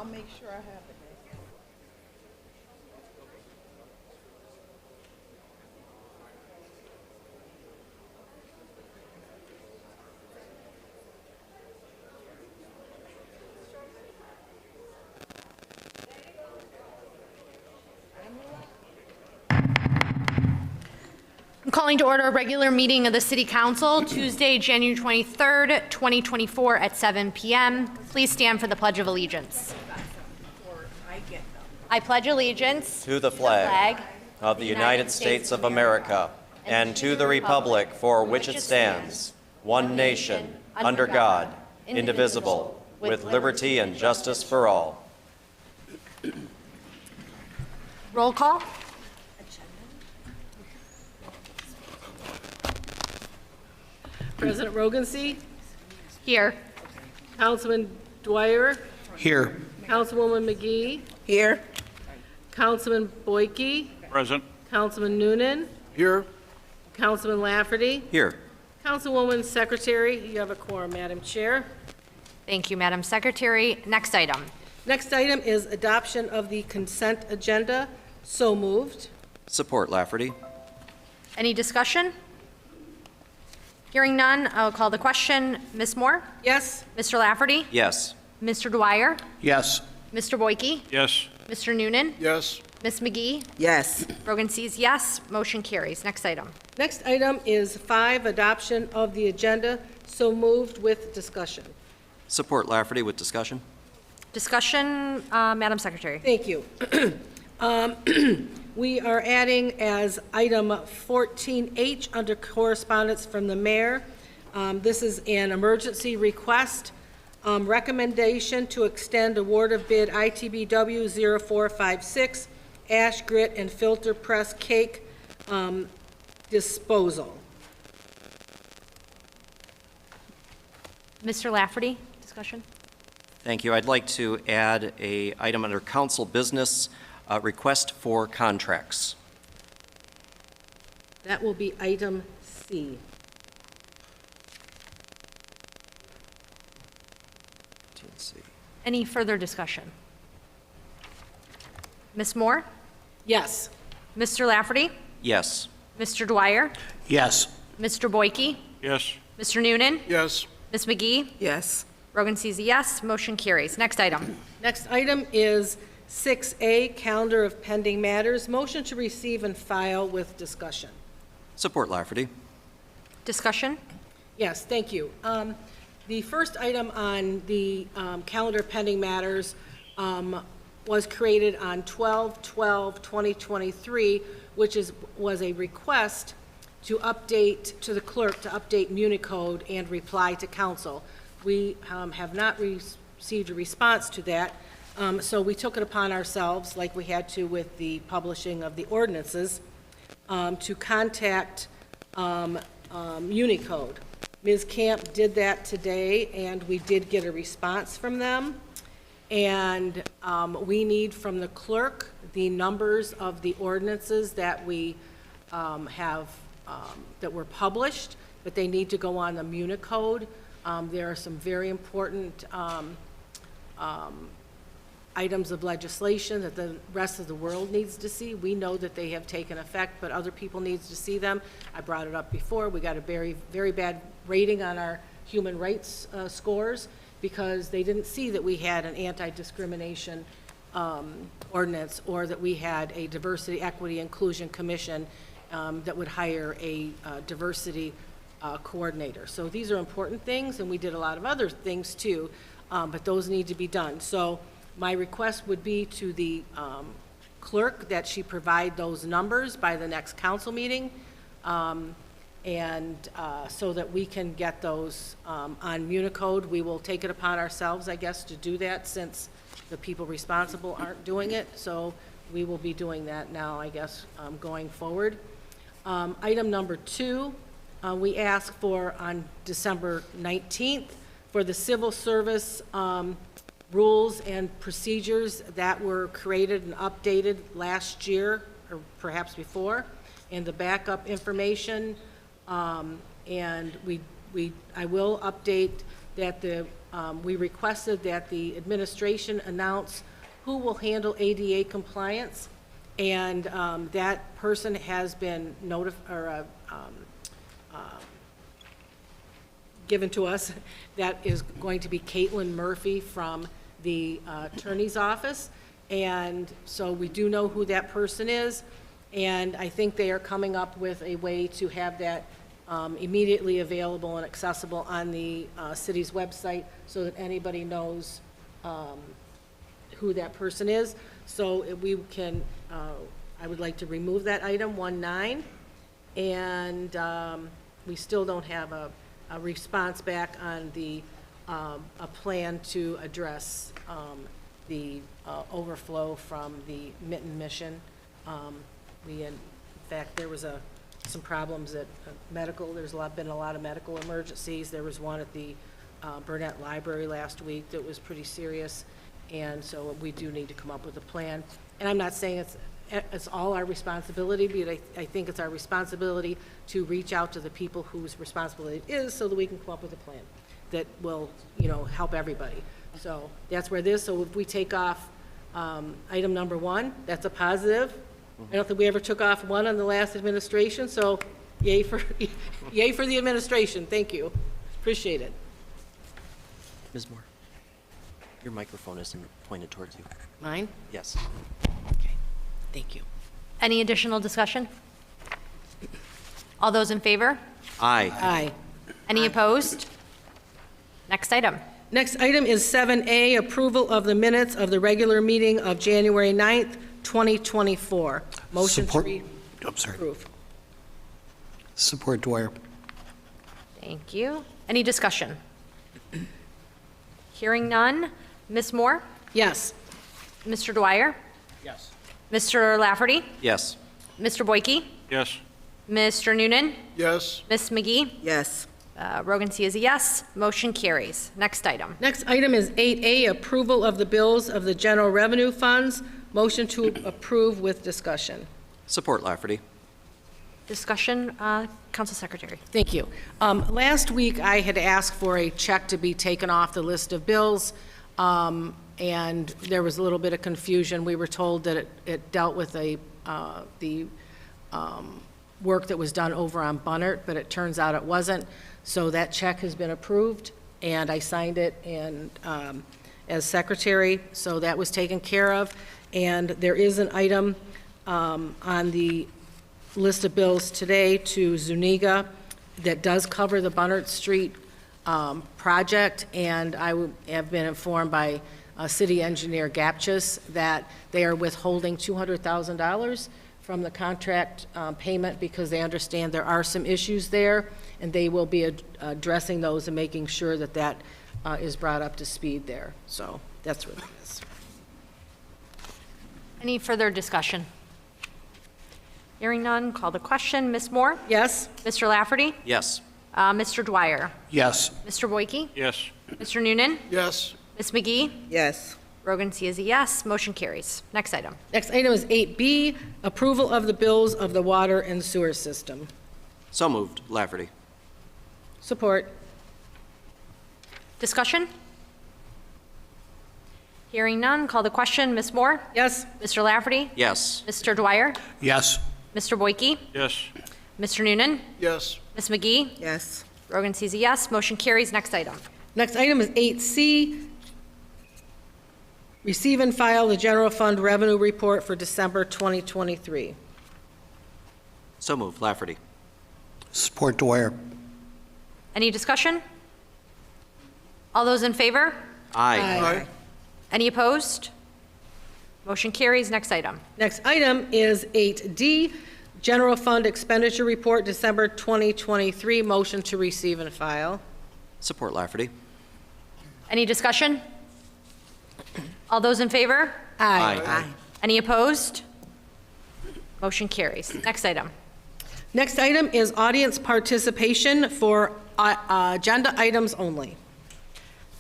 I'll make sure I have it. I'm calling to order a regular meeting of the City Council, Tuesday, January 23rd, 2024 at 7 p.m. Please stand for the Pledge of Allegiance. I pledge allegiance to the flag of the United States of America and to the republic for which it stands, one nation, under God, indivisible, with liberty and justice for all. Roll call. President Rogancy, Here. Councilman Dwyer, Here. Councilwoman McGee, Here. Councilman Boyke, Present. Councilman Noonan, Here. Councilman Lafferty, Here. Councilwoman Secretary. You have a quorum, Madam Chair. Thank you, Madam Secretary. Next item. Next item is adoption of the consent agenda. So moved. Support Lafferty. Any discussion? Hearing none, I'll call the question. Ms. Moore? Yes? Mr. Lafferty? Yes. Mr. Dwyer? Yes. Mr. Boyke? Yes. Mr. Noonan? Yes. Ms. McGee? Yes. Rogan sees yes. Motion carries. Next item. Next item is 5, adoption of the agenda. So moved with discussion. Support Lafferty with discussion. Discussion, Madam Secretary. Thank you. We are adding as item 14H under correspondence from the mayor. This is an emergency request. Recommendation to extend award of bid ITBW 0456 ash grit and filter press cake disposal. Mr. Lafferty, discussion? Thank you. I'd like to add a item under council business, request for contracts. That will be item C. Any further discussion? Ms. Moore? Yes. Mr. Lafferty? Yes. Mr. Dwyer? Yes. Mr. Boyke? Yes. Mr. Noonan? Yes. Ms. McGee? Yes. Rogan sees a yes. Motion carries. Next item. Next item is 6A, calendar of pending matters. Motion to receive and file with discussion. Support Lafferty. Discussion? Yes, thank you. The first item on the calendar of pending matters was created on 12/12/2023, which was a request to update to the clerk to update Municode and reply to council. We have not received a response to that, so we took it upon ourselves, like we had to with the publishing of the ordinances, to contact Municode. Ms. Camp did that today, and we did get a response from them. And we need from the clerk the numbers of the ordinances that we have, that were published, but they need to go on the Municode. There are some very important items of legislation that the rest of the world needs to see. We know that they have taken effect, but other people need to see them. I brought it up before. We got a very, very bad rating on our human rights scores because they didn't see that we had an anti-discrimination ordinance or that we had a diversity, equity, inclusion commission that would hire a diversity coordinator. So these are important things, and we did a lot of other things too, but those need to be done. So my request would be to the clerk that she provide those numbers by the next council meeting, and so that we can get those on Municode. We will take it upon ourselves, I guess, to do that since the people responsible aren't doing it. So we will be doing that now, I guess, going forward. Item number 2, we asked for on December 19th for the civil service rules and procedures that were created and updated last year, or perhaps before, and the backup information. And I will update that we requested that the administration announce who will handle ADA compliance, and that person has been given to us. That is going to be Caitlin Murphy from the attorney's office, and so we do know who that person is, and I think they are coming up with a way to have that immediately available and accessible on the city's website so that anybody knows who that person is. So if we can, I would like to remove that item 1.9, and we still don't have a response back on a plan to address the overflow from the Mitten Mission. In fact, there was some problems at medical. There's been a lot of medical emergencies. There was one at the Burnett Library last week that was pretty serious, and so we do need to come up with a plan. And I'm not saying it's all our responsibility, but I think it's our responsibility to reach out to the people whose responsibility it is so that we can come up with a plan that will, help everybody. So that's where it is. So if we take off item number 1, that's a positive. I don't think we ever took off 1 on the last administration, so yay for the administration. Thank you. Appreciate it. Ms. Moore, your microphone isn't pointed towards you. Mine? Yes. Okay. Thank you. Any additional discussion? All those in favor? Aye. Aye. Any opposed? Next item. Next item is 7A, approval of the minutes of the regular meeting of January 9th, 2024. Motion Support. to I'm sorry. approve. Support Dwyer. Thank you. Any discussion? Hearing none. Ms. Moore? Yes. Mr. Dwyer? Yes. Mr. Lafferty? Yes. Mr. Boyke? Yes. Mr. Noonan? Yes. Ms. McGee? yes, Rogan C. is a yes. Motion carries. Next item. Next item is 8A, approval of the bills of the general revenue funds. Motion to approve with discussion. Support Lafferty. Discussion, Council Secretary. Thank you. Last week, I had asked for a check to be taken off the list of bills, and there was a little bit of confusion. We were told that it dealt with the work that was done over on Bunnert, but it turns out it wasn't. So that check has been approved, and I signed it as secretary, so that was taken care of. And there is an item on the list of bills today to Zuniga that does cover the Bunnert Street project, and I have been informed by City Engineer Gapchis that they are withholding $200,000 from the contract payment because they understand there are some issues there, and they will be addressing those and making sure that that is brought up to speed there. So that's what it is. Any further discussion? Hearing none, call the question. Ms. Moore? Yes? Mr. Lafferty? Yes. Mr. Dwyer? Yes. Mr. Boyke? Yes. Mr. Noonan? Yes. Ms. McGee? yes, Rogan C. is a yes. Motion carries. Next item. Next item is 8B, approval of the bills of the water and sewer system. So moved. Lafferty. Support. Discussion? Hearing none, call the question. Ms. Moore? Yes? Mr. Lafferty? Yes. Mr. Dwyer? Yes. Mr. Boyke? Yes. Mr. Noonan? Yes. Ms. McGee? yes, Rogan C. is a yes. Motion carries. Next item. Next item is 8C, receive and file the general fund revenue report for December 2023. So moved. Lafferty. Support Dwyer. Any discussion? All those in favor? Aye. Aye. Any opposed? Motion carries. Next item. Next item is 8D, general fund expenditure report, December 2023. Motion to receive and file. Support Lafferty. Any discussion? All those in favor? Aye. Any opposed? Motion carries. Next item. Next item is audience participation for agenda items only.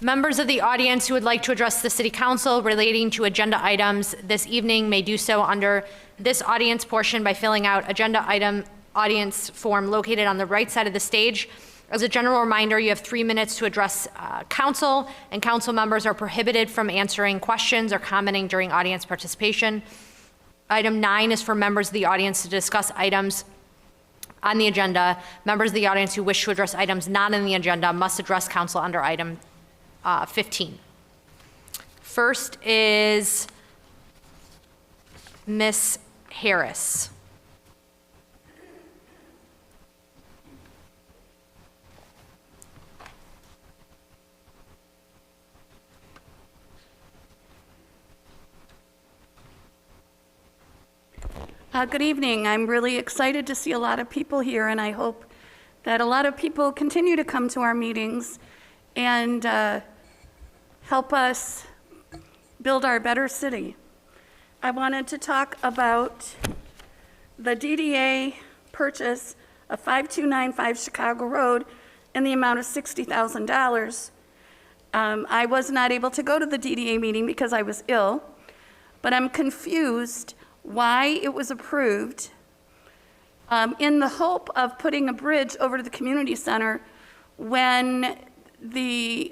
Members of the audience who would like to address the City Council relating to agenda items this evening may do so under this audience portion by filling out agenda item audience form located on the right side of the stage. As a general reminder, you have 3 minutes to address council, and council members are prohibited from answering questions or commenting during audience participation. Item 9 is for members of the audience to discuss items on the agenda. Members of the audience who wish to address items not on the agenda must address council under item 15. First is Ms. Harris. Good evening. I'm really excited to see a lot of people here, and I hope that a lot of people continue to come to our meetings and help us build our better city. I wanted to talk about the DDA purchase of 5295 Chicago Road in the amount of $60,000. I was not able to go to the DDA meeting because I was ill, but I'm confused why it was approved in the hope of putting a bridge over to the community center when the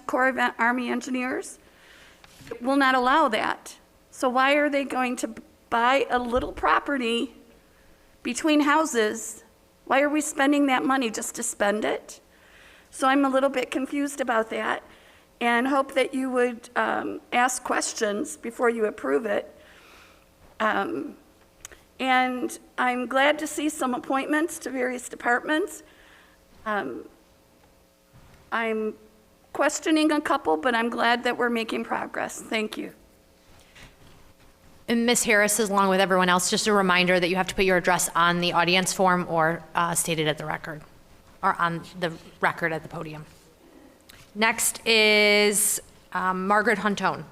Corps of Army Engineers will not allow that. So why are they going to buy a little property between houses? Why are we spending that money just to spend it? So I'm a little bit confused about that, and hope that you would ask questions before you approve it. And I'm glad to see some appointments to various departments. I'm questioning a couple, but I'm glad that we're making progress. Thank you. And Ms. Harris, along with everyone else, just a reminder that you have to put your address on the audience form or stated at the record, or on the record at the podium. Next is Margaret Huntone.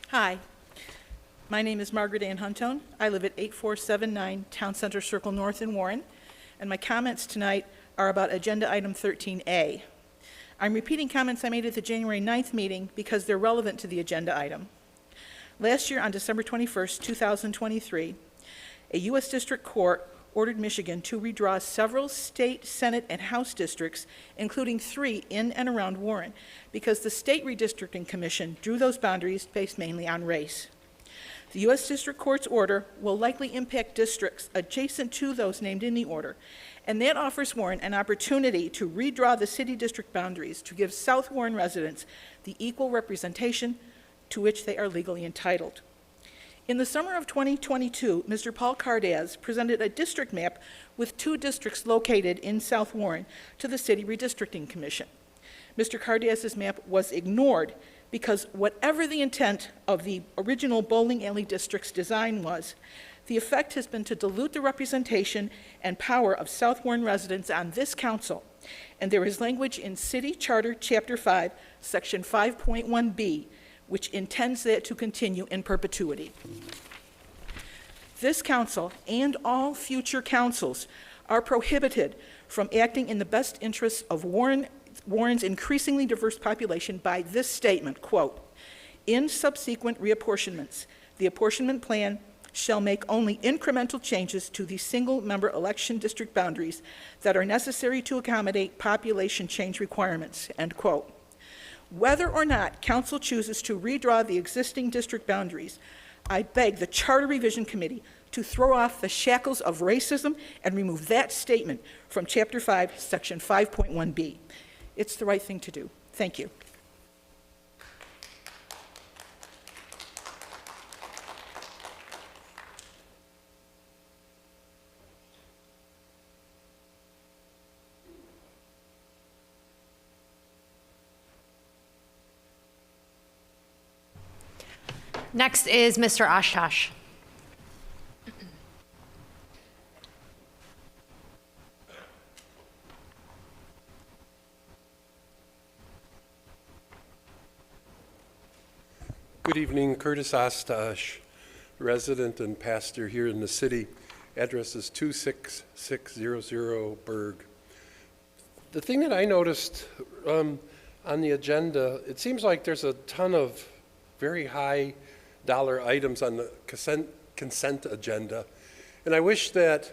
Hi, my name is Margaret Ann Huntone. I live at 8479 Town Center Circle North in Warren, and my comments tonight are about Agenda Item 13A. I'm repeating comments I made at the January 9th meeting because they're relevant to the agenda item. Last year, on December 21st, 2023, a U.S. District Court ordered Michigan to redraw several state, Senate, and House districts, including 3 in and around Warren, because the State Redistricting Commission drew those boundaries based mainly on race. The U.S. District Court's order will likely impact districts adjacent to those named in the order, and that offers Warren an opportunity to redraw the city district boundaries to give South Warren residents the equal representation to which they are legally entitled. In the summer of 2022, Mr. Paul Cardaz presented a district map with 2 districts located in South Warren to the City Redistricting Commission. Mr. Cardaz's map was ignored because whatever the intent of the original bowling alley district's design was, the effect has been to dilute the representation and power of South Warren residents on this council. And there is language in City Charter Chapter 5, Section 5.1b, which intends that to continue in perpetuity. This council and all future councils are prohibited from acting in the best interests of Warren's increasingly diverse population by this statement, quote, "In subsequent reapportionments, the apportionment plan shall make only incremental changes to the single-member election district boundaries that are necessary to accommodate population change requirements," end quote. Whether or not council chooses to redraw the existing district boundaries, I beg the Charter Revision Committee to throw off the shackles of racism and remove that statement from Chapter 5, Section 5.1b. It's the right thing to do. Thank you. Next is Mr. Oshkosh. Good evening, Curtis Oshkosh, resident and pastor here in the city. Address is 26600 Berg. The thing that I noticed on the agenda, it seems like there's a ton of very high dollar items on the consent agenda. And I wish that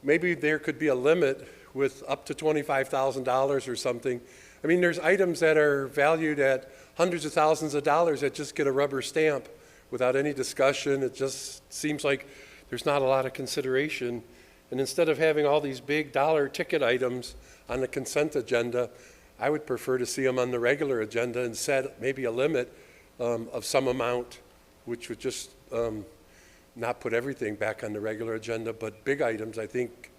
maybe there could be a limit with up to $25,000 or something. I mean, there's items that are valued at hundreds of thousands of dollars that just get a rubber stamp without any discussion. It just seems like there's not a lot of consideration. And instead of having all these big dollar ticket items on the consent agenda, I would prefer to see them on the regular agenda and set maybe a limit of some amount, which would just not put everything back on the regular agenda. But big items, I think,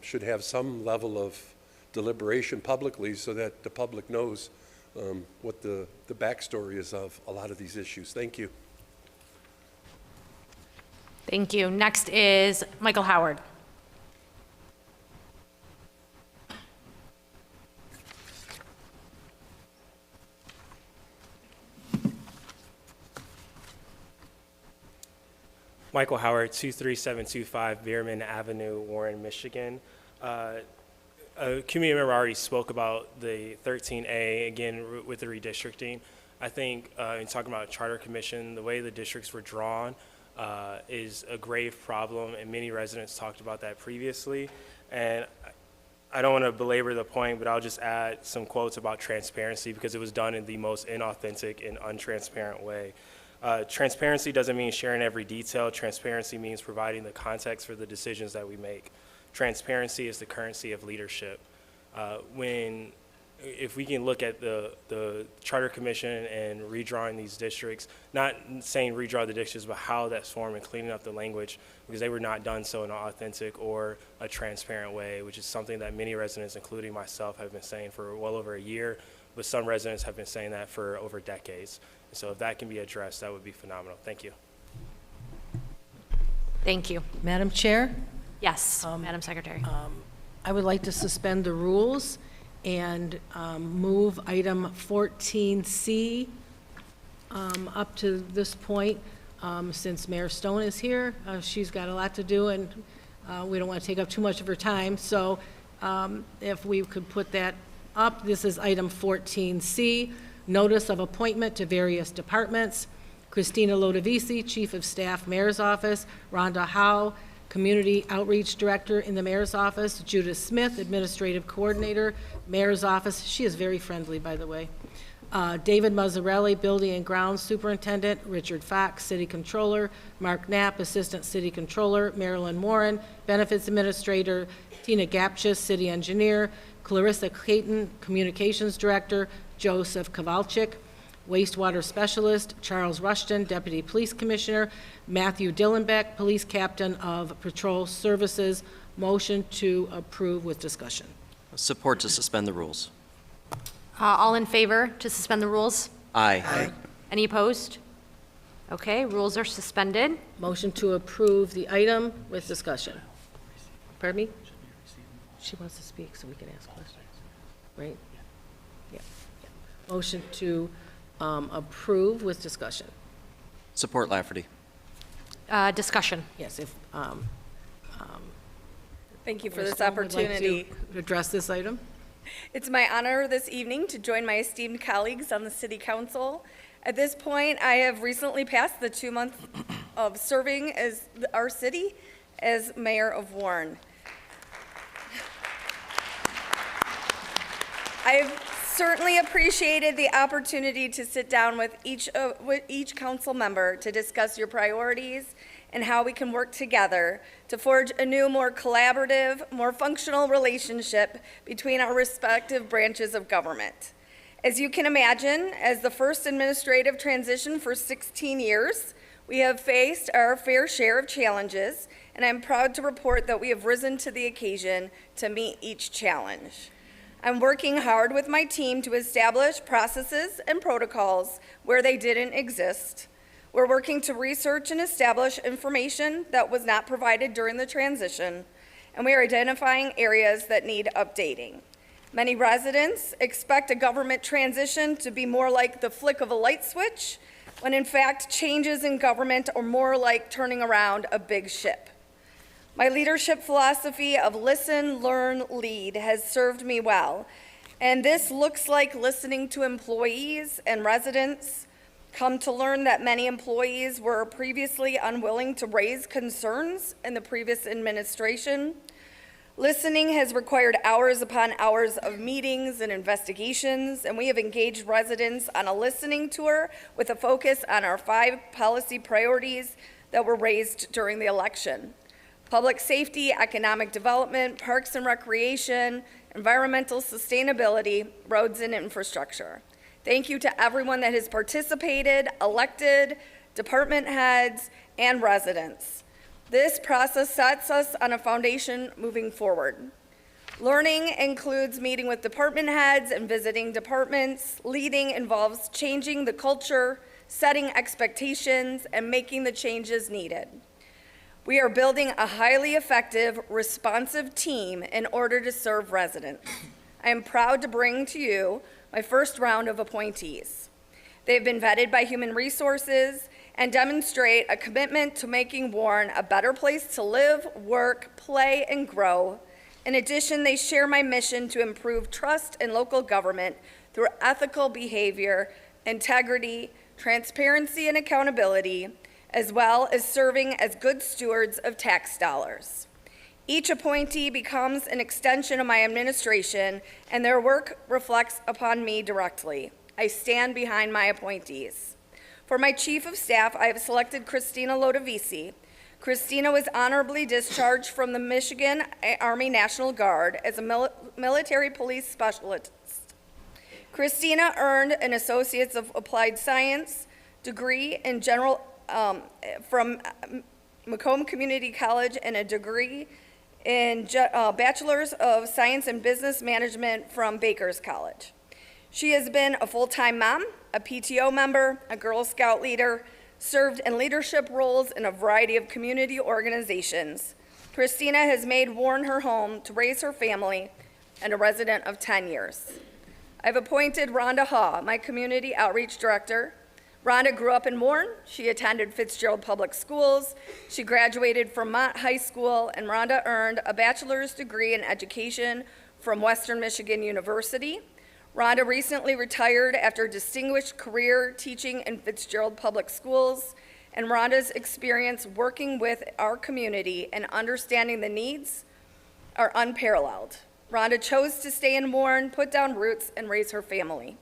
should have some level of deliberation publicly so that the public knows what the backstory is of a lot of these issues. Thank you. Thank you. Next is Michael Howard. Michael Howard, 23725 Bierman Avenue, Warren, Michigan. A community member already spoke about the 13A, again, with the redistricting. I think in talking about charter commission, the way the districts were drawn is a grave problem, and many residents talked about that previously. And I don't want to belabor the point, but I'll just add some quotes about transparency because it was done in the most inauthentic and untransparent way. Transparency doesn't mean sharing every detail. Transparency means providing the context for the decisions that we make. Transparency is the currency of leadership. If we can look at the Charter Commission and redrawing these districts, not saying redraw the districts, but how that's formed and cleaning up the language, because they were not done so in an authentic or a transparent way, which is something that many residents, including myself, have been saying for well over a year, but some residents have been saying that for over decades. So if that can be addressed, that would be phenomenal. Thank you. Thank you. Madam Chair, Yes, Madam Secretary. I would like to suspend the rules and move item 14C up to this point. Since Mayor Stone is here, she's got a lot to do, and we don't want to take up too much of her time. So if we could put that up, this is item 14C, notice of appointment to various departments. Christina Lodavisi, Chief of Staff, Mayor's Office. Rhonda Howe, Community Outreach Director in the Mayor's Office. Judith Smith, Administrative Coordinator, Mayor's Office. She is very friendly, by the way. David Mazzarelli, Building and Grounds Superintendent. Richard Fox, City Controller. Mark Knapp, Assistant City Controller. Marilyn Warren, Benefits Administrator. Tina Gapchis, City Engineer. Clarissa Clayton, Communications Director. Joseph Kowalczyk, Wastewater Specialist. Charles Rushton, Deputy Police Commissioner. Matthew Dillenbeck, Police Captain of Patrol Services. Motion to approve with discussion. Support to suspend the rules. All in favor to suspend the rules? Aye. Any opposed? Okay, rules are suspended. Motion to approve the item with discussion. Pardon me? She wants to speak, so we can ask questions, right? Yeah. Motion to approve with discussion. Support Lafferty. Discussion. Yes, if Thank you for this Stone would like opportunity. to address this item. It's my honor this evening to join my esteemed colleagues on the City Council. At this point, I have recently passed the 2 months of serving as our city as Mayor of Warren. I've certainly appreciated the opportunity to sit down with each council member to discuss your priorities and how we can work together to forge a new, more collaborative, more functional relationship between our respective branches of government. As you can imagine, as the first administrative transition for 16 years, we have faced our fair share of challenges, and I'm proud to report that we have risen to the occasion to meet each challenge. I'm working hard with my team to establish processes and protocols where they didn't exist. We're working to research and establish information that was not provided during the transition, and we are identifying areas that need updating. Many residents expect a government transition to be more like the flick of a light switch, when in fact changes in government are more like turning around a big ship. My leadership philosophy of listen, learn, lead has served me well, and this looks like listening to employees and residents, come to learn that many employees were previously unwilling to raise concerns in the previous administration. Listening has required hours upon hours of meetings and investigations, and we have engaged residents on a listening tour with a focus on our 5 policy priorities that were raised during the election: public safety, economic development, parks and recreation, environmental sustainability, roads and infrastructure. Thank you to everyone that has participated, elected, department heads, and residents. This process sets us on a foundation moving forward. Learning includes meeting with department heads and visiting departments. Leading involves changing the culture, setting expectations, and making the changes needed. We are building a highly effective, responsive team in order to serve residents. I am proud to bring to you my first round of appointees. They've been vetted by Human Resources and demonstrate a commitment to making Warren a better place to live, work, play, and grow. In addition, they share my mission to improve trust in local government through ethical behavior, integrity, transparency, and accountability, as well as serving as good stewards of tax dollars. Each appointee becomes an extension of my administration, and their work reflects upon me directly. I stand behind my appointees. For my Chief of Staff, I have selected Christina Lodavisi. Christina was honorably discharged from the Michigan Army National Guard as a military police specialist. Christina earned an Associates of Applied Science degree in general from Macomb Community College and a degree in Bachelor's of Science in Business Management from Baker's College. She has been a full-time mom, a PTO member, a Girl Scout leader, served in leadership roles in a variety of community organizations. Christina has made Warren her home to raise her family and a resident of 10 years. I've appointed Rhonda Haw, my Community Outreach Director. Rhonda grew up in Warren. She attended Fitzgerald Public Schools. She graduated from Mott High School, and Rhonda earned a bachelor's degree in education from Western Michigan University. Rhonda recently retired after a distinguished career teaching in Fitzgerald Public Schools, and Rhonda's experience working with our community and understanding the needs are unparalleled. Rhonda chose to stay in Warren, put down roots, and raise her family.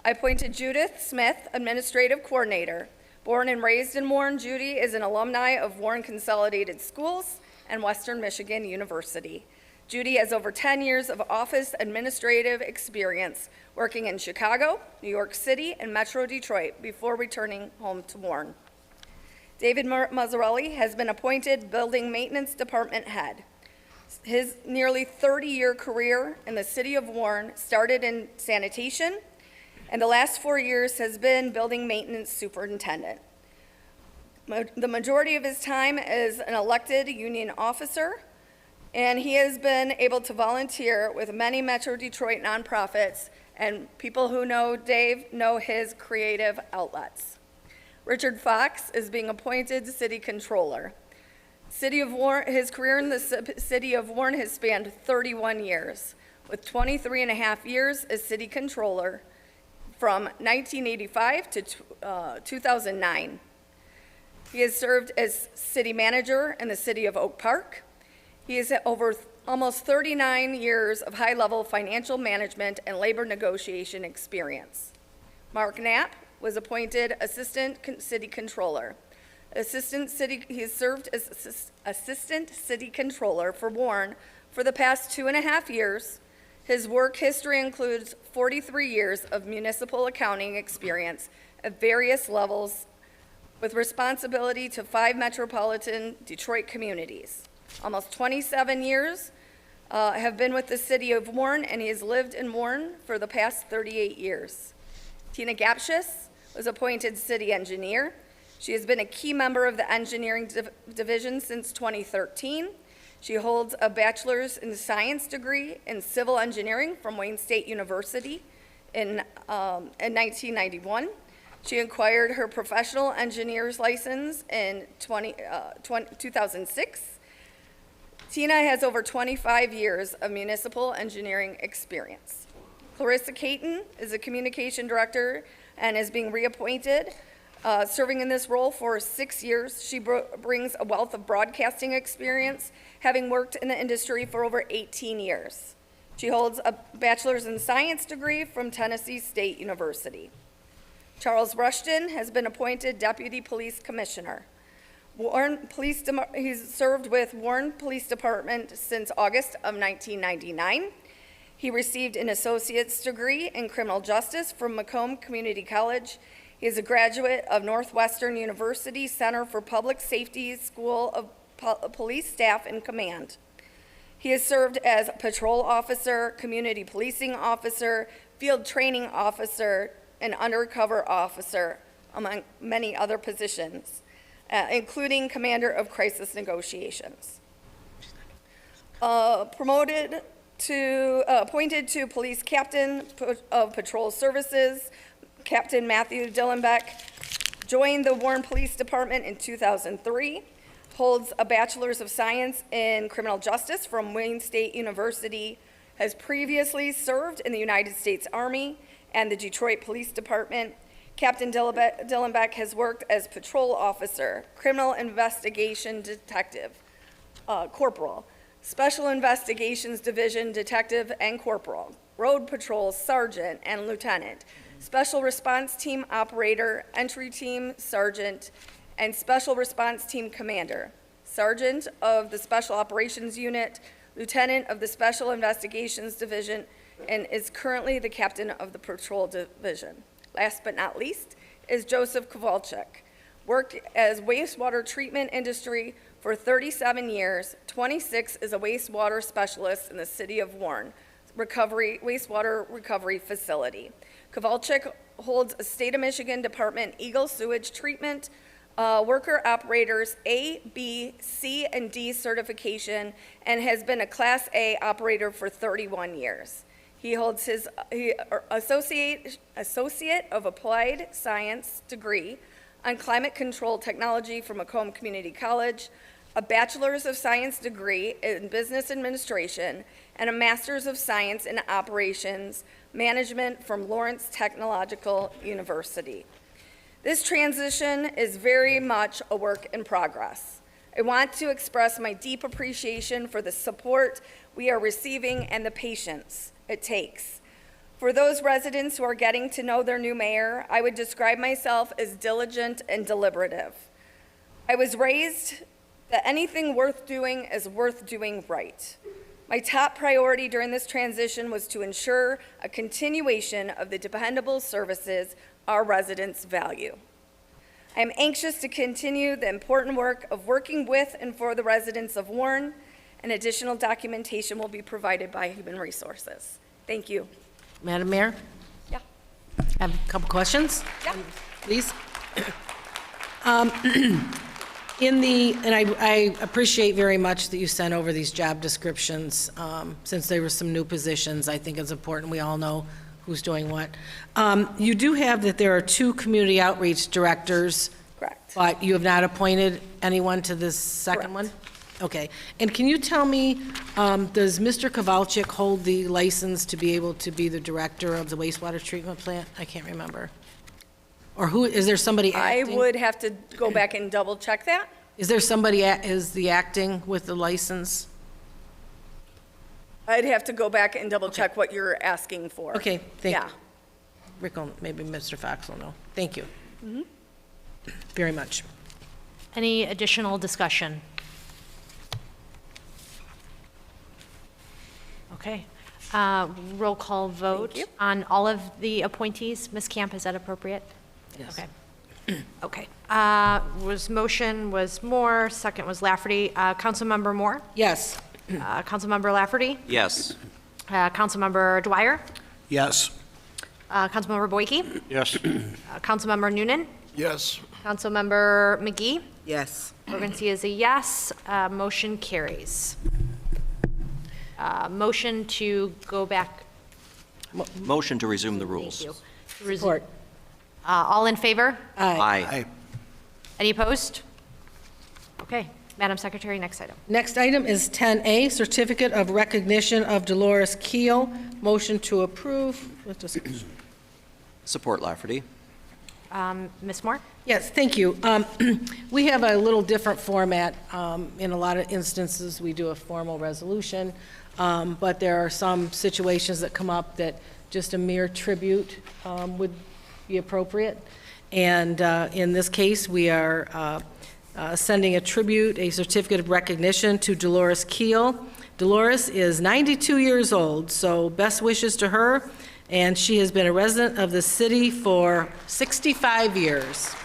I appointed Judith Smith, Administrative Coordinator. Born and raised in Warren, Judy is an alumni of Warren Consolidated Schools and Western Michigan University. Judy has over 10 years of office administrative experience working in Chicago, New York City, and Metro Detroit before returning home to Warren. David Mazzarelli has been appointed Building Maintenance Department Head. His nearly 30-year career in the city of Warren started in sanitation, and the last 4 years has been building maintenance superintendent. The majority of his time is an elected union officer, and he has been able to volunteer with many Metro Detroit nonprofits, and people who know Dave know his creative outlets. Richard Fox is being appointed City Controller. His career in the city of Warren has spanned 31 years, with 23 and a half years as City Controller from 1985 to 2009. He has served as City Manager in the city of Oak Park. He has over almost 39 years of high-level financial management and labor negotiation experience. Mark Knapp was appointed Assistant City Controller. He has served as Assistant City Controller for Warren for the past 2.5 years. His work history includes 43 years of municipal accounting experience at various levels with responsibility to 5 metropolitan Detroit communities. Almost 27 years have been with the city of Warren, and he has lived in Warren for the past 38 years. Tina Gapshis was appointed City Engineer. She has been a key member of the engineering division since 2013. She holds a bachelor's in science degree in civil engineering from Wayne State University in 1991. She acquired her professional engineer's license in 2006. Tina has over 25 years of municipal engineering experience. Clarissa Caton is a communication director and is being reappointed, serving in this role for 6 years. She brings a wealth of broadcasting experience, having worked in the industry for over 18 years. She holds a bachelor's in science degree from Tennessee State University. Charles Rushton has been appointed Deputy Police Commissioner. He's served with Warren Police Department since August of 1999. He received an associate's degree in criminal justice from Macomb Community College. He is a graduate of Northwestern University Center for Public Safety School of Police Staff and Command. He has served as patrol officer, community policing officer, field training officer, and undercover officer, among many other positions, including commander of crisis negotiations. Appointed to police captain of patrol services, Captain Matthew Dillenbeck joined the Warren Police Department in 2003, holds a bachelor's of science in criminal justice from Wayne State University, has previously served in the United States Army and the Detroit Police Department. Captain Dillenbeck has worked as patrol officer, criminal investigation detective, corporal, special investigations division detective and corporal, road patrol sergeant and lieutenant, special response team operator, entry team sergeant, and special response team commander, sergeant of the special operations unit, lieutenant of the special investigations division, and is currently the captain of the patrol division. Last but not least is Joseph Kowalczyk. Worked as wastewater treatment industry for 37 years, 26 as a wastewater specialist in the city of Warren, wastewater recovery facility. Kowalczyk holds a state of Michigan Department Eagle Sewage Treatment Worker Operators A, B, C, and D certification and has been a Class A operator for 31 years. He holds his Associate of Applied Science degree on Climate Control Technology from Macomb Community College, a Bachelor's of Science degree in Business Administration, and a Master's of Science in Operations Management from Lawrence Technological University. This transition is very much a work in progress. I want to express my deep appreciation for the support we are receiving and the patience it takes. For those residents who are getting to know their new mayor, I would describe myself as diligent and deliberative. I was raised that anything worth doing is worth doing right. My top priority during this transition was to ensure a continuation of the dependable services our residents value. I am anxious to continue the important work of working with and for the residents of Warren, and additional documentation will be provided by Human Resources. Thank you. Madam Mayor? Yeah. I have a couple questions? Yeah. Please. I appreciate very much that you sent over these job descriptions. Since there were some new positions, I think it's important we all know who's doing what. You do have that there are 2 community outreach directors. Correct. But you have not appointed anyone to this second one? Okay. And can you tell me, does Mr. Kowalczyk hold the license to be able to be the director of the wastewater treatment plant? I can't remember. Or who, is there somebody acting? I would have to go back and double check that. Is there somebody, is the acting with the license? I'd have to go back and double check what you're asking for. Okay, thank you. Yeah. Rick, maybe Mr. Fox will know. Thank you. Very much. Any additional discussion? Okay. Roll call vote on all of the appointees. Ms. Camp, is that appropriate? Yes. Okay. Okay. Motion was Moore, second was Lafferty. Councilmember Moore? Yes. Councilmember Lafferty? Yes. Councilmember Dwyer? Yes. Councilmember Boyke? Yes. Councilmember Noonan? Yes. Councilmember McGee? Yes. Organcy is a yes. Motion carries. Motion to go back. Motion to resume the rules. Thank you. Support. All in favor? Aye. Aye. Any opposed? Okay, Madam Secretary, next item. Next item is 10A, Certificate of Recognition of Dolores Keel. Motion to approve with discussion. Support Lafferty. Ms. Moore? Yes, thank you. We have a little different format. In a lot of instances, we do a formal resolution, but there are some situations that come up that just a mere tribute would be appropriate. And in this case, we are sending a tribute, a certificate of recognition to Dolores Keel. Dolores is 92 years old, so best wishes to her. And she has been a resident of the city for 65 years.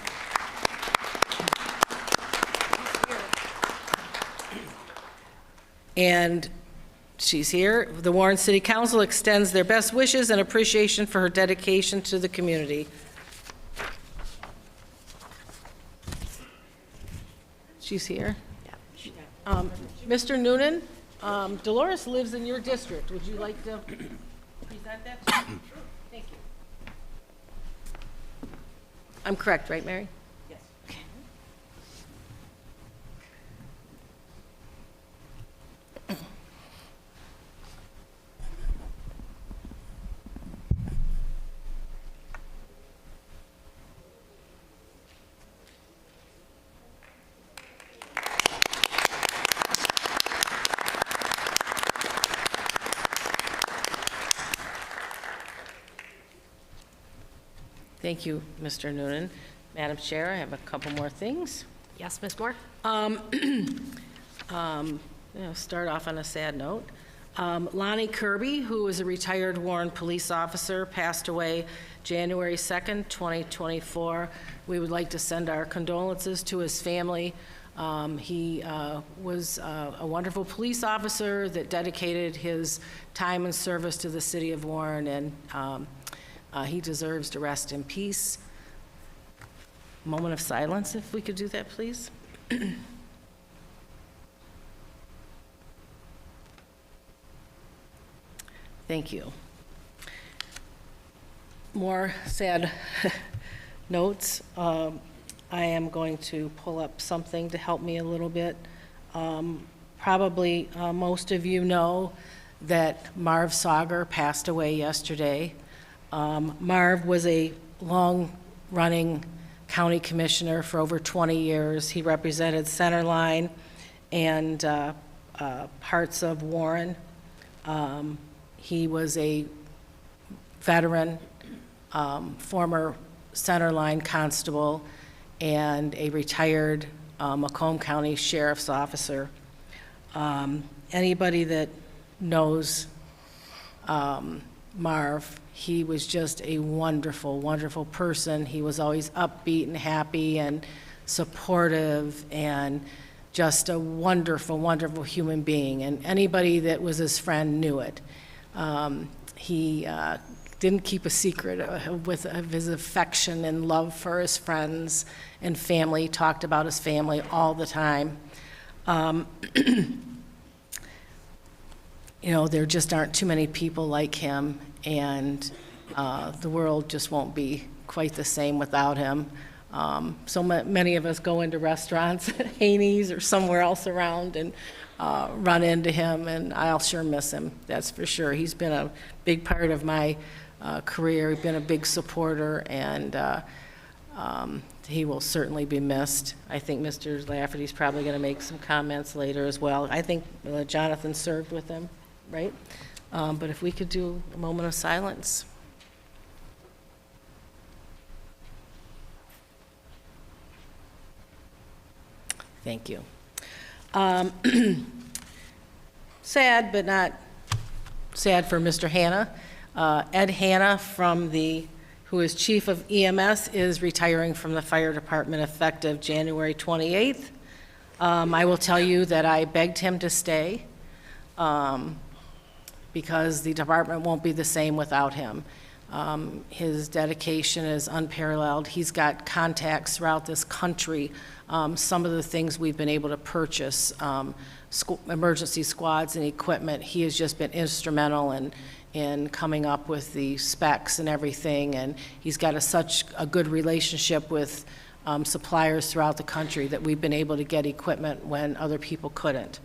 And she's here. The Warren City Council extends their best wishes and appreciation for her dedication to the community. She's here. Mr. Noonan, Dolores lives in your district. Would you like to present that? Thank you. I'm correct, right, Mary? Yes. Okay. Thank you, Mr. Noonan. Madam Chair, I have a couple more things. Yes, Ms. Moore? Start off on a sad note. Lonnie Kirby, who is a retired Warren police officer, passed away January 2nd, 2024. We would like to send our condolences to his family. He was a wonderful police officer that dedicated his time and service to the city of Warren, and he deserves to rest in peace. Moment of silence, if we could do that, please. Thank you. More sad notes. I am going to pull up something to help me a little bit. Probably most of you know that Marv Sauger passed away yesterday. Marv was a long-running county commissioner for over 20 years. He represented Centerline and parts of Warren. He was a veteran, former Centerline constable, and a retired Macomb County Sheriff's officer. Anybody that knows Marv, he was just a wonderful, wonderful person. He was always upbeat and happy and supportive and just a wonderful, wonderful human being. And anybody that was his friend knew it. He didn't keep a secret of his affection and love for his friends and family. He talked about his family all the time. You know, there just aren't too many people like him, and the world just won't be quite the same without him. So many of us go into restaurants at Haney's or somewhere else around and run into him, and I'll sure miss him, that's for sure. He's been a big part of my career. He's been a big supporter, and he will certainly be missed. I think Mr. Lafferty's probably going to make some comments later as well. I think Jonathan served with him, right? But if we could do a moment of silence. Thank you. Sad, but not sad for Mr. Hanna. Ed Hanna, who is chief of EMS, is retiring from the fire department effective January 28th. I will tell you that I begged him to stay because the department won't be the same without him. His dedication is unparalleled. He's got contacts throughout this country. Some of the things we've been able to purchase, emergency squads and equipment, he has just been instrumental in coming up with the specs and everything. And he's got such a good relationship with suppliers throughout the country that we've been able to get equipment when other people couldn't.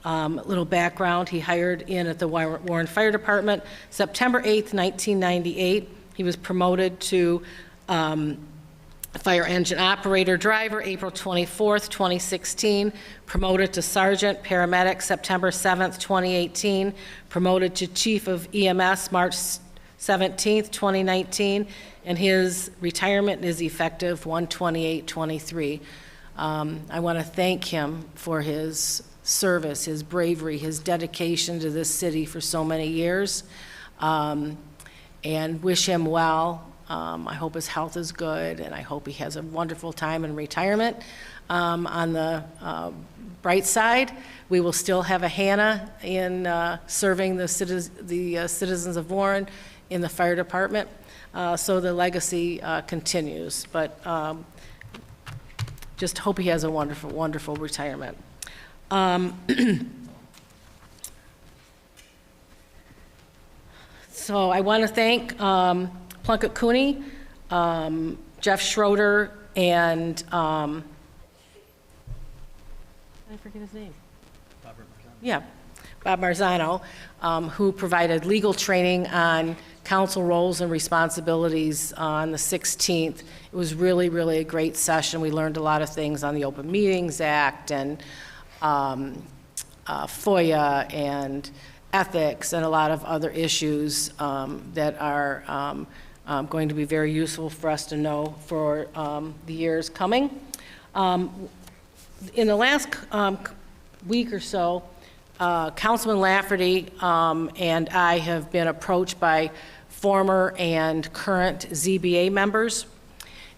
Little background, he hired in at the Warren Fire Department September 8th, 1998. He was promoted to fire engine operator driver April 24th, 2016, promoted to sergeant paramedic September 7th, 2018, promoted to chief of EMS March 17th, 2019, and his retirement is effective 1/28/23. I want to thank him for his service, his bravery, his dedication to this city for so many years, and wish him well. I hope his health is good, and I hope he has a wonderful time in retirement. On the bright side, we will still have a Hannah in serving the citizens of Warren in the fire department, so the legacy continues. But just hope he has a wonderful, wonderful retirement. So I want to thank Plunkett Cooney, Jeff Schroeder, and did I forget his name? Bob Marzano, who provided legal training on council roles and responsibilities on the 16th. It was really, really a great session. We learned a lot of things on the Open Meetings Act and FOIA and ethics and a lot of other issues that are going to be very useful for us to know for the years coming. In the last week or so, Councilman Lafferty and I have been approached by former and current ZBA members,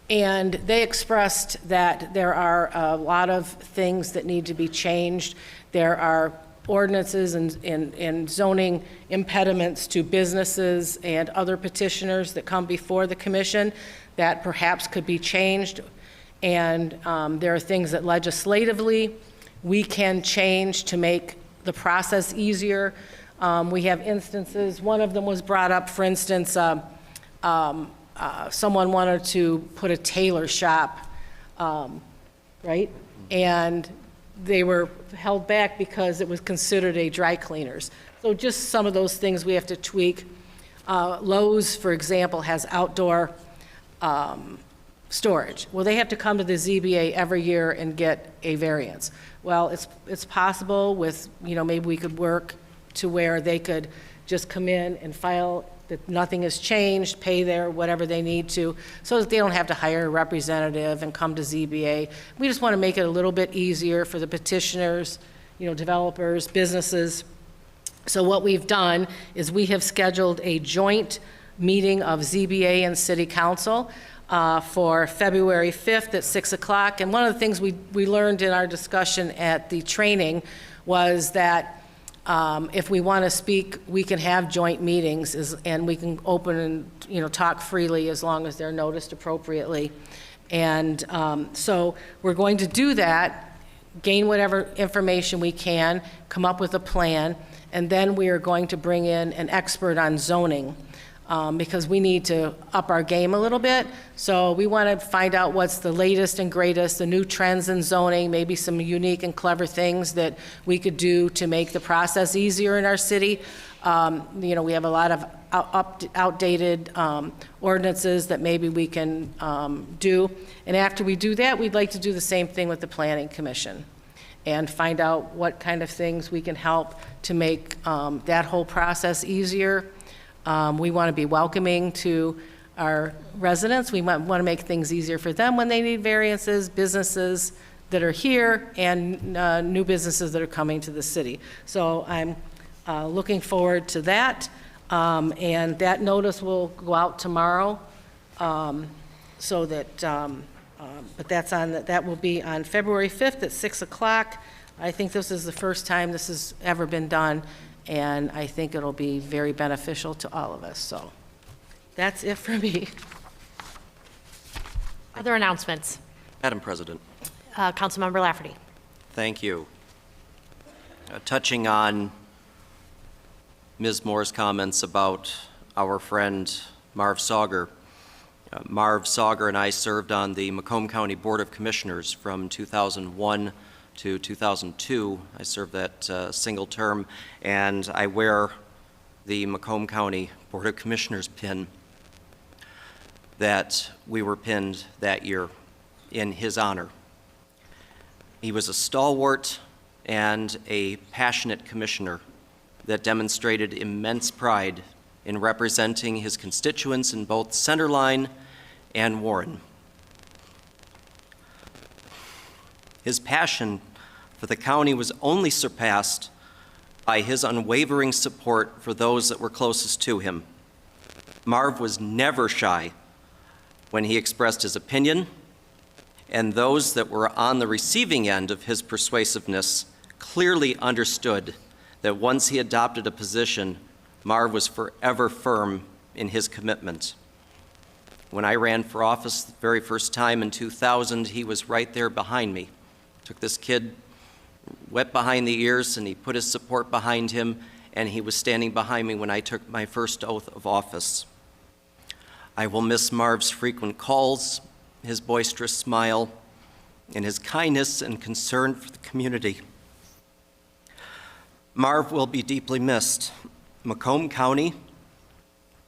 and they expressed that there are a lot of things that need to be changed. There are ordinances and zoning impediments to businesses and other petitioners that come before the commission that perhaps could be changed. And there are things that legislatively we can change to make the process easier. We have instances, one of them was brought up, for instance, someone wanted to put a tailor shop, right? And they were held back because it was considered a dry cleaners. So just some of those things we have to tweak. Lowe's, for example, has outdoor storage. Well, they have to come to the ZBA every year and get a variance. Well, it's possible with, maybe we could work to where they could just come in and file that nothing has changed, pay their whatever they need to, so that they don't have to hire a representative and come to ZBA. We just want to make it a little bit easier for the petitioners, developers, businesses. So what we've done is we have scheduled a joint meeting of ZBA and City Council for February 5th at 6 o'clock. And one of the things we learned in our discussion at the training was that if we want to speak, we can have joint meetings and we can open and talk freely as long as they're noticed appropriately. And so we're going to do that, gain whatever information we can, come up with a plan, and then we are going to bring in an expert on zoning. Because we need to up our game a little bit. So we want to find out what's the latest and greatest, the new trends in zoning, maybe some unique and clever things that we could do to make the process easier in our city. We have a lot of outdated ordinances that maybe we can do. And after we do that, we'd like to do the same thing with the Planning Commission and find out what kind of things we can help to make that whole process easier. We want to be welcoming to our residents. We want to make things easier for them when they need variances, businesses that are here, and new businesses that are coming to the city. So I'm looking forward to that. And that notice will go out tomorrow. So that, but that will be on February 5th at 6 o'clock. I think this is the first time this has ever been done. And I think it'll be very beneficial to all of us. So that's it for me. Other announcements? Madam President. Councilmember Lafferty. Thank you. Touching on Ms. Moore's comments about our friend Marv Sauger Marv Sauger and I served on the Macomb County Board of Commissioners from 2001 to 2002. I served that single term, and I wear the Macomb County Board of Commissioners pin that we were pinned that year in his honor. He was a stalwart and a passionate commissioner that demonstrated immense pride in representing his constituents in both Centerline and Warren. His passion for the county was only surpassed by his unwavering support for those that were closest to him. Marv was never shy when he expressed his opinion, and those that were on the receiving end of his persuasiveness clearly understood that once he adopted a position, Marv was forever firm in his commitment. When I ran for office the very first time in 2000, he was right there behind me. Took this kid wet behind the ears, and he put his support behind him, and he was standing behind me when I took my first oath of office. I will miss Marv's frequent calls, his boisterous smile, and his kindness and concern for the community. Marv will be deeply missed. Macomb County,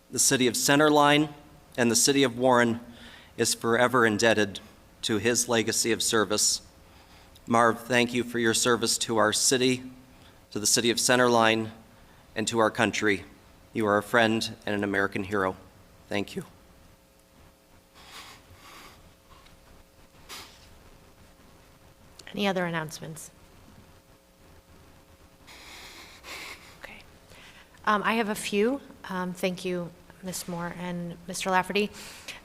the city of Centerline, and the city of Warren is forever indebted to his legacy of service. Marv, thank you for your service to our city, to the city of Centerline, and to our country. You are a friend and an American hero. Thank you. Any other announcements? Okay. I have a few. Thank you, Ms. Moore and Mr. Lafferty.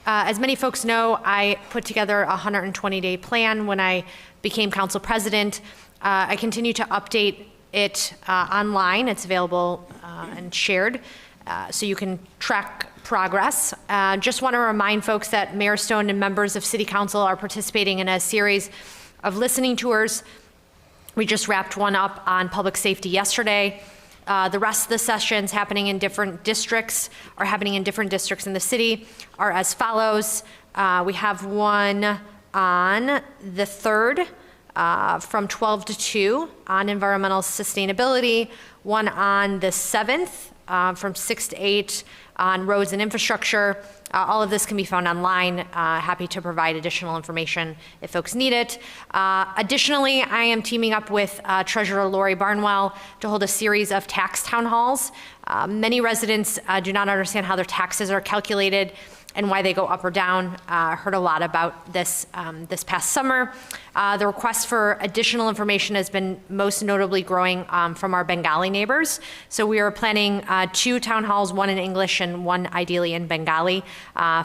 As many folks know, I put together a 120-day plan when I became council president. I continue to update it online. It's available and shared, so you can track progress. Just want to remind folks that Mayor Stone and members of City Council are participating in a series of listening tours. We just wrapped one up on public safety yesterday. The rest of the sessions happening in different districts in the city are as follows. We have one on the 3rd from 12 to 2 on environmental sustainability, one on the 7th from 6 to 8 on roads and infrastructure. All of this can be found online. Happy to provide additional information if folks need it. Additionally, I am teaming up with Treasurer Lori Barnwell to hold a series of tax town halls. Many residents do not understand how their taxes are calculated and why they go up or down. Heard a lot about this this past summer. The request for additional information has been most notably growing from our Bengali neighbors. So we are planning 2 town halls, one in English and one ideally in Bengali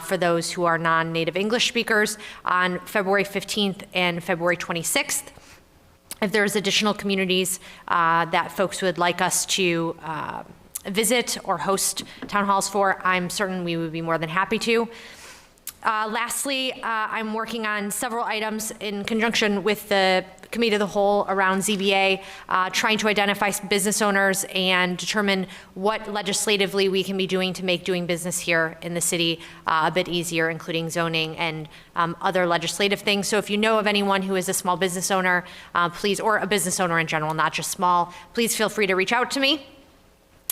for those who are non-native English speakers on February 15th and February 26th. If there's additional communities that folks would like us to visit or host town halls for, I'm certain we would be more than happy to. Lastly, I'm working on several items in conjunction with the Committee of the Whole around ZBA, trying to identify business owners and determine what legislatively we can be doing to make doing business here in the city a bit easier, including zoning and other legislative things. So if you know of anyone who is a small business owner, please, or a business owner in general, not just small, please feel free to reach out to me.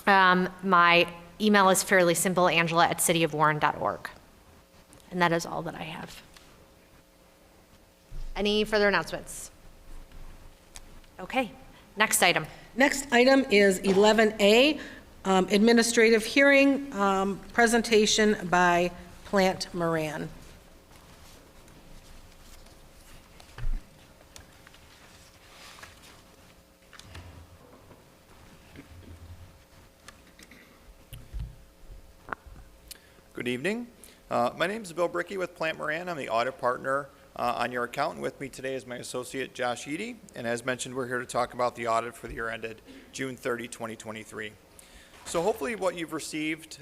My email is fairly simple, angela@cityofwarren.org. And that is all that I have. Any further announcements? Okay, next item. Next item is 11A, administrative hearing, presentation by Plant Moran. Good evening. My name is Bill Brickey with Plant Moran. I'm the audit partner on your account, and with me today is my associate Josh Eady. And as mentioned, we're here to talk about the audit for the year ended June 30, 2023. So hopefully what you've received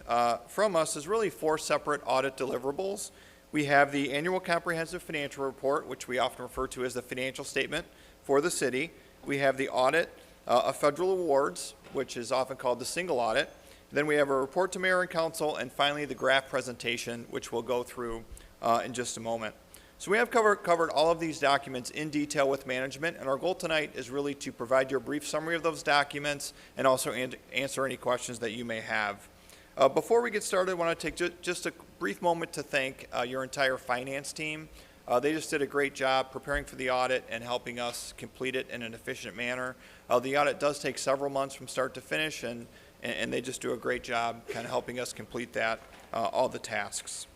from us is really 4 separate audit deliverables. We have the annual comprehensive financial report, which we often refer to as the financial statement for the city. We have the audit of federal awards, which is often called the single audit. Then we have a report to mayor and council, and finally the graph presentation, which we'll go through in just a moment. So we have covered all of these documents in detail with management, and our goal tonight is really to provide you a brief summary of those documents and also answer any questions that you may have. Before we get started, I want to take just a brief moment to thank your entire finance team. They just did a great job preparing for the audit and helping us complete it in an efficient manner. The audit does take several months from start to finish, and they just do a great job kind of helping us complete that, all the tasks.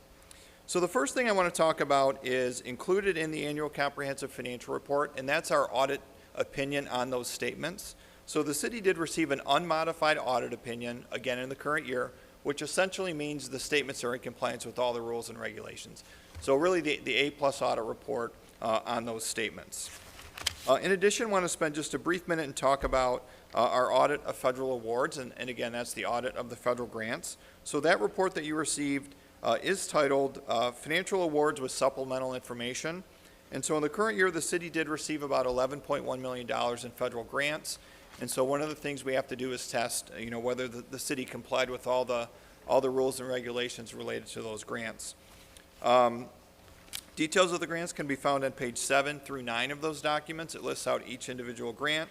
So the first thing I want to talk about is included in the annual comprehensive financial report, and that's our audit opinion on those statements. So the city did receive an unmodified audit opinion, again in the current year, which essentially means the statements are in compliance with all the rules and regulations. So really the A+ audit report on those statements. In addition, I want to spend just a brief minute and talk about our audit of federal awards, and again, that's the audit of the federal grants. So that report that you received is titled Financial Awards with Supplemental Information. And so in the current year, the city did receive about $11.1 million in federal grants. And so one of the things we have to do is test, whether the city complied with all the rules and regulations related to those grants. Details of the grants can be found on page 7 through 9 of those documents. It lists out each individual grant.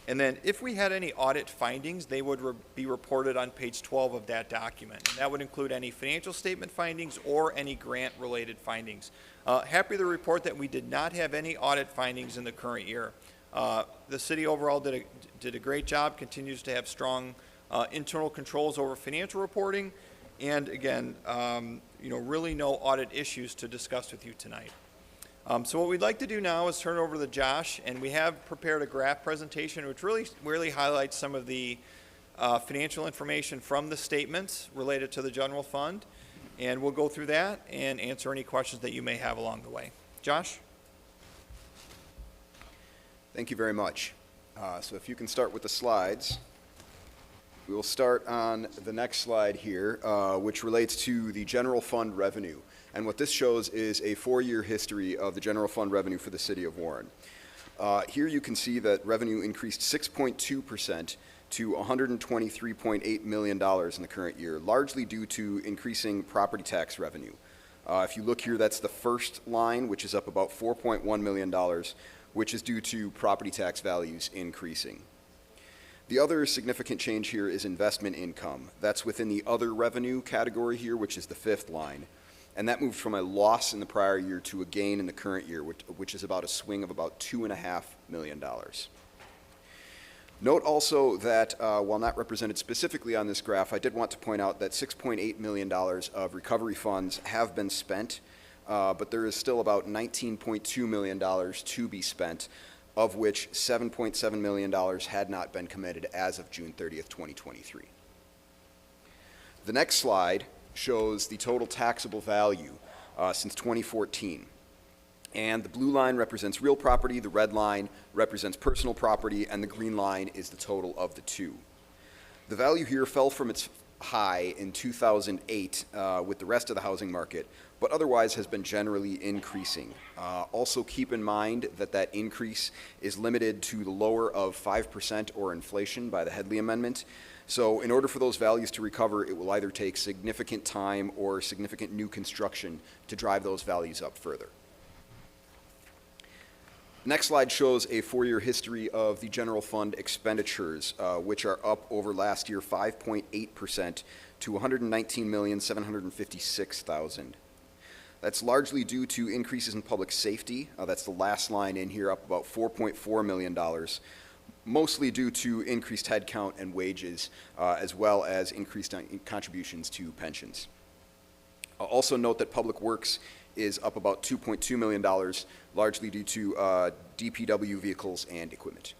And then if we had any audit findings, they would be reported on page 12 of that document. And that would include any financial statement findings or any grant-related findings. Happy to report that we did not have any audit findings in the current year. The city overall did a great job, continues to have strong internal controls over financial reporting, and again, really no audit issues to discuss with you tonight. So what we'd like to do now is turn it over to Josh, and we have prepared a graph presentation which really highlights some of the financial information from the statements related to the general fund, and we'll go through that and answer any questions that you may have along the way. Josh? Thank you very much. So if you can start with the slides. We will start on the next slide here, which relates to the general fund revenue. And what this shows is a 4-year history of the general fund revenue for the city of Warren. Here you can see that revenue increased 6.2% to $123.8 million in the current year, largely due to increasing property tax revenue. If you look here, that's the first line, which is up about $4.1 million, which is due to property tax values increasing. The other significant change here is investment income. That's within the other revenue category here, which is the 5th line. And that moved from a loss in the prior year to a gain in the current year, which is about a swing of about $2.5 million. Note also that while not represented specifically on this graph, I did want to point out that $6.8 million of recovery funds have been spent, but there is still about $19.2 million to be spent, of which $7.7 million had not been committed as of June 30th, 2023. The next slide shows the total taxable value since 2014. And the blue line represents real property, the red line represents personal property, and the green line is the total of the two. The value here fell from its high in 2008 with the rest of the housing market, but otherwise has been generally increasing. Also keep in mind that that increase is limited to the lower of 5% or inflation by the Headley Amendment. So in order for those values to recover, it will either take significant time or significant new construction to drive those values up further. Next slide shows a 4-year history of the general fund expenditures, which are up over last year 5.8% to $119,756,000. That's largely due to increases in public safety. That's the last line in here, up about $4.4 million, mostly due to increased headcount and wages, as well as increased contributions to pensions. Also note that Public Works is up about $2.2 million, largely due to DPW vehicles and equipment.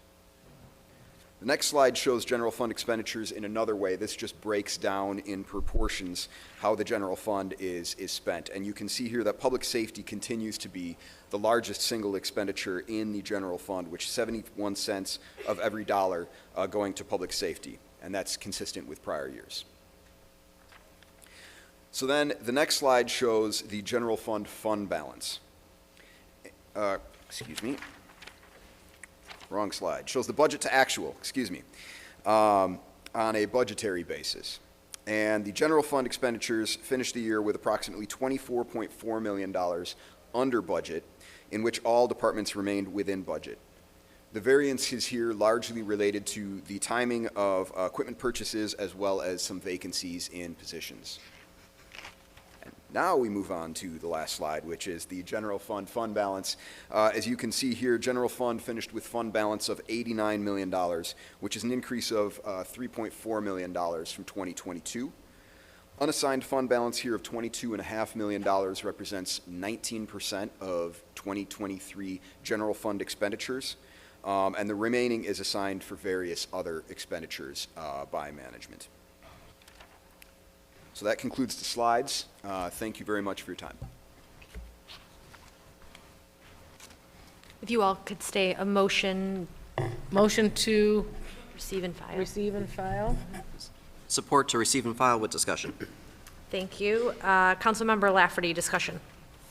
The next slide shows general fund expenditures in another way. This just breaks down in proportions how the general fund is spent. And you can see here that public safety continues to be the largest single expenditure in the general fund, which 71 cents of every dollar going to public safety. And that's consistent with prior years. So then the next slide shows the general fund balance. Wrong slide. Shows the budget to actual, on a budgetary basis. And the general fund expenditures finished the year with approximately $24.4 million under budget, in which all departments remained within budget. The variance is here largely related to the timing of equipment purchases as well as some vacancies in positions. And now we move on to the last slide, which is the general fund balance. As you can see here, general fund finished with fund balance of $89 million, which is an increase of $3.4 million from 2022. Unassigned fund balance here of $22.5 million represents 19% of 2023 general fund expenditures. And the remaining is assigned for various other expenditures by management. So that concludes the slides. Thank you very much for your time. If you all could stay, a motion, Motion to receive and file. receive and file. Support to receive and file with discussion. Thank you. Councilmember Lafferty, discussion.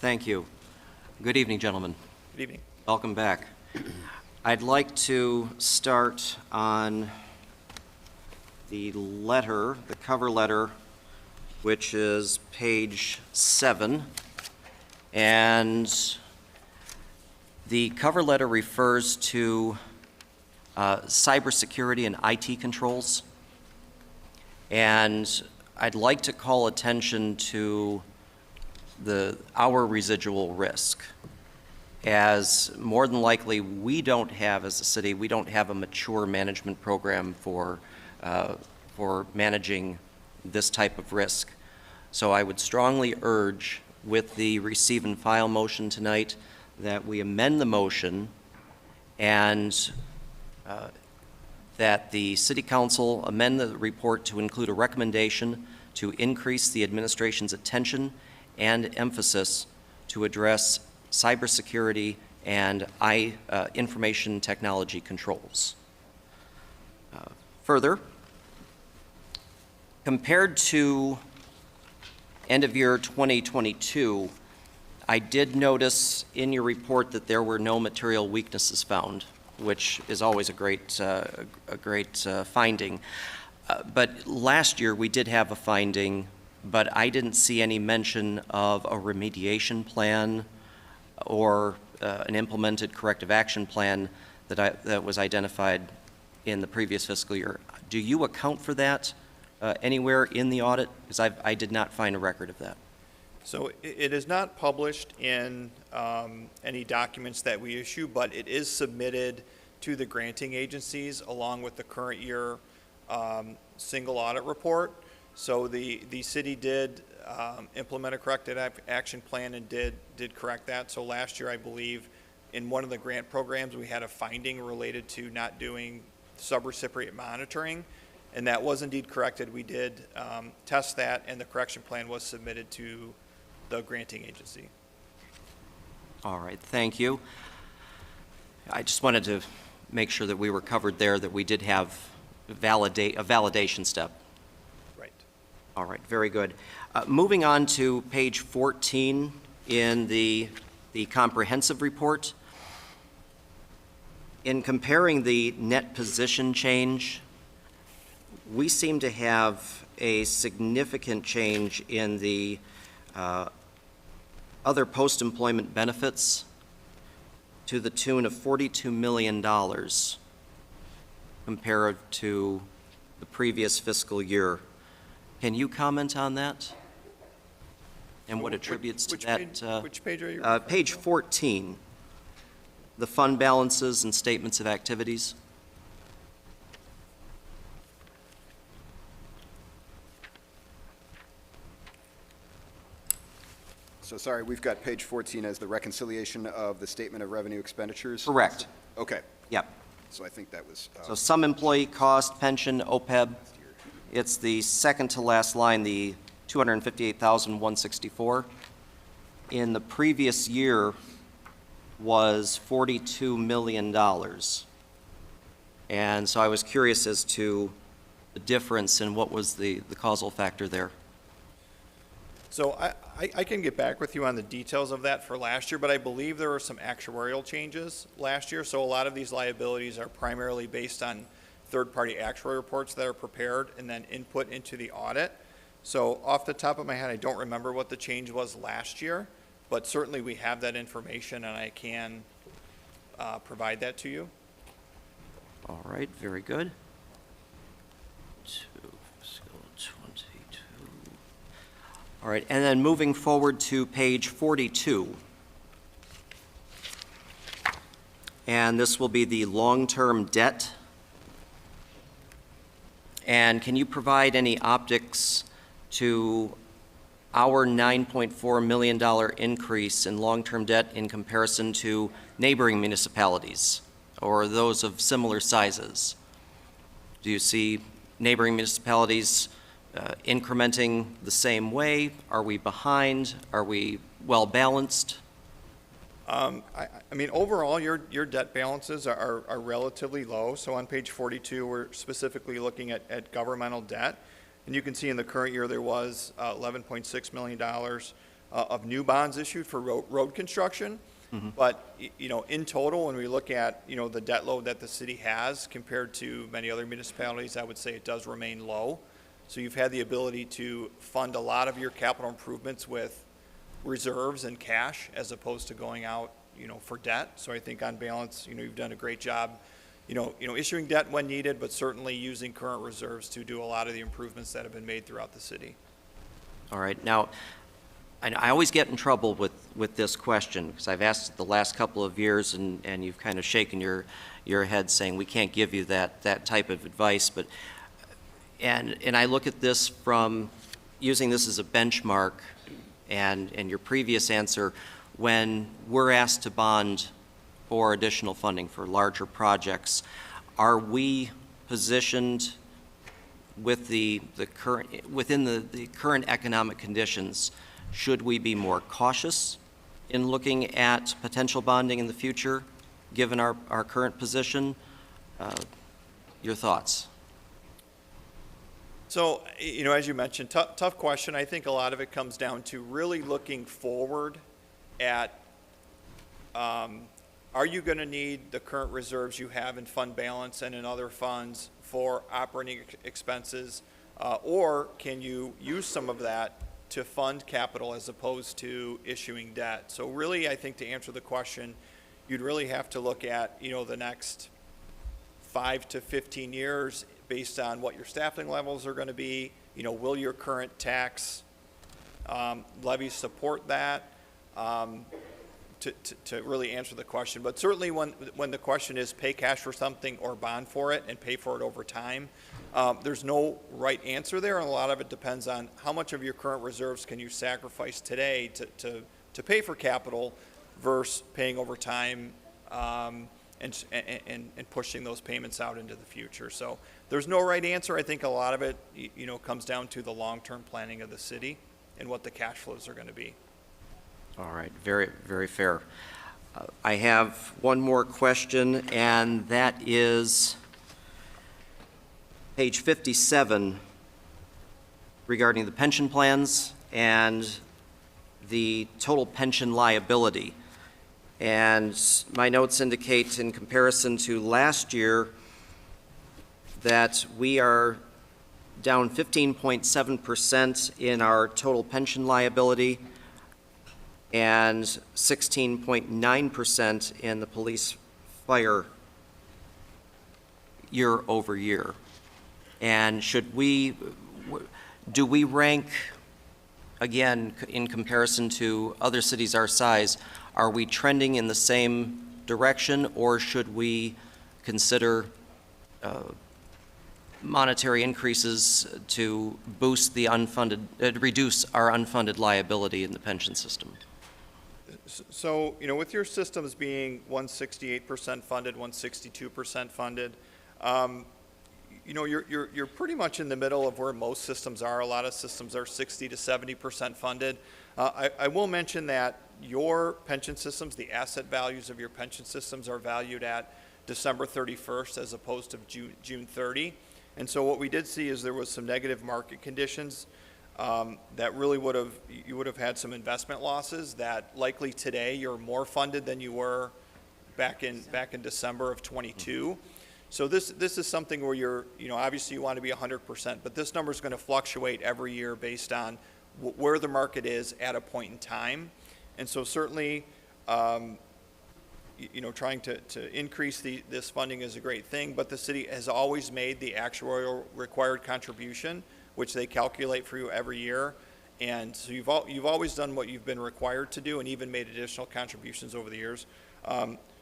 Thank you. Good evening, gentlemen. Good evening. Welcome back. I'd like to start on the letter, the cover letter, which is page 7. And the cover letter refers to cybersecurity and IT controls. And I'd like to call attention to our residual risk, as more than likely we don't have, as a city, we don't have a mature management program for managing this type of risk. So I would strongly urge, with the receive and file motion tonight, that we amend the motion and that the City Council amend the report to include a recommendation to increase the administration's attention and emphasis to address cybersecurity and information technology controls. Further, compared to end of year 2022, I did notice in your report that there were no material weaknesses found, which is always a great finding. But last year we did have a finding, but I didn't see any mention of a remediation plan or an implemented corrective action plan that was identified in the previous fiscal year. Do you account for that anywhere in the audit? Because I did not find a record of that. So it is not published in any documents that we issue, but it is submitted to the granting agencies along with the current year single audit report. So the city did implement a corrective action plan and did correct that. So last year, I believe, in one of the grant programs, we had a finding related to not doing subrecipient monitoring, and that was indeed corrected. We did test that, and the correction plan was submitted to the granting agency. All right, thank you. I just wanted to make sure that we were covered there, that we did have a validation step. Right. All right, very good. Moving on to page 14 in the comprehensive report. In comparing the net position change, we seem to have a significant change in the other post-employment benefits to the tune of $42 million compared to the previous fiscal year. Can you comment on that? And what attributes to that? Which page are you? Page 14, the fund balances and statements of activities. So sorry, we've got page 14 as the reconciliation of the statement of revenue expenditures? Correct. Okay, Yep. so I think that was, So some employee cost, pension, OPEB. It's the second to last line, the $258,164. In the previous year was $42 million. And so I was curious as to the difference and what was the causal factor there. So I can get back with you on the details of that for last year, but I believe there were some actuarial changes last year. So a lot of these liabilities are primarily based on third-party actuary reports that are prepared and then input into the audit. So off the top of my head, I don't remember what the change was last year, but certainly we have that information and I can provide that to you. All right, very good. Fiscal 22. All right, and then moving forward to page 42. And this will be the long-term debt. And can you provide any optics to our $9.4 million increase in long-term debt in comparison to neighboring municipalities or those of similar sizes? Do you see neighboring municipalities incrementing the same way? Are we behind? Are we well-balanced? I mean, overall, your debt balances are relatively low. So on page 42, we're specifically looking at governmental debt. And you can see in the current year, there was $11.6 million of new bonds issued for road construction. Mm-hmm. But, you know, in total, when we look at, you know, the debt load that the city has compared to many other municipalities, I would say it does remain low. So you've had the ability to fund a lot of your capital improvements with reserves and cash as opposed to going out, you know, for debt. So I think on balance, you know, you've done a great job, you know, issuing debt when needed, but certainly using current reserves to do a lot of the improvements that have been made throughout the city. All right. Now, I always get in trouble with this question because I've asked it the last couple of years and you've kind of shaken your head saying we can't give you that type of advice. But and I look at this from using this as a benchmark and your previous answer when we're asked to bond for additional funding for larger projects, are we positioned with within the current economic conditions? Should we be more cautious in looking at potential bonding in the future, given our current position? Your thoughts? So, you know, as you mentioned, tough question. I think a lot of it comes down to really looking forward at, are you going to need the current reserves you have in fund balance and in other funds for operating expenses, or can you use some of that to fund capital as opposed to issuing debt? So really, I think to answer the question, you'd really have to look at, you know, the next 5 to 15 years based on what your staffing levels are going to be. You know, will your current tax levies support that? To really answer the question. But certainly when the question is pay cash for something or bond for it and pay for it over time, there's no right answer there, and a lot of it depends on how much of your current reserves can you sacrifice today to pay for capital versus paying over time and pushing those payments out into the future. So there's no right answer. I think a lot of it, you know, comes down to the long-term planning of the city and what the cash flows are going to be. All right, very, very fair. I have one more question, and that is page 57 regarding the pension plans and the total pension liability. And my notes indicate, in comparison to last year, that we are down 15.7% in our total pension liability and 16.9% in the police fire year over year. And do we rank, again, in comparison to other cities our size, are we trending in the same direction, or should we consider monetary increases to boost the reduce our unfunded liability in the pension system? So, you know, with your systems being 168% funded, 162% funded, you know, you're pretty much in the middle of where most systems are. A lot of systems are 60 to 70% funded. I will mention that your pension systems, the asset values of your pension systems, are valued at December 31st as opposed to June 30. And so what we did see is there was some negative market conditions that really you would have had some investment losses that likely today you're more funded than you were back in December of 22. So this is something where you're, obviously you want to be 100%, but this number is going to fluctuate every year based on where the market is at a point in time. And so certainly, trying to increase this funding is a great thing, but the city has always made the actuarial required contribution, which they calculate for you every year. And so you've always done what you've been required to do and even made additional contributions over the years.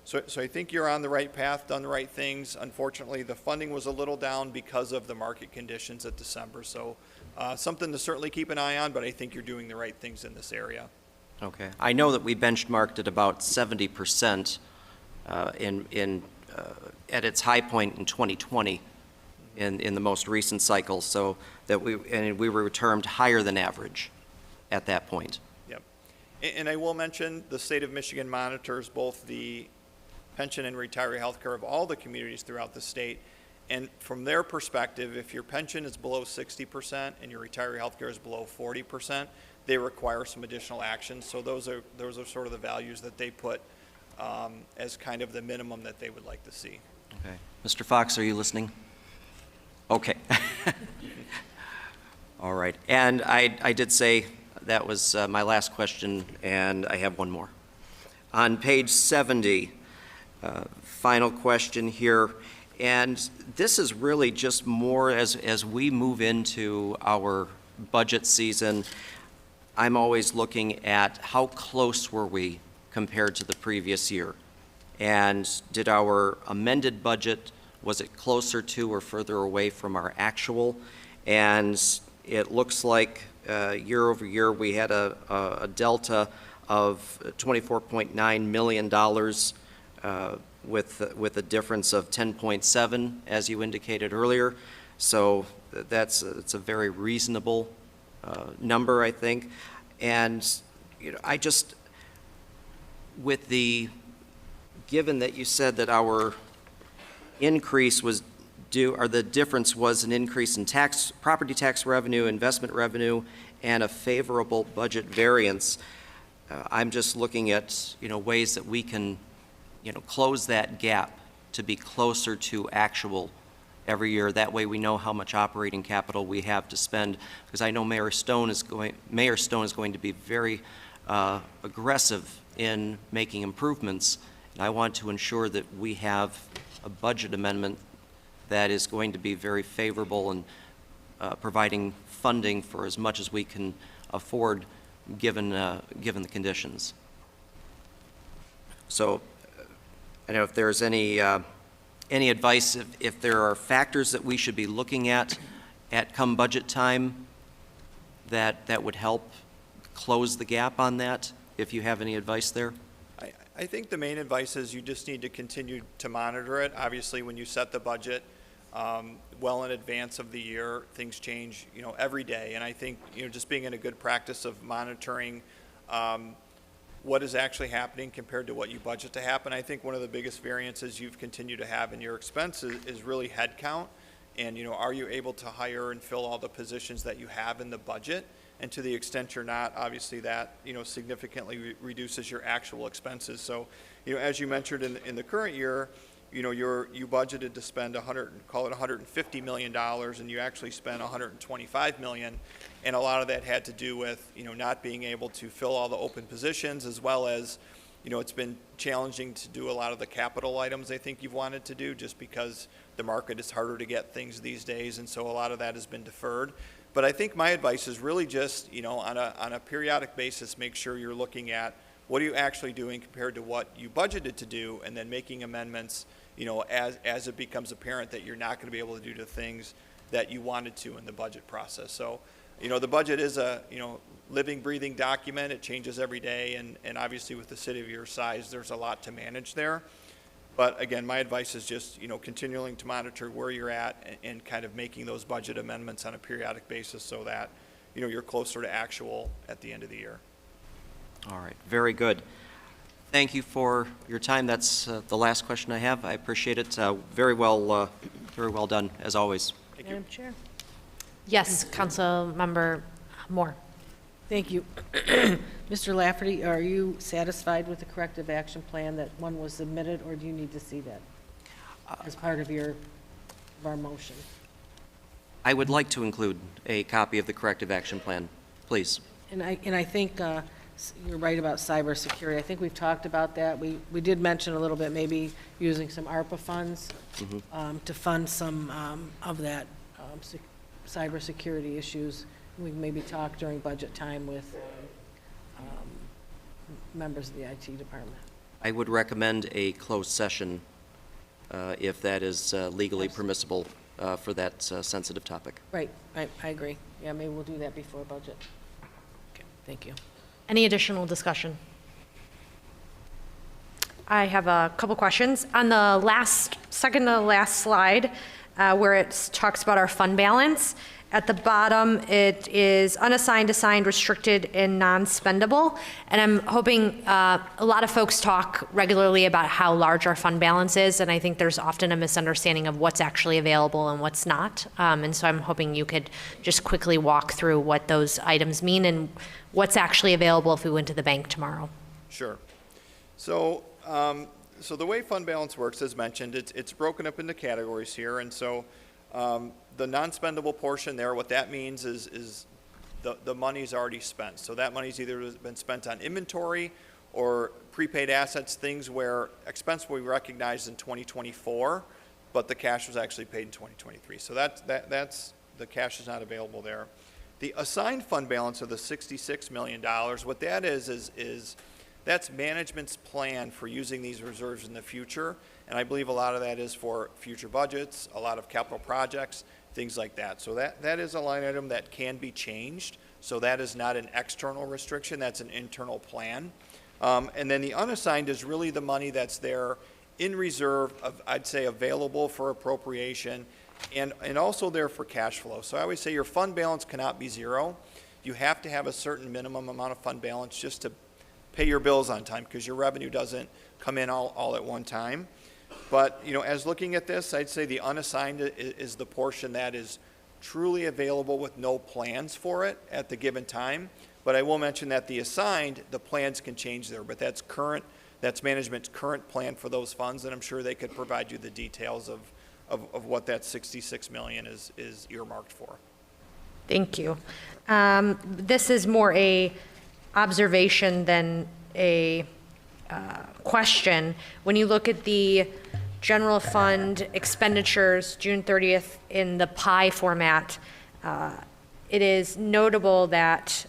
So I think you're on the right path, done the right things. Unfortunately, the funding was a little down because of the market conditions at December. So something to certainly keep an eye on, but I think you're doing the right things in this area. Okay. I know that we benchmarked at about 70% at its high point in 2020 in the most recent cycle, so that we were termed higher than average at that point. Yep. And I will mention the state of Michigan monitors both the pension and retiree health care of all the communities throughout the state. And from their perspective, if your pension is below 60% and your retiree health care is below 40%, they require some additional action. So those are sort of the values that they put as kind of the minimum that they would like to see. Okay. Mr. Fox, are you listening? Okay. All right. And I did say that was my last question, and I have one more. On page 70, final question here, and this is really just more as we move into our budget season. I'm always looking at how close were we compared to the previous year, and did our amended budget, was it closer to or further away from our actual? And it looks like year over year we had a delta of $24.9 million with a difference of 10.7, as you indicated earlier. So it's a very reasonable number, I think. And I just, given that you said that our increase was due, or the difference was an increase in property tax revenue, investment revenue, and a favorable budget variance, I'm just looking at, ways that we can, close that gap to be closer to actual every year. That way we know how much operating capital we have to spend, because I know Mayor Stone is going to be very aggressive in making improvements, and I want to ensure that we have a budget amendment that is going to be very favorable and providing funding for as much as we can afford given the conditions. So I don't know if there's any advice, if there are factors that we should be looking at come budget time that would help close the gap on that, if you have any advice there? I think the main advice is you just need to continue to monitor it. Obviously, when you set the budget well in advance of the year, things change, every day. And I think, just being in a good practice of monitoring what is actually happening compared to what you budget to happen. I think one of the biggest variances you've continued to have in your expenses is really headcount. And, are you able to hire and fill all the positions that you have in the budget? And to the extent you're not, obviously that, significantly reduces your actual expenses. So, as you mentioned in the current year, you budgeted to spend $150 million, and you actually spent $125 million. And a lot of that had to do with, not being able to fill all the open positions, as well as, it's been challenging to do a lot of the capital items I think you've wanted to do, just because the market is harder to get things these days. And so a lot of that has been deferred. But I think my advice is really just, on a periodic basis, make sure you're looking at what are you actually doing compared to what you budgeted to do, and then making amendments, as it becomes apparent that you're not going to be able to do the things that you wanted to in the budget process. So, the budget is a, living, breathing document. It changes every day, and obviously with the city of your size, there's a lot to manage there. But again, my advice is just, continuing to monitor where you're at and kind of making those budget amendments on a periodic basis so that, you're closer to actual at the end of the year. All right, very good. Thank you for your time. That's the last question I have. I appreciate it. Very well done, as always. Thank you. Madam Chair. Yes, Councilmember Moore. Thank you. Mr. Lafferty, are you satisfied with the corrective action plan that one was submitted, or do you need to see that? as part of our motion. I would like to include a copy of the corrective action plan, please. And I think you're right about cybersecurity. I think we've talked about that. We did mention a little bit, maybe using some ARPA funds to fund some of that cybersecurity issues. We can maybe talk during budget time with members of the IT department. I would recommend a closed session if that is legally permissible for that sensitive topic. Right, I agree. Yeah, maybe we'll do that before budget. Okay, thank you. Any additional discussion? I have a couple questions. On the second to last slide, where it talks about our fund balance, at the bottom, it is unassigned, assigned, restricted, and non-spendable. And I'm hoping, a lot of folks talk regularly about how large our fund balance is, and I think there's often a misunderstanding of what's actually available and what's not. And so I'm hoping you could just quickly walk through what those items mean and what's actually available if we went to the bank tomorrow. Sure. So, so the way fund balance works, as mentioned, it's broken up into categories here, and so the non-spendable portion there, what that means is the money's already spent. So that money's either been spent on inventory or prepaid assets, things where expense will be recognized in 2024, but the cash was actually paid in 2023. So that's the cash is not available there. The assigned fund balance of the $66 million, what that is that's management's plan for using these reserves in the future, and I believe a lot of that is for future budgets, a lot of capital projects, things like that. So that is a line item that can be changed, so that is not an external restriction, that's an internal plan. And then the unassigned is really the money that's there in reserve, I'd say available for appropriation, and also there for cash flow. So I always say your fund balance cannot be zero. You have to have a certain minimum amount of fund balance just to pay your bills on time, because your revenue doesn't come in all at one time. But, you know, as looking at this, I'd say the unassigned is the portion that is truly available with no plans for it at the given time. But I will mention that the assigned, the plans can change there, but that's management's current plan for those funds, and I'm sure they could provide you the details of what that $66 million is earmarked for. Thank you. This is more a observation than a question. When you look at the general fund expenditures, June 30th, in the pie format, it is notable that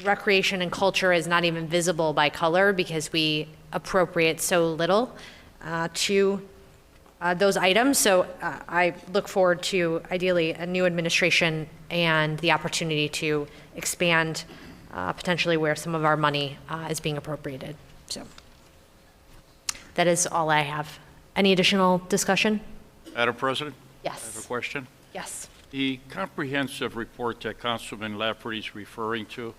recreation and culture is not even visible by color because we appropriate so little to those items. So I look forward to, ideally, a new administration and the opportunity to expand potentially where some of our money is being appropriated. So that is all I have. Any additional discussion? Madam President? Yes. I have a question. Yes. The comprehensive report that Councilman Lafferty is referring to,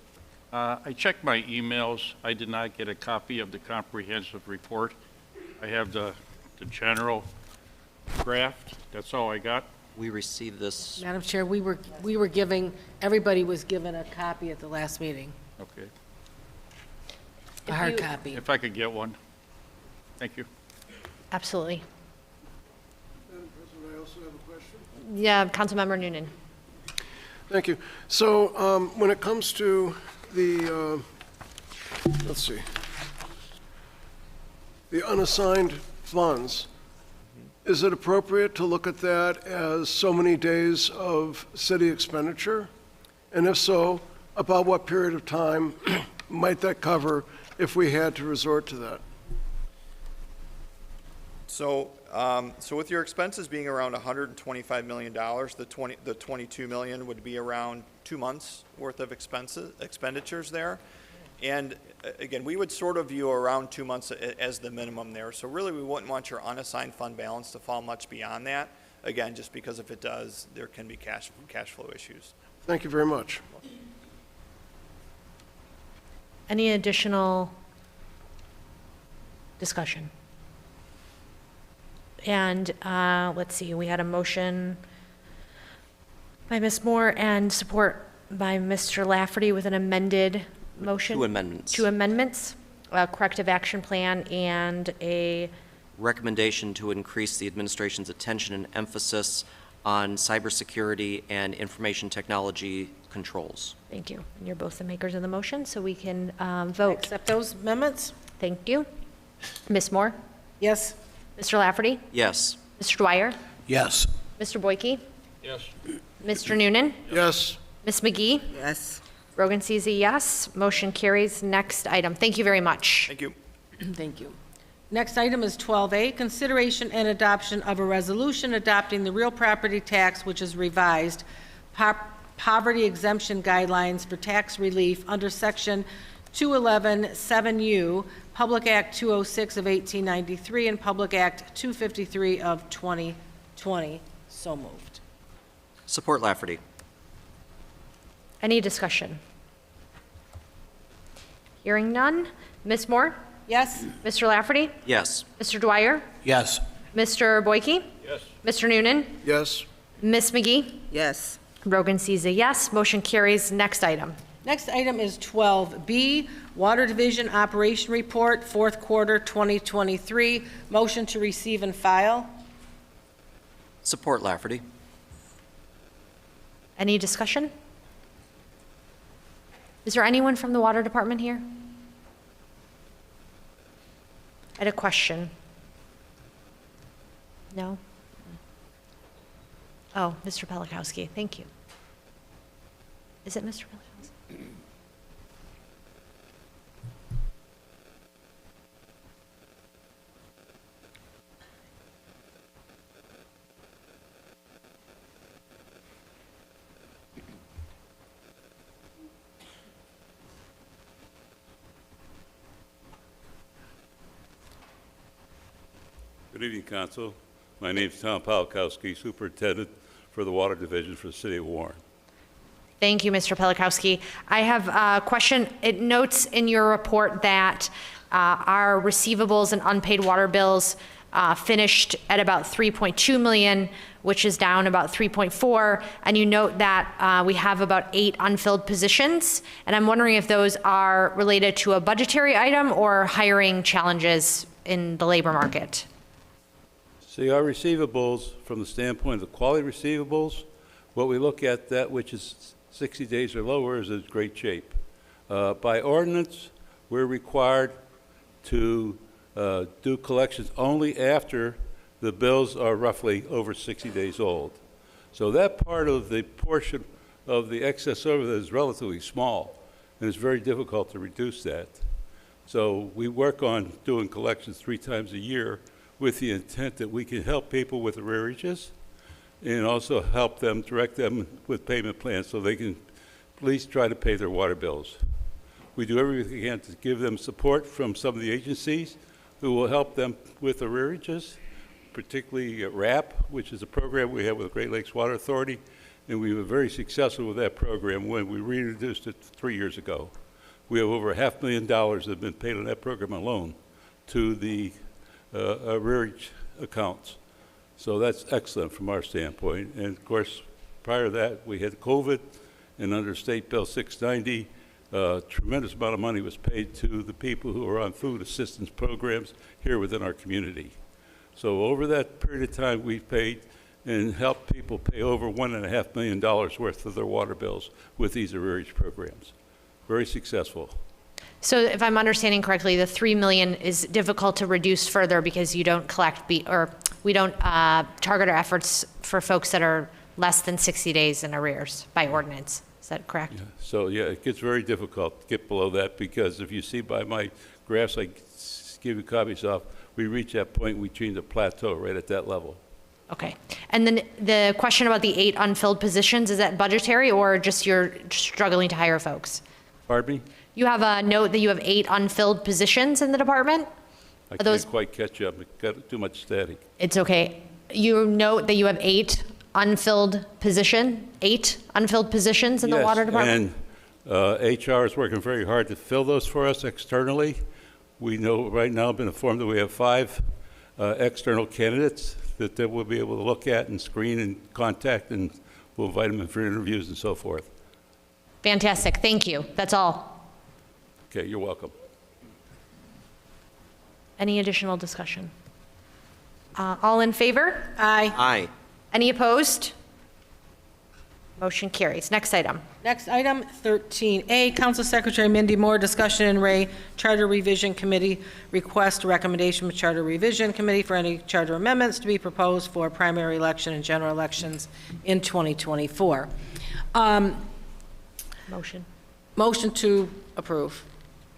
I checked my emails. I did not get a copy of the comprehensive report. I have the general draft. That's all I got. We received this. Madam Chair, we were giving, everybody was given a copy at the last meeting, Okay. a hard copy. If I could get one. Thank you. Absolutely. Madam President, I also have a question. Yeah, Councilmember Noonan. Thank you. So when it comes to the, let's see, the unassigned funds, is it appropriate to look at that as so many days of city expenditure? And if so, about what period of time might that cover if we had to resort to that? So, so with your expenses being around $125 million, the 22 million would be around 2 months worth of expenditures there. And again, we would sort of view around 2 months as the minimum there. So really, we wouldn't want your unassigned fund balance to fall much beyond that. Again, just because if it does, there can be cash flow issues. Thank you very much. Any additional discussion? And let's see, we had a motion by Ms. Moore and support by Mr. Lafferty with an amended motion. 2 amendments. 2 amendments, a corrective action plan and a recommendation to increase the administration's attention and emphasis on cybersecurity and information technology controls. Thank you. And you're both the makers of the motion, so we can vote. Accept those amendments? Thank you. Ms. Moore? Yes. Mr. Lafferty? Yes. Mr. Dwyer? Yes. Mr. Boyke? Yes. Mr. Noonan? Yes. Ms. McGee? Yes. Rogan sees a yes. Motion carries. Next item. Thank you very much. Thank you. Thank you. Next item is 12A, consideration and adoption of a resolution adopting the real property tax, which is revised, poverty exemption guidelines for tax relief under Section 211-7U, Public Act 206 of 1893, and Public Act 253 of 2020. So moved. Support Lafferty. Any discussion? Hearing none. Ms. Moore? Yes? Mr. Lafferty? Yes. Mr. Dwyer? Yes. Mr. Boyke? Yes. Mr. Noonan? Yes. Ms. McGee? Yes. Rogan sees a yes. Motion carries. Next item. Next item is 12B, Water Division Operation Report, fourth quarter 2023. Motion to receive and file. Support Lafferty. Any discussion? Is there anyone from the Water Department here? I had a question. No? Oh, Mr. Pelikowski, thank you. Is it Mr. Pelikowski? Good evening, Council. My name is Tom Palkowski, Superintendent for the Water Division for the City of Warren. Thank you, Mr. Pelikowski. I have a question. It notes in your report that our receivables and unpaid water bills finished at about 3.2 million, which is down about 3.4, and you note that we have about 8 unfilled positions, and I'm wondering if those are related to a budgetary item or hiring challenges in the labor market. See, our receivables, from the standpoint of the quality receivables, what we look at, that which is 60 days or lower, is in great shape. By ordinance, we're required to do collections only after the bills are roughly over 60 days old. So that part of the portion of the excess over that is relatively small, and it's very difficult to reduce that. So we work on doing collections 3 times a year with the intent that we can help people with arrearages and also help them, direct them with payment plans so they can at least try to pay their water bills. We do everything we can to give them support from some of the agencies who will help them with arrearages, particularly RAP, which is a program we have with the Great Lakes Water Authority, and we were very successful with that program when we reintroduced it 3 years ago. We have over $500,000 that have been paid on that program alone to the arrearage accounts. So that's excellent from our standpoint. And of course, prior to that, we had COVID, and under State Bill 690, a tremendous amount of money was paid to the people who are on food assistance programs here within our community. So over that period of time, we've paid and helped people pay over $1.5 million worth of their water bills with these arrearage programs. Very successful. So if I'm understanding correctly, the 3 million is difficult to reduce further because you don't we don't target our efforts for folks that are less than 60 days in arrears by ordinance. Is that correct? Yeah. So yeah, it gets very difficult to get below that because if you see by my graphs I give you copies of, we reach that point, we change the plateau right at that level. Okay. And then the question about the 8 unfilled positions, is that budgetary or just you're struggling to hire folks? Pardon me? You have a note that you have 8 unfilled positions in the department? I Are those- can't quite catch up. It got too much static. It's okay. You note that you have 8 unfilled positions in the water department? And HR is working very hard to fill those for us externally. We know right now, I've been informed that we have 5 external candidates that we'll be able to look at and screen and contact, and we'll invite them in for interviews and so forth. Fantastic. Thank you. That's all. Okay, you're welcome. Any additional discussion? All in favor? Aye. Aye. Any opposed? Motion carries. Next item. Next item, 13A, Council Secretary Mindy Moore, discussion in Ray Charter Revision Committee, request recommendation from Charter Revision Committee for any charter amendments to be proposed for primary election and general elections in 2024. Motion. Motion to approve.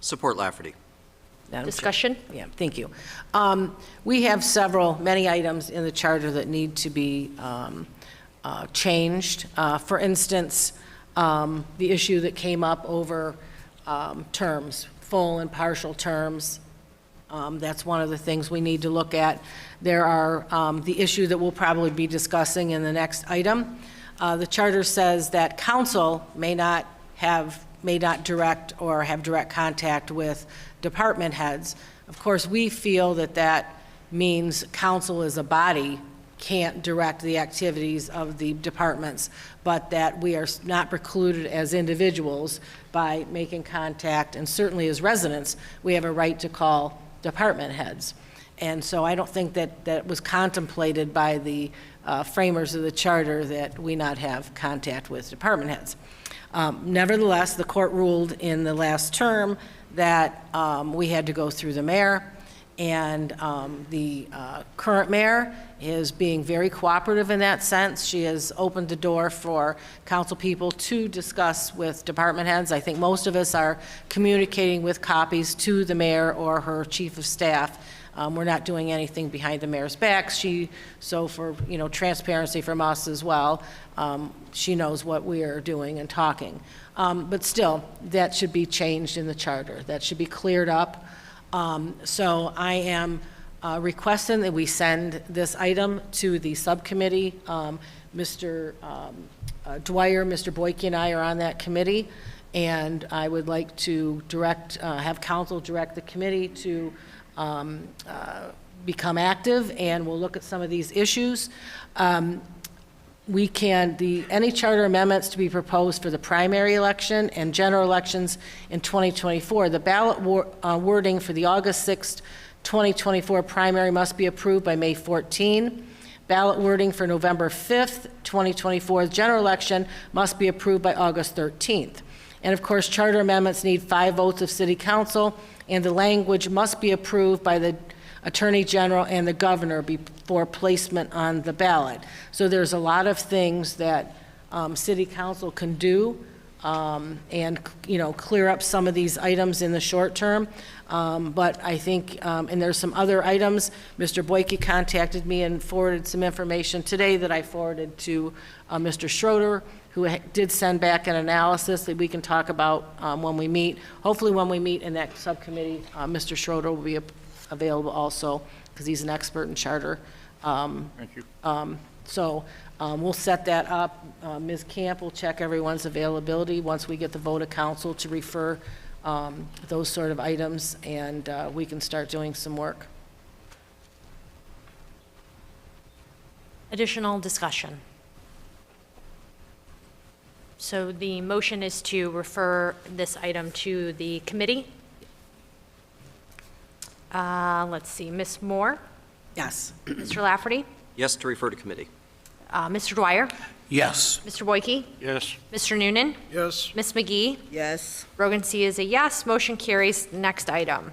Support Lafferty. Madam Chair. Discussion? Yeah, thank you. We have many items in the charter that need to be changed. For instance, the issue that came up over terms, full and partial terms. That's one of the things we need to look at. There are the issue that we'll probably be discussing in the next item. The charter says that council may not direct or have direct contact with department heads. Of course, we feel that that means council as a body can't direct the activities of the departments, but that we are not precluded as individuals by making contact, and certainly as residents, we have a right to call department heads. And so I don't think that was contemplated by the framers of the charter that we not have contact with department heads. Nevertheless, the court ruled in the last term that we had to go through the mayor, and the current mayor is being very cooperative in that sense. She has opened the door for council people to discuss with department heads. I think most of us are communicating with copies to the mayor or her chief of staff. We're not doing anything behind the mayor's back. So for transparency from us as well, she knows what we are doing and talking. But still, that should be changed in the charter. That should be cleared up. So I am requesting that we send this item to the subcommittee. Mr. Dwyer, Mr. Boyke, and I are on that committee, and I would like to have council direct the committee to become active, and we'll look at some of these issues. Any charter amendments to be proposed for the primary election and general elections in 2024, the ballot wording for the August 6th, 2024 primary must be approved by May 14. Ballot wording for November 5th, 2024 general election must be approved by August 13th. And of course, charter amendments need 5 votes of City Council, and the language must be approved by the Attorney General and the Governor before placement on the ballot. So there's a lot of things that City Council can do and clear up some of these items in the short term. But I think, and there's some other items. Mr. Boyke contacted me and forwarded some information today that I forwarded to Mr. Schroeder, who did send back an analysis that we can talk about when we meet. Hopefully when we meet in that subcommittee, Mr. Schroeder will be available also, because he's an expert in charter. Thank you. So we'll set that up. Ms. Camp will check everyone's availability once we get the vote of council to refer those sort of items, and we can start doing some work. Additional discussion. So the motion is to refer this item to the committee. Let's see, Ms. Moore? Yes. Mr. Lafferty? Yes to refer to committee. Mr. Dwyer? Yes. Mr. Boyke? Yes. Mr. Noonan? Yes. Ms. McGee? Yes. Rogan C. is a yes. Motion carries. Next item.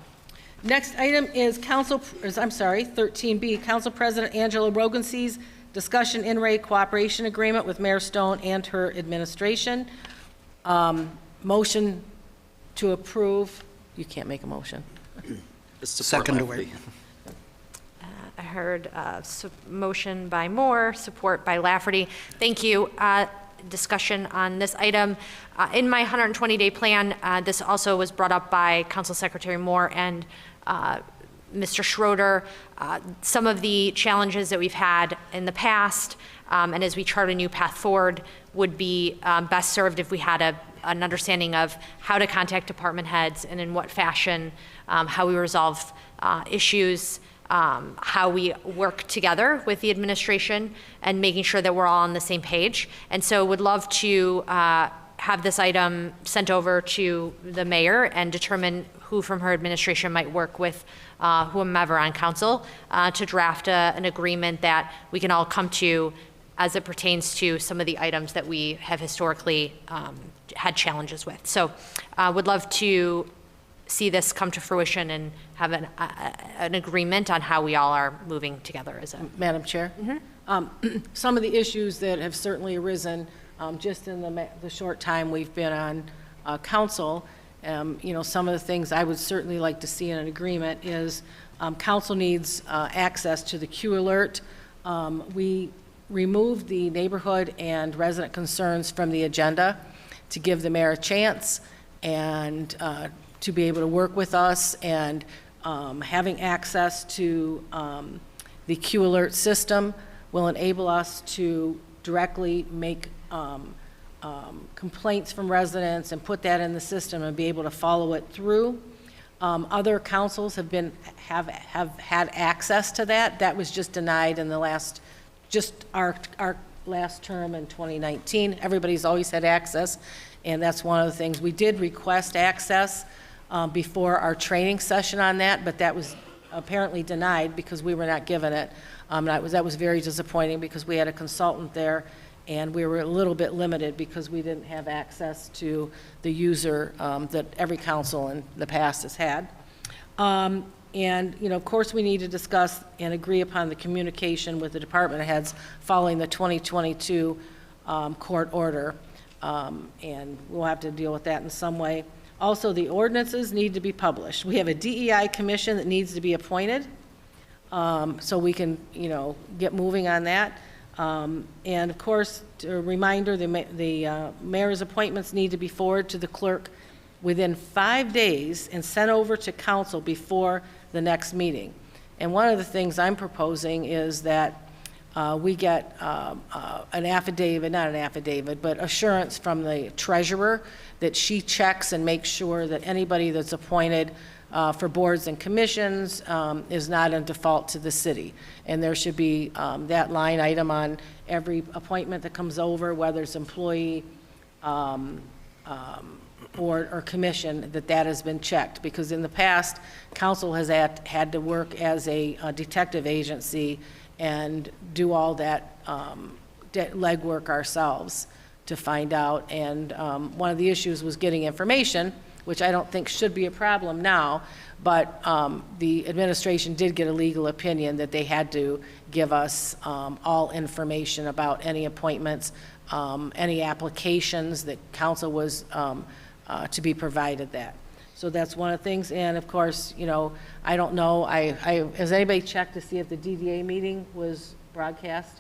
Next item is 13B, Council President Angela Rogancy's discussion in-rate cooperation agreement with Mayor Stone and her administration. Motion to approve. You can't make a motion. Support Second Lafferty. I heard motion by Moore, support by Lafferty. Thank you. Discussion on this item. In my 120-day plan, this also was brought up by Council Secretary Moore and Mr. Schroeder. Some of the challenges that we've had in the past, and as we chart a new path forward, would be best served if we had an understanding of how to contact department heads and in what fashion, how we resolve issues, how we work together with the administration, and making sure that we're all on the same page. And so would love to have this item sent over to the mayor and determine who from her administration might work with whomever on council to draft an agreement that we can all come to as it pertains to some of the items that we have historically had challenges with. So would love to see this come to fruition and have an agreement on how we all are moving together as a. Madam Chair? Some of the issues that have certainly arisen just in the short time we've been on council, some of the things I would certainly like to see in an agreement is council needs access to the Q alert. We removed the neighborhood and resident concerns from the agenda to give the mayor a chance and to be able to work with us, and having access to the Q alert system will enable us to directly make complaints from residents and put that in the system and be able to follow it through. Other councils have had access to that. That was just denied in the our last term in 2019. Everybody's always had access, and that's one of the things. We did request access before our training session on that, but that was apparently denied because we were not given it. That was very disappointing because we had a consultant there, and we were a little bit limited because we didn't have access to the user that every council in the past has had. Of course, we need to discuss and agree upon the communication with the department heads following the 2022 court order, and we'll have to deal with that in some way. Also, the ordinances need to be published. We have a DEI commission that needs to be appointed, so we can, get moving on that. And of course, a reminder, the mayor's appointments need to be forwarded to the clerk within 5 days and sent over to council before the next meeting. And one of the things I'm proposing is that we get an affidavit, not an affidavit, but assurance from the treasurer that she checks and makes sure that anybody that's appointed for boards and commissions is not in default to the city. And there should be that line item on every appointment that comes over, whether it's employee board or commission, that has been checked. Because in the past, council has had to work as a detective agency and do all that legwork ourselves to find out. And one of the issues was getting information, which I don't think should be a problem now, but the administration did get a legal opinion that they had to give us all information about any appointments, any applications that council was to be provided that. So that's one of the things. And of course, I don't know, has anybody checked to see if the DDA meeting was broadcast?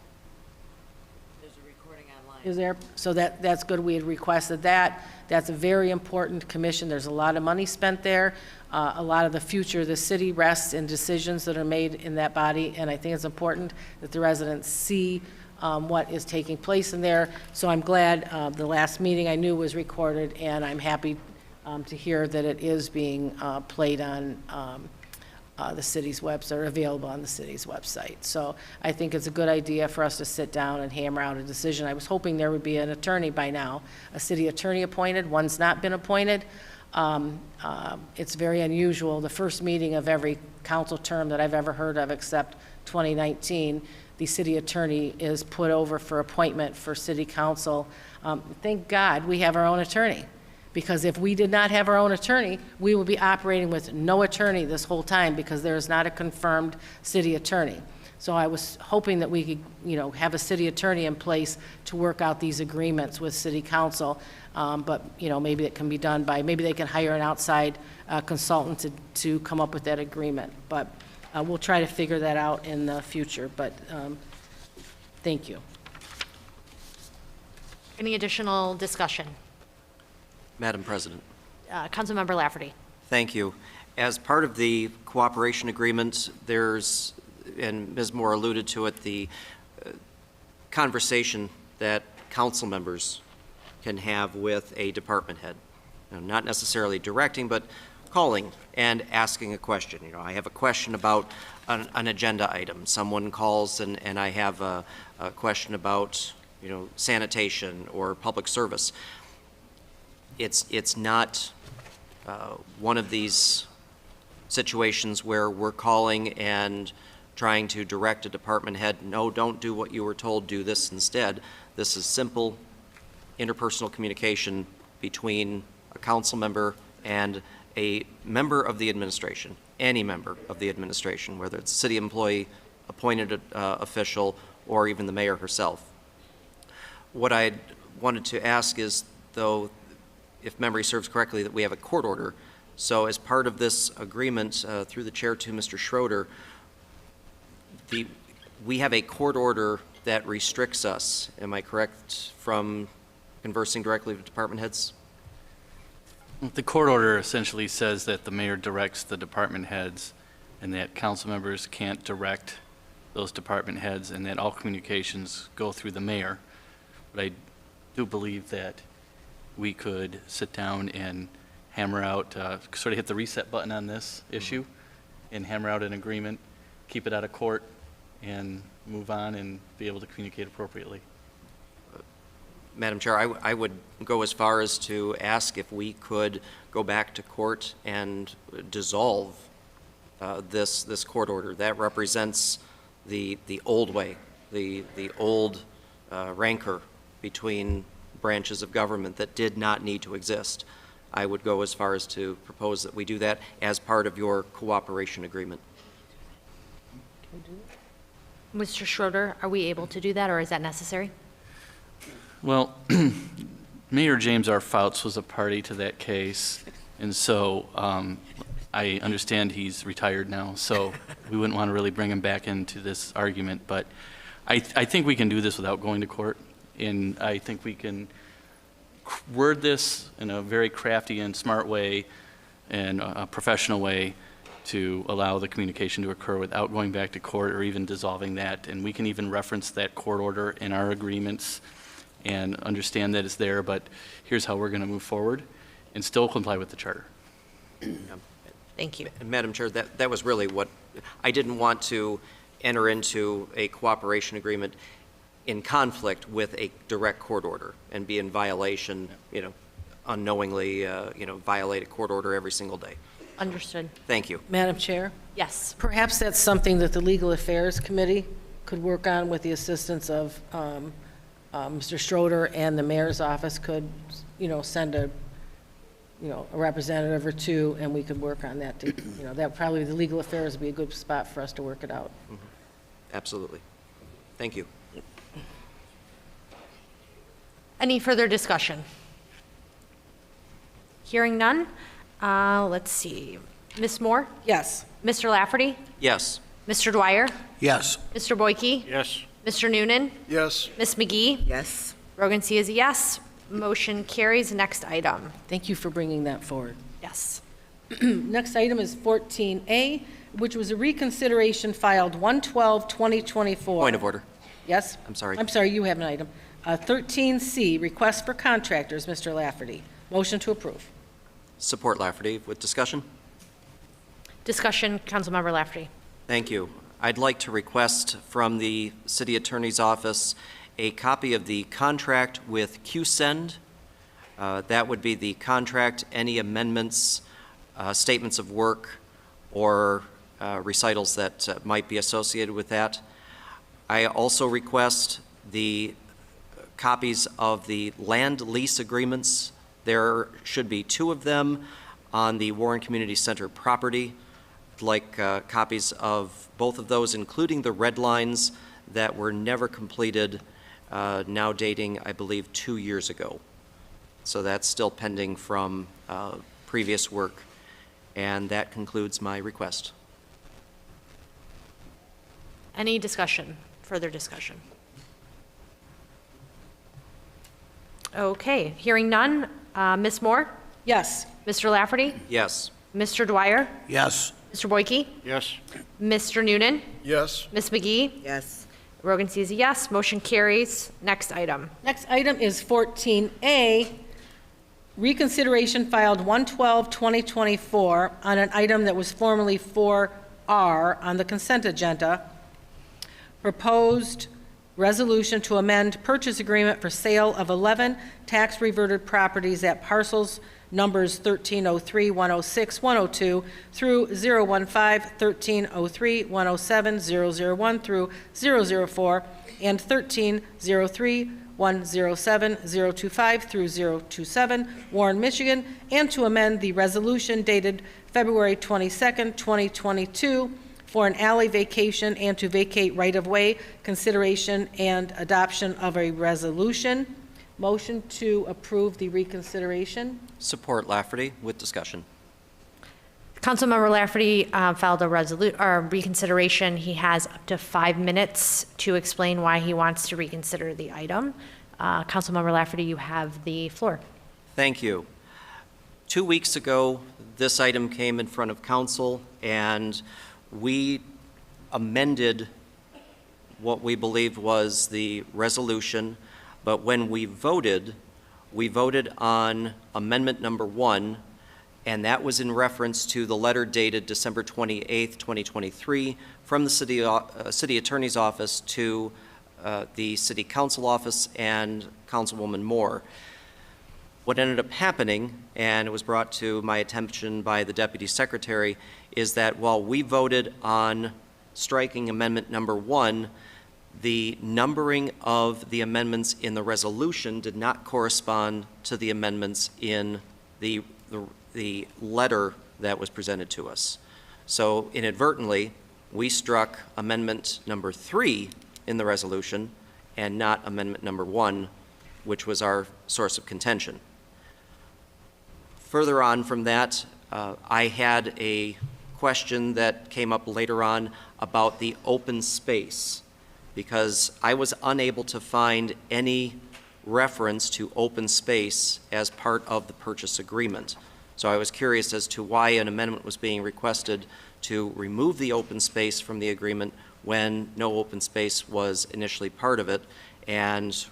There's a recording online. Is there? So that's good. We had requested that. That's a very important commission. There's a lot of money spent there. A lot of the future of the city rests in decisions that are made in that body, and I think it's important that the residents see what is taking place in there. So I'm glad the last meeting I knew was recorded, and I'm happy to hear that it is being played on the city's website, or available on the city's website. So I think it's a good idea for us to sit down and hammer out a decision. I was hoping there would be an attorney by now, a city attorney appointed. One's not been appointed. It's very unusual. The first meeting of every council term that I've ever heard of, except 2019, the city attorney is put over for appointment for city council. Thank God we have our own attorney, because if we did not have our own attorney, we would be operating with no attorney this whole time, because there is not a confirmed city attorney. So I was hoping that we could, have a city attorney in place to work out these agreements with city council. But, maybe it can be done by, maybe they can hire an outside consultant to come up with that agreement. But we'll try to figure that out in the future. But thank you. Any additional discussion? Madam President. Councilmember Lafferty. Thank you. As part of the cooperation agreement, there's, and Ms. Moore alluded to it, the conversation that council members can have with a department head. Not necessarily directing, but calling and asking a question. I have a question about an agenda item. Someone calls and I have a question about, sanitation or public service. It's not one of these situations where we're calling and trying to direct a department head, no, don't do what you were told, do this instead. This is simple interpersonal communication between a council member and a member of the administration, any member of the administration, whether it's a city employee, appointed official, or even the mayor herself. What I wanted to ask is, though, if memory serves correctly, that we have a court order. So as part of this agreement, through the chair to Mr. Schroeder, we have a court order that restricts us, am I correct, from conversing directly with department heads? The court order essentially says that the mayor directs the department heads and that council members can't direct those department heads and that all communications go through the mayor. But I do believe that we could sit down and hammer out, sort of hit the reset button on this issue and hammer out an agreement, keep it out of court, and move on and be able to communicate appropriately. Madam Chair, I would go as far as to ask if we could go back to court and dissolve this court order. That represents the old way, the old rancor between branches of government that did not need to exist. I would go as far as to propose that we do that as part of your cooperation agreement. Mr. Schroeder, are we able to do that, or is that necessary? Well, Mayor James R. Fouts was a party to that case, and so I understand he's retired now, so we wouldn't want to really bring him back into this argument, but I think we can do this without going to court, and I think we can word this in a very crafty and smart way and a professional way to allow the communication to occur without going back to court or even dissolving that, and we can even reference that court order in our agreements and understand that it's there, but here's how we're going to move forward and still comply with the charter. Thank you. And Madam Chair, that was really what, I didn't want to enter into a cooperation agreement in conflict with a direct court order and be in violation, unknowingly, violate a court order every single day. Understood. Thank you. Madam Chair? Yes. Perhaps that's something that the Legal Affairs Committee could work on with the assistance of Mr. Schroeder, and the mayor's office could, send a representative or two, and we could work on that. That probably, the Legal Affairs would be a good spot for us to work it out. Mm-hmm. Absolutely. Thank you. Any further discussion? Hearing none, let's see. Ms. Moore? Yes. Mr. Lafferty? Yes. Mr. Dwyer? Yes. Mr. Boyke? Yes. Mr. Noonan? Yes. Ms. McGee? Yes. Rogan C is a yes. Motion carries. Next item. Thank you for bringing that forward. Yes. Next item is 14A, which was a reconsideration filed 1/12/2024. Point of order. Yes? I'm sorry. I'm sorry, you have an item. 13C, request for contractors, Mr. Lafferty. Motion to approve. Support Lafferty with discussion. Discussion, Councilmember Lafferty. Thank you. I'd like to request from the City Attorney's Office a copy of the contract with QSend. That would be the contract, any amendments, statements of work, or recitals that might be associated with that. I also request the copies of the land lease agreements. There should be 2 of them on the Warren Community Center property. I'd like copies of both of those, including the red lines that were never completed, now dating, I believe, 2 years ago. So that's still pending from previous work. And that concludes my request. Any discussion, further discussion? Okay, hearing none. Ms. Moore? Yes. Mr. Lafferty? Yes. Mr. Dwyer? Yes. Mr. Boyke? Yes. Mr. Noonan? Yes. Ms. McGee? Yes. Rogan C is a yes. Motion carries. Next item. Next item is 14A, reconsideration filed 1/12/2024 on an item that was formerly 4R on the consent agenda. Proposed resolution to amend purchase agreement for sale of 11 tax reverted properties at parcels numbers 1303, 106, 102 through 015, 1303, 107, 001 through 004, and 1303, 107, 025 through 027, Warren, Michigan, and to amend the resolution dated February 22nd, 2022, for an alley vacation and to vacate right-of-way, consideration and adoption of a resolution. Motion to approve the reconsideration. Support Lafferty with discussion. Councilmember Lafferty filed a reconsideration. He has up to 5 minutes to explain why he wants to reconsider the item. Councilmember Lafferty, you have the floor. Thank you. 2 weeks ago, this item came in front of council, and we amended what we believed was the resolution, but when we voted on amendment number 1, and that was in reference to the letter dated December 28th, 2023, from the city attorney's office to the city council office and Councilwoman Moore. What ended up happening, and it was brought to my attention by the deputy secretary, is that while we voted on striking amendment number 1, the numbering of the amendments in the resolution did not correspond to the amendments in the letter that was presented to us. So inadvertently, we struck amendment number 3 in the resolution and not amendment number 1, which was our source of contention. Further on from that, I had a question that came up later on about the open space, because I was unable to find any reference to open space as part of the purchase agreement. So I was curious as to why an amendment was being requested to remove the open space from the agreement when no open space was initially part of it, and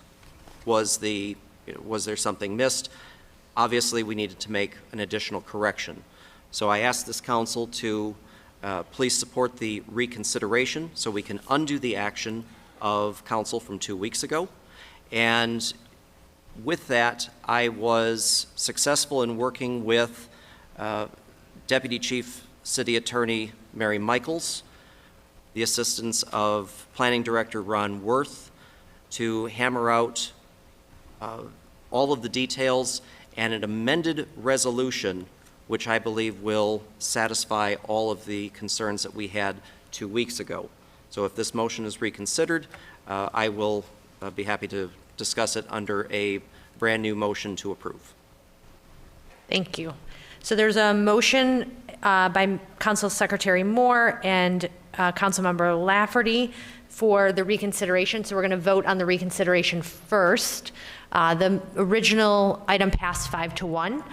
was there something missed? Obviously, we needed to make an additional correction. So I asked this council to please support the reconsideration so we can undo the action of council from 2 weeks ago. And with that, I was successful in working with Deputy Chief City Attorney Mary Michaels, the assistance of Planning Director Ron Worth, to hammer out all of the details and an amended resolution, which I believe will satisfy all of the concerns that we had 2 weeks ago. So if this motion is reconsidered, I will be happy to discuss it under a brand new motion to approve. Thank you. So there's a motion by Council Secretary Moore and Councilmember Lafferty for the reconsideration. So we're going to vote on the reconsideration first. The original item passed 5-1.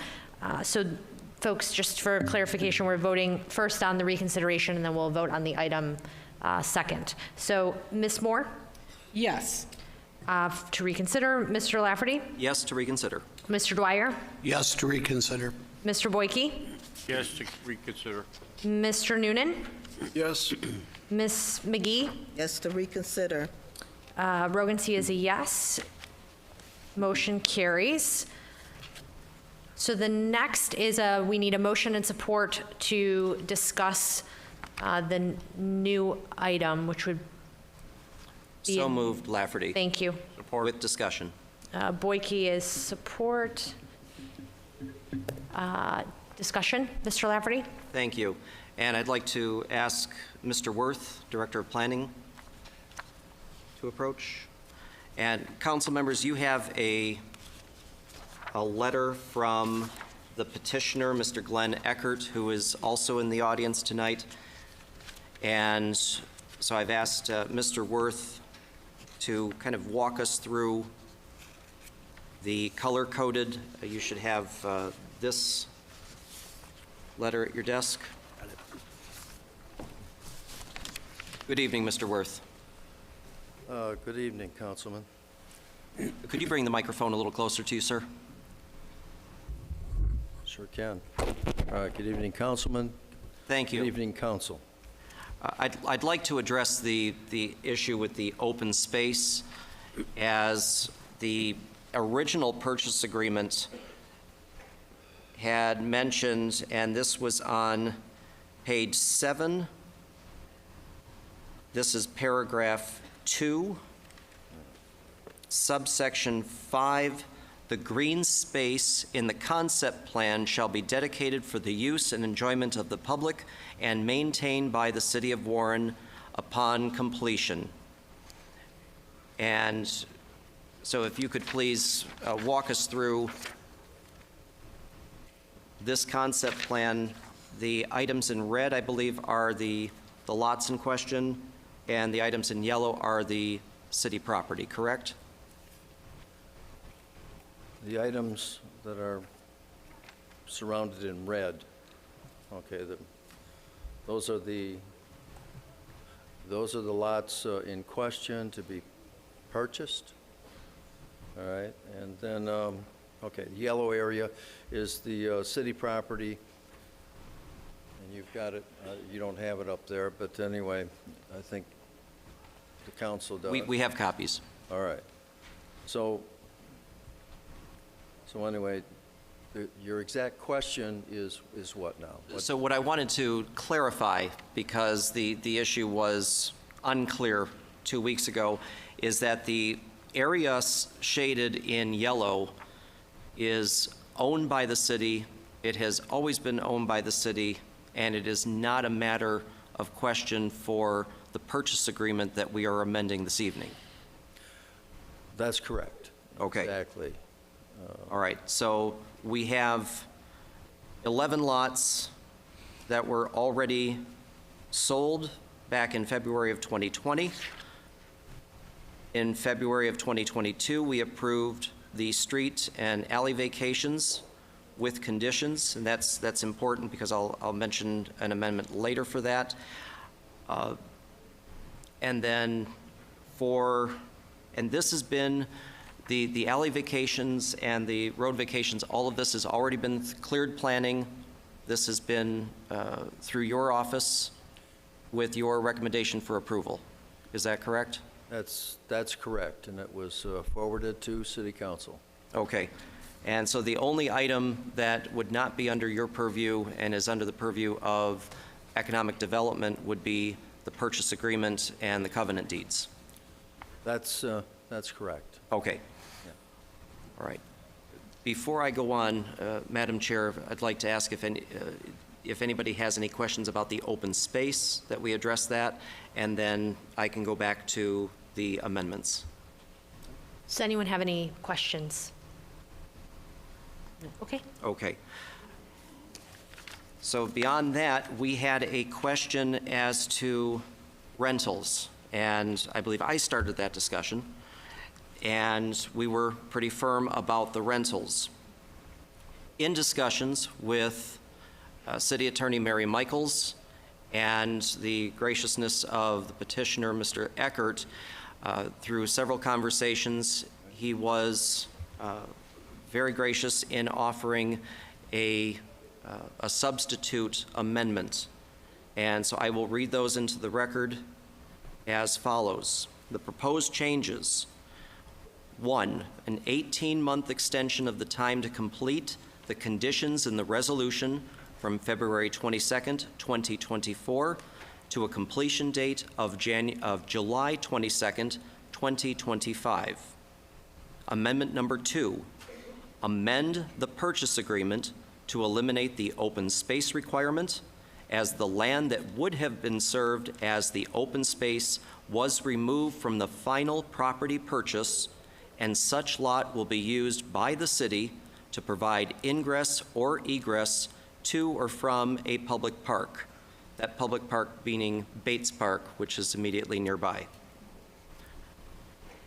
So folks, just for clarification, we're voting first on the reconsideration, and then we'll vote on the item second. So Ms. Moore? Yes. To reconsider, Mr. Lafferty? Yes to reconsider. Mr. Dwyer? Yes to reconsider. Mr. Boyke? Yes to reconsider. Mr. Noonan? Yes. Ms. McGee? Yes, to reconsider. Rogan C is a yes. Motion carries. So the next is we need a motion and support to discuss the new item, which would be... So moved, Lafferty. Thank you. Support with discussion. Boyke is support. Discussion, Mr. Lafferty? Thank you. And I'd like to ask Mr. Worth, Director of Planning, to approach. And council members, you have a letter from the petitioner, Mr. Glenn Eckert, who is also in the audience tonight. And so I've asked Mr. Worth to kind of walk us through the color-coded. You should have this letter at your desk. Good evening, Mr. Worth. Good evening, Councilman. Could you bring the microphone a little closer to you, sir? Sure can. Good evening, Councilman. Thank you. Good evening, Council. I'd like to address the issue with the open space, as the original purchase agreement had mentioned, and this was on page 7. This is paragraph 2, subsection 5. The green space in the concept plan shall be dedicated for the use and enjoyment of the public and maintained by the City of Warren upon completion. And so if you could please walk us through this concept plan. The items in red, I believe, are the lots in question, and the items in yellow are the city property, correct? The items that are surrounded in red, okay, those are the lots in question to be purchased, all right? And then, okay, the yellow area is the city property, and you've got it, you don't have it up there, but anyway, I think the council does. We have copies. All right. So anyway, your exact question is what now? So what I wanted to clarify, because the issue was unclear 2 weeks ago, is that the area shaded in yellow is owned by the city. It has always been owned by the city, and it is not a matter of question for the purchase agreement that we are amending this evening. That's correct. Okay. Exactly. All right, so we have 11 lots that were already sold back in February of 2020. In February of 2022, we approved the street and alley vacations with conditions, and that's important because I'll mention an amendment later for that. And then and this has been, the alley vacations and the road vacations, all of this has already been cleared planning. This has been through your office with your recommendation for approval. Is that correct? That's correct, and it was forwarded to City Council. Okay. And so the only item that would not be under your purview and is under the purview of economic development would be the purchase agreement and the covenant deeds. That's correct. Okay. Yeah. All right. Before I go on, Madam Chair, I'd like to ask if anybody has any questions about the open space, that we address that, and then I can go back to the amendments. Does anyone have any questions? Okay. Okay. So beyond that, we had a question as to rentals, and I believe I started that discussion, and we were pretty firm about the rentals. In discussions with City Attorney Mary Michaels and the graciousness of the petitioner, Mr. Eckert, through several conversations, he was very gracious in offering a substitute amendment. And so I will read those into the record as follows. The proposed changes: 1, an 18-month extension of the time to complete the conditions in the resolution from February 22nd, 2024 to a completion date of July 22nd, 2025. Amendment number 2, amend the purchase agreement to eliminate the open space requirement, as the land that would have been served as the open space was removed from the final property purchase, and such lot will be used by the city to provide ingress or egress to or from a public park. That public park being Bates Park, which is immediately nearby.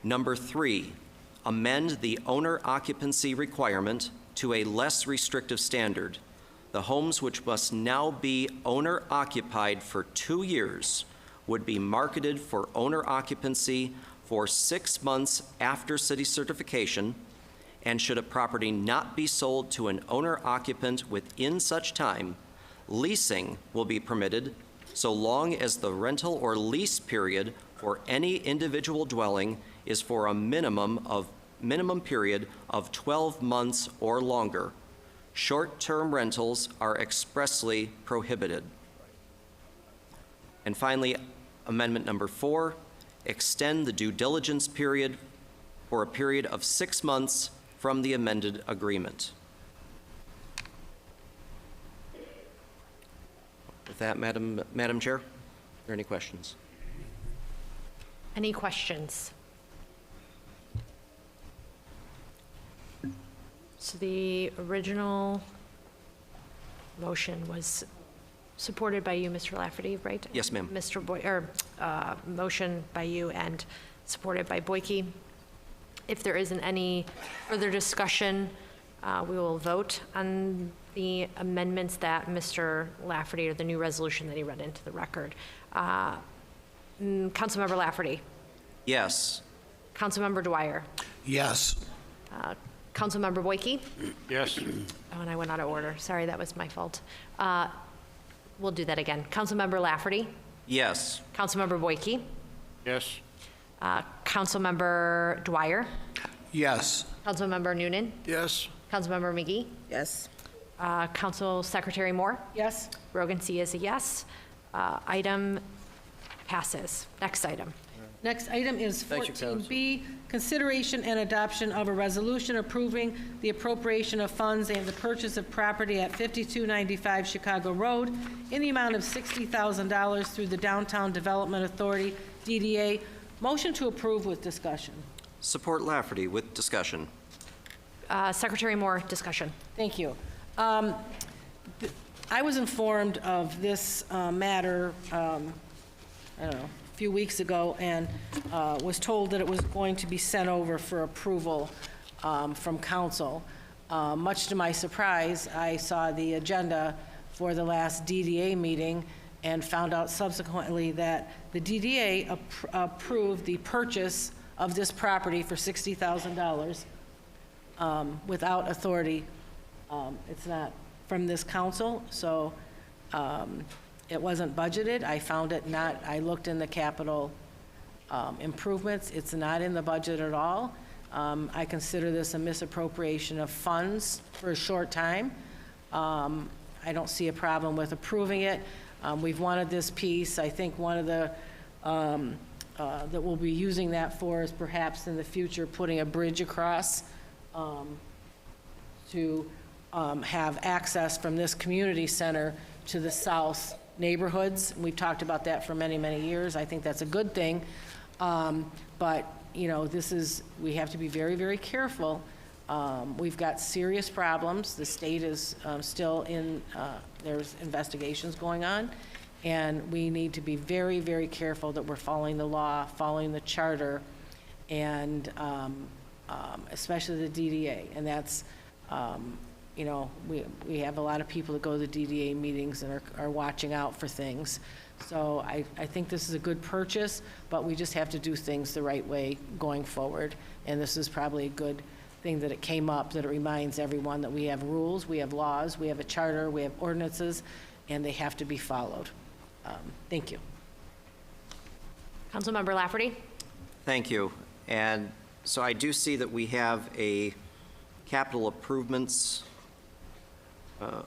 Number 3, amend the owner occupancy requirement to a less restrictive standard. The homes which must now be owner occupied for 2 years would be marketed for owner occupancy for 6 months after city certification, and should a property not be sold to an owner occupant within such time, leasing will be permitted so long as the rental or lease period for any individual dwelling is for a minimum period of 12 months or longer. Short-term rentals are expressly prohibited. And finally, amendment number 4, extend the due diligence period for a period of 6 months from the amended agreement. With that, Madam Chair, are there any questions? Any questions? So the original motion was supported by you, Mr. Lafferty, right? Yes, ma'am. Mr. Motion by you and supported by Boyke. If there isn't any further discussion, we will vote on the amendments that Mr. Lafferty, or the new resolution that he read into the record. Councilmember Lafferty. Yes. Councilmember Dwyer. Yes. Councilmember Boyke. Yes. Oh, and I went out of order. Sorry, that was my fault. We'll do that again. Councilmember Lafferty. Yes. Councilmember Boyke. Yes. Councilmember Dwyer. Yes. Councilmember Noonan. Yes. Councilmember McGee. Yes. Council Secretary Moore. Yes? Rogan C is a yes. Item passes. Next item. Next item is Thank you, Council. 14B, consideration and adoption of a resolution approving the appropriation of funds and the purchase of property at 5295 Chicago Road in the amount of $60,000 through the Downtown Development Authority, DDA. Motion to approve with discussion. Support Lafferty with discussion. Secretary Moore, discussion. Thank you. I was informed of this matter, I don't know, a few weeks ago, and was told that it was going to be sent over for approval from council. Much to my surprise, I saw the agenda for the last DDA meeting and found out subsequently that the DDA approved the purchase of this property for $60,000 without authority. It's not from this council, so it wasn't budgeted. I found it not, I looked in the capital improvements. It's not in the budget at all. I consider this a misappropriation of funds for a short time. I don't see a problem with approving it. We've wanted this piece. I think one of the, that we'll be using that for is perhaps in the future putting a bridge across to have access from this community center to the south neighborhoods. We've talked about that for many, many years. I think that's a good thing. But, you know, this is, we have to be very, very careful. We've got serious problems. The state is still in, there's investigations going on. And we need to be very, very careful that we're following the law, following the charter, and especially the DDA. And that's, you know, we have a lot of people that go to the DDA meetings and are watching out for things. So I think this is a good purchase, but we just have to do things the right way going forward. And this is probably a good thing that it came up, that it reminds everyone that we have rules, we have laws, we have a charter, we have ordinances, and they have to be followed. Thank you. Councilmember Lafferty. Thank you. And so I do see that we have a capital improvements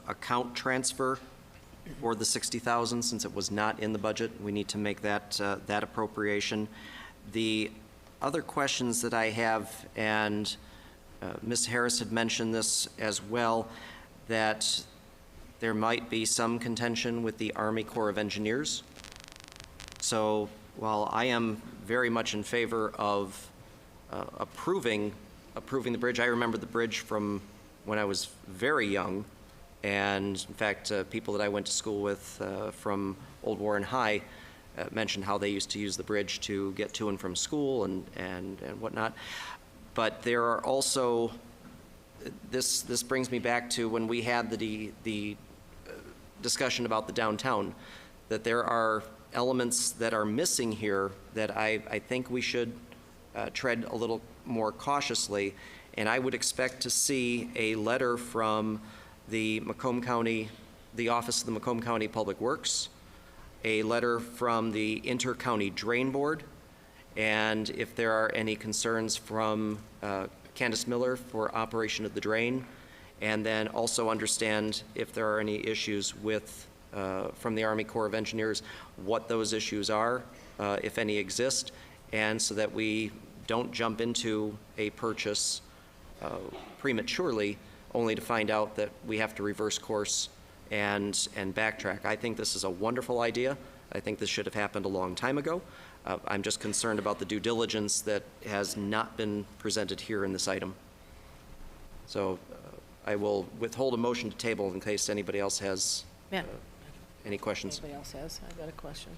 account transfer for the $60,000, since it was not in the budget. We need to make that that appropriation. The other questions that I have, and Ms. Harris had mentioned this as well, that there might be some contention with the Army Corps of Engineers. So while I am very much in favor of approving the bridge, I remember the bridge from when I was very young. And in fact, people that I went to school with from Old Warren High mentioned how they used to use the bridge to get to and from school and whatnot. But there are also, this brings me back to when we had the discussion about the downtown, that there are elements that are missing here that I think we should tread a little more cautiously. And I would expect to see a letter from the Macomb County, the Office of the Macomb County Public Works, a letter from the Inter-County Drain Board, and if there are any concerns from Candace Miller for operation of the drain, and then also understand if there are any issues with, from the Army Corps of Engineers, what those issues are, if any exist, and so that we don't jump into a purchase prematurely, only to find out that we have to reverse course and backtrack. I think this is a wonderful idea. I think this should have happened a long time ago. I'm just concerned about the due diligence that has not been presented here in this item. So I will withhold a motion to table in case anybody else has any questions. Anybody else has? I've got a question.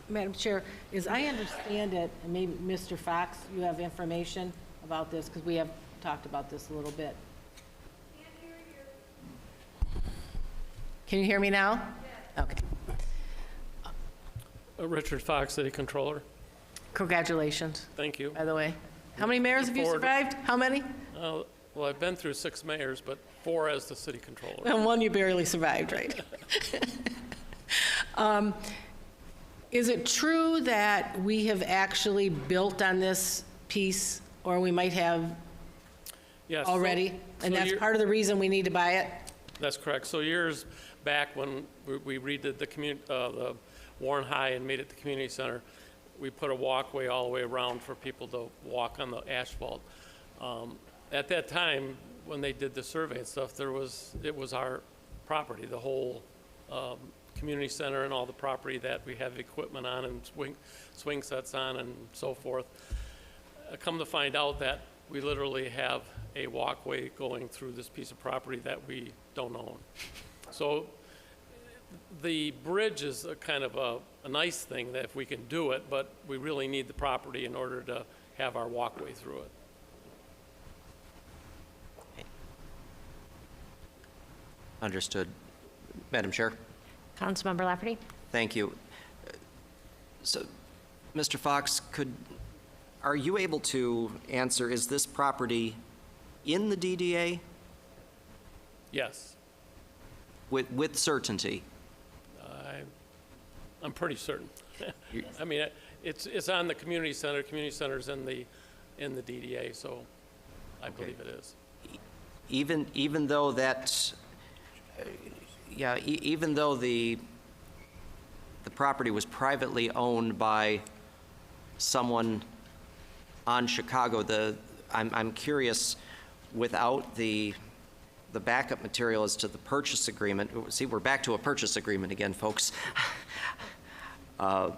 Madam Chair, as I understand it, and maybe Mr. Fox, you have information about this, because we have talked about this a little bit. Can you hear me now? Yes. Okay. Richard Fox, City Controller. Congratulations, Thank you. by the way. How many mayors have you Look forward- survived? How many? Well, I've been through 6 mayors, but 4 as the City Controller. And one you barely survived, right? Is it true that we have actually built on this piece, or we might have Yes. already? And so that's you're- part of the reason we need to buy it? That's correct. So years back, when we redid the Warren High and made it the community center, we put a walkway all the way around for people to walk on the asphalt. At that time, when they did the survey and stuff, it was our property, the whole community center and all the property that we have equipment on and swing sets on and so forth. Come to find out that we literally have a walkway going through this piece of property that we don't own. So the bridge is a kind of a nice thing that if we can do it, but we really need the property in order to have our walkway through it. Understood. Madam Chair? Councilmember Lafferty? Thank you. So, Mr. Fox, are you able to answer, is this property in the DDA Yes, with certainty? I'm pretty certain. I mean, it's on the community center. Community center's in the DDA, so I believe it is. Even though that, even though the property was privately owned by someone on Chicago, I'm curious, without the backup material as to the purchase agreement. See, we're back to a purchase agreement again, folks. I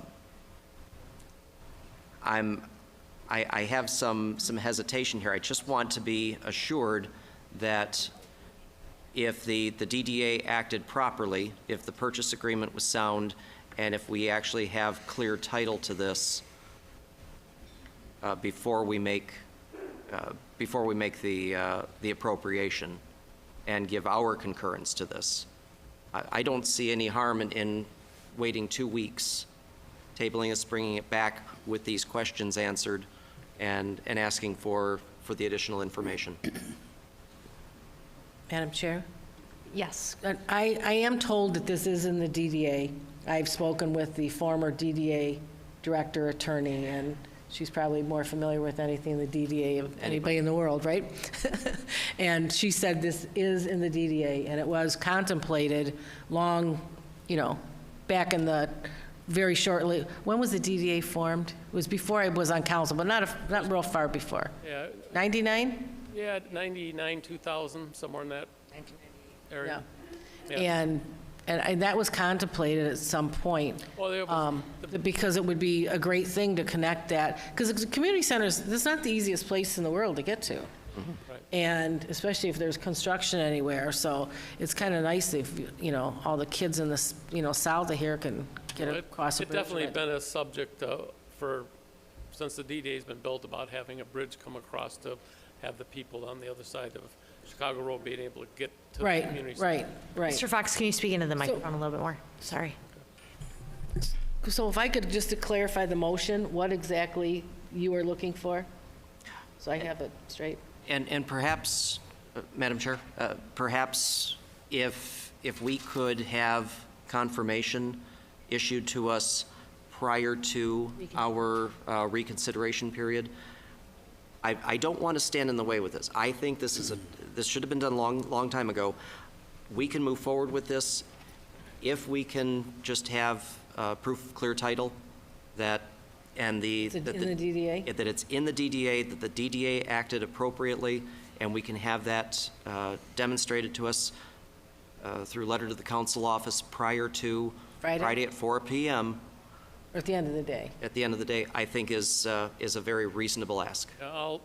have some hesitation here. I just want to be assured that if the DDA acted properly, if the purchase agreement was sound, and if we actually have clear title to this before we make the appropriation and give our concurrence to this. I don't see any harm in waiting 2 weeks, tabling this, bringing it back with these questions answered, and asking for the additional information. Madam Chair? Yes. I am told that this is in the DDA. I've spoken with the former DDA director attorney, and she's probably more familiar with anything in the DDA of anybody in the world, right? And she said this is in the DDA, and it was contemplated long, back in the very shortly. When was the DDA formed? It was before I was on council, but not real far before. Yeah. 99? Yeah, 99, 2000, somewhere in that area. Yeah. Yeah. And that was contemplated at some point, Well, there was- because it would be a great thing to connect that, because the community centers, this is not the easiest place in the world to get to. Right. And especially if there's construction anywhere, so it's kind of nice if, all the kids in this, south of here can get across a bridge. It's definitely been a subject since the DDA's been built, about having a bridge come across to have the people on the other side of Chicago Road being able to get to the community center. Right. Mr. Fox, can you speak into the microphone a little bit more? Sorry. So if I could just to clarify the motion, what exactly you are looking for? So I have it straight. And perhaps, Madam Chair, perhaps if we could have confirmation issued to us prior to our reconsideration period, I don't want to stand in the way with this. I think this should have been done long time ago. We can move forward with this if we can just have proof of clear title that, and In the DDA? that it's in the DDA, that the DDA acted appropriately, and we can have that demonstrated to us through letter to the council office prior to Friday at 4 p.m. Or at the end of the day? At the end of the day, I think is a very reasonable ask. I'll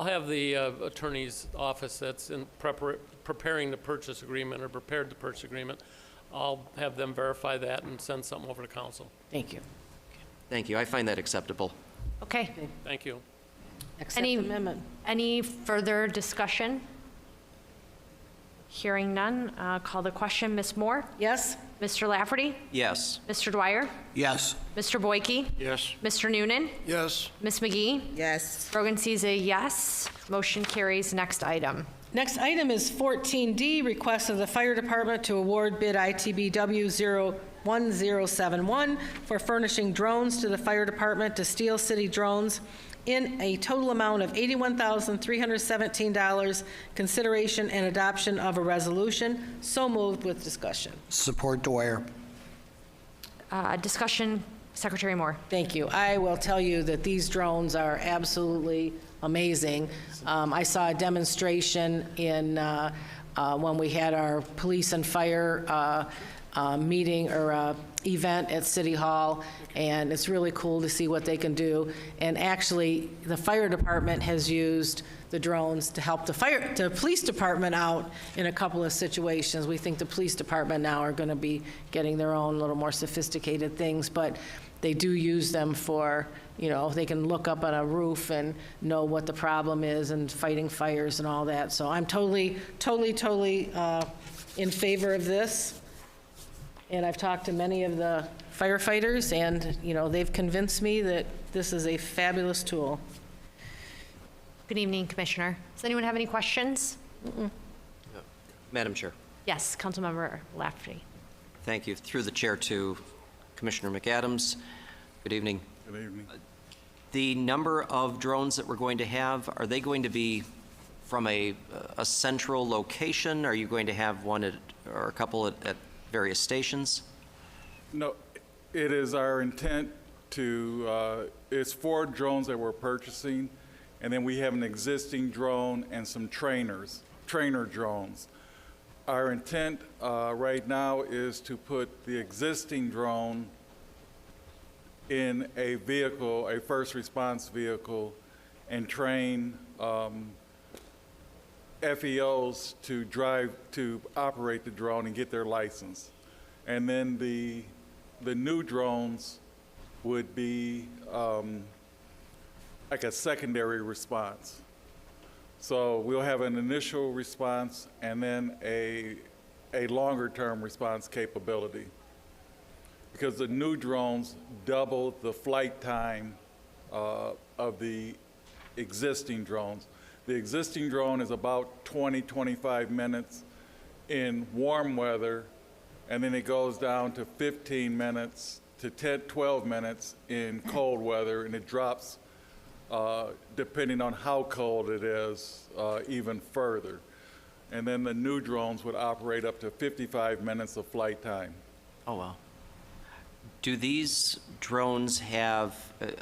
have the attorney's office that's in preparing the purchase agreement or prepared the purchase agreement. I'll have them verify that and send something over to council. Thank you. Thank you. I find that acceptable. Okay. Thank you. Accept the amendment. Any further discussion? Hearing none, call the question. Ms. Moore? Yes? Mr. Lafferty? Yes. Mr. Dwyer? Yes. Mr. Boyke? Yes. Mr. Noonan? Yes. Ms. McGee? Yes. Brogan sees a yes. Motion carries. Next item. Next item is 14D, request of the fire department to award bid ITBW 01071 for furnishing drones to the fire department to Steel City Drones in a total amount of $81,317, consideration and adoption of a resolution. So moved with discussion. Support Dwyer. Discussion, Secretary Moore. Thank you. I will tell you that these drones are absolutely amazing. I saw a demonstration in when we had our police and fire meeting or event at City Hall, and it's really cool to see what they can do. And actually, the fire department has used the drones to help the police department out in a couple of situations. We think the police department now are going to be getting their own little more sophisticated things, but they do use them for, you know, they can look up on a roof and know what the problem is and fighting fires and all that. So I'm totally in favor of this. And I've talked to many of the firefighters, and, you know, they've convinced me that this is a fabulous tool. Good evening, Commissioner. Does anyone have any questions? Madam Chair. Yes, Councilmember Lafferty. Thank you. Through the chair to Commissioner McAdams. Good evening. Good evening. The number of drones that we're going to have, are they going to be from a central location? Are you going to have one or a couple at various stations? No, it is our intent to, it's 4 drones that we're purchasing, and then we have an existing drone and some trainer drones. Our intent right now is to put the existing drone in a vehicle, a first response vehicle, and train FEOs to operate the drone and get their license. And then the new drones would be like a secondary response. So we'll have an initial response and then a longer-term response capability, because the new drones double the flight time of the existing drones. The existing drone is about 20-25 minutes in warm weather, and then it goes down to 15 minutes to 12 minutes in cold weather, and it drops, depending on how cold it is, even further. And then the new drones would operate up to 55 minutes of flight time. Oh, wow. Do these drones have,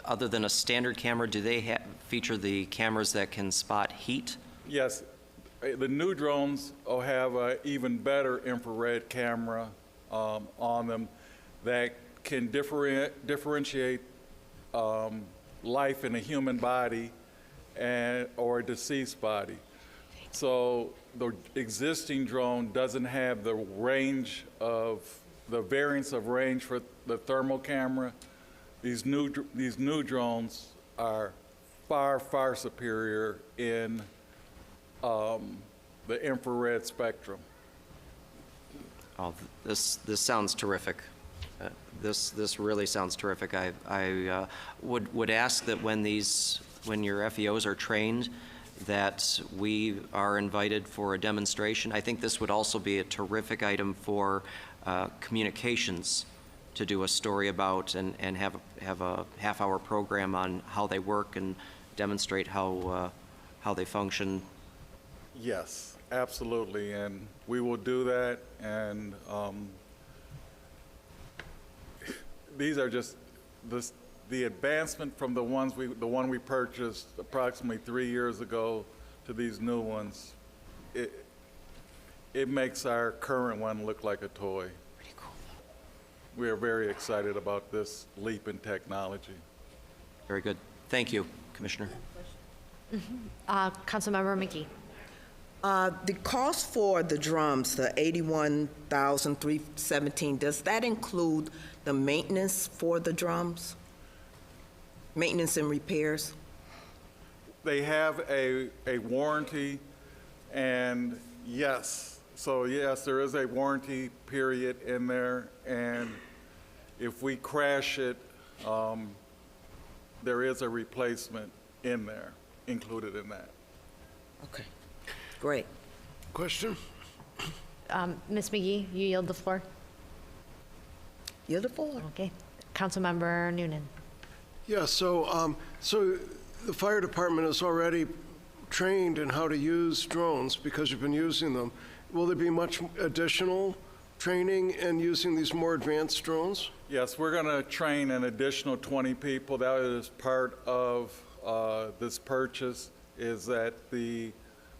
other than a standard camera, do they feature the cameras that can spot heat? Yes. The new drones will have an even better infrared camera on them that can differentiate life in a human body or a deceased body. So the existing drone doesn't have the range of, the variance of range for the thermal camera. These new drones are far, far superior in the infrared spectrum. Oh, this sounds terrific. This really sounds terrific. I would ask that when your FEOs are trained, that we are invited for a demonstration. I think this would also be a terrific item for communications to do a story about and have a half-hour program on how they work and demonstrate how they function? Yes, absolutely, and we will do that, and these are just the advancement from the one we purchased approximately 3 years ago to these new ones. It makes our current one look like a toy. Pretty cool. We are very excited about this leap in technology. Very good. Thank you, Commissioner. Councilmember McGee. The cost for the drums, the $81,317, does that include the maintenance for the drums? Maintenance and repairs? They have a warranty, and yes, so yes, there is a warranty period in there, and if we crash it, there is a replacement in there, included in that. Okay, great. Question? Ms. McGee, you yield the floor. Yield the floor. Okay. Councilmember Noonan. Yeah, so the fire department is already trained in how to use drones because you've been using them. Will there be much additional training in using these more advanced drones? Yes, we're going to train an additional 20 people. That is part of this purchase, is that the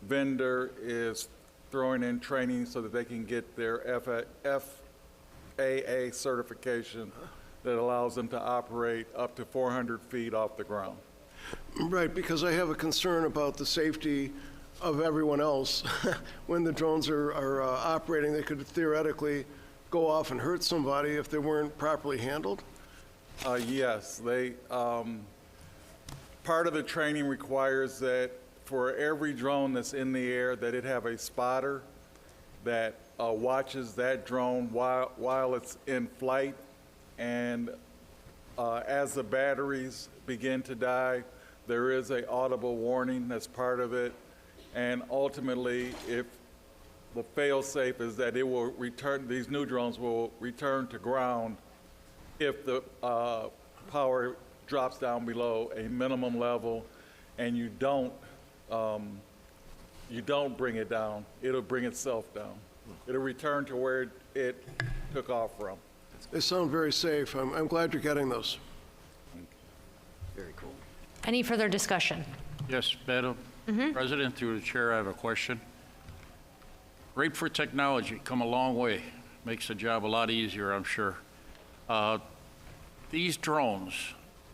vendor is throwing in training so that they can get their FAA certification that allows them to operate up to 400 feet off the ground. Right, because I have a concern about the safety of everyone else. When the drones are operating, they could theoretically go off and hurt somebody if they weren't properly handled? Yes, part of the training requires that for every drone that's in the air, that it have a spotter that watches that drone while it's in flight, and as the batteries begin to die, there is an audible warning that's part of it, and ultimately, if the fail-safe is that it will return, these new drones will return to ground if the power drops down below a minimum level, and you don't bring it down, it'll bring itself down. It'll return to where it took off from. They sound very safe. I'm glad you're getting those. Very cool. Any further discussion? Yes, Madam President, through the chair, I have a question. Great for technology, come a long way. Makes the job a lot easier, I'm sure. These drones,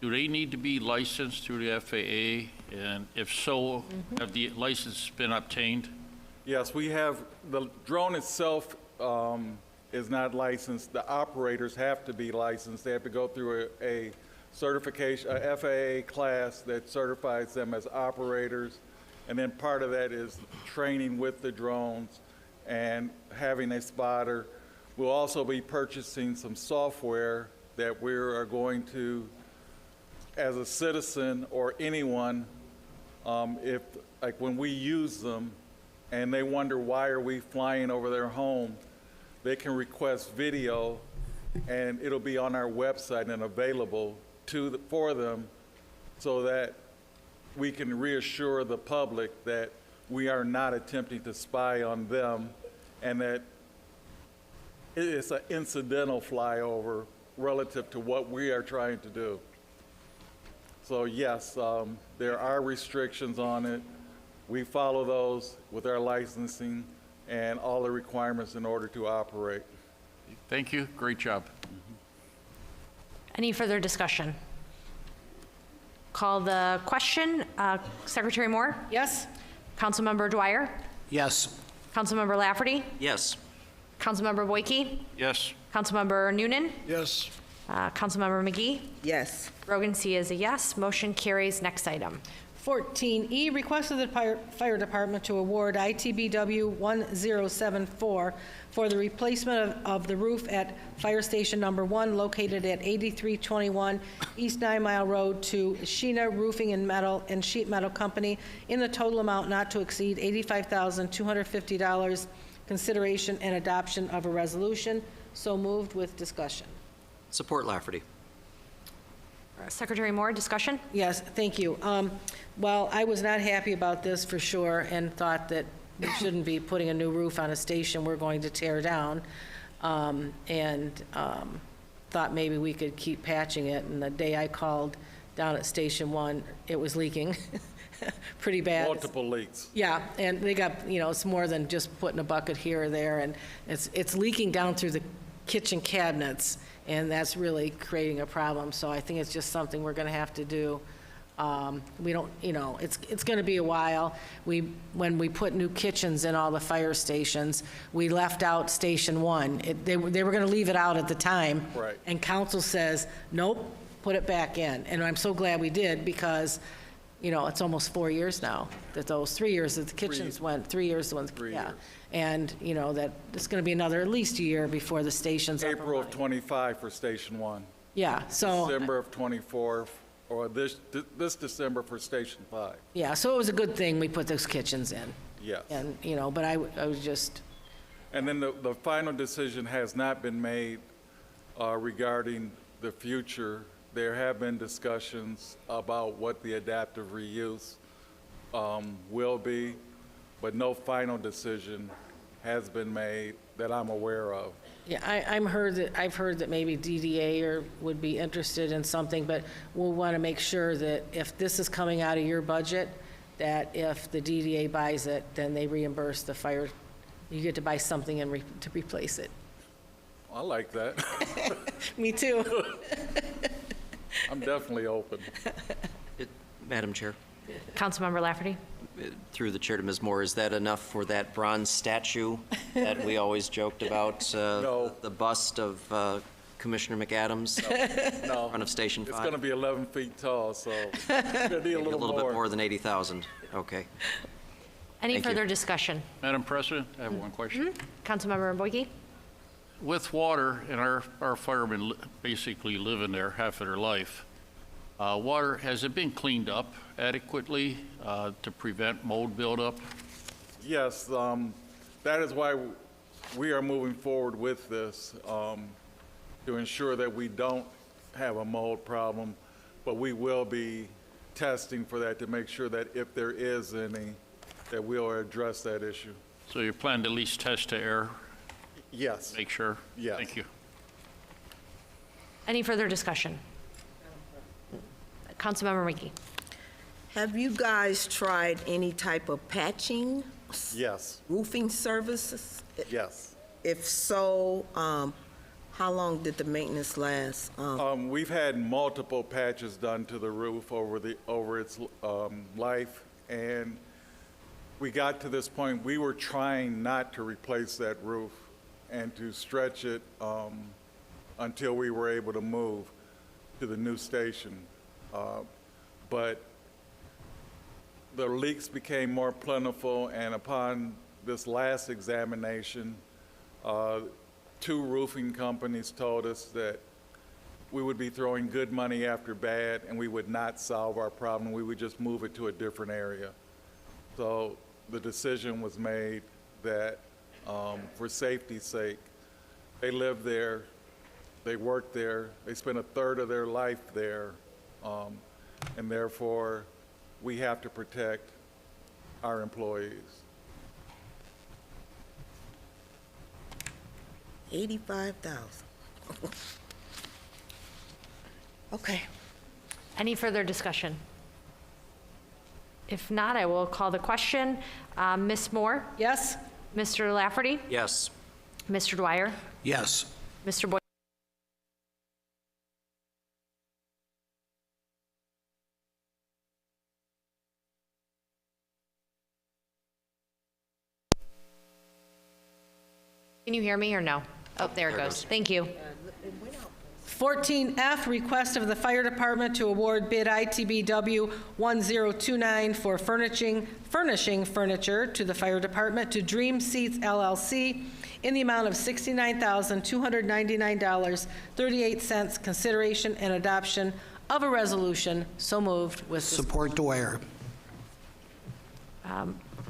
do they need to be licensed through the FAA? And if so, have the license been obtained? Yes, we have, the drone itself is not licensed. The operators have to be licensed. They have to go through a certification, a FAA class that certifies them as operators. And then part of that is training with the drones and having a spotter. We'll also be purchasing some software that we are going to, as a citizen or anyone, if, like when we use them and they wonder why are we flying over their home, they can request video and it'll be on our website and available for them so that we can reassure the public that we are not attempting to spy on them and that it's an incidental flyover relative to what we are trying to do. So yes, there are restrictions on it. We follow those with our licensing and all the requirements in order to operate. Thank you, great job. Any further discussion? Call the question. Secretary Moore? Yes? Councilmember Dwyer? Yes. Councilmember Lafferty? Yes. Councilmember Boyke? Yes. Councilmember Noonan? Yes. Councilmember McGee? Yes. Rogan C is a yes. Motion carries. Next item. 14E, request of the Fire Department to award ITBW 1074 for the replacement of the roof at Fire Station Number 1 located at 8321 East 9 Mile Road to Sheena Roofing and Sheet Metal Company in the total amount not to exceed $85,250. Consideration and adoption of a resolution. So moved with discussion. Support Lafferty. Secretary Moore, discussion? Yes, thank you. Well, I was not happy about this for sure and thought that we shouldn't be putting a new roof on a station we're going to tear down. Thought maybe we could keep patching it. And the day I called down at Station 1, it was leaking pretty bad. Multiple leaks. Yeah, and they got, it's more than just putting a bucket here or there, and it's leaking down through the kitchen cabinets, and that's really creating a problem. So I think it's just something we're going to have to do. We don't, it's going to be a while. When we put new kitchens in all the fire stations, we left out Station 1. They were going to leave it out at the time. Right. And council says, nope, put it back in. And I'm so glad we did, because it's almost 4 years now that those 3 years that the kitchens went, 3 years the ones, yeah. And, that it's going to be another at least a year before the station's up and April of running. 25 for Station 1. Yeah, so. December of 24, or this December for Station 5. Yeah, so it was a good thing we put those kitchens in. Yes. And, but I was just, And then the final decision has not been made regarding the future. There have been discussions about what the adaptive reuse will be, but no final decision has been made that I'm aware of. yeah, I've heard that maybe DDA would be interested in something, but we'll want to make sure that if this is coming out of your budget, that if the DDA buys it, then they reimburse the fire. You get to buy something to replace it. I like that. Me too. I'm definitely open. Madam Chair, Councilmember Lafferty? through the chair to Ms. Moore, is that enough for that bronze statue that we always joked about? No. The bust of Commissioner McAdams No. in front of Station 5? It's going to be 11 feet tall, so it's going to need a Maybe little bit more. more than 80,000. Okay. Any Thank you. further discussion? Madam President, I have one question. Councilmember Boyke? With water, and our firemen basically live in there half of their life, water, has it been cleaned up adequately to prevent mold buildup? Yes, that is why we are moving forward with this, to ensure that we don't have a mold problem, but we will be testing for that to make sure that if there is any, that we'll address that issue. So you plan to at least test the air? Yes. Make sure? Yes. Thank you. Any further discussion? Councilmember Mickey? Have you guys tried any type of patching, Yes, roofing services? yes. If so, how long did the maintenance last? We've had multiple patches done to the roof over its life, and we got to this point, we were trying not to replace that roof and to stretch it until we were able to move to the new station. But the leaks became more plentiful, and upon this last examination, 2 roofing companies told us that we would be throwing good money after bad, and we would not solve our problem. We would just move it to a different area. So the decision was made that for safety's sake, they live there, they work there, they spend a third of their life there, and therefore we have to protect our employees. 85,000. Okay. Any further discussion? If not, I will call the question. Ms. Moore? Yes? Mr. Lafferty? Yes. Mr. Dwyer? Yes. Mr. Boyd? Can you hear me or no? Oh, there it goes. Thank you. 14F, request of the fire department to award bid ITBW 1029 for furnishing furniture to the fire department to Dream Seats LLC in the amount of $69,299.38, consideration and adoption of a resolution. So moved with Support Dwyer.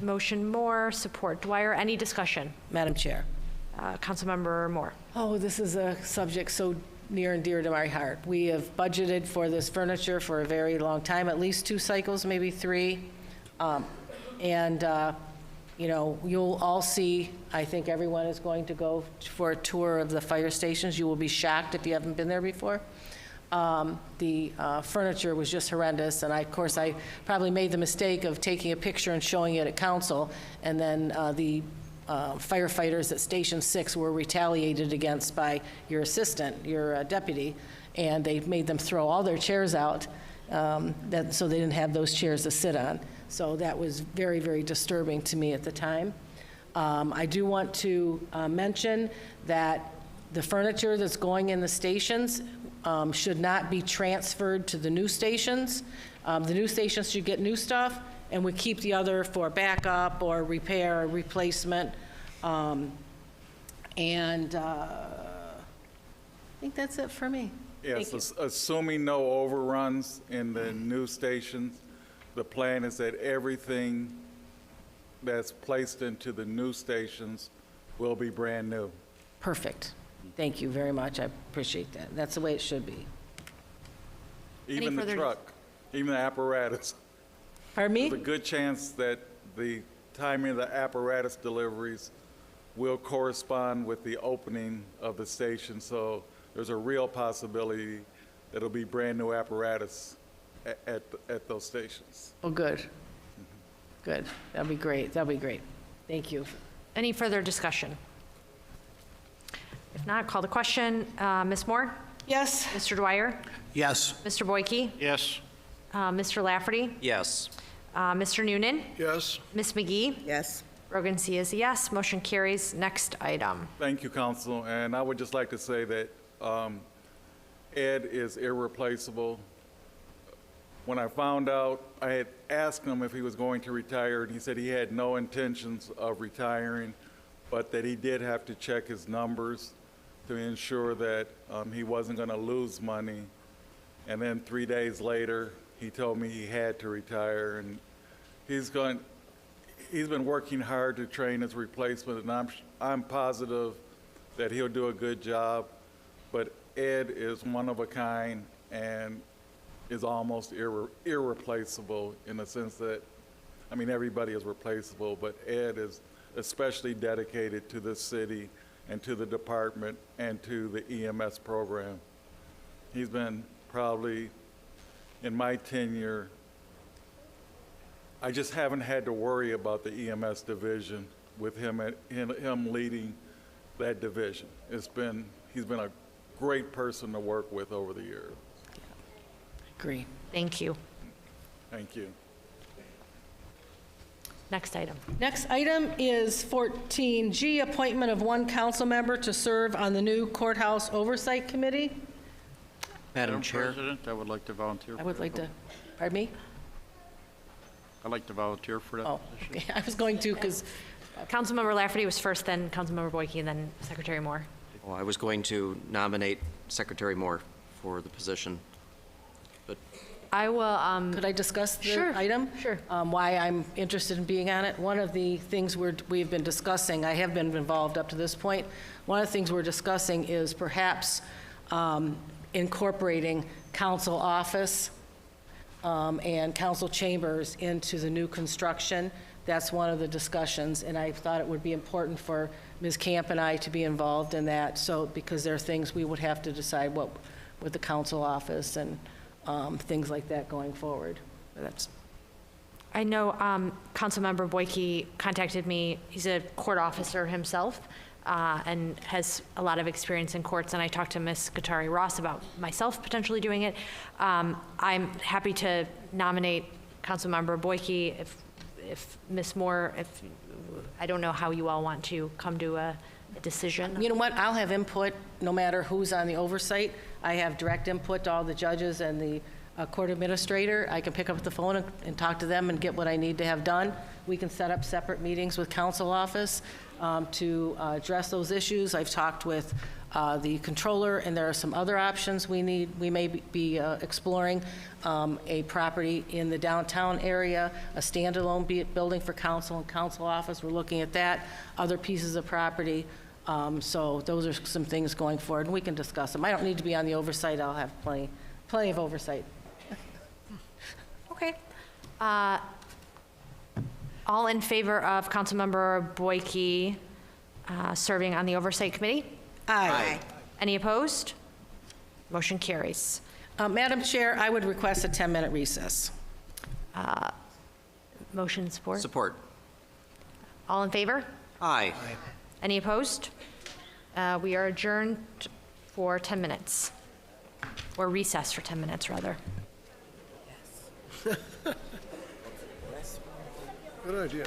Motion Moore, support Dwyer. Any discussion? Madam Chair. Councilmember Moore. Oh, this is a subject so near and dear to my heart. We have budgeted for this furniture for a very long time, at least 2 cycles, maybe 3. You know, you'll all see, I think everyone is going to go for a tour of the fire stations. You will be shocked if you haven't been there before. The furniture was just horrendous, and of course, I probably made the mistake of taking a picture and showing it at council, and then the firefighters at Station 6 were retaliated against by your assistant, your deputy, and they made them throw all their chairs out so they didn't have those chairs to sit on. So that was very, very disturbing to me at the time. I do want to mention that the furniture that's going in the stations should not be transferred to the new stations. The new stations should get new stuff, and we keep the other for backup or repair or replacement. I think that's it for me. Yes, assuming no overruns in the new stations, the plan is that everything that's placed into the new stations will be brand new. Perfect. Thank you very much. I appreciate that. That's the way it should be. Even the truck, even the apparatus. Pardon me? There's a good chance that the timing of the apparatus deliveries will correspond with the opening of the station, so there's a real possibility that it'll be brand new apparatus at those stations. Oh, good. Good. That'd be great. That'd be great. Thank you. Any further discussion? If not, call the question. Ms. Moore? Yes. Mr. Dwyer? Yes. Mr. Boyke? Yes. Mr. Lafferty? Yes. Mr. Noonan? Yes. Ms. McGee? Yes. Rogan C is a yes. Motion carries. Next item. Thank you, Council, and I would just like to say that Ed is irreplaceable. When I found out, I had asked him if he was going to retire, and he said he had no intentions of retiring, but that he did have to check his numbers to ensure that he wasn't going to lose money. And then 3 days later, he told me he had to retire, and he's been working hard to train his replacement, and I'm positive that he'll do a good job. But Ed is one of a kind and is almost irreplaceable in the sense that, I mean, everybody is replaceable, but Ed is especially dedicated to this city and to the department and to the EMS program. He's been probably, in my tenure, I just haven't had to worry about the EMS division with him leading that division. He's been a great person to work with over the years. Agree. Thank you. Thank you. Next item. Next item is 14G, appointment of 1 council member to serve on the new Courthouse Oversight Committee. Madam Chair. President, I would like to volunteer. I would like to, pardon me? I'd like to volunteer for that Oh, position. okay. I was going to, because Councilmember Lafferty was first, then Councilmember Boyke, and then Secretary Moore. Well, I was going to nominate Secretary Moore for the position. I will, could I discuss the Sure, item? sure. Why I'm interested in being on it? One of the things we've been discussing, I have been involved up to this point, one of the things we're discussing is perhaps incorporating council office and council chambers into the new construction. That's one of the discussions, and I thought it would be important for Ms. Camp and I to be involved in that, so, because there are things we would have to decide what with the council office and things like that going forward. That's. I know Councilmember Boyke contacted me. He's a court officer himself and has a lot of experience in courts, and I talked to Ms. Guattari-Ross about myself potentially doing it. I'm happy to nominate Councilmember Boyke if Ms. Moore, I don't know how you all want to come to a decision. You know what, I'll have input no matter who's on the oversight. I have direct input to all the judges and the court administrator. I can pick up the phone and talk to them and get what I need to have done. We can set up separate meetings with council office to address those issues. I've talked with the controller, and there are some other options we may be exploring. A property in the downtown area, a standalone building for council and council office. We're looking at that. Other pieces of property So those are some things going forward, and we can discuss them. I don't need to be on the oversight. I'll have plenty of oversight. Okay. All in favor of Councilmember Boyke serving on the Oversight Committee? Aye. Any opposed? Motion carries. Madam Chair, I would request a 10-minute recess. Motion support? Support. All in favor? Aye. Any opposed? We are adjourned for 10 minutes, or recess for 10 minutes, rather. Good idea.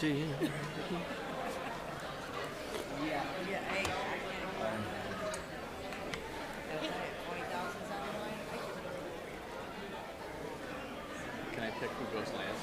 Can I pick who goes last?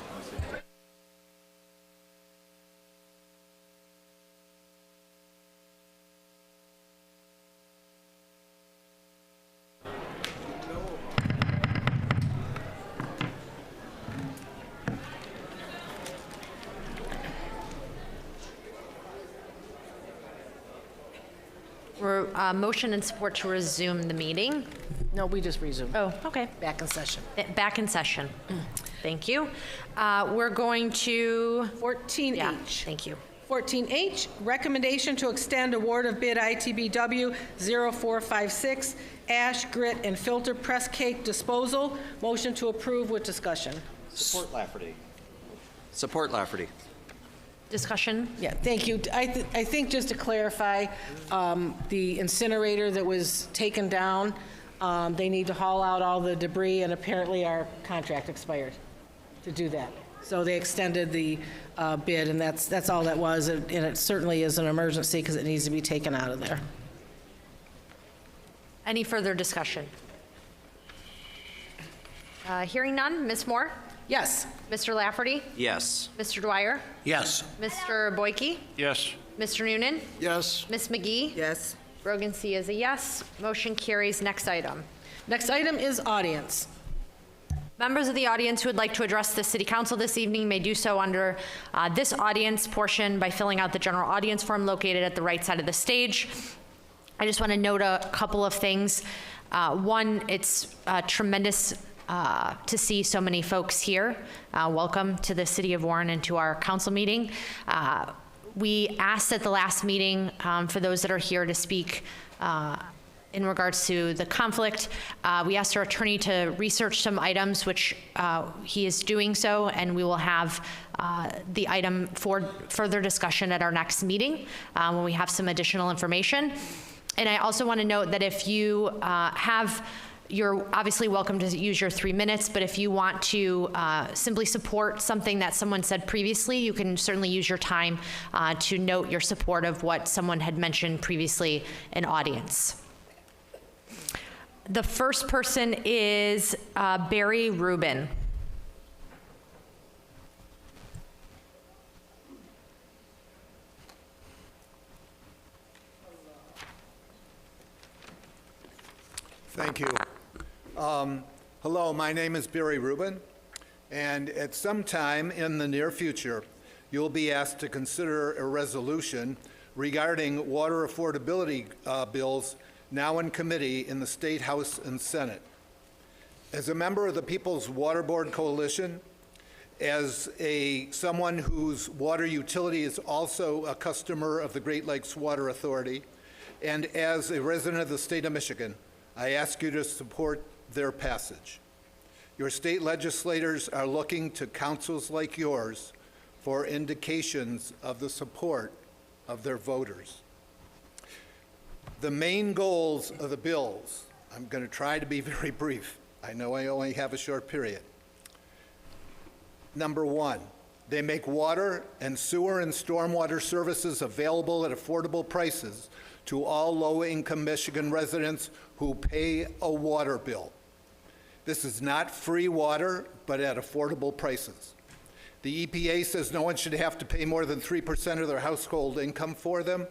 We're, motion and support to resume the meeting. No, we just resumed. Oh, okay. Back in session. Back in session. Thank you. We're going to... 14H. Yeah, thank you. 14H, recommendation to extend award of bid ITBW 0456, ash, grit, and filter press cake disposal. Motion to approve with discussion. Support Lafferty. Support Lafferty. Discussion? Yeah, thank you. I think just to clarify, the incinerator that was taken down, they need to haul out all the debris, and apparently our contract expired to do that. So they extended the bid, and that's all that was, and it certainly is an emergency because it needs to be taken out of there. Any further discussion? Hearing none. Ms. Moore? Yes. Mr. Lafferty? Yes. Mr. Dwyer? Yes. Mr. Boyke? Yes. Mr. Noonan? Yes. Ms. McGee? Yes. Brogan C. is a yes. Motion carries. Next item. Next item is audience. Members of the audience who would like to address the City Council this evening may do so under this audience portion by filling out the general audience form located at the right side of the stage. I just want to note a couple of things. One, it's tremendous to see so many folks here. Welcome to the City of Warren and to our council meeting. We asked at the last meeting for those that are here to speak in regards to the conflict. We asked our attorney to research some items, which he is doing so, and we will have the item for further discussion at our next meeting when we have some additional information. And I also want to note that if you you're obviously welcome to use your 3 minutes, but if you want to simply support something that someone said previously, you can certainly use your time to note your support of what someone had mentioned previously in audience. The first person is Barry Rubin. Thank you. Hello, my name is Barry Rubin, and at some time in the near future, you'll be asked to consider a resolution regarding water affordability bills now in committee in the State House and Senate. As a member of the People's Water Board Coalition, as someone whose water utility is also a customer of the Great Lakes Water Authority, and as a resident of the state of Michigan, I ask you to support their passage. Your state legislators are looking to councils like yours for indications of the support of their voters. The main goals of the bills, I'm going to try to be very brief. I know I only have a short period. Number one, they make water and sewer and stormwater services available at affordable prices to all low-income Michigan residents who pay a water bill. This is not free water, but at affordable prices. The EPA says no one should have to pay more than 3% of their household income for them,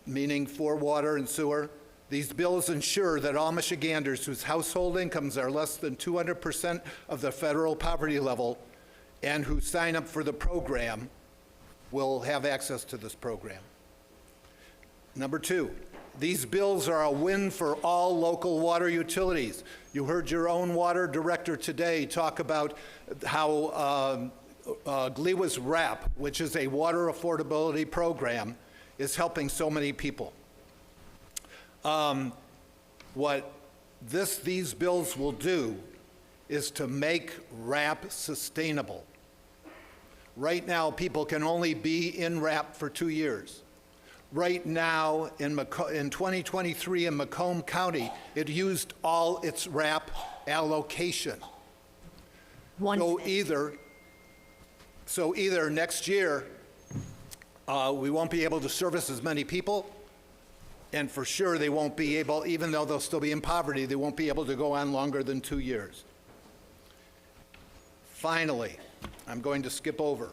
meaning for water and sewer. These bills ensure that all Michiganders whose household incomes are less than 200% of the federal poverty level and who sign up for the program will have access to this program. Number two, these bills are a win for all local water utilities. You heard your own water director today talk about how GLEWA's RAP, which is a water affordability program, is helping so many people. What these bills will do is to make RAP sustainable. Right now, people can only be in RAP for 2 years. Right now, in 2023 in Macomb County, it used all its RAP allocation. So either next year, We won't be able to service as many people, and for sure they won't be able, even though they'll still be in poverty, they won't be able to go on longer than 2 years. Finally, I'm going to skip over.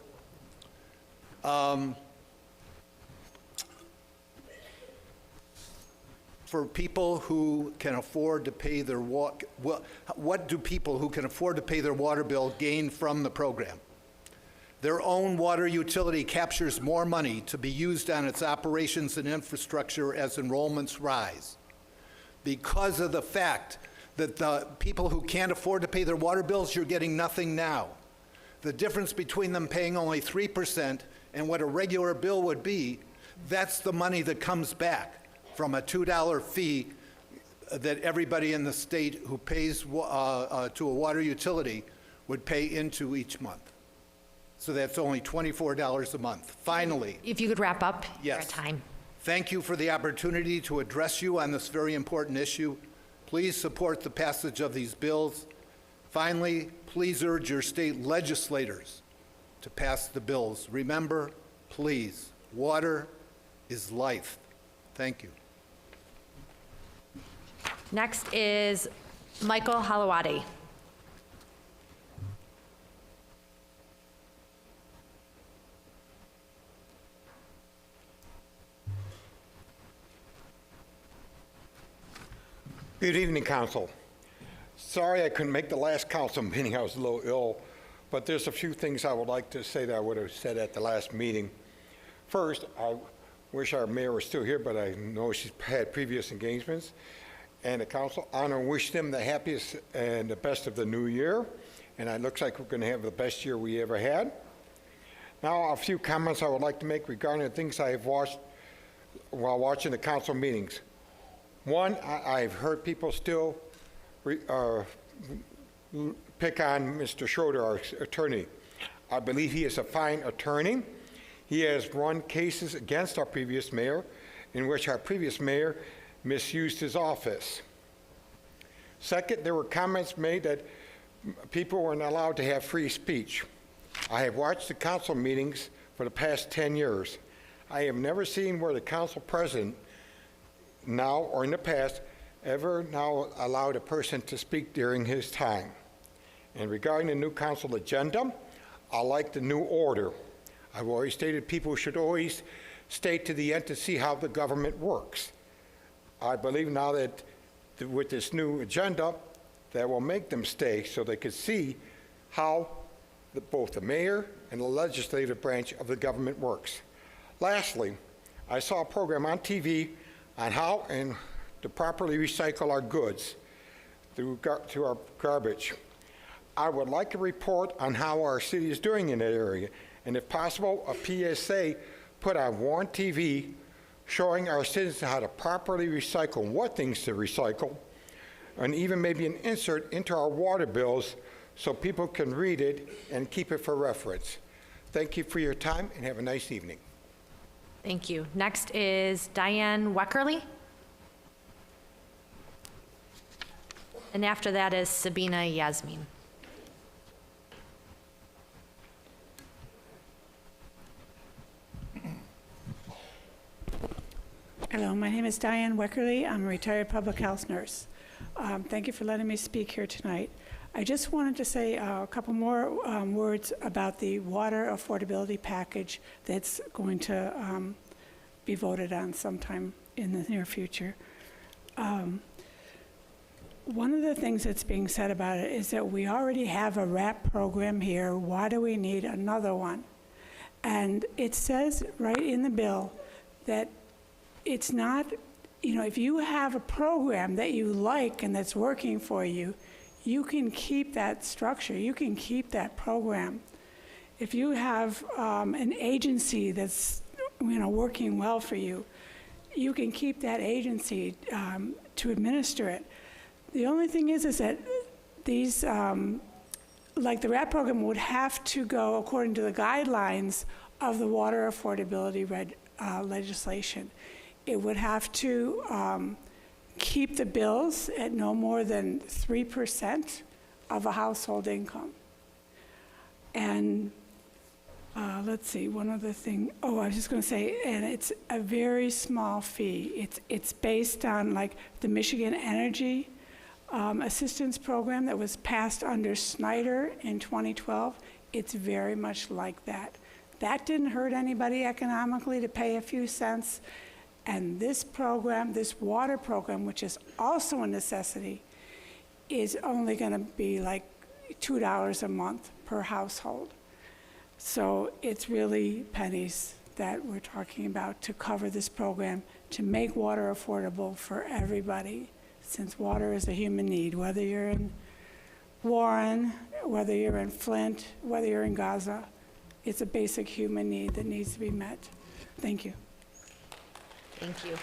For people who can afford to pay their what do people who can afford to pay their water bill gain from the program? Their own water utility captures more money to be used on its operations and infrastructure as enrollments rise. Because of the fact that the people who can't afford to pay their water bills, you're getting nothing now. The difference between them paying only 3% and what a regular bill would be, that's the money that comes back from a $2 fee that everybody in the state who pays to a water utility would pay into each month. So that's only $24 a month. Finally. If you could wrap up. Yes. You're at time. Thank you for the opportunity to address you on this very important issue. Please support the passage of these bills. Finally, please urge your state legislators to pass the bills. Remember, please, water is life. Thank you. Next is Michael Halawadi. Good evening, Council. Sorry I couldn't make the last council meeting. I was a little ill, but there's a few things I would like to say that I would have said at the last meeting. First, I wish our mayor was still here, but I know she's had previous engagements. And the council, I want to wish them the happiest and the best of the new year. And it looks like we're going to have the best year we ever had. Now, a few comments I would like to make regarding the things I have watched while watching the council meetings. One, I've heard people still pick on Mr. Schroeder, our attorney. I believe he is a fine attorney. He has won cases against our previous mayor in which our previous mayor misused his office. Second, there were comments made that people weren't allowed to have free speech. I have watched the council meetings for the past 10 years. I have never seen where the council president, now or in the past, ever now allowed a person to speak during his time. And regarding the new council agenda, I like the new order. I've always stated people should always stay to the end to see how the government works. I believe now that with this new agenda, that will make them stay so they could see how both the mayor and the legislative branch of the government works. Lastly, I saw a program on TV on how and to properly recycle our goods through our garbage. I would like a report on how our city is doing in that area, and if possible, a PSA put on one TV showing our citizens how to properly recycle, what things to recycle, and even maybe an insert into our water bills so people can read it and keep it for reference. Thank you for your time and have a nice evening. Thank you. Next is Diane Weckerly. And after that is Sabina Yasmin. Hello, my name is Diane Weckerly. I'm a retired public health nurse. Thank you for letting me speak here tonight. I just wanted to say a couple more words about the water affordability package that's going to be voted on sometime in the near future. One of the things that's being said about it is that we already have a RAP program here. Why do we need another one? And it says right in the bill that it's not, you know, if you have a program that you like and that's working for you, you can keep that structure, you can keep that program. If you have an agency that's, you know, working well for you, you can keep that agency to administer it. The only thing is that these, like the RAP program would have to go according to the guidelines of the water affordability legislation. It would have to keep the bills at no more than 3% of a household income. And let's see, one other thing. Oh, I was just going to say, and it's a very small fee. It's based on like the Michigan Energy Assistance Program that was passed under Snyder in 2012. It's very much like that. That didn't hurt anybody economically to pay a few cents. And this program, this water program, which is also a necessity, is only going to be like $2 a month per household. So it's really pennies that we're talking about to cover this program, to make water affordable for everybody, since water is a human need, whether you're in Warren, whether you're in Flint, whether you're in Gaza. It's a basic human need that needs to be met. Thank you. Thank you.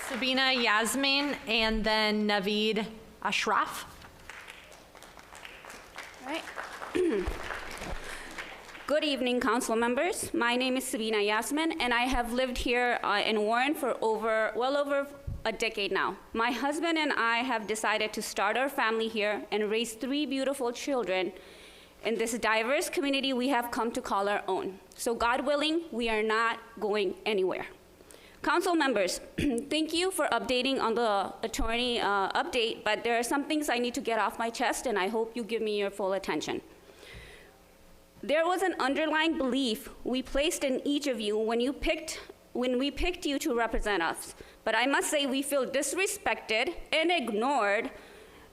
Sabina Yasmin, and then Naveed Ashraf. Right. Good evening, council members. My name is Sabina Yasmin, and I have lived here in Warren for well over a decade now. My husband and I have decided to start our family here and raise 3 beautiful children in this diverse community we have come to call our own. So God willing, we are not going anywhere. Council members, thank you for updating on the attorney update, but there are some things I need to get off my chest, and I hope you give me your full attention. There was an underlying belief we placed in each of you when we picked you to represent us. But I must say we feel disrespected and ignored,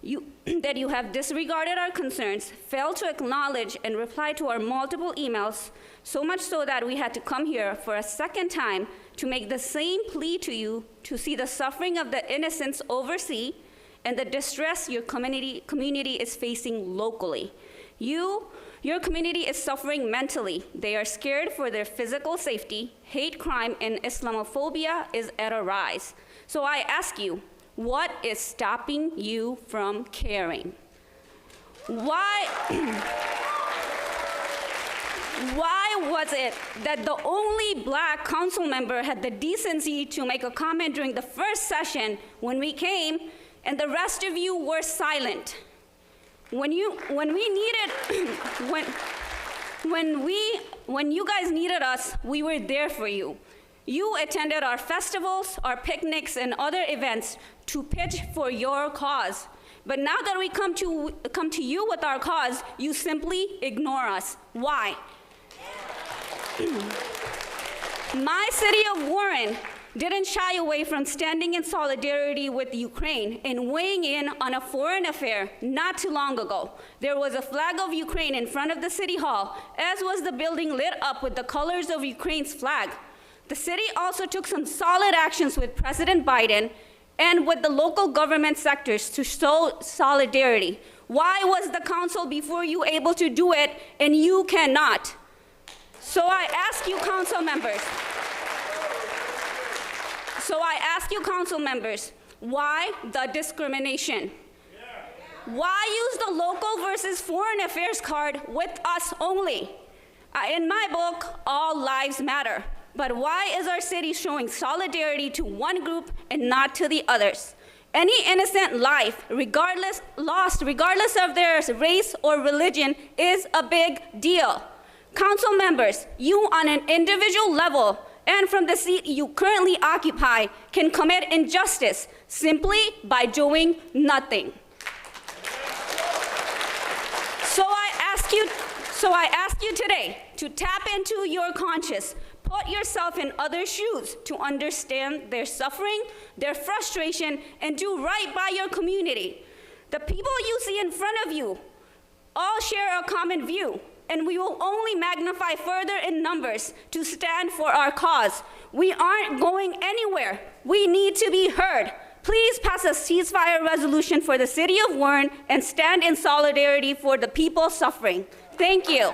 that you have disregarded our concerns, failed to acknowledge and reply to our multiple emails, so much so that we had to come here for a second time to make the same plea to you to see the suffering of the innocents overseas and the distress your community is facing locally. Your community is suffering mentally. They are scared for their physical safety. Hate crime and Islamophobia is at a rise. So I ask you, what is stopping you from caring? Why was it that the only Black council member had the decency to make a comment during the first session when we came, and the rest of you were silent? When you guys needed us, we were there for you. You attended our festivals, our picnics, and other events to pitch for your cause. But now that we come to you with our cause, you simply ignore us. Why? My city of Warren didn't shy away from standing in solidarity with Ukraine and weighing in on a foreign affair not too long ago. There was a flag of Ukraine in front of the city hall, as was the building lit up with the colors of Ukraine's flag. The city also took some solid actions with President Biden and with the local government sectors to show solidarity. Why was the council before you able to do it and you cannot? So I ask you, council members, why the discrimination? Why use the local versus foreign affairs card with us only? In my book, all lives matter. But why is our city showing solidarity to one group and not to the others? Any innocent life, regardless of their race or religion, is a big deal. Council members, you on an individual level and from the seat you currently occupy can commit injustice simply by doing nothing. So I ask you today to tap into your conscience. Put yourself in other shoes to understand their suffering, their frustration, and do right by your community. The people you see in front of you all share a common view, and we will only magnify further in numbers to stand for our cause. We aren't going anywhere. We need to be heard. Please pass a ceasefire resolution for the city of Warren and stand in solidarity for the people suffering. Thank you.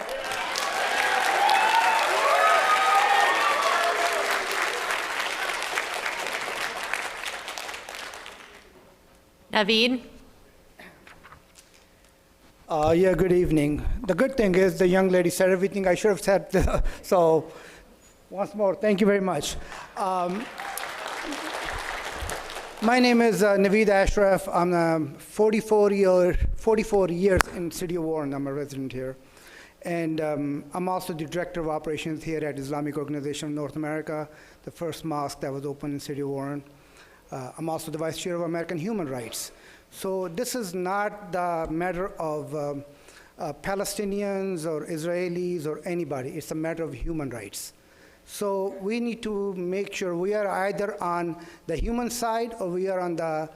Naveed? Yeah, good evening. The good thing is the young lady said everything I should have said, so once more, thank you very much. My name is Naveed Ashraf. I'm 44 years in City of Warren. I'm a resident here. And I'm also the Director of Operations here at Islamic Organization of North America, the first mosque that was opened in the city of Warren. I'm also the Vice Chair of American Human Rights. So this is not the matter of Palestinians or Israelis or anybody. It's a matter of human rights. So we need to make sure we are either on the human side or we are on the,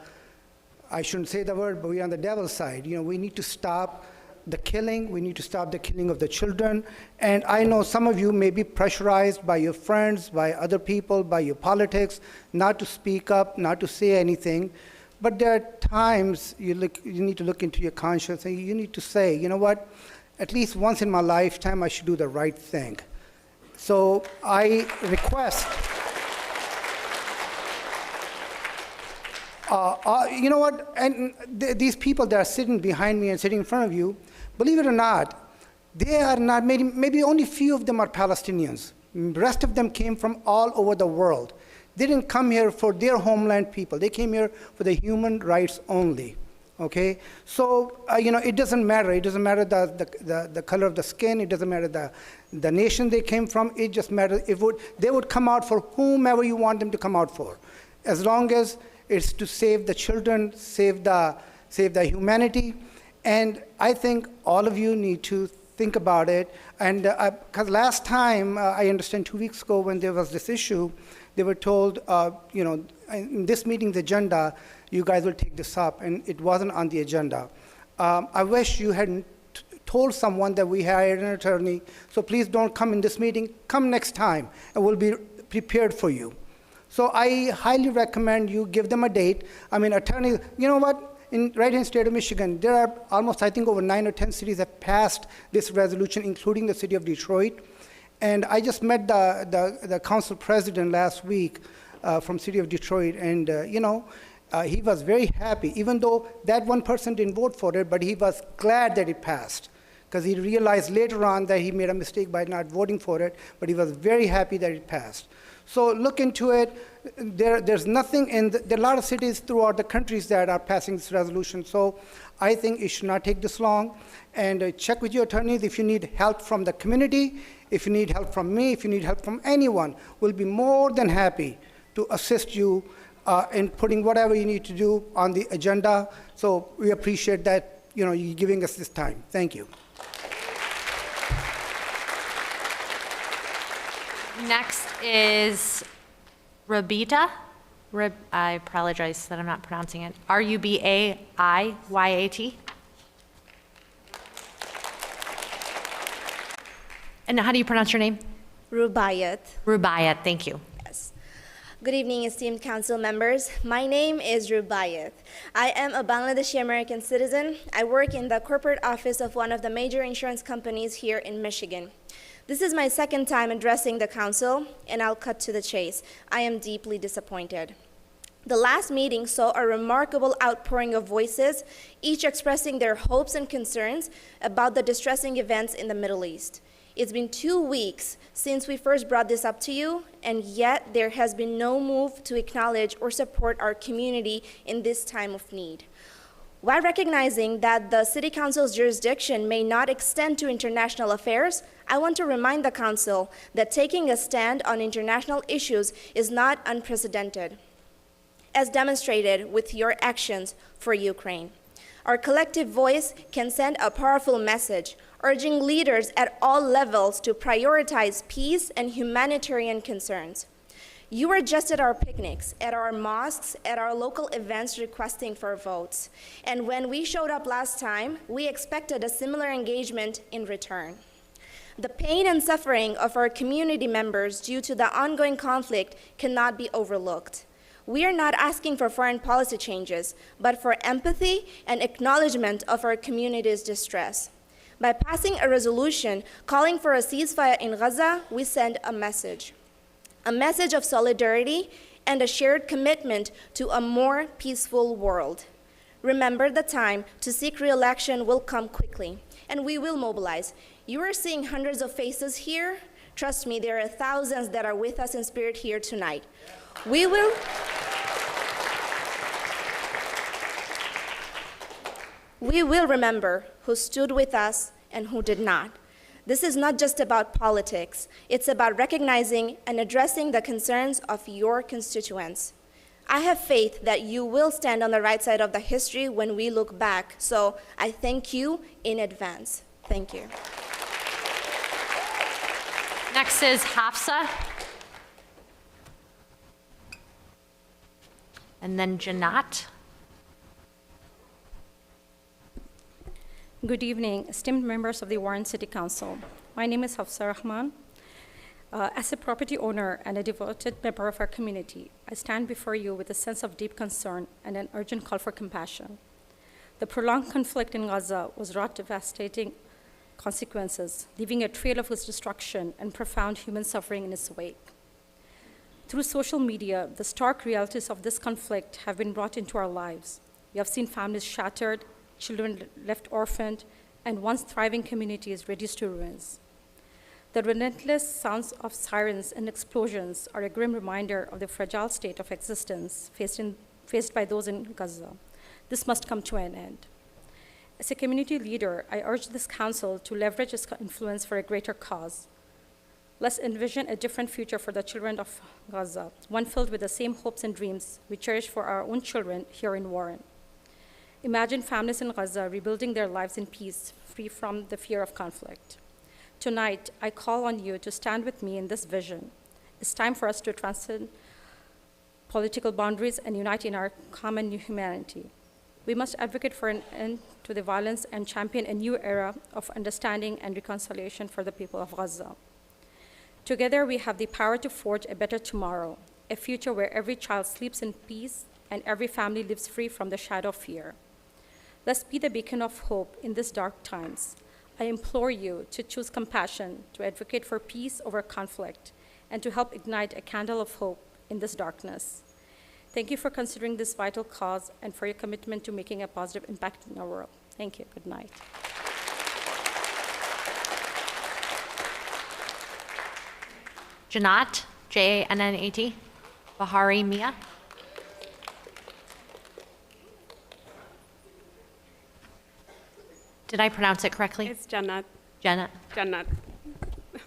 I shouldn't say the word, but we are on the devil's side. You know, we need to stop the killing. We need to stop the killing of the children. And I know some of you may be pressurized by your friends, by other people, by your politics, not to speak up, not to say anything. But there are times you need to look into your conscience and you need to say, you know what, at least once in my lifetime I should do the right thing. So I request, you know what, and these people that are sitting behind me and sitting in front of you, believe it or not, they are not, maybe only few of them are Palestinians. The rest of them came from all over the world. They didn't come here for their homeland people. They came here for the human rights only, okay? So, you know, it doesn't matter. It doesn't matter the color of the skin. It doesn't matter the nation they came from. It just matters they would come out for whomever you want them to come out for, as long as it's to save the children, save the humanity. And I think all of you need to think about it. And because last time, I understand 2 weeks ago when there was this issue, they were told, you know, in this meeting's agenda, you guys will take this up, and it wasn't on the agenda. I wish you hadn't told someone that we hired an attorney, so please don't come in this meeting. Come next time, and we'll be prepared for you. So I highly recommend you give them a date. I mean, attorneys, you know what? Right in the state of Michigan, there are almost, I think, over 9 or 10 cities that passed this resolution, including the city of Detroit. And I just met the council president last week from city of Detroit, and you know, he was very happy, even though that one person didn't vote for it, but he was glad that it passed, because he realized later on that he made a mistake by not voting for it, but he was very happy that it passed. So look into it. There's nothing there are a lot of cities throughout the countries that are passing this resolution. So I think it should not take this long. And check with your attorneys if you need help from the community, if you need help from me, if you need help from anyone. We'll be more than happy to assist you in putting whatever you need to do on the agenda. So we appreciate that, you know, you giving us this time. Thank you. Next is Rubita. I apologize that I'm not pronouncing it. Rubaiyat. And how do you pronounce your name? Rubaiyat. Rubaiyat, thank you. Yes. Good evening, esteemed council members. My name is Rubaiyat. I am a Bangladeshi American citizen. I work in the corporate office of one of the major insurance companies here in Michigan. This is my second time addressing the council, and I'll cut to the chase. I am deeply disappointed. The last meeting saw a remarkable outpouring of voices, each expressing their hopes and concerns about the distressing events in the Middle East. It's been 2 weeks since we first brought this up to you, and yet there has been no move to acknowledge or support our community in this time of need. While recognizing that the City Council's jurisdiction may not extend to international affairs, I want to remind the Council that taking a stand on international issues is not unprecedented, as demonstrated with your actions for Ukraine. Our collective voice can send a powerful message, urging leaders at all levels to prioritize peace and humanitarian concerns. You were just at our picnics, at our mosques, at our local events requesting for votes. And when we showed up last time, we expected a similar engagement in return. The pain and suffering of our community members due to the ongoing conflict cannot be overlooked. We are not asking for foreign policy changes, but for empathy and acknowledgement of our community's distress. By passing a resolution calling for a ceasefire in Gaza, we send a message of solidarity and a shared commitment to a more peaceful world. Remember, the time to seek re-election will come quickly, and we will mobilize. You are seeing hundreds of faces here. Trust me, there are thousands that are with us in spirit here tonight. We will remember who stood with us and who did not. This is not just about politics. It's about recognizing and addressing the concerns of your constituents. I have faith that you will stand on the right side of the history when we look back, so I thank you in advance. Thank you. Next is Hafsa. And then Janat. Good evening, esteemed members of the Warren City Council. My name is Hafsa Rahman. As a property owner and a devoted member of our community, I stand before you with a sense of deep concern and an urgent call for compassion. The prolonged conflict in Gaza was wrought devastating consequences, leaving a trail of its destruction and profound human suffering in its wake. Through social media, the stark realities of this conflict have been brought into our lives. We have seen families shattered, children left orphaned, and once thriving communities reduced to ruins. The relentless sounds of sirens and explosions are a grim reminder of the fragile state of existence faced by those in Gaza. This must come to an end. As a community leader, I urge this council to leverage its influence for a greater cause. Let's envision a different future for the children of Gaza, one filled with the same hopes and dreams we cherish for our own children here in Warren. Imagine families in Gaza rebuilding their lives in peace, free from the fear of conflict. Tonight, I call on you to stand with me in this vision. It's time for us to transcend political boundaries and unite in our common humanity. We must advocate for an end to the violence and champion a new era of understanding and reconciliation for the people of Gaza. Together, we have the power to forge a better tomorrow, a future where every child sleeps in peace and every family lives free from the shadow of fear. Let's be the beacon of hope in these dark times. I implore you to choose compassion, to advocate for peace over conflict, and to help ignite a candle of hope in this darkness. Thank you for considering this vital cause and for your commitment to making a positive impact in our world. Thank you. Good night. Janat, J-A-N-N-A-T. Bahari Mia. Did I pronounce it correctly? It's Jannat. Jannat. Jannat. All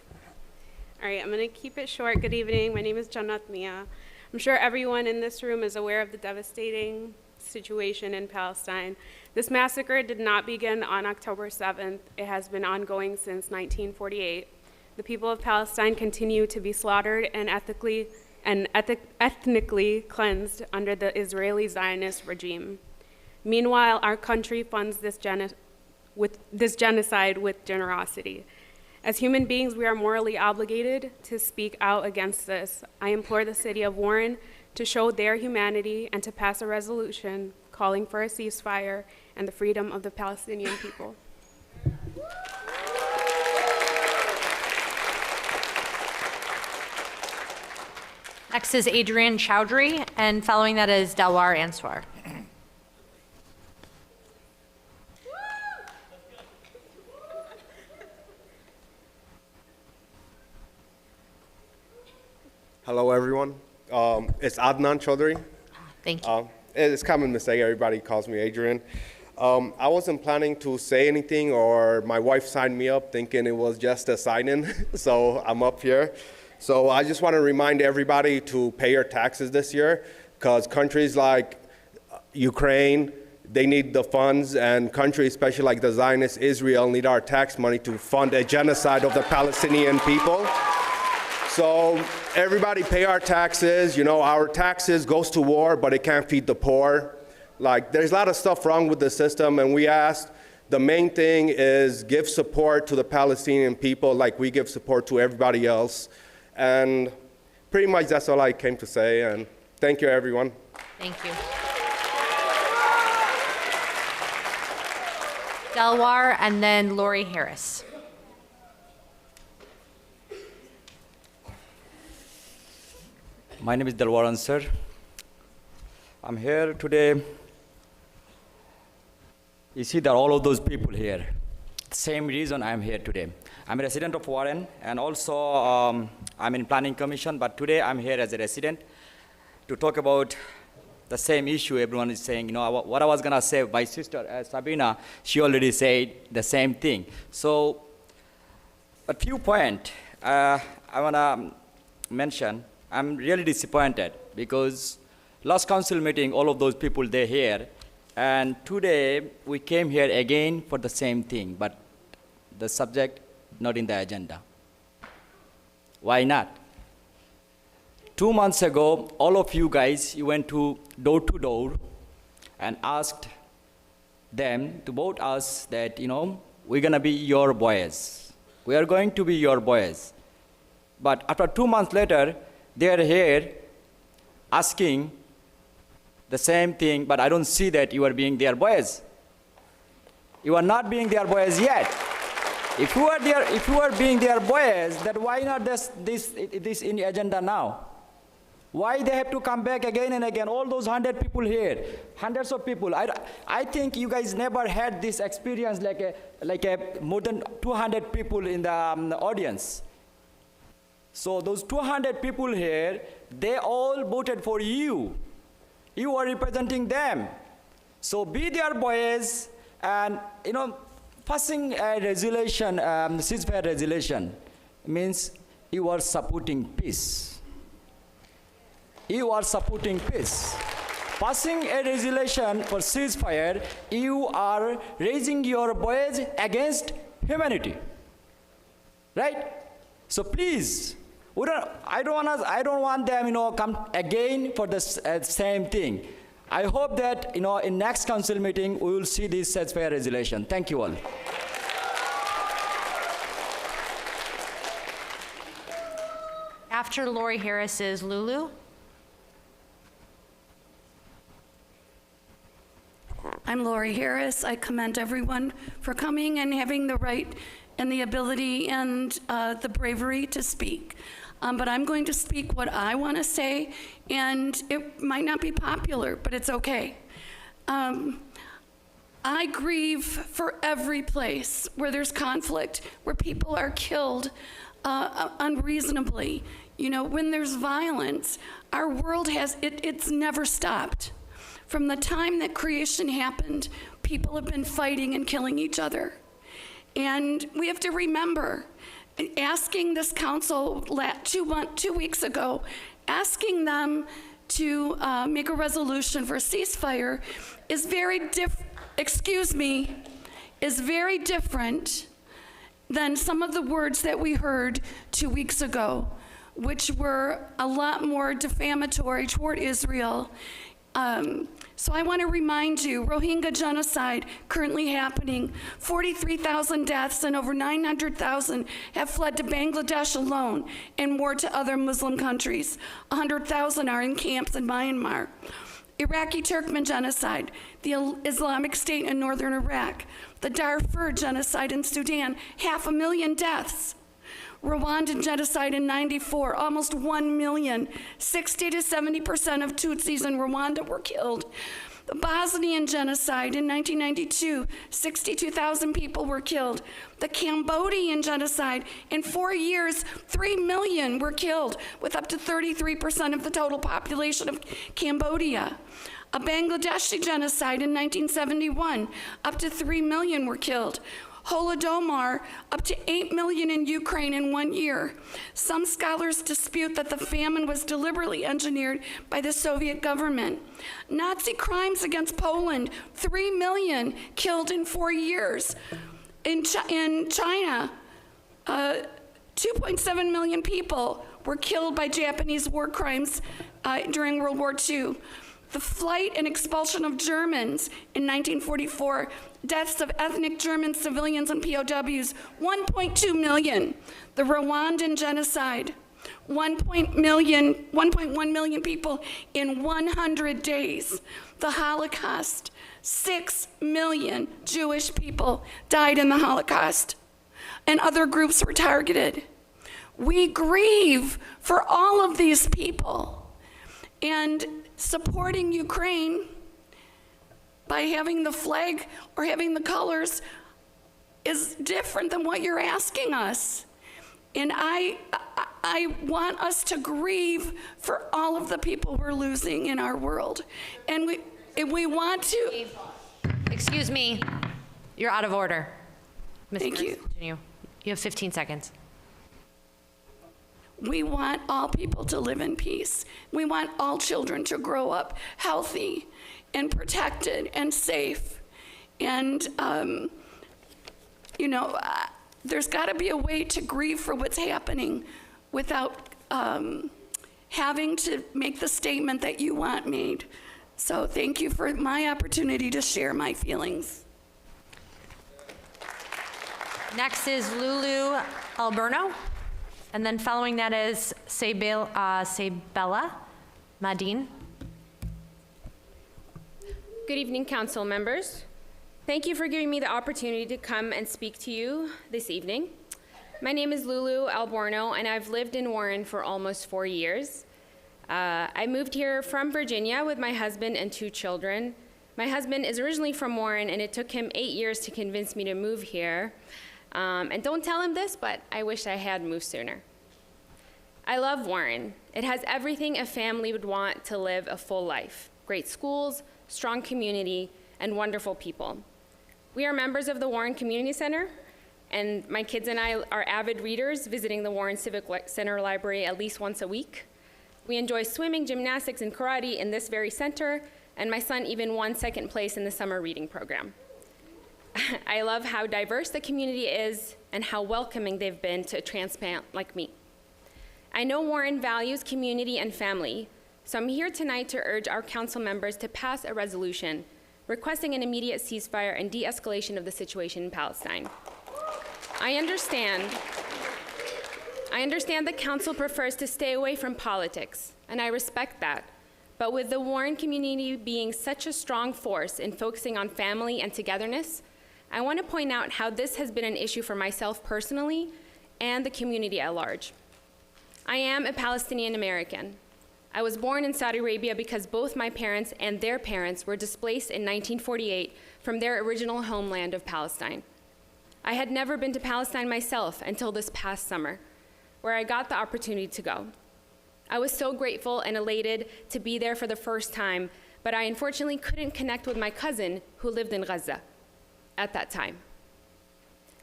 right, I'm going to keep it short. Good evening. My name is Jannat Mia. I'm sure everyone in this room is aware of the devastating situation in Palestine. This massacre did not begin on October 7th. It has been ongoing since 1948. The people of Palestine continue to be slaughtered and ethnically cleansed under the Israeli Zionist regime. Meanwhile, our country funds this genocide with generosity. As human beings, we are morally obligated to speak out against this. I implore the city of Warren to show their humanity and to pass a resolution calling for a ceasefire and the freedom of the Palestinian people. Next is Adrian Chowdhury, and following that is Dalwar Answar. Hello, everyone. It's Adnan Chaudhry. Thank you. It's a common mistake. Everybody calls me Adrian. I wasn't planning to say anything, or my wife signed me up thinking it was just a sign-in, so I'm up here. So I just want to remind everybody to pay your taxes this year, because countries like Ukraine, they need the funds, and countries, especially like the Zionist Israel, need our tax money to fund a genocide of the Palestinian people. So everybody pay our taxes. You know, our taxes goes to war, but it can't feed the poor. Like, there's a lot of stuff wrong with the system, and we asked, the main thing is give support to the Palestinian people like we give support to everybody else. And pretty much that's all I came to say, and thank you, everyone. Thank you. Dalwar, and then Lori Harris. My name is Dalwar Ansar. I'm here today. You see that all of those people here, same reason I'm here today. I'm a resident of Warren, and also I'm in Planning Commission, but today I'm here as a resident to talk about the same issue everyone is saying. You know, what I was gonna say, my sister Sabina, she already said the same thing. So But few point I want to mention. I'm really disappointed because last council meeting, all of those people, they're here. And today, we came here again for the same thing, but the subject not in the agenda. Why not? 2 months ago, all of you guys, you went to door and asked them to vote us that, we're going to be your boys. We are going to be your boys. But after 2 months later, they are here asking the same thing, but I don't see that you are being their boys. You are not being their boys yet. If you are being their boys, then why not this in the agenda now? Why they have to come back again and again? All those 100 people here, hundreds of people. I think you guys never had this experience like a more than 200 people in the audience. So those 200 people here, they all voted for you. You are representing them. So be their boys and, passing a resolution, ceasefire resolution means you are supporting peace. You are supporting peace. Passing a resolution for ceasefire, you are raising your voice against humanity. Right? So please, I don't want them, come again for the same thing. I hope that, in next council meeting, we will see this ceasefire resolution. Thank you all. After Lori Harris is Lulu. I'm Lori Harris. I commend everyone for coming and having the right and the ability and the bravery to speak. But I'm going to speak what I want to say, and it might not be popular, but it's okay. I grieve for every place where there's conflict, where people are killed unreasonably. When there's violence, our world it's never stopped. From the time that creation happened, people have been fighting and killing each other. And we have to remember, asking this council 2 weeks ago, asking them to make a resolution for a ceasefire is very different than some of the words that we heard 2 weeks ago, which were a lot more defamatory toward Israel. So I want to remind you, Rohingya genocide currently happening, 43,000 deaths and over 900,000 have fled to Bangladesh alone and more to other Muslim countries. 100,000 are in camps in Myanmar. Iraqi Turkmen genocide, the Islamic State in northern Iraq, the Darfur genocide in Sudan, 500,000 deaths. Rwandan genocide in '94, almost 1 million. 60 to 70% of Tutsis in Rwanda were killed. The Bosnian genocide in 1992, 62,000 people were killed. The Cambodian genocide, in 4 years, 3 million were killed, with up to 33% of the total population of Cambodia. A Bangladeshi genocide in 1971, up to 3 million were killed. Holodomor, up to 8 million in Ukraine in 1 year. Some scholars dispute that the famine was deliberately engineered by the Soviet government. Nazi crimes against Poland, 3 million killed in 4 years. In China, 2.7 million people were killed by Japanese war crimes during World War II. The flight and expulsion of Germans in 1944, deaths of ethnic German civilians and POWs, 1.2 million. The Rwandan genocide, 1.1 million people in 100 days. The Holocaust, 6 million Jewish people died in the Holocaust, and other groups were targeted. We grieve for all of these people, and supporting Ukraine by having the flag or having the colors is different than what you're asking us. And I want us to grieve for all of the people we're losing in our world. And we want to... Excuse me, you're out of order. Ms. Thank you. Continue. You have 15 seconds. We want all people to live in peace. We want all children to grow up healthy and protected and safe. And, there's got to be a way to grieve for what's happening without having to make the statement that you want made. So thank you for my opportunity to share my feelings. Next is Lulu Alberno, and then following that is Sabella Madine. Good evening, council members. Thank you for giving me the opportunity to come and speak to you this evening. My name is Lulu Alborno, and I've lived in Warren for almost 4 years. I moved here from Virginia with my husband and 2 children. My husband is originally from Warren, and it took him 8 years to convince me to move here. And don't tell him this, but I wish I had moved sooner. I love Warren. It has everything a family would want to live a full life: great schools, strong community, and wonderful people. We are members of the Warren Community Center, and my kids and I are avid readers, visiting the Warren Civic Center Library at least once a week. We enjoy swimming, gymnastics, and karate in this very center, and my son even won 2nd place in the summer reading program. I love how diverse the community is and how welcoming they've been to a transplant like me. I know Warren values community and family, so I'm here tonight to urge our council members to pass a resolution requesting an immediate ceasefire and de-escalation of the situation in Palestine. I understand the council prefers to stay away from politics, and I respect that. But with the Warren community being such a strong force in focusing on family and togetherness, I want to point out how this has been an issue for myself personally and the community at large. I am a Palestinian American. I was born in Saudi Arabia because both my parents and their parents were displaced in 1948 from their original homeland of Palestine. I had never been to Palestine myself until this past summer, where I got the opportunity to go. I was so grateful and elated to be there for the first time, but I unfortunately couldn't connect with my cousin who lived in Gaza at that time.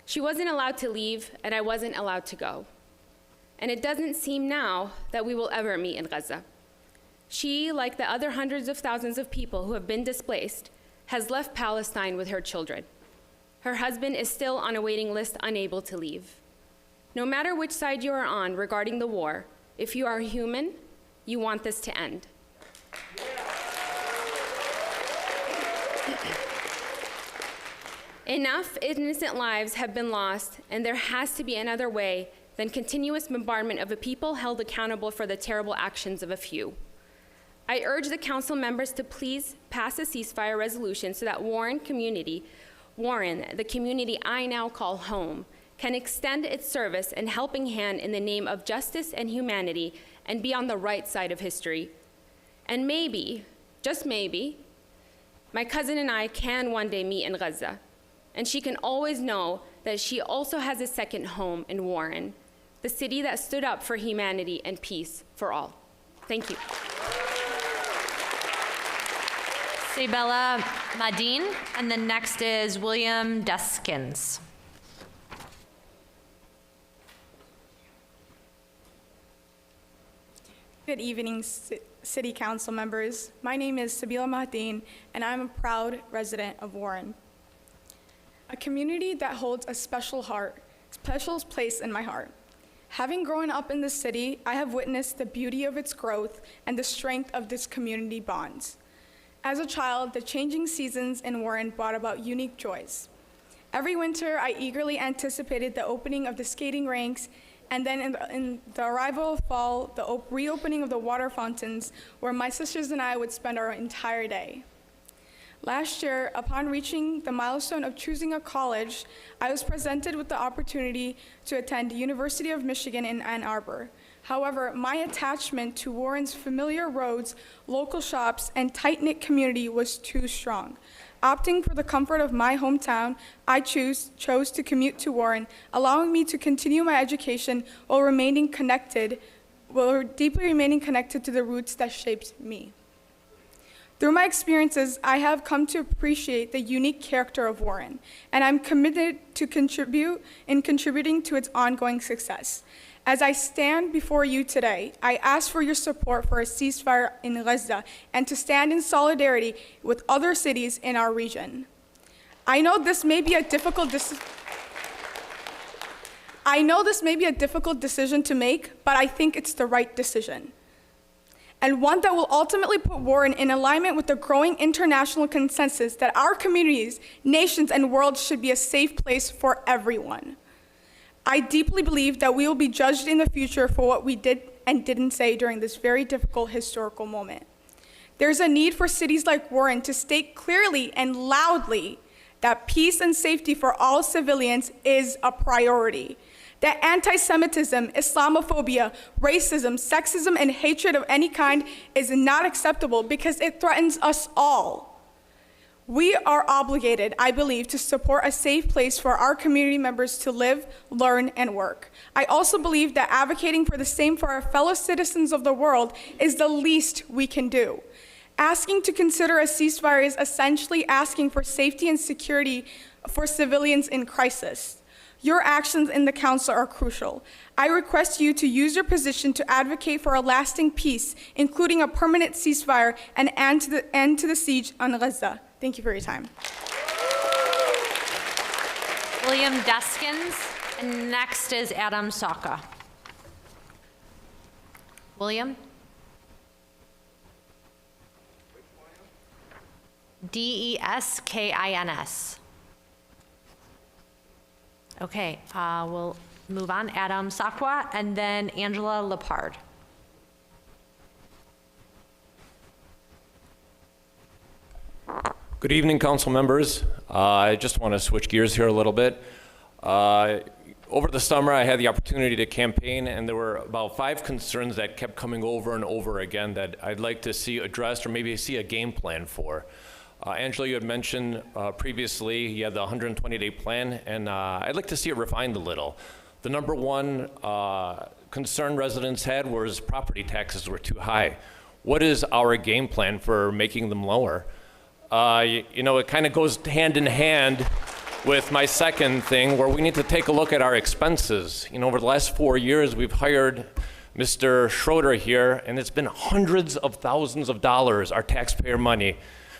She wasn't allowed to leave, and I wasn't allowed to go. And it doesn't seem now that we will ever meet in Gaza. She, like the other hundreds of thousands of people who have been displaced, has left Palestine with her children. Her husband is still on a waiting list, unable to leave. No matter which side you are on regarding the war, if you are human, you want this to end. Enough innocent lives have been lost, and there has to be another way than continuous bombardment of a people held accountable for the terrible actions of a few. I urge the council members to please pass a ceasefire resolution so that Warren, the community I now call home, can extend its service and helping hand in the name of justice and humanity and be on the right side of history. And maybe, just maybe, my cousin and I can one day meet in Gaza, and she can always know that she also has a second home in Warren, the city that stood up for humanity and peace for all. Thank you. Sabella Madine, and then next is William Deskins. Good evening, City Council members. My name is Sabila Mahdeen, and I'm a proud resident of Warren. A community that holds a special place in my heart. Having grown up in the city, I have witnessed the beauty of its growth and the strength of this community bonds. As a child, the changing seasons in Warren brought about unique joys. Every winter, I eagerly anticipated the opening of the skating rinks, and then in the arrival of fall, the reopening of the water fountains, where my sisters and I would spend our entire day. Last year, upon reaching the milestone of choosing a college, I was presented with the opportunity to attend the University of Michigan in Ann Arbor. However, my attachment to Warren's familiar roads, local shops, and tight-knit community was too strong. Opting for the comfort of my hometown, I chose to commute to Warren, allowing me to continue my education while deeply remaining connected to the roots that shaped me. Through my experiences, I have come to appreciate the unique character of Warren, and I'm committed to contributing to its ongoing success. As I stand before you today, I ask for your support for a ceasefire in Gaza and to stand in solidarity with other cities in our region. I know this may be a difficult decision to make, but I think it's the right decision, and one that will ultimately put Warren in alignment with the growing international consensus that our communities, nations, and world should be a safe place for everyone. I deeply believe that we will be judged in the future for what we did and didn't say during this very difficult historical moment. There's a need for cities like Warren to state clearly and loudly that peace and safety for all civilians is a priority, that anti-Semitism, Islamophobia, racism, sexism, and hatred of any kind is not acceptable because it threatens us all. We are obligated, I believe, to support a safe place for our community members to live, learn, and work. I also believe that advocating for the same for our fellow citizens of the world is the least we can do. Asking to consider a ceasefire is essentially asking for safety and security for civilians in crisis. Your actions in the Council are crucial. I request you to use your position to advocate for a lasting peace, including a permanent ceasefire and end to the siege on Gaza. Thank you for your time. William Deskins, and next is Adam Saka. William? Deskins. Okay, we'll move on. Adam Sakwa, and then Angela Lepard. Good evening, council members. I just want to switch gears here a little bit. Over the summer, I had the opportunity to campaign, and there were about 5 concerns that kept coming over and over again that I'd like to see addressed or maybe see a game plan for. Angela, you had mentioned previously you had the 120-day plan, and I'd like to see it refined a little. The number one concern residents had was property taxes were too high. What is our game plan for making them lower? You know, it kind of goes hand in hand with my second thing, where we need to take a look at our expenses. You know, over the last 4 years, we've hired Mr. Schroeder here, and it's been hundreds of thousands of dollars, our taxpayer money.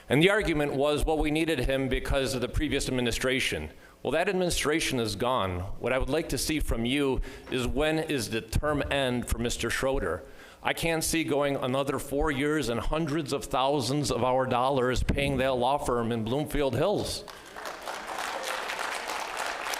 And the argument was, well, we needed him because of the previous administration. Well, that administration is gone. What I would like to see from you is, when is the term end for Mr. Schroeder? I can't see going another 4 years and hundreds of thousands of our dollars paying that law firm in Bloomfield Hills.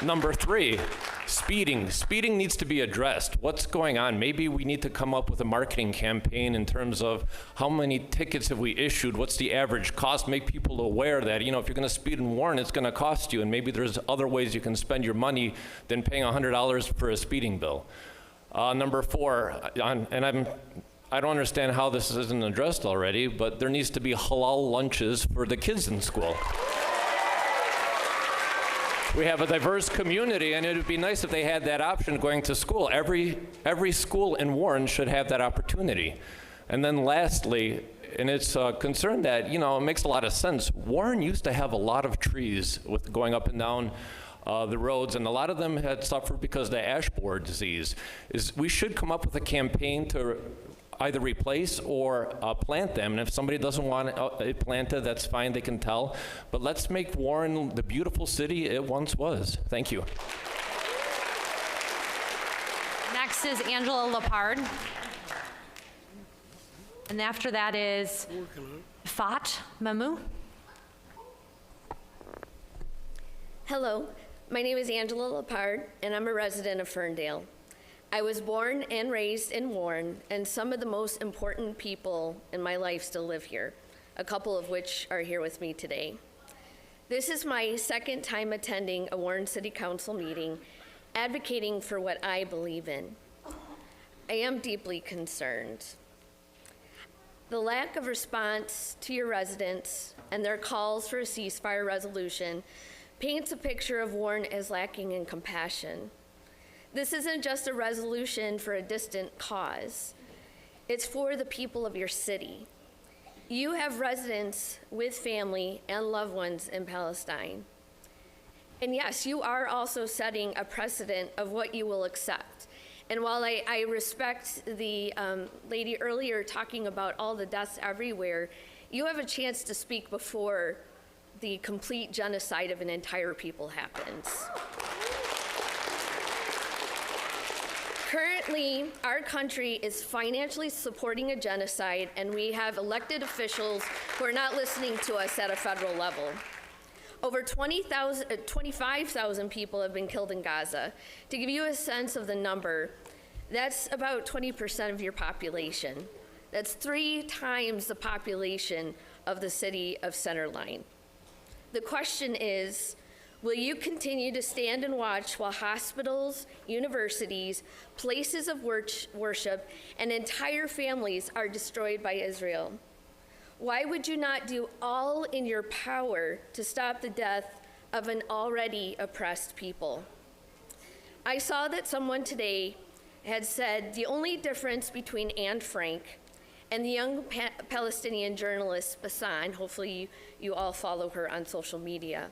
Number 3, speeding. Speeding needs to be addressed. What's going on? Maybe we need to come up with a marketing campaign in terms of how many tickets have we issued, what's the average cost, make people aware that, you know, if you're gonna speed in Warren, it's gonna cost you, and maybe there's other ways you can spend your money than paying $100 for a speeding bill. Number 4, I don't understand how this isn't addressed already, but there needs to be halal lunches for the kids in school. We have a diverse community, and it would be nice if they had that option going to school. Every school in Warren should have that opportunity. And then lastly, and it's a concern that, you know, it makes a lot of sense. Warren used to have a lot of trees with going up and down the roads, and a lot of them had suffered because of the ash borer disease. We should come up with a campaign to either replace or plant them. And if somebody doesn't want it planted, that's fine, they can tell. But let's make Warren the beautiful city it once was. Thank you. Next is Angela Lepard. And after that is Fat Mamu. Hello, my name is Angela Lepard, and I'm a resident of Ferndale. I was born and raised in Warren, and some of the most important people in my life still live here, a couple of which are here with me today. This is my second time attending a Warren City Council meeting, advocating for what I believe in. I am deeply concerned. The lack of response to your residents and their calls for a ceasefire resolution paints a picture of Warren as lacking in compassion. This isn't just a resolution for a distant cause. It's for the people of your city. You have residents with family and loved ones in Palestine. And yes, you are also setting a precedent of what you will accept. And while I respect the lady earlier talking about all the deaths everywhere, you have a chance to speak before the complete genocide of an entire people happens. Currently, our country is financially supporting a genocide, and we have elected officials who are not listening to us at a federal level. Over 25,000 people have been killed in Gaza. To give you a sense of the number, that's about 20% of your population. That's 3 times the population of the city of Centerline. The question is, will you continue to stand and watch while hospitals, universities, places of worship, and entire families are destroyed by Israel? Why would you not do all in your power to stop the death of an already oppressed people? I saw that someone today had said the only difference between Anne Frank and the young Palestinian journalist Bassan, hopefully you all follow her on social media,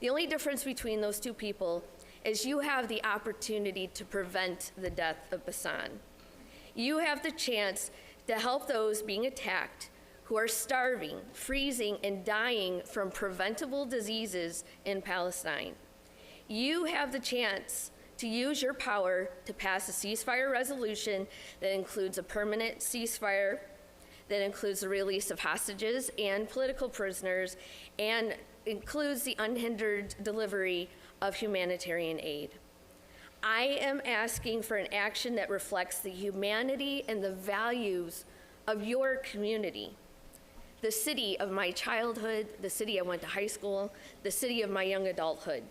the only difference between those two people is you have the opportunity to prevent the death of Bassan. You have the chance to help those being attacked who are starving, freezing, and dying from preventable diseases in Palestine. You have the chance to use your power to pass a ceasefire resolution that includes a permanent ceasefire, that includes the release of hostages and political prisoners, and includes the unhindered delivery of humanitarian aid. I am asking for an action that reflects the humanity and the values of your community, the city of my childhood, the city I went to high school, the city of my young adulthood.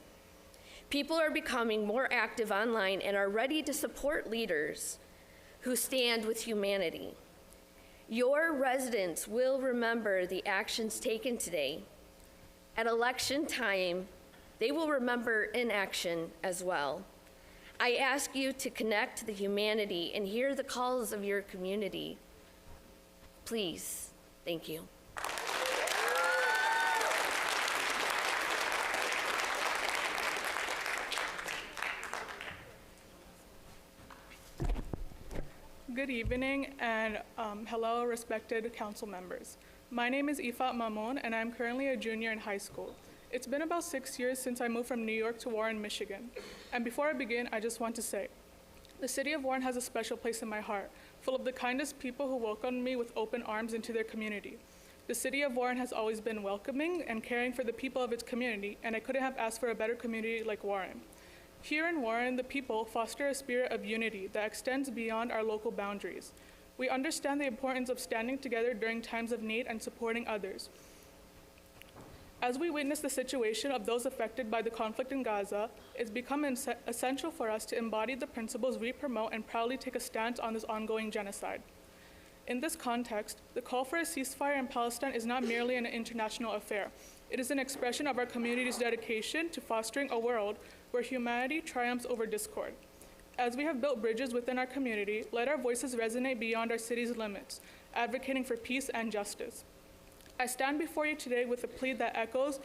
People are becoming more active online and are ready to support leaders who stand with humanity. Your residents will remember the actions taken today. At election time, they will remember inaction as well. I ask you to connect to the humanity and hear the calls of your community. Please, thank you. Good evening, and hello, respected council members. My name is Ifat Mamoun, and I'm currently a junior in high school. It's been about 6 years since I moved from New York to Warren, Michigan. And before I begin, I just want to say, the city of Warren has a special place in my heart, full of the kindest people who welcomed me with open arms into their community. The city of Warren has always been welcoming and caring for the people of its community, and I couldn't have asked for a better community like Warren. Here in Warren, the people foster a spirit of unity that extends beyond our local boundaries. We understand the importance of standing together during times of need and supporting others. As we witness the situation of those affected by the conflict in Gaza, it's become essential for us to embody the principles we promote and proudly take a stance on this ongoing genocide. In this context, the call for a ceasefire in Palestine is not merely an international affair. It is an expression of our community's dedication to fostering a world where humanity triumphs over discord. As we have built bridges within our community, let our voices resonate beyond our city's limits, advocating for peace and justice. I stand before you today with a plea that echoes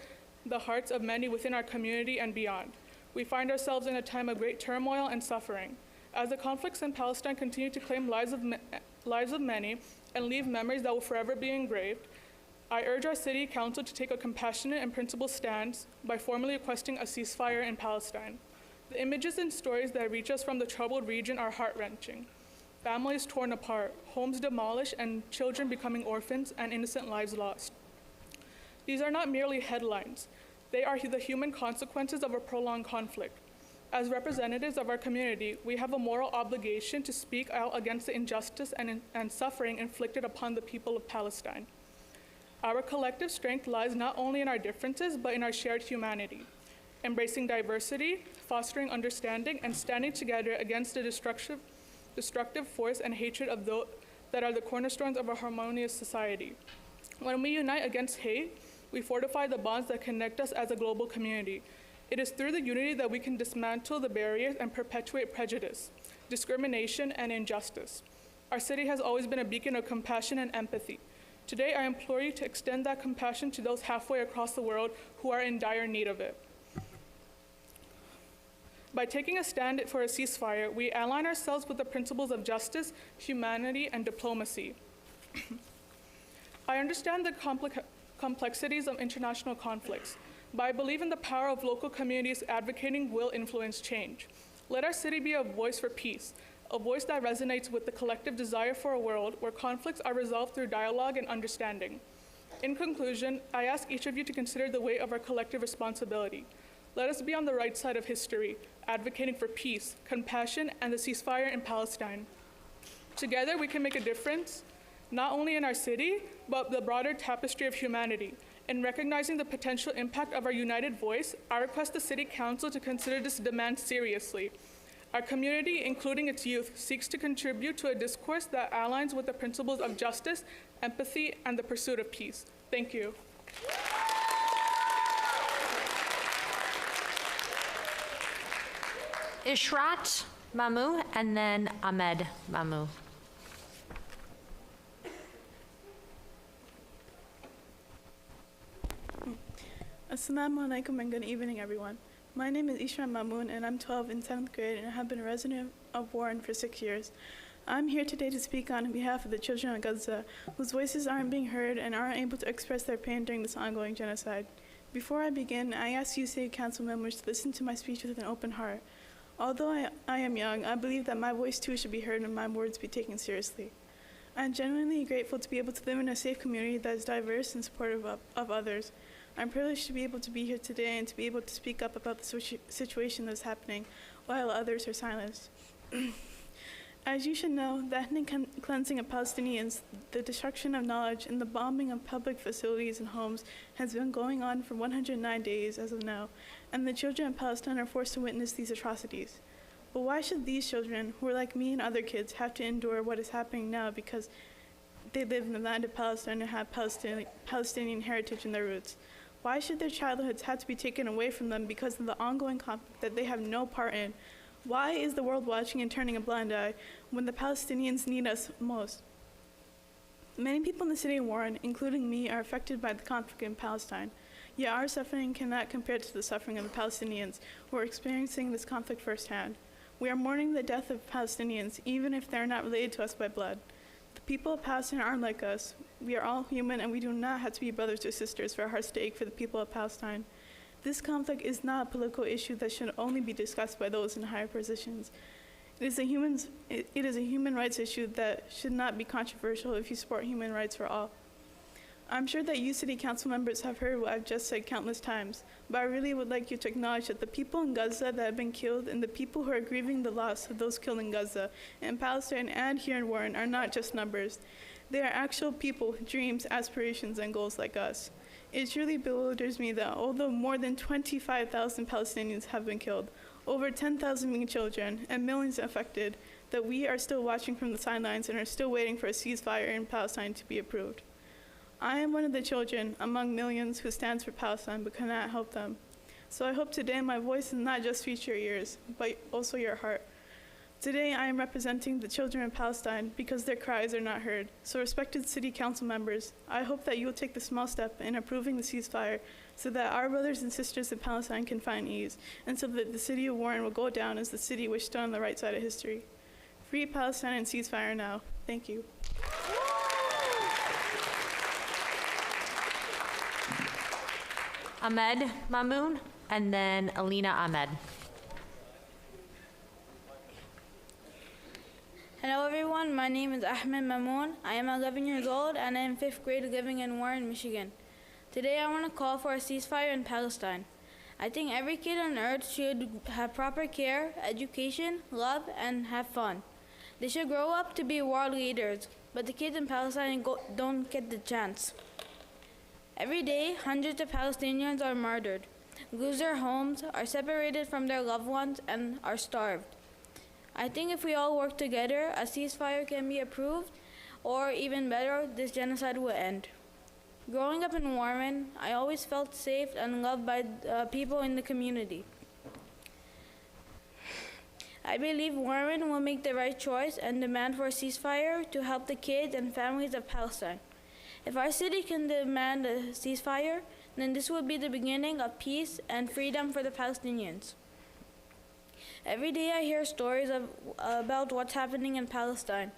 the hearts of many within our community and beyond. We find ourselves in a time of great turmoil and suffering. As the conflicts in Palestine continue to claim lives of many and leave memories that will forever be engraved, I urge our city council to take a compassionate and principled stance by formally requesting a ceasefire in Palestine. The images and stories that reach us from the troubled region are heart-wrenching. Families torn apart, homes demolished, and children becoming orphans, and innocent lives lost. These are not merely headlines. They are the human consequences of a prolonged conflict. As representatives of our community, we have a moral obligation to speak out against the injustice and suffering inflicted upon the people of Palestine. Our collective strength lies not only in our differences, but in our shared humanity. Embracing diversity, fostering understanding, and standing together against the destructive force and hatred of those that are the cornerstones of a harmonious society. When we unite against hate, we fortify the bonds that connect us as a global community. It is through the unity that we can dismantle the barriers and perpetuate prejudice, discrimination, and injustice. Our city has always been a beacon of compassion and empathy. Today, I implore you to extend that compassion to those halfway across the world who are in dire need of it. By taking a stand for a ceasefire, we align ourselves with the principles of justice, humanity, and diplomacy. I understand the complexities of international conflicts, but I believe in the power of local communities advocating will influence change. Let our city be a voice for peace, a voice that resonates with the collective desire for a world where conflicts are resolved through dialogue and understanding. In conclusion, I ask each of you to consider the weight of our collective responsibility. Let us be on the right side of history, advocating for peace, compassion, and the ceasefire in Palestine. Together, we can make a difference, not only in our city, but the broader tapestry of humanity. In recognizing the potential impact of our united voice, I request the City Council to consider this demand seriously. Our community, including its youth, seeks to contribute to a discourse that aligns with the principles of justice, empathy, and the pursuit of peace. Thank you. Ishrat Mamu, and then Ahmed Mamu. Assalamu alaikum and good evening, everyone. My name is Ishrat Mamoon, and I'm 12 in 7th grade, and I have been a resident of Warren for 6 years. I'm here today to speak on behalf of the children of Gaza, whose voices aren't being heard and aren't able to express their pain during this ongoing genocide. Before I begin, I ask you City Council members to listen to my speech with an open heart. Although I am young, I believe that my voice too should be heard and my words be taken seriously. I am genuinely grateful to be able to live in a safe community that is diverse and supportive of others. I'm privileged to be able to be here today and to be able to speak up about the situation that's happening while others are silenced. As you should know, the ethnic cleansing of Palestinians, the destruction of knowledge, and the bombing of public facilities and homes has been going on for 109 days as of now, and the children of Palestine are forced to witness these atrocities. But why should these children, who are like me and other kids, have to endure what is happening now because they live in the land of Palestine and have Palestinian heritage in their roots? Why should their childhoods have to be taken away from them because of the ongoing conflict that they have no part in? Why is the world watching and turning a blind eye when the Palestinians need us most? Many people in the city of Warren, including me, are affected by the conflict in Palestine. Yet our suffering cannot compare to the suffering of the Palestinians who are experiencing this conflict firsthand. We are mourning the death of Palestinians, even if they are not related to us by blood. The people of Palestine aren't like us. We are all human, and we do not have to be brothers or sisters for our hearts to ache for the people of Palestine. This conflict is not a political issue that should only be discussed by those in higher positions. It is a human rights issue that should not be controversial if you support human rights for all. I'm sure that you City Council members have heard what I've just said countless times, but I really would like you to acknowledge that the people in Gaza that have been killed and the people who are grieving the loss of those killed in Gaza, in Palestine and here in Warren, are not just numbers. They are actual people with dreams, aspirations, and goals like us. It truly bewilders me that although more than 25,000 Palestinians have been killed, over 10,000 children, and millions affected, that we are still watching from the sidelines and are still waiting for a ceasefire in Palestine to be approved. I am one of the children among millions who stands for Palestine but cannot help them. So I hope today my voice does not just reach your ears, but also your heart. Today I am representing the children of Palestine because their cries are not heard. So respected City Council members, I hope that you will take the small step in approving the ceasefire so that our brothers and sisters in Palestine can find ease, and so that the city of Warren will go down as the city which stood on the right side of history. Free Palestine and ceasefire now. Thank you. Ahmed Mamoon, and then Alina Ahmed. Hello everyone, my name is Ahmed Mamoon. I am 11 years old and I am 5th grade living in Warren, Michigan. Today I want to call for a ceasefire in Palestine. I think every kid on earth should have proper care, education, love, and have fun. They should grow up to be world leaders, but the kids in Palestine don't get the chance. Every day, hundreds of Palestinians are murdered, lose their homes, are separated from their loved ones, and are starved. I think if we all work together, a ceasefire can be approved, or even better, this genocide will end. Growing up in Warren, I always felt safe and loved by people in the community. I believe Warren will make the right choice and demand for a ceasefire to help the kids and families of Palestine. If our city can demand a ceasefire, then this will be the beginning of peace and freedom for the Palestinians. Every day I hear stories about what's happening in Palestine.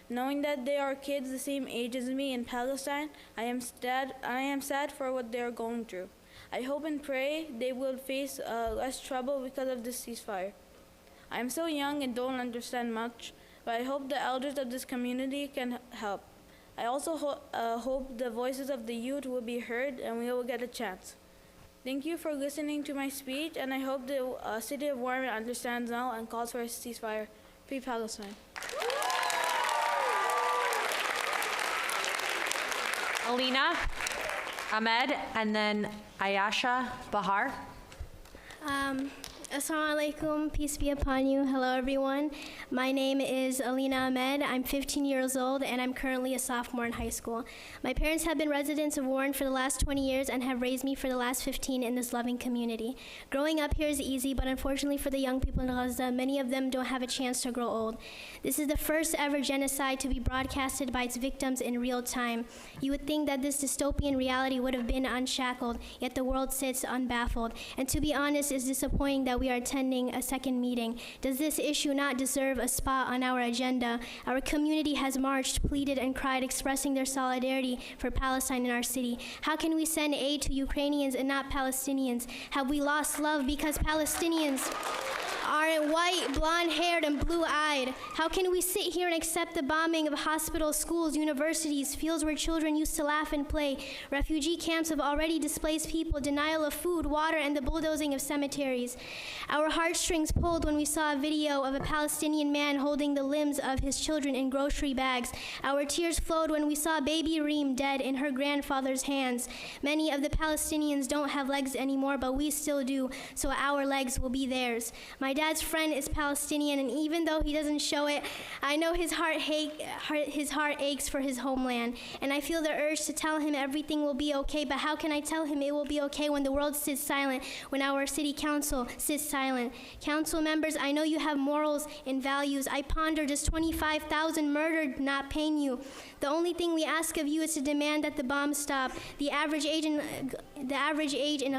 Knowing that there are kids the same age as me in Palestine, I am sad for what they are going through. I hope and pray they will face less trouble because of this ceasefire. I am so young and don't understand much, but I hope the elders of this community can help. I also hope the voices of the youth will be heard and we will get a chance. Thank you for listening to my speech, and I hope the city of Warren understands now and calls for a ceasefire. Free Palestine. Alina, Ahmed, and then Ayasha Bahar. Assalamu alaikum, peace be upon you. Hello everyone. My name is Alina Ahmed. I'm 15 years old and I'm currently a sophomore in high school. My parents have been residents of Warren for the last 20 years and have raised me for the last 15 in this loving community. Growing up here is easy, but unfortunately for the young people in Gaza, many of them don't have a chance to grow old. This is the first ever genocide to be broadcasted by its victims in real time. You would think that this dystopian reality would have been unshackled, yet the world sits unbaffled. And to be honest, it's disappointing that we are attending a second meeting. Does this issue not deserve a spot on our agenda? Our community has marched, pleaded, and cried, expressing their solidarity for Palestine in our city. How can we send aid to Ukrainians and not Palestinians? Have we lost love because Palestinians aren't white, blonde-haired, and blue-eyed? How can we sit here and accept the bombing of hospitals, schools, universities, fields where children used to laugh and play, refugee camps of already displaced people, denial of food, water, and the bulldozing of cemeteries? Our heartstrings pulled when we saw a video of a Palestinian man holding the limbs of his children in grocery bags. Our tears flowed when we saw baby Reem dead in her grandfather's hands. Many of the Palestinians don't have legs anymore, but we still do, so our legs will be theirs. My dad's friend is Palestinian, and even though he doesn't show it, I know his heart aches for his homeland. And I feel the urge to tell him everything will be okay, but how can I tell him it will be okay when the world sits silent, when our city council sits silent? Council members, I know you have morals and values. I ponder, does 25,000 murdered not pain you? The only thing we ask of you is to demand that the bombs stop. The average age in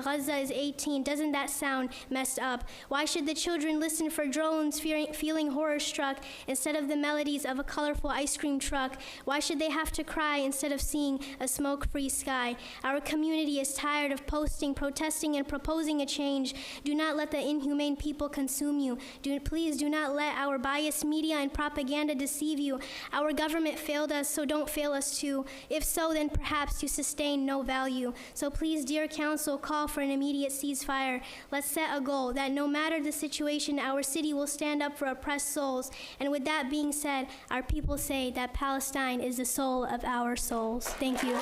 Gaza is 18. Doesn't that sound messed up? Why should the children listen for drones feeling horror-struck instead of the melodies of a colorful ice cream truck? Why should they have to cry instead of seeing a smoke-free sky? Our community is tired of posting, protesting, and proposing a change. Do not let the inhumane people consume you. Please do not let our biased media and propaganda deceive you. Our government failed us, so don't fail us too. If so, then perhaps you sustain no value. So please, dear council, call for an immediate ceasefire. Let's set a goal that no matter the situation, our city will stand up for oppressed souls. And with that being said, our people say that Palestine is the soul of our souls. Thank you.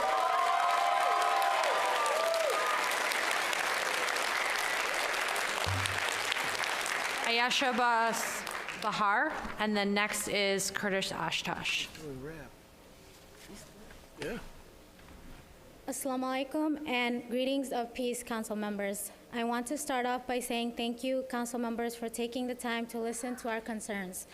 Ayasha Bahar, and then next is Kurdish Ashtash. Yeah. Assalamu alaikum and greetings of peace, council members. I want to start off by saying thank you, council members, for taking the time to listen to our concerns.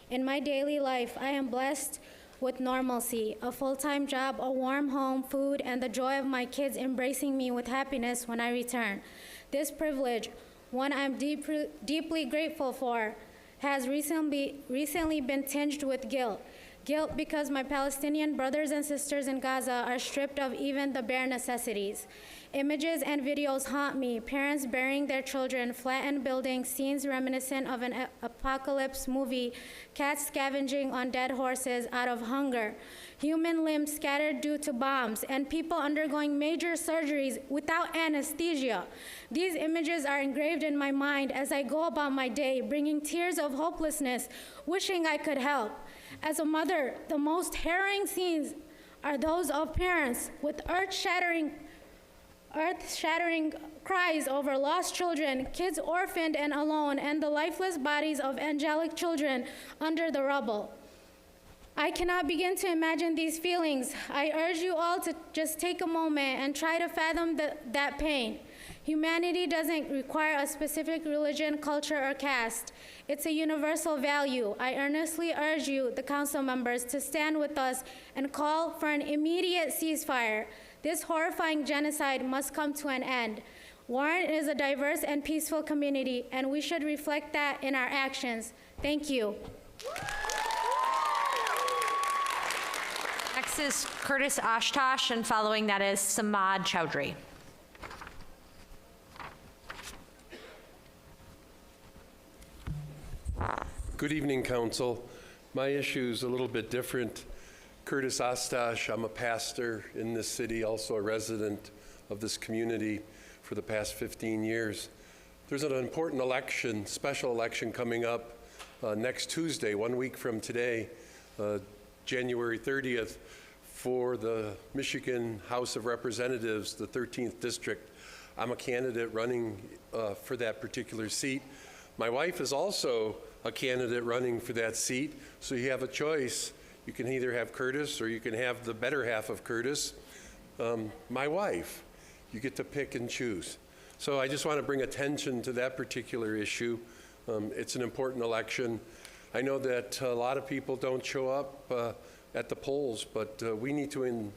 In my daily life, I am blessed with normalcy, a full-time job, a warm home, food, and the joy of my kids embracing me with happiness when I return. This privilege, one I'm deeply grateful for, has recently been tinged with guilt. Guilt because my Palestinian brothers and sisters in Gaza are stripped of even the bare necessities. Images and videos haunt me, parents burying their children, flattened buildings, scenes reminiscent of an apocalypse movie, cats scavenging on dead horses out of hunger, human limbs scattered due to bombs, and people undergoing major surgeries without anesthesia. These images are engraved in my mind as I go about my day, bringing tears of hopelessness, wishing I could help. As a mother, the most harrowing scenes are those of parents with earth-shattering cries over lost children, kids orphaned and alone, and the lifeless bodies of angelic children under the rubble. I cannot begin to imagine these feelings. I urge you all to just take a moment and try to fathom that pain. Humanity doesn't require a specific religion, culture, or caste. It's a universal value. I earnestly urge you, the council members, to stand with us and call for an immediate ceasefire. This horrifying genocide must come to an end. Warren is a diverse and peaceful community, and we should reflect that in our actions. Thank you. Next is Curtis Ashtosh, and following that is Samad Chowdhury. Good evening, Council. My issue is a little bit different. Curtis Ashtosh, I'm a pastor in this city, also a resident of this community for the past 15 years. There's an important election, special election coming up next Tuesday, 1 week from today, January 30th, for the Michigan House of Representatives, the 13th District. I'm a candidate running for that particular seat. My wife is also a candidate running for that seat, so you have a choice. You can either have Curtis or you can have the better half of Curtis, my wife. You get to pick and choose. So I just want to bring attention to that particular issue. It's an important election. I know that a lot of people don't show up at the polls, but we need to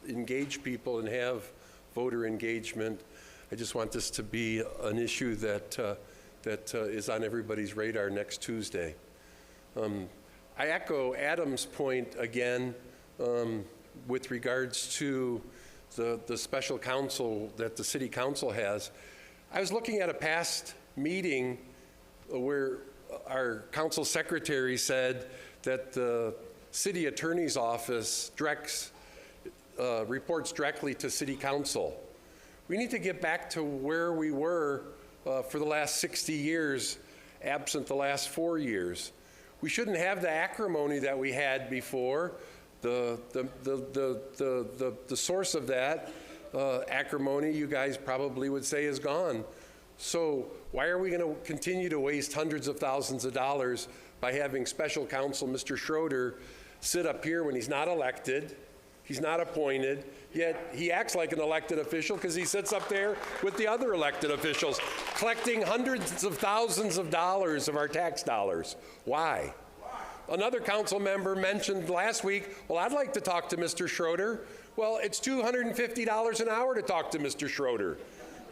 engage people and have voter engagement. I just want this to be an issue that is on everybody's radar next Tuesday. I echo Adam's point again with regards to the special counsel that the city council has. I was looking at a past meeting where our council secretary said that the city attorney's office reports directly to city council. We need to get back to where we were for the last 60 years, absent the last 4 years. We shouldn't have the acrimony that we had before. The source of that acrimony, you guys probably would say, is gone. So why are we going to continue to waste hundreds of thousands of dollars by having special counsel Mr. Schroeder sit up here when he's not elected, he's not appointed, yet he acts like an elected official because he sits up there with the other elected officials, collecting hundreds of thousands of dollars of our tax dollars. Why? Another council member mentioned last week, well, I'd like to talk to Mr. Schroeder. Well, it's $250 an hour to talk to Mr. Schroeder.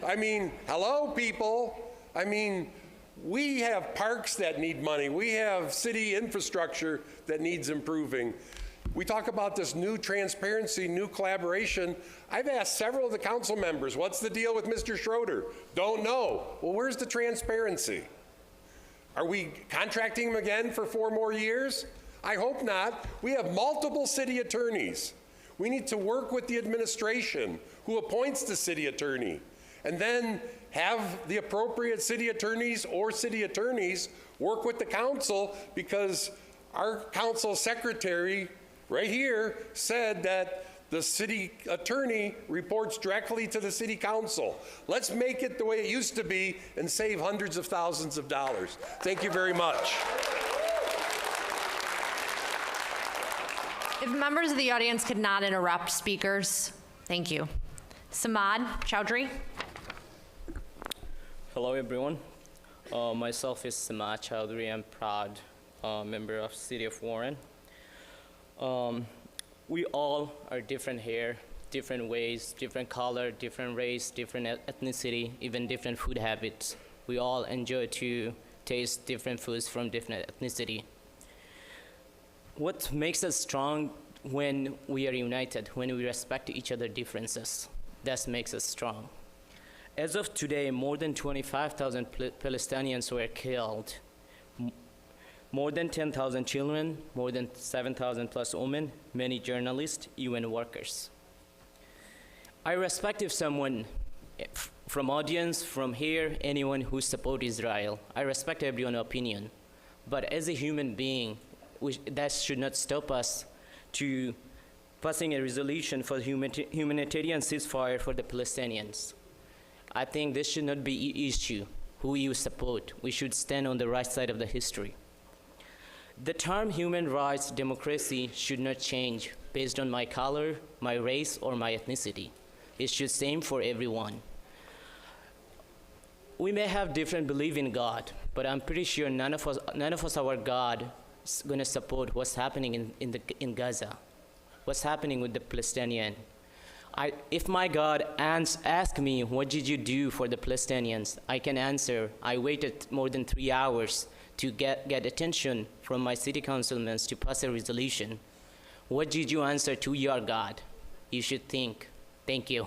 I mean, hello, people. I mean, we have parks that need money. We have city infrastructure that needs improving. We talk about this new transparency, new collaboration. I've asked several of the council members, what's the deal with Mr. Schroeder? Don't know. Well, where's the transparency? Are we contracting him again for 4 more years? I hope not. We have multiple city attorneys. We need to work with the administration who appoints the city attorney, and then have the appropriate city attorneys or city attorneys work with the council, because our council secretary right here said that the city attorney reports directly to the city council. Let's make it the way it used to be and save hundreds of thousands of dollars. Thank you very much. If members of the audience could not interrupt speakers, thank you. Samad Chowdhury. Hello, everyone. Myself is Samad Chowdhury. I'm proud member of City of Warren. We all are different here, different ways, different color, different race, different ethnicity, even different food habits. We all enjoy to taste different foods from different ethnicity. What makes us strong when we are united, when we respect each other's differences, that makes us strong. As of today, more than 25,000 Palestinians were killed. More than 10,000 children, more than 7,000 plus women, many journalists, UN workers. I respect if someone from audience, from here, anyone who supports Israel. I respect everyone's opinion. But as a human being, that should not stop us to passing a resolution for humanitarian ceasefire for the Palestinians. I think this should not be an issue, who you support. We should stand on the right side of the history. The term human rights, democracy should not change based on my color, my race, or my ethnicity. It should same for everyone. we may have different belief in God, but I'm pretty sure none of us our God is going to support what's happening in Gaza, what's happening with the Palestinians. If my God asks me, what did you do for the Palestinians? I can answer, I waited more than 3 hours to get attention from my city councilmen to pass a resolution. What did you answer to your God? You should think. Thank you.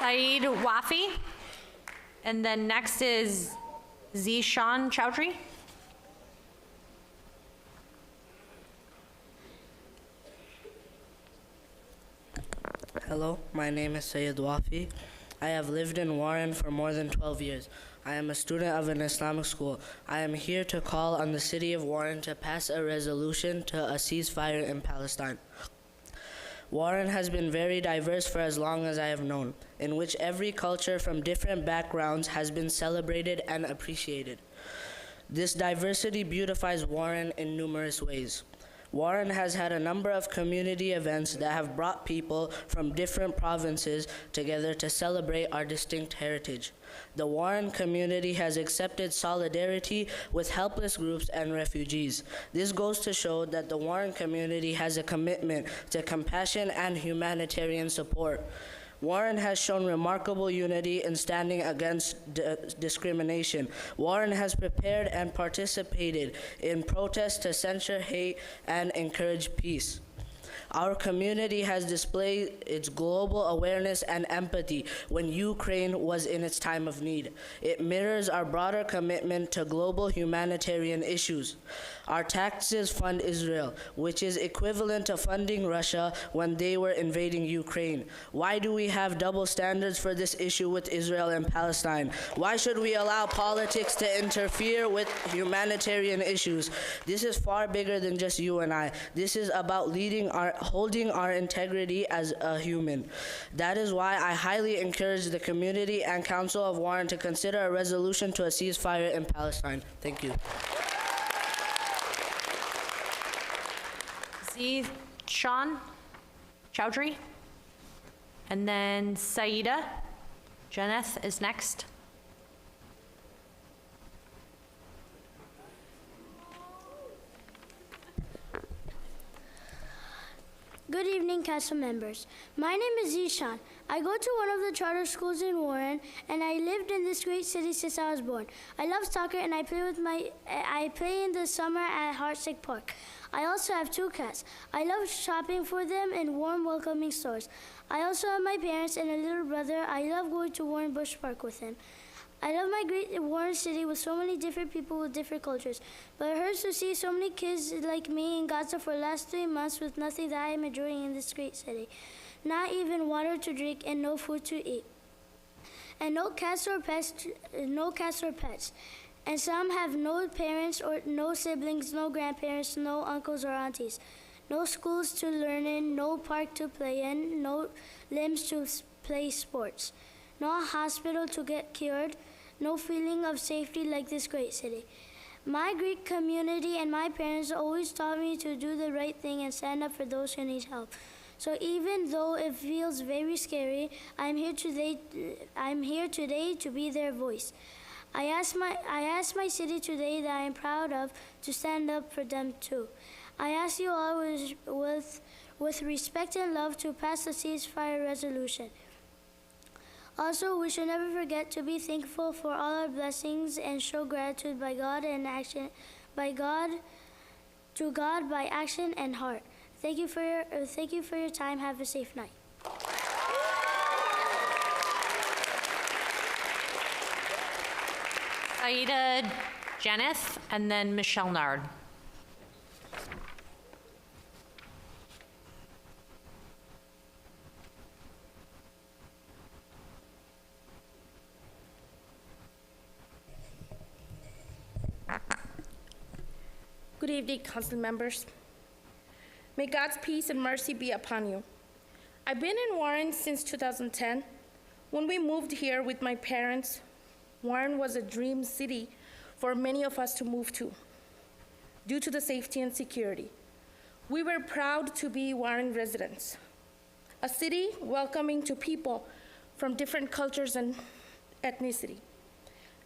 Saeed Wafi. And then next is Zishan Chowdhury. Hello, my name is Saeed Wafi. I have lived in Warren for more than 12 years. I am a student of an Islamic school. I am here to call on the city of Warren to pass a resolution to a ceasefire in Palestine. Warren has been very diverse for as long as I have known, in which every culture from different backgrounds has been celebrated and appreciated. This diversity beautifies Warren in numerous ways. Warren has had a number of community events that have brought people from different provinces together to celebrate our distinct heritage. The Warren community has accepted solidarity with helpless groups and refugees. This goes to show that the Warren community has a commitment to compassion and humanitarian support. Warren has shown remarkable unity in standing against discrimination. Warren has prepared and participated in protests to censor hate and encourage peace. Our community has displayed its global awareness and empathy when Ukraine was in its time of need. It mirrors our broader commitment to global humanitarian issues. Our taxes fund Israel, which is equivalent to funding Russia when they were invading Ukraine. Why do we have double standards for this issue with Israel and Palestine? Why should we allow politics to interfere with humanitarian issues? This is far bigger than just you and I. This is about holding our integrity as a human. That is why I highly encourage the community and Council of Warren to consider a resolution to a ceasefire in Palestine. Thank you. Zishan Chowdhury. And then Saida Janeth is next. Good evening, council members. My name is Zishan. I go to one of the charter schools in Warren, and I lived in this great city since I was born. I love soccer, and I play in the summer at Heartsick Park. I also have 2 cats. I love shopping for them in warm, welcoming stores. I also have my parents and a little brother. I love going to Warren Bush Park with him. I love my great Warren city with so many different people with different cultures. But it hurts to see so many kids like me in Gaza for the last 3 months with nothing that I am enjoying in this great city. Not even water to drink and no food to eat. And no cats or pets. And some have no parents or no siblings, no grandparents, no uncles or aunties. No schools to learn in, no park to play in, no limbs to play sports. No hospital to get cured, no feeling of safety like this great city. My Greek community and my parents always taught me to do the right thing and stand up for those who need help. So even though it feels very scary, I'm here today to be their voice. I ask my city today that I am proud of to stand up for them too. I ask you all with respect and love to pass the ceasefire resolution. Also, we should never forget to be thankful for all our blessings and show gratitude by God and action, by action and heart. Thank you for your time. Have a safe night. Saida Janeth, and then Michelle Nard. Good evening, council members. May God's peace and mercy be upon you. I've been in Warren since 2010. When we moved here with my parents, Warren was a dream city for many of us to move to, due to the safety and security. We were proud to be Warren residents. a city welcoming to people from different cultures and ethnicity.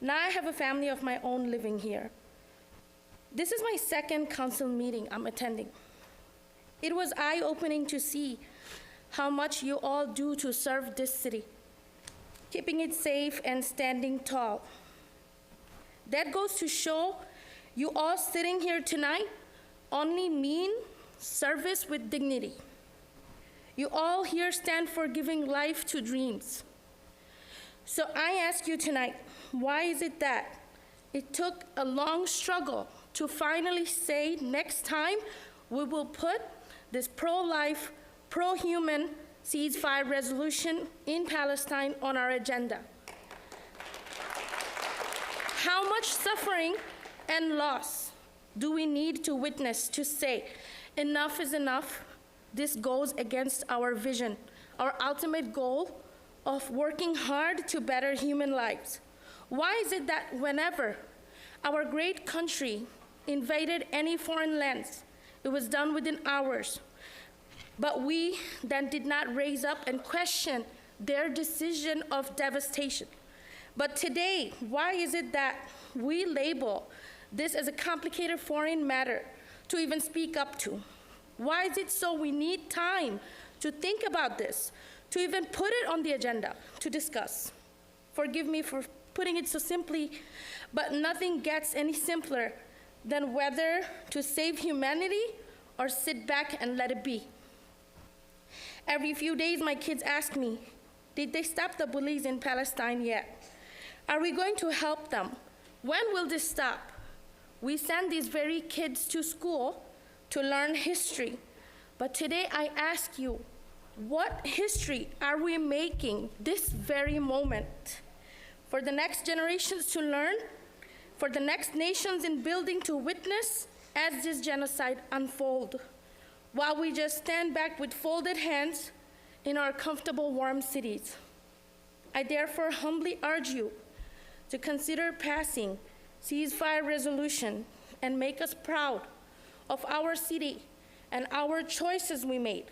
Now I have a family of my own living here. This is my second council meeting I'm attending. It was eye-opening to see how much you all do to serve this city, keeping it safe and standing tall. That goes to show you all sitting here tonight only mean service with dignity. You all here stand for giving life to dreams. So I ask you tonight, why is it that it took a long struggle to finally say next time we will put this pro-life, pro-human ceasefire resolution in Palestine on our agenda? How much suffering and loss do we need to witness to say enough is enough? This goes against our vision, our ultimate goal of working hard to better human lives. Why is it that whenever our great country invaded any foreign lands, it was done within hours, but we then did not raise up and question their decision of devastation? But today, why is it that we label this as a complicated foreign matter to even speak up to? Why is it so we need time to think about this, to even put it on the agenda to discuss? Forgive me for putting it so simply, but nothing gets any simpler than whether to save humanity or sit back and let it be. Every few days, my kids ask me, did they stop the bullies in Palestine yet? Are we going to help them? When will this stop? We send these very kids to school to learn history. But today I ask you, what history are we making this very moment? For the next generations to learn, for the next nations in building to witness as this genocide unfolds, while we just stand back with folded hands in our comfortable, warm cities. I therefore humbly urge you to consider passing ceasefire resolution and make us proud of our city and our choices we made,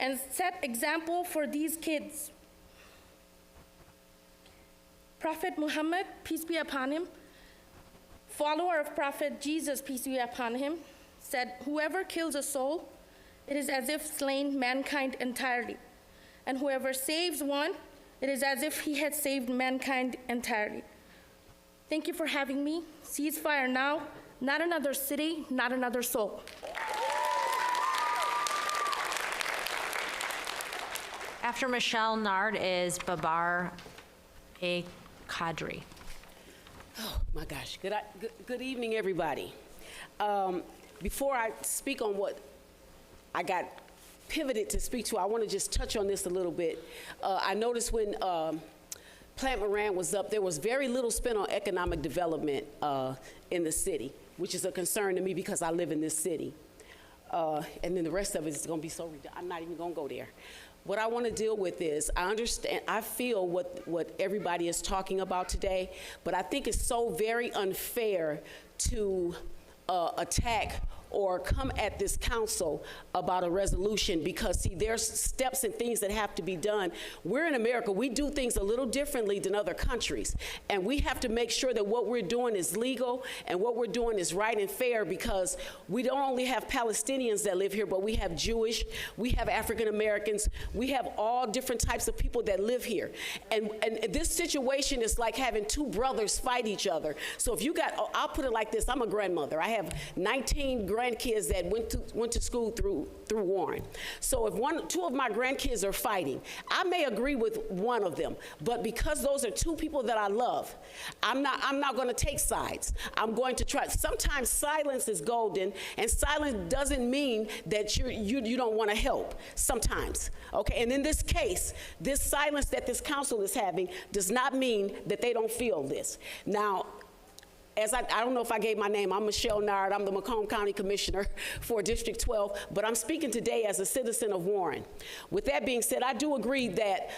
and set example for these kids. Prophet Muhammad, peace be upon him, follower of Prophet Jesus, peace be upon him, said, whoever kills a soul, it is as if slain mankind entirely. And whoever saves one, it is as if he had saved mankind entirely. Thank you for having me. Ceasefire now, not another city, not another soul. After Michelle Nard is Babar A. Qadri. Oh my gosh, good evening, everybody. Before I speak on what I got pivoted to speak to, I want to just touch on this a little bit. I noticed when Plant Moran was up, there was very little spent on economic development in the city, which is a concern to me because I live in this city. And then the rest of it is going to be so redundant. I'm not even going to go there. What I want to deal with is, I understand, I feel what everybody is talking about today, but I think it's so very unfair to attack or come at this council about a resolution, because see, there's steps and things that have to be done. We're in America, we do things a little differently than other countries, and we have to make sure that what we're doing is legal and what we're doing is right and fair, because we don't only have Palestinians that live here, but we have Jewish, we have African Americans, we have all different types of people that live here. And this situation is like having two brothers fight each other. So if you got, I'll put it like this, I'm a grandmother. I have 19 grandkids that went to school through Warren. So if two of my grandkids are fighting, I may agree with one of them, but because those are two people that I love, I'm not going to take sides. I'm going to try. Sometimes silence is golden, and silence doesn't mean that you don't want to help. Sometimes, okay. And in this case, this silence that this council is having does not mean that they don't feel this. Now, as I don't know if I gave my name, I'm Michelle Nard, I'm the Macomb County Commissioner for District 12, but I'm speaking today as a citizen of Warren. With that being said, I do agree that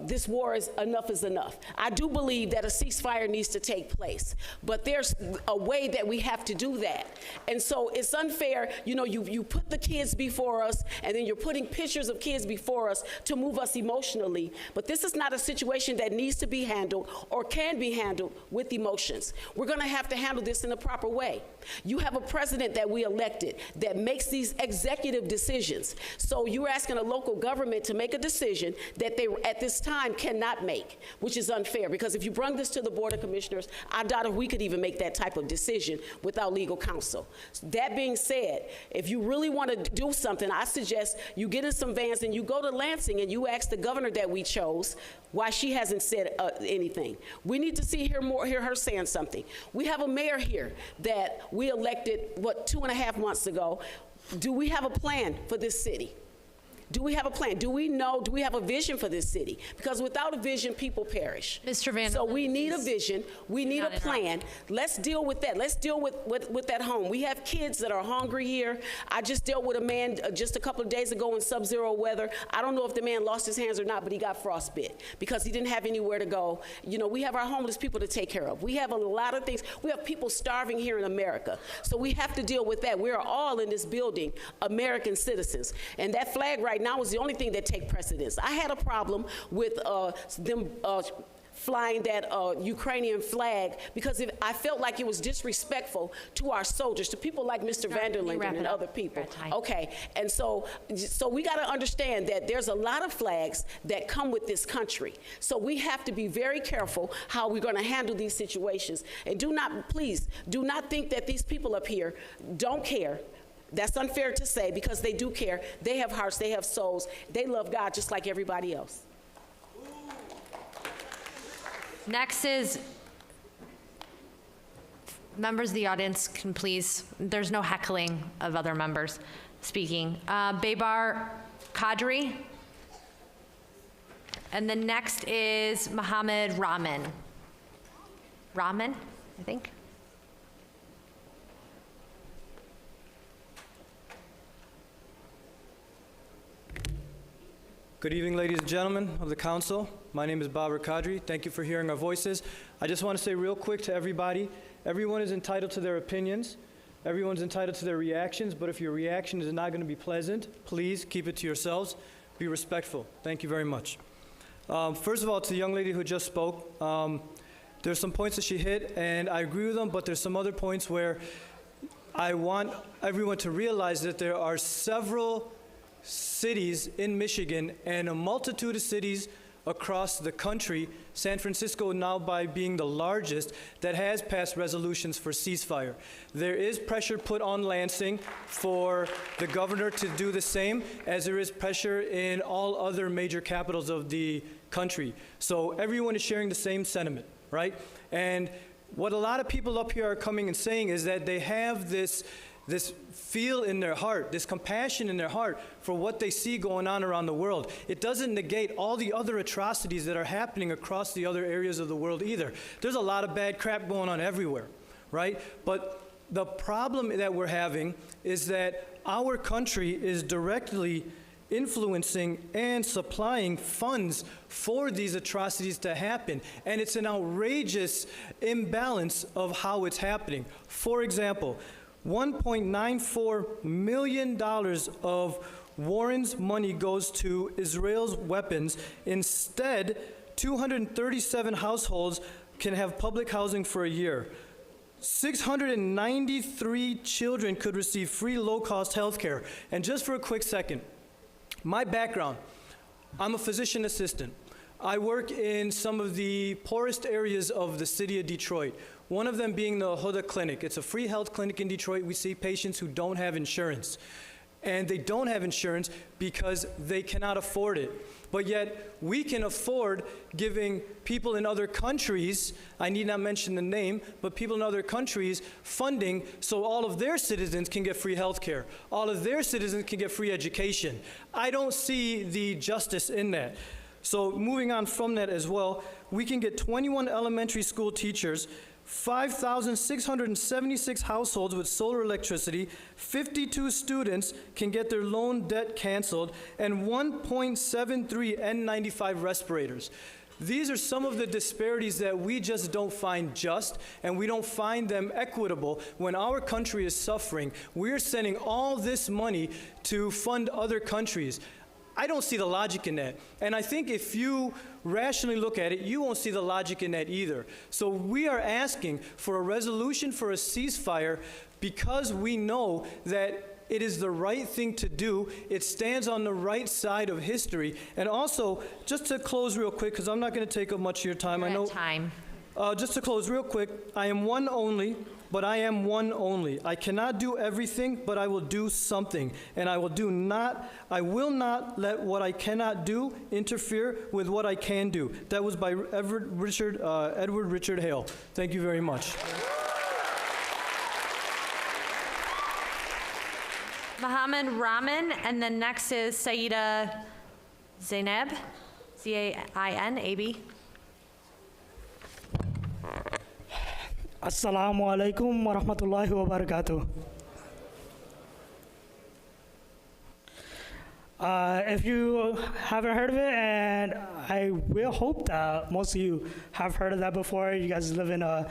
this war is enough. I do believe that a ceasefire needs to take place, but there's a way that we have to do that. And so it's unfair, you know, you put the kids before us, and then you're putting pictures of kids before us to move us emotionally, but this is not a situation that needs to be handled or can be handled with emotions. We're going to have to handle this in a proper way. You have a president that we elected that makes these executive decisions. So you're asking a local government to make a decision that they, at this time, cannot make, which is unfair, because if you bring this to the Board of Commissioners, I doubt if we could even make that type of decision without legal counsel. That being said, if you really want to do something, I suggest you get in some vans and you go to Lansing and you ask the governor that we chose why she hasn't said anything. We need to hear her saying something. We have a mayor here that we elected, 2.5 months ago. Do we have a plan for this city? Do we have a plan? Do we have a vision for this city? Because without a vision, people perish. Mr. Van So we need a vision, we need a plan. Let's deal with that. Let's deal with that home. We have kids that are hungry here. I just dealt with a man just a couple of days ago in sub-zero weather. I don't know if the man lost his hands or not, but he got frostbite because he didn't have anywhere to go. You know, we have our homeless people to take care of. We have a lot of things. We have people starving here in America. So we have to deal with that. We are all in this building American citizens. And that flag right now is the only thing that take precedence. I had a problem with them flying that Ukrainian flag because I felt like it was disrespectful to our soldiers, to people like Mr. Vanderlinden and other people. Okay, and so we got to understand that there's a lot of flags that come with this country. So we have to be very careful how we're going to handle these situations. And please, do not think that these people up here don't care. That's unfair to say because they do care. They have hearts, they have souls. They love God just like everybody else. Next is, members of the audience can please, there's no heckling of other members speaking. Baybar Qadri. And the next is Mohammed Rahman. Rahman, I think. Good evening, ladies and gentlemen of the council. My name is Baybar Qadri. Thank you for hearing our voices. I just want to say real quick to everybody, everyone is entitled to their opinions. Everyone's entitled to their reactions, but if your reaction is not going to be pleasant, please keep it to yourselves. Be respectful. Thank you very much. First of all, to the young lady who just spoke, there's some points that she hit, and I agree with them, but there's some other points where I want everyone to realize that there are several cities in Michigan and a multitude of cities across the country, San Francisco now by being the largest, that has passed resolutions for ceasefire. There is pressure put on Lansing for the governor to do the same, as there is pressure in all other major capitals of the country. So everyone is sharing the same sentiment, right? And what a lot of people up here are coming and saying is that they have this feel in their heart, this compassion in their heart for what they see going on around the world. It doesn't negate all the other atrocities that are happening across the other areas of the world either. There's a lot of bad crap going on everywhere, right? But the problem that we're having is that our country is directly influencing and supplying funds for these atrocities to happen. And it's an outrageous imbalance of how it's happening. For example, $1.94 million of Warren's money goes to Israel's weapons. Instead, 237 households can have public housing for a year. 693 children could receive free low-cost health care. And just for a quick second, my background, I'm a physician assistant. I work in some of the poorest areas of the city of Detroit. One of them being the Huda Clinic. It's a free health clinic in Detroit. We see patients who don't have insurance. And they don't have insurance because they cannot afford it. But yet, we can afford giving people in other countries, I need not mention the name, but people in other countries funding so all of their citizens can get free health care. All of their citizens can get free education. I don't see the justice in that. So moving on from that as well, we can get 21 elementary school teachers 5,676 households with solar electricity, 52 students can get their loan debt canceled, and 1.73 N95 respirators. These are some of the disparities that we just don't find just, and we don't find them equitable when our country is suffering. We're sending all this money to fund other countries. I don't see the logic in that. And I think if you rationally look at it, you won't see the logic in that either. So we are asking for a resolution for a ceasefire because we know that it is the right thing to do. It stands on the right side of history. And also, just to close real quick, because I'm not going to take up much of your time. You're I know. at time. Just to close real quick, I am one only, but I am one only. I cannot do everything, but I will do something. And I will not let what I cannot do interfere with what I can do. That was by Edward Richard Hale. Thank you very much. Mohammed Rahman, and then next is Saida Zainab, Z-A-I-N-A-B. Assalamu alaikum wa rahmatullahi wa barakatuh. If you haven't heard of it, and I will hope that most of you have heard of that before, you guys live in a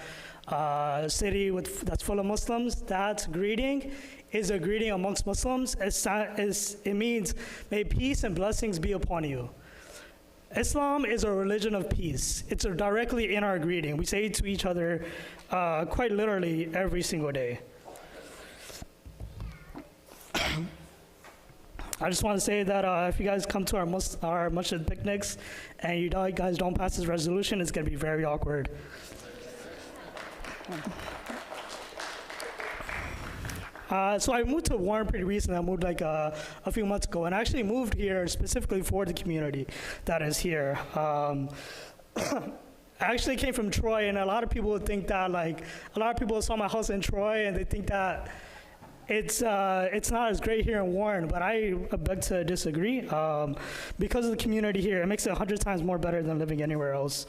city that's full of Muslims, that greeting is a greeting amongst Muslims. It means, may peace and blessings be upon you. Islam is a religion of peace. It's directly in our greeting. We say it to each other quite literally every single day. I just want to say that if you guys come to our masjid picnics and you guys don't pass this resolution, it's going to be very awkward. So I moved to Warren pretty recently. I moved like a few months ago, and I actually moved here specifically for the community that is here. I actually came from Troy, and a lot of people would think that, like, a lot of people saw my house in Troy, and they think that it's not as great here in Warren, but I beg to disagree. Because of the community here, it makes it 100 times more better than living anywhere else.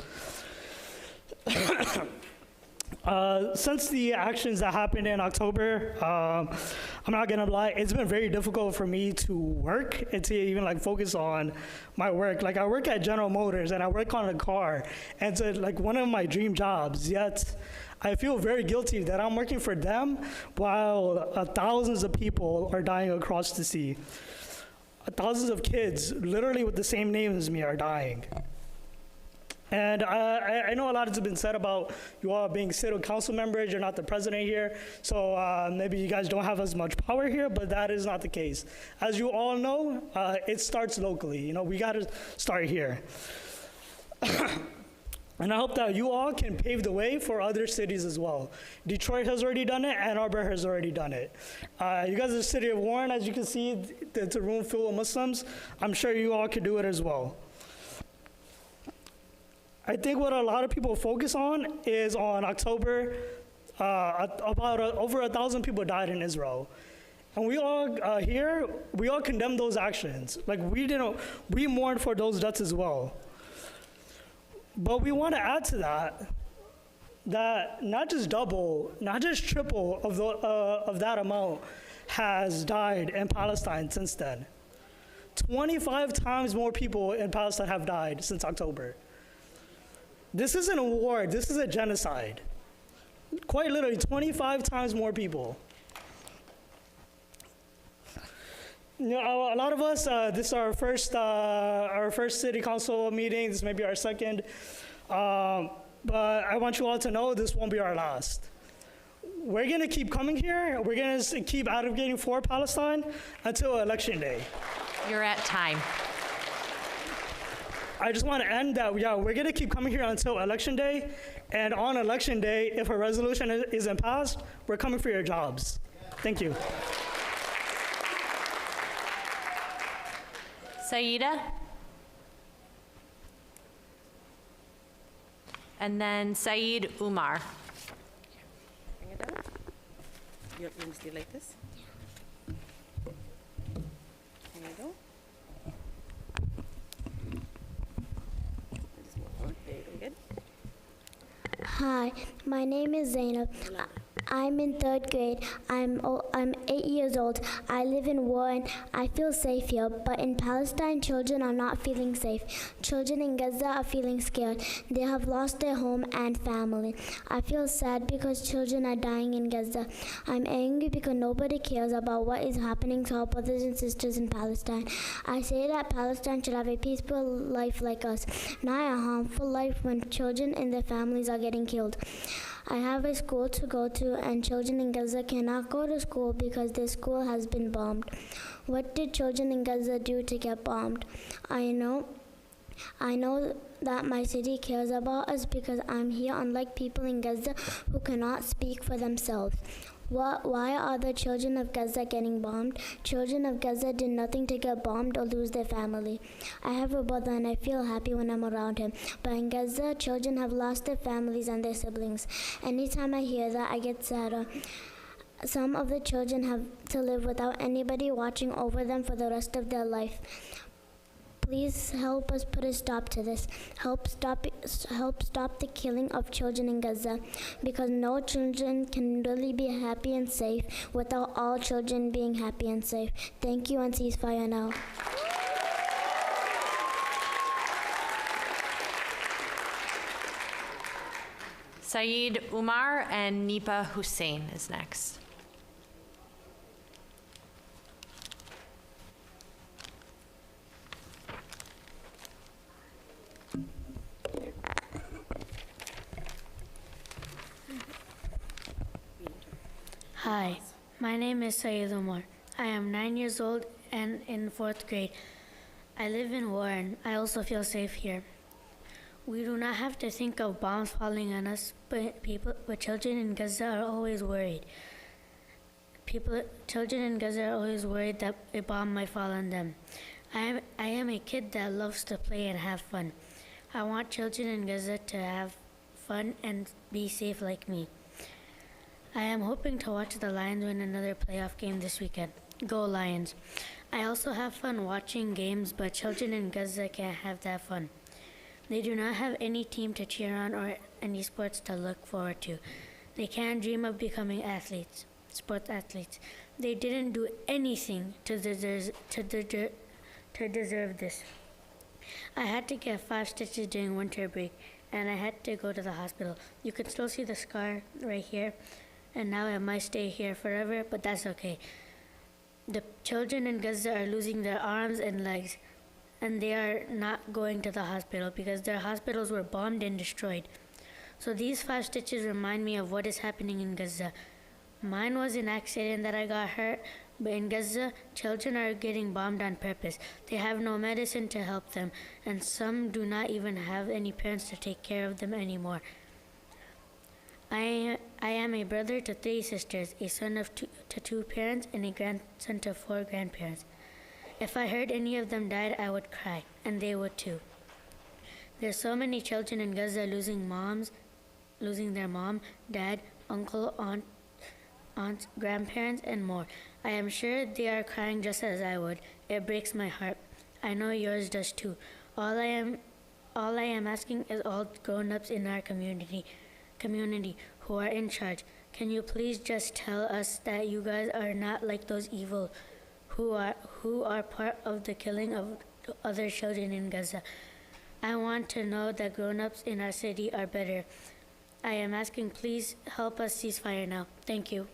Since the actions that happened in October, I'm not gonna lie, it's been very difficult for me to work and to even like focus on my work. Like, I work at General Motors and I work on a car, and it's like one of my dream jobs, yet I feel very guilty that I'm working for them while thousands of people are dying across the sea. Thousands of kids, literally with the same name as me, are dying. And I know a lot has been said about you all being city council members. You're not the president here, so maybe you guys don't have as much power here, but that is not the case. As you all know, it starts locally. You know, we got to start here. And I hope that you all can pave the way for other cities as well. Detroit has already done it, Ann Arbor has already done it. You guys are the city of Warren, as you can see, it's a room full of Muslims. I'm sure you all can do it as well. I think what a lot of people focus on is on October, over 1,000 people died in Israel. And we all here, we all condemn those actions. Like, we mourn for those deaths as well. But we want to add to that not just double, not just triple of that amount has died in Palestine since then. 25 times more people in Palestine have died since October. This isn't a war, this is a genocide. Quite literally, 25 times more people. You know, a lot of us, this is our first city council meeting, this may be our second, but I want you all to know this won't be our last. We're gonna keep coming here, we're gonna keep advocating for Palestine until election day. You're at time. I just want to end that, we're going to keep coming here until election day, and on election day, if a resolution isn't passed, we're coming for your jobs. Thank you. Saida? And then Saeed Umar. Bring it down. You want to stay like this? There you go. There you go, good. Hi, my name is Zainab. I'm in 3rd grade. I'm 8 years old. I live in Warren. I feel safe here, but in Palestine, children are not feeling safe. Children in Gaza are feeling scared. They have lost their home and family. I feel sad because children are dying in Gaza. I'm angry because nobody cares about what is happening to our brothers and sisters in Palestine. I say that Palestine should have a peaceful life like us, not a harmful life when children and their families are getting killed. I have a school to go to, and children in Gaza cannot go to school because their school has been bombed. What did children in Gaza do to get bombed? I know that my city cares about us because I'm here, unlike people in Gaza who cannot speak for themselves. Why are the children of Gaza getting bombed? Children of Gaza did nothing to get bombed or lose their family. I have a brother and I feel happy when I'm around him. But in Gaza, children have lost their families and their siblings. Anytime I hear that, I get sadder. Some of the children have to live without anybody watching over them for the rest of their life. Please help us put a stop to this. Help stop the killing of children in Gaza, because no children can really be happy and safe without all children being happy and safe. Thank you, and ceasefire now. Saeed Umar and Nipa Hussein is next. Hi, my name is Saeed Umar. I am 9 years old and in 4th grade. I live in Warren. I also feel safe here. We do not have to think of bombs falling on us, but children in Gaza are always worried. Children in Gaza are always worried that a bomb might fall on them. I am a kid that loves to play and have fun. I want children in Gaza to have fun and be safe like me. I am hoping to watch the Lions win another playoff game this weekend. Go Lions. I also have fun watching games, but children in Gaza can't have that fun. They do not have any team to cheer on or any sports to look forward to. They can't dream of becoming sports athletes. They didn't do anything to deserve this. I had to get 5 stitches during winter break, and I had to go to the hospital. You can still see the scar right here, and now it might stay here forever, but that's okay. The children in Gaza are losing their arms and legs, and they are not going to the hospital because their hospitals were bombed and destroyed. So these 5 stitches remind me of what is happening in Gaza. Mine was an accident that I got hurt, but in Gaza, children are getting bombed on purpose. They have no medicine to help them, and some do not even have any parents to take care of them anymore. I am a brother to 3 sisters, a son to 2 parents, and a grandson to 4 grandparents. If I heard any of them died, I would cry, and they would too. There's so many children in Gaza losing their mom, dad, uncle, aunts, grandparents, and more. I am sure they are crying just as I would. It breaks my heart. I know yours does too. All I am asking is all grown-ups in our community who are in charge. Can you please just tell us that you guys are not like those evil who are part of the killing of other children in Gaza? I want to know that grown-ups in our city are better. I am asking, please help us ceasefire now. Thank you.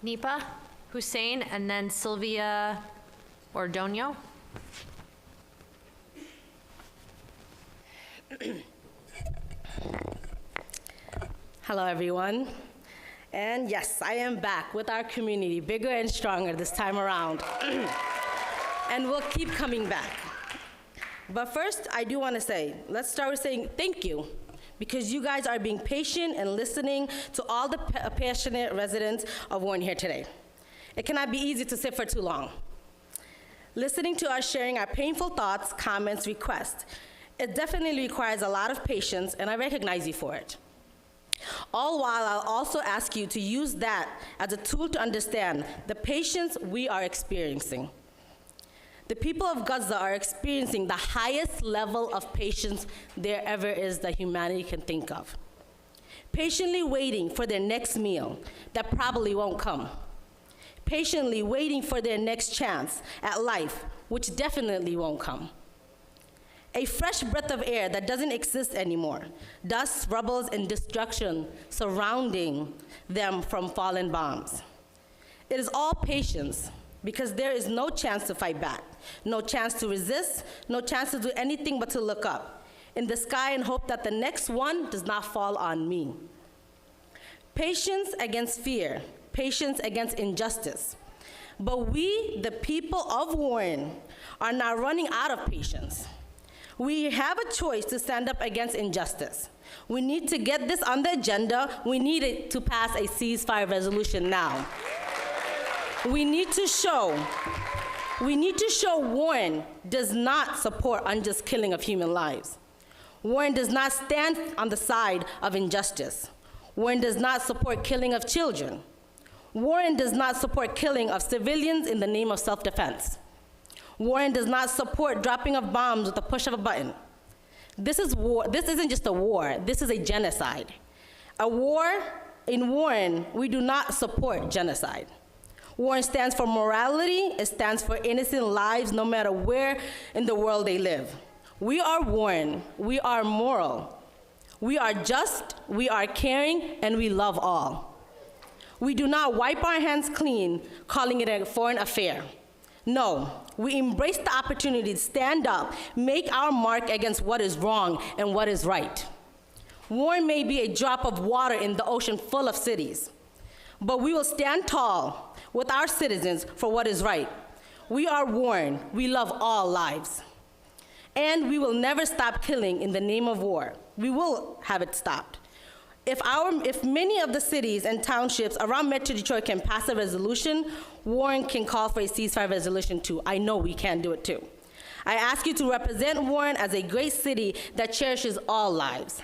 Nipa Hussein and then Sylvia Ordonio. Hello, everyone. And yes, I am back with our community, bigger and stronger this time around. And we'll keep coming back. But first, I do want to say, let's start with saying thank you, because you guys are being patient and listening to all the passionate residents of Warren here today. It cannot be easy to sit for too long. Listening to us sharing our painful thoughts, comments, requests, it definitely requires a lot of patience, and I recognize you for it. All while I'll also ask you to use that as a tool to understand the patience we are experiencing. The people of Gaza are experiencing the highest level of patience there ever is that humanity can think of. Patiently waiting for their next meal that probably won't come. Patiently waiting for their next chance at life, which definitely won't come. A fresh breath of air that doesn't exist anymore. Dust, rubble, and destruction surrounding them from fallen bombs. It is all patience, because there is no chance to fight back, no chance to resist, no chance to do anything but to look up in the sky and hope that the next one does not fall on me. Patience against fear, patience against injustice. But we, the people of Warren, are now running out of patience. We have a choice to stand up against injustice. We need to get this on the agenda. We need it to pass a ceasefire resolution now. We need to show Warren does not support unjust killing of human lives. Warren does not stand on the side of injustice. Warren does not support killing of children. Warren does not support killing of civilians in the name of self-defense. Warren does not support dropping of bombs with the push of a button. This is war. This isn't just a war. This is a genocide. A war in Warren, we do not support genocide. Warren stands for morality. It stands for innocent lives, no matter where in the world they live. We are Warren. We are moral. We are just, we are caring, and we love all. We do not wipe our hands clean, calling it a foreign affair. No, we embrace the opportunity to stand up, make our mark against what is wrong and what is right. Warren may be a drop of water in the ocean full of cities, but we will stand tall with our citizens for what is right. We are Warren. We love all lives. And we will never stop killing in the name of war. We will have it stopped. If many of the cities and townships around Metro Detroit can pass a resolution, Warren can call for a ceasefire resolution too. I know we can do it too. I ask you to represent Warren as a great city that cherishes all lives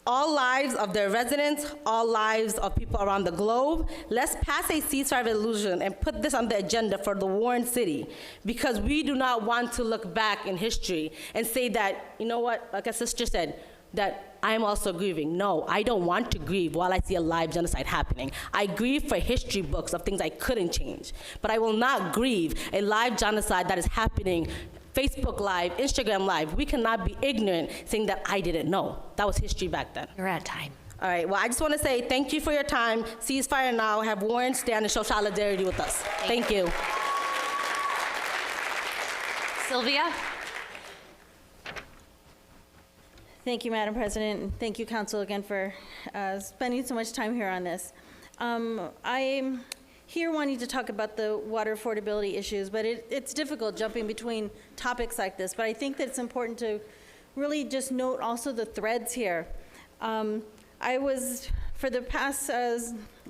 of their residents, all lives of people around the globe. Let's pass a ceasefire resolution and put this on the agenda for the Warren City, because we do not want to look back in history and say that, you know what, like a sister said, that I'm also grieving. No, I don't want to grieve while I see a live genocide happening. I grieve for history books of things I couldn't change, but I will not grieve a live genocide that is happening Facebook Live, Instagram Live. We cannot be ignorant saying that I didn't know. That was history back then. You're at time. All right, well, I just want to say thank you for your time. Ceasefire now. Have Warren stand and show solidarity with us. Thank you. Sylvia? Thank you, Madam President, and thank you, Council, again for spending so much time here on this. I'm here wanting to talk about the water affordability issues, but it's difficult jumping between topics like this, but I think that it's important to really just note also the threads here. I was, for the past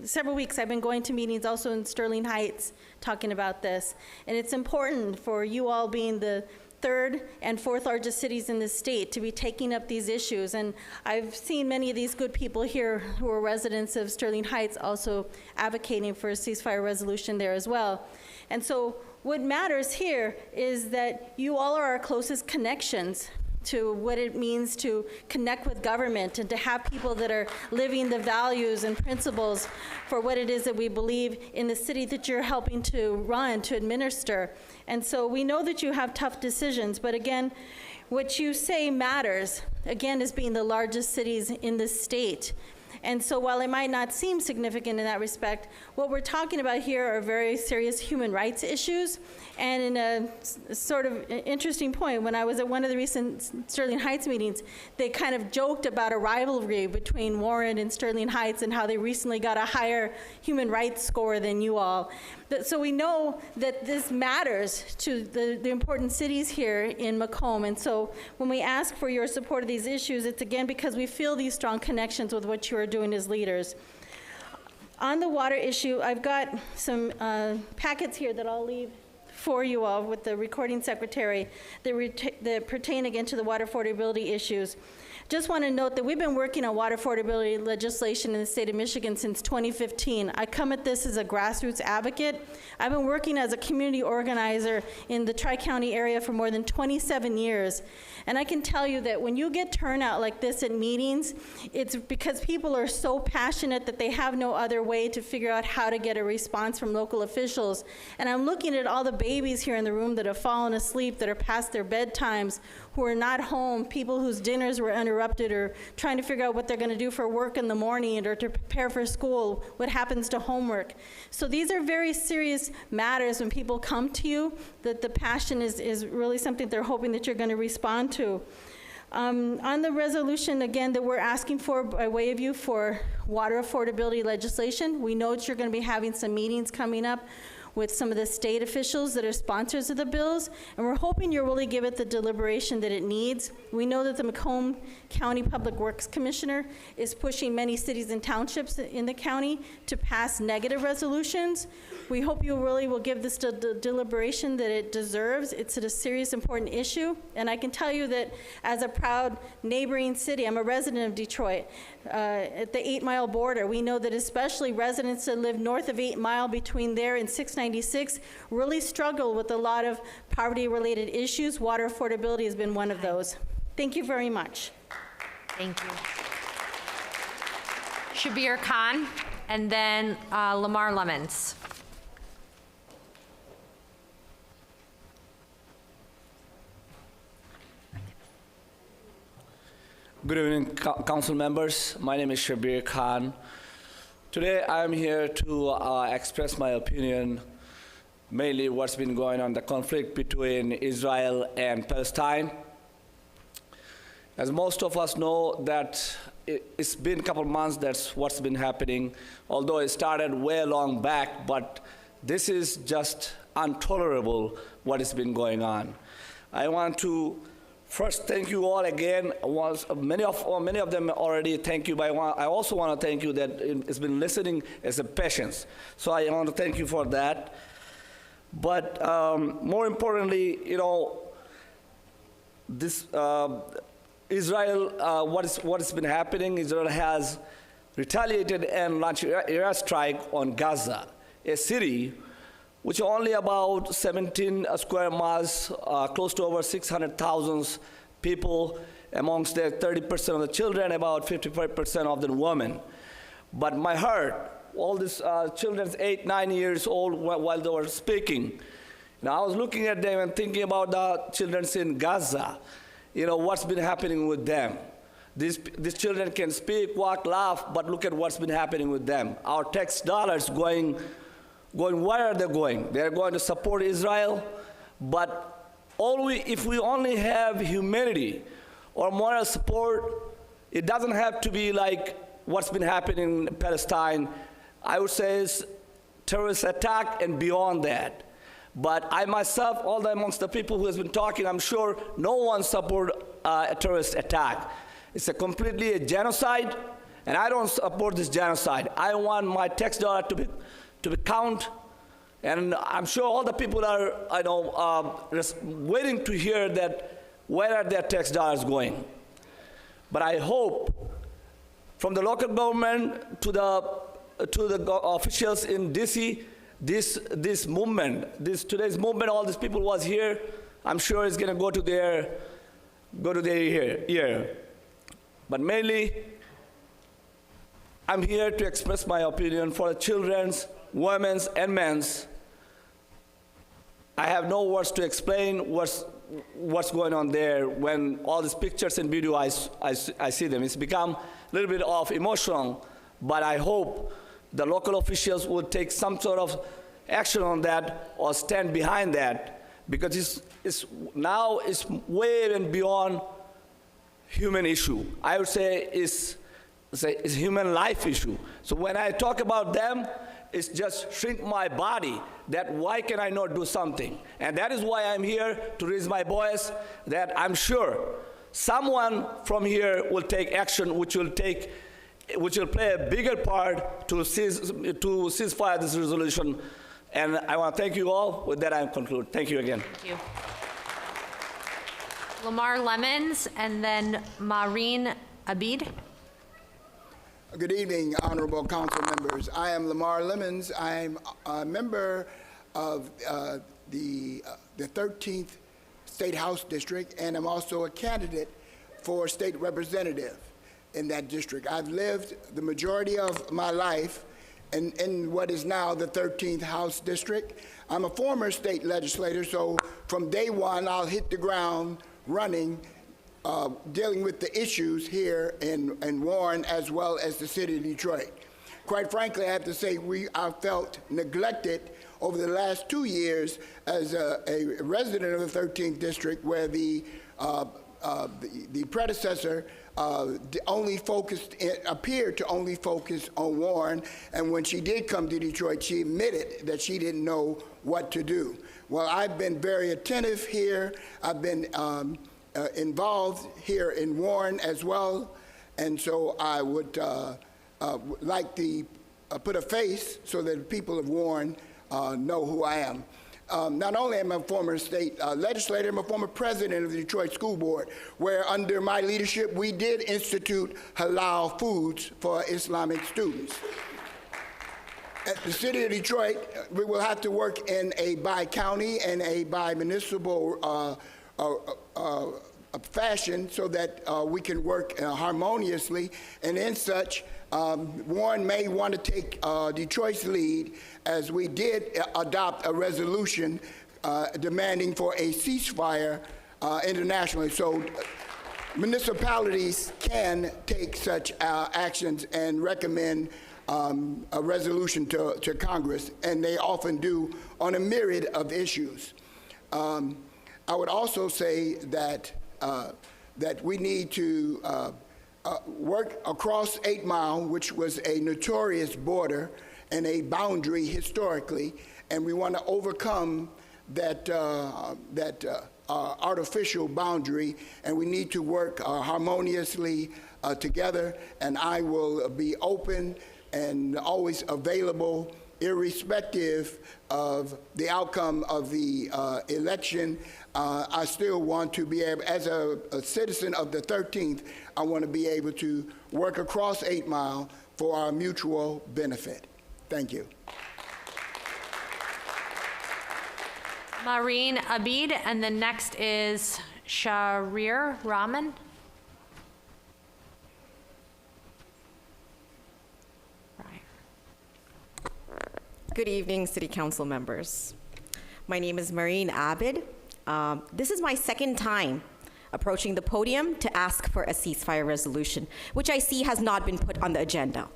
several weeks, I've been going to meetings also in Sterling Heights talking about this, and it's important for you all, being the third and fourth largest cities in the state, to be taking up these issues. And I've seen many of these good people here who are residents of Sterling Heights also advocating for a ceasefire resolution there as well. And so what matters here is that you all are our closest connections to what it means to connect with government and to have people that are living the values and principles for what it is that we believe in the city that you're helping to run, to administer. And so we know that you have tough decisions, but again, what you say matters, again, as being the largest cities in the state. And so while it might not seem significant in that respect, what we're talking about here are very serious human rights issues. And in a sort of interesting point, when I was at one of the recent Sterling Heights meetings, they kind of joked about a rivalry between Warren and Sterling Heights and how they recently got a higher human rights score than you all. So we know that this matters to the important cities here in Macomb. And so when we ask for your support of these issues, it's again because we feel these strong connections with what you are doing as leaders. On the water issue, I've got some packets here that I'll leave for you all with the recording secretary that pertain again to the water affordability issues. Just want to note that we've been working on water affordability legislation in the state of Michigan since 2015. I come at this as a grassroots advocate. I've been working as a community organizer in the Tri-County area for more than 27 years. And I can tell you that when you get turnout like this at meetings, it's because people are so passionate that they have no other way to figure out how to get a response from local officials. And I'm looking at all the babies here in the room that have fallen asleep, that are past their bedtimes, who are not home, people whose dinners were interrupted, or trying to figure out what they're going to do for work in the morning or to prepare for school, what happens to homework. So these are very serious matters when people come to you, that the passion is really something they're hoping that you're going to respond to. On the resolution, again, that we're asking for by way of you for water affordability legislation, we know that you're going to be having some meetings coming up with some of the state officials that are sponsors of the bills, and we're hoping you'll really give it the deliberation that it needs. We know that the Macomb County Public Works Commissioner is pushing many cities and townships in the county to pass negative resolutions. We hope you really will give this the deliberation that it deserves. It's a serious, important issue, and I can tell you that as a proud neighboring city, I'm a resident of Detroit, at the 8 Mile border, we know that especially residents that live north of 8 Mile between there and 696 really struggle with a lot of poverty-related issues. Water affordability has been one of those. Thank you very much. Thank you. Shabir Khan, and then Lamar Lemons. Good evening, council members. My name is Shabir Khan. Today I'm here to express my opinion, mainly what's been going on, the conflict between Israel and Palestine. As most of us know, that it's been a couple months that's what's been happening, although it started way long back, but this is just intolerable what has been going on. I want to first, thank you all again. Many of them already thank you, but I also want to thank you that it's been listening as a patience. So I want to thank you for that. But more importantly, you know, this Israel, what has been happening, Israel has retaliated and launched an airstrike on Gaza, a city which are only about 17 square miles, close to over 600,000 people, amongst the 30% of the children, about 55% of the women. But my heart, all these children, 8, 9 years old, while they were speaking, I was looking at them and thinking about the children in Gaza, what's been happening with them. These children can speak, walk, laugh, but look at what's been happening with them. Our tax dollars going, where are they going? They're going to support Israel, but if we only have humanity or moral support, it doesn't have to be like what's been happening in Palestine. I would say it's terrorist attack and beyond that. But I myself, amongst the people who has been talking, I'm sure no one support a terrorist attack. It's completely a genocide, and I don't support this genocide. I want my tax dollar to be count, and I'm sure all the people are, waiting to hear that where are their tax dollars going. But I hope from the local government to the officials in DC, this movement, today's movement, all these people was here, I'm sure it's going to go to their ear. But mainly, I'm here to express my opinion for the children's, women's, and men's. I have no words to explain what's going on there when all these pictures and video I see them. It's become a little bit of emotional, but I hope the local officials will take some sort of action on that or stand behind that, because it's way and beyond human issue. I would say it's a human life issue. So when I talk about them, it's just shrink my body, that why can I not do something? And that is why I'm here to raise my voice, that I'm sure someone from here will take action which will play a bigger part to cease fire this resolution And I want to thank you all. With that, I conclude. Thank you again. Thank you. Lamar Lemons, and then Maureen Abid. Good evening, honorable council members. I am Lamar Lemons. I'm a member of the 13th State House District, and I'm also a candidate for state representative in that district. I've lived the majority of my life in what is now the 13th House District. I'm a former state legislator, so from day one, I'll hit the ground running, dealing with the issues here in Warren as well as the city of Detroit. Quite frankly, I have to say I felt neglected over the last 2 years as a resident of the 13th District, where the predecessor appeared to only focus on Warren, and when she did come to Detroit, she admitted that she didn't know what to do. Well, I've been very attentive here. I've been involved here in Warren as well, and so I would like to put a face so that the people of Warren know who I am. Not only am I a former state legislator, I'm a former president of the Detroit School Board, where under my leadership, we did institute halal foods for Islamic students. At the city of Detroit, we will have to work in a bi-county and a bi-municipal fashion so that we can work harmoniously, and in such, Warren may want to take Detroit's lead, as we did adopt a resolution demanding for a ceasefire internationally. So municipalities can take such actions and recommend a resolution to Congress, and they often do on a myriad of issues. I would also say that we need to work across 8 Mile, which was a notorious border and a boundary historically, and we want to overcome that artificial boundary, and we need to work harmoniously together, and I will be open and always available, irrespective of the outcome of the election. I still want to be able, as a citizen of the 13th, I want to be able to work across 8 Mile for our mutual benefit. Thank you. Maureen Abid, and then next is Shahrir Rahman. Good evening, City Council members. My name is Maureen Abid. This is my second time approaching the podium to ask for a ceasefire resolution, which I see has not been put on the agenda.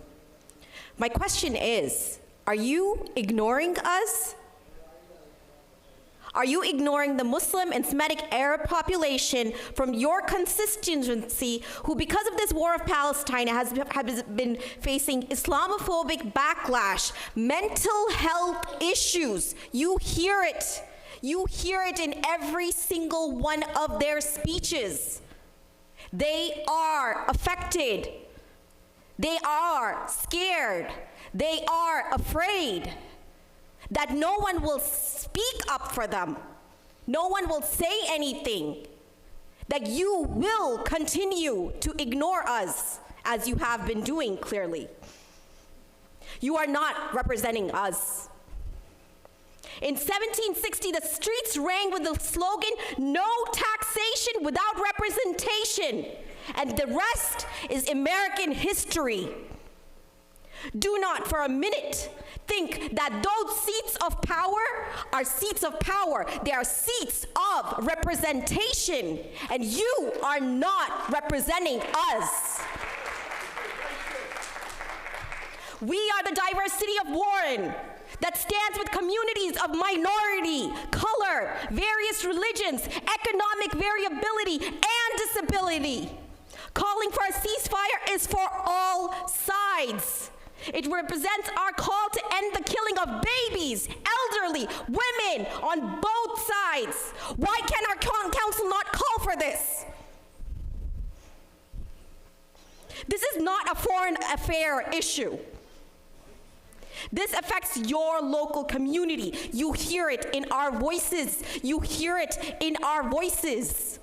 My question is, are you ignoring us? Are you ignoring the Muslim and Semitic Arab population from your constituency who, because of this war of Palestine, has been facing Islamophobic backlash, mental health issues? You hear it. You hear it in every single one of their speeches. They are affected. They are scared. They are afraid that no one will speak up for them. No one will say anything. That you will continue to ignore us, as you have been doing clearly. You are not representing us. In 1760, the streets rang with the slogan, "No taxation without representation," and the rest is American history. Do not for a minute think that those seats of power are seats of power. They are seats of representation, and you are not representing us. We are the diverse city of Warren that stands with communities of minority, color, various religions, economic variability, and disability. Calling for a ceasefire is for all sides. It represents our call to end the killing of babies, elderly, women on both sides. Why can our council not call for this? This is not a foreign affair issue. This affects your local community. You hear it in our voices. You hear it in our voices.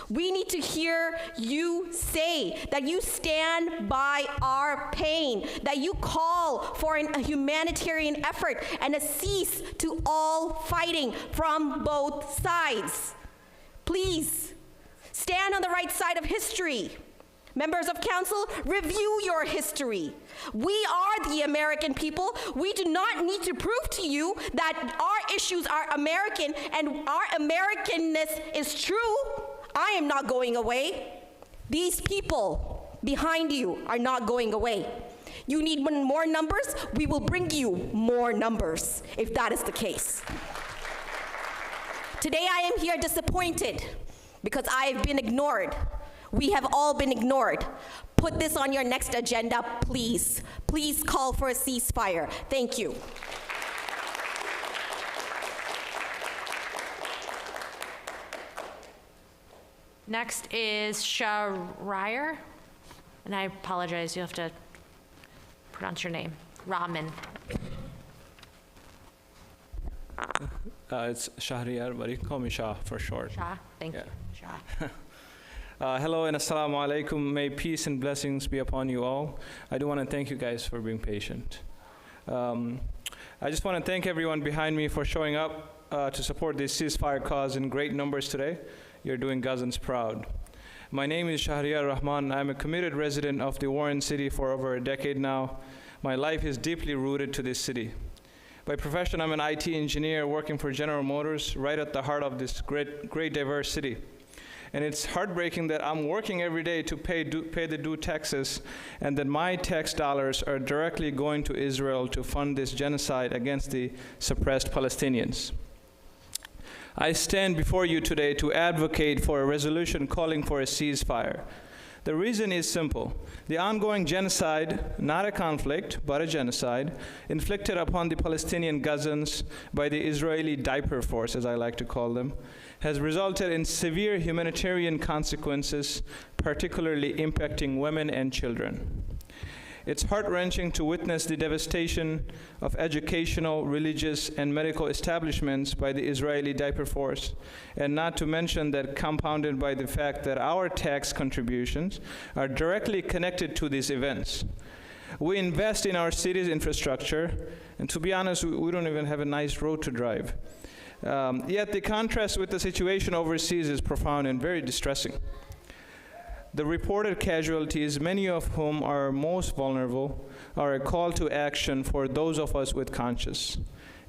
We need to hear you say that you stand by our pain, that you call for a humanitarian effort and a cease to all fighting from both sides. Please, stand on the right side of history. Members of council, review your history. We are the American people. We do not need to prove to you that our issues are American and our Americanness is true. I am not going away. These people behind you are not going away. You need more numbers? We will bring you more numbers if that is the case. Today I am here disappointed because I have been ignored. We have all been ignored. Put this on your next agenda, please. Please call for a ceasefire. Thank you. Next is Shahriar, and I apologize, you have to pronounce your name. Rahman. It's Shahriar, but you can call me Shah for short. Shah, thank you. Shah. Hello and assalamu alaikum. May peace and blessings be upon you all. I do want to thank you guys for being patient. I just want to thank everyone behind me for showing up to support this ceasefire cause in great numbers today. You're doing Gazans proud. My name is Shahriar Rahman. I'm a committed resident of the Warren City for over a decade now. My life is deeply rooted to this city. By profession, I'm an IT engineer working for General Motors right at the heart of this great diverse city. And it's heartbreaking that I'm working every day to pay the due taxes and that my tax dollars are directly going to Israel to fund this genocide against the suppressed Palestinians. I stand before you today to advocate for a resolution calling for a ceasefire. The reason is simple. The ongoing genocide, not a conflict, but a genocide, inflicted upon the Palestinian Gazans by the Israeli diaper force, as I like to call them, has resulted in severe humanitarian consequences, particularly impacting women and children. It's heart-wrenching to witness the devastation of educational, religious, and medical establishments by the Israeli diaper force, and not to mention that compounded by the fact that our tax contributions are directly connected to these events. We invest in our city's infrastructure, and to be honest, we don't even have a nice road to drive. Yet the contrast with the situation overseas is profound and very distressing. The reported casualties, many of whom are most vulnerable, are a call to action for those of us with conscience.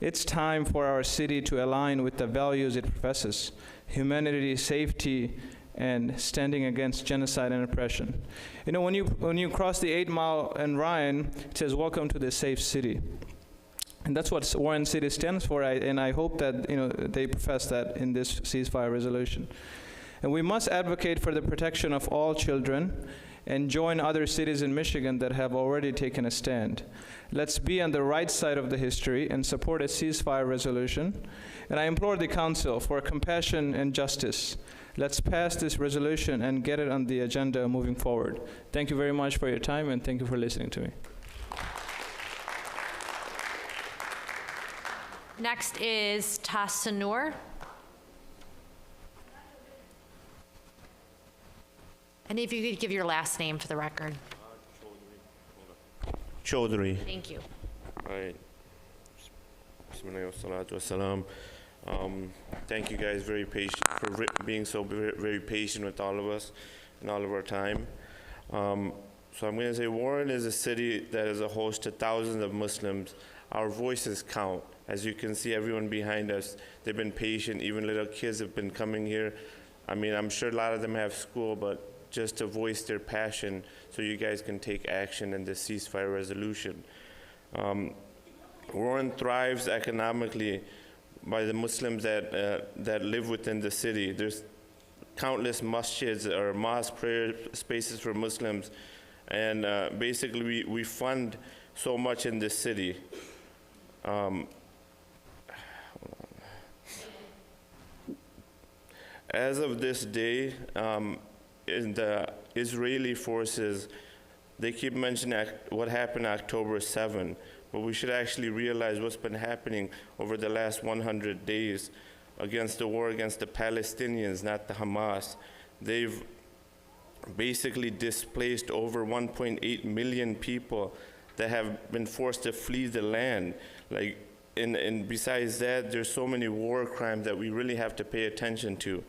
It's time for our city to align with the values it professes: humanity, safety, and standing against genocide and oppression. You know, when you cross the 8 Mile and Ryan, it says, "Welcome to the safe city." And that's what Warren City stands for, and I hope that they profess that in this ceasefire resolution. And we must advocate for the protection of all children and join other cities in Michigan that have already taken a stand. Let's be on the right side of the history and support a ceasefire resolution. And I implore the council for compassion and justice. Let's pass this resolution and get it on the agenda moving forward. Thank you very much for your time, and thank you for listening to me. Next is Tassanur. And if you could give your last name for the record. Chaudhry. Thank you. All right. Thank you guys for being so very patient with all of us and all of our time. So I'm going to say Warren is a city that is a host to thousands of Muslims. Our voices count. As you can see, everyone behind us, they've been patient. Even little kids have been coming here. I mean, I'm sure a lot of them have school, but just to voice their passion so you guys can take action in this ceasefire resolution. Warren thrives economically by the Muslims that live within the city. There's countless masjids or mosque prayer spaces for Muslims, and basically we fund so much in this city. As of this day, in the Israeli forces, they keep mentioning what happened October 7, but we should actually realize what's been happening over the last 100 days against the war against the Palestinians, not the Hamas. They've basically displaced over 1.8 million people that have been forced to flee the land. And besides that, there's so many war crimes that we really have to pay attention to.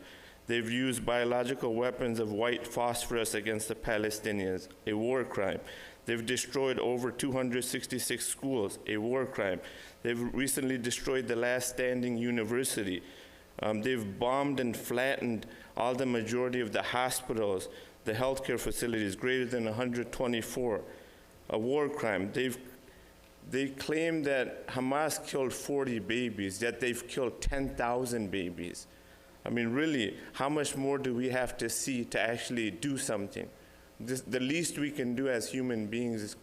They've used biological weapons of white phosphorus against the Palestinians, a war crime. They've destroyed over 266 schools, a war crime. They've recently destroyed the last standing university. They've bombed and flattened all the majority of the hospitals, the healthcare facilities, greater than 124, a war crime. They claim that Hamas killed 40 babies, yet they've killed 10,000 babies. I mean, really, how much more do we have to see to actually do something? The least we can do as human beings is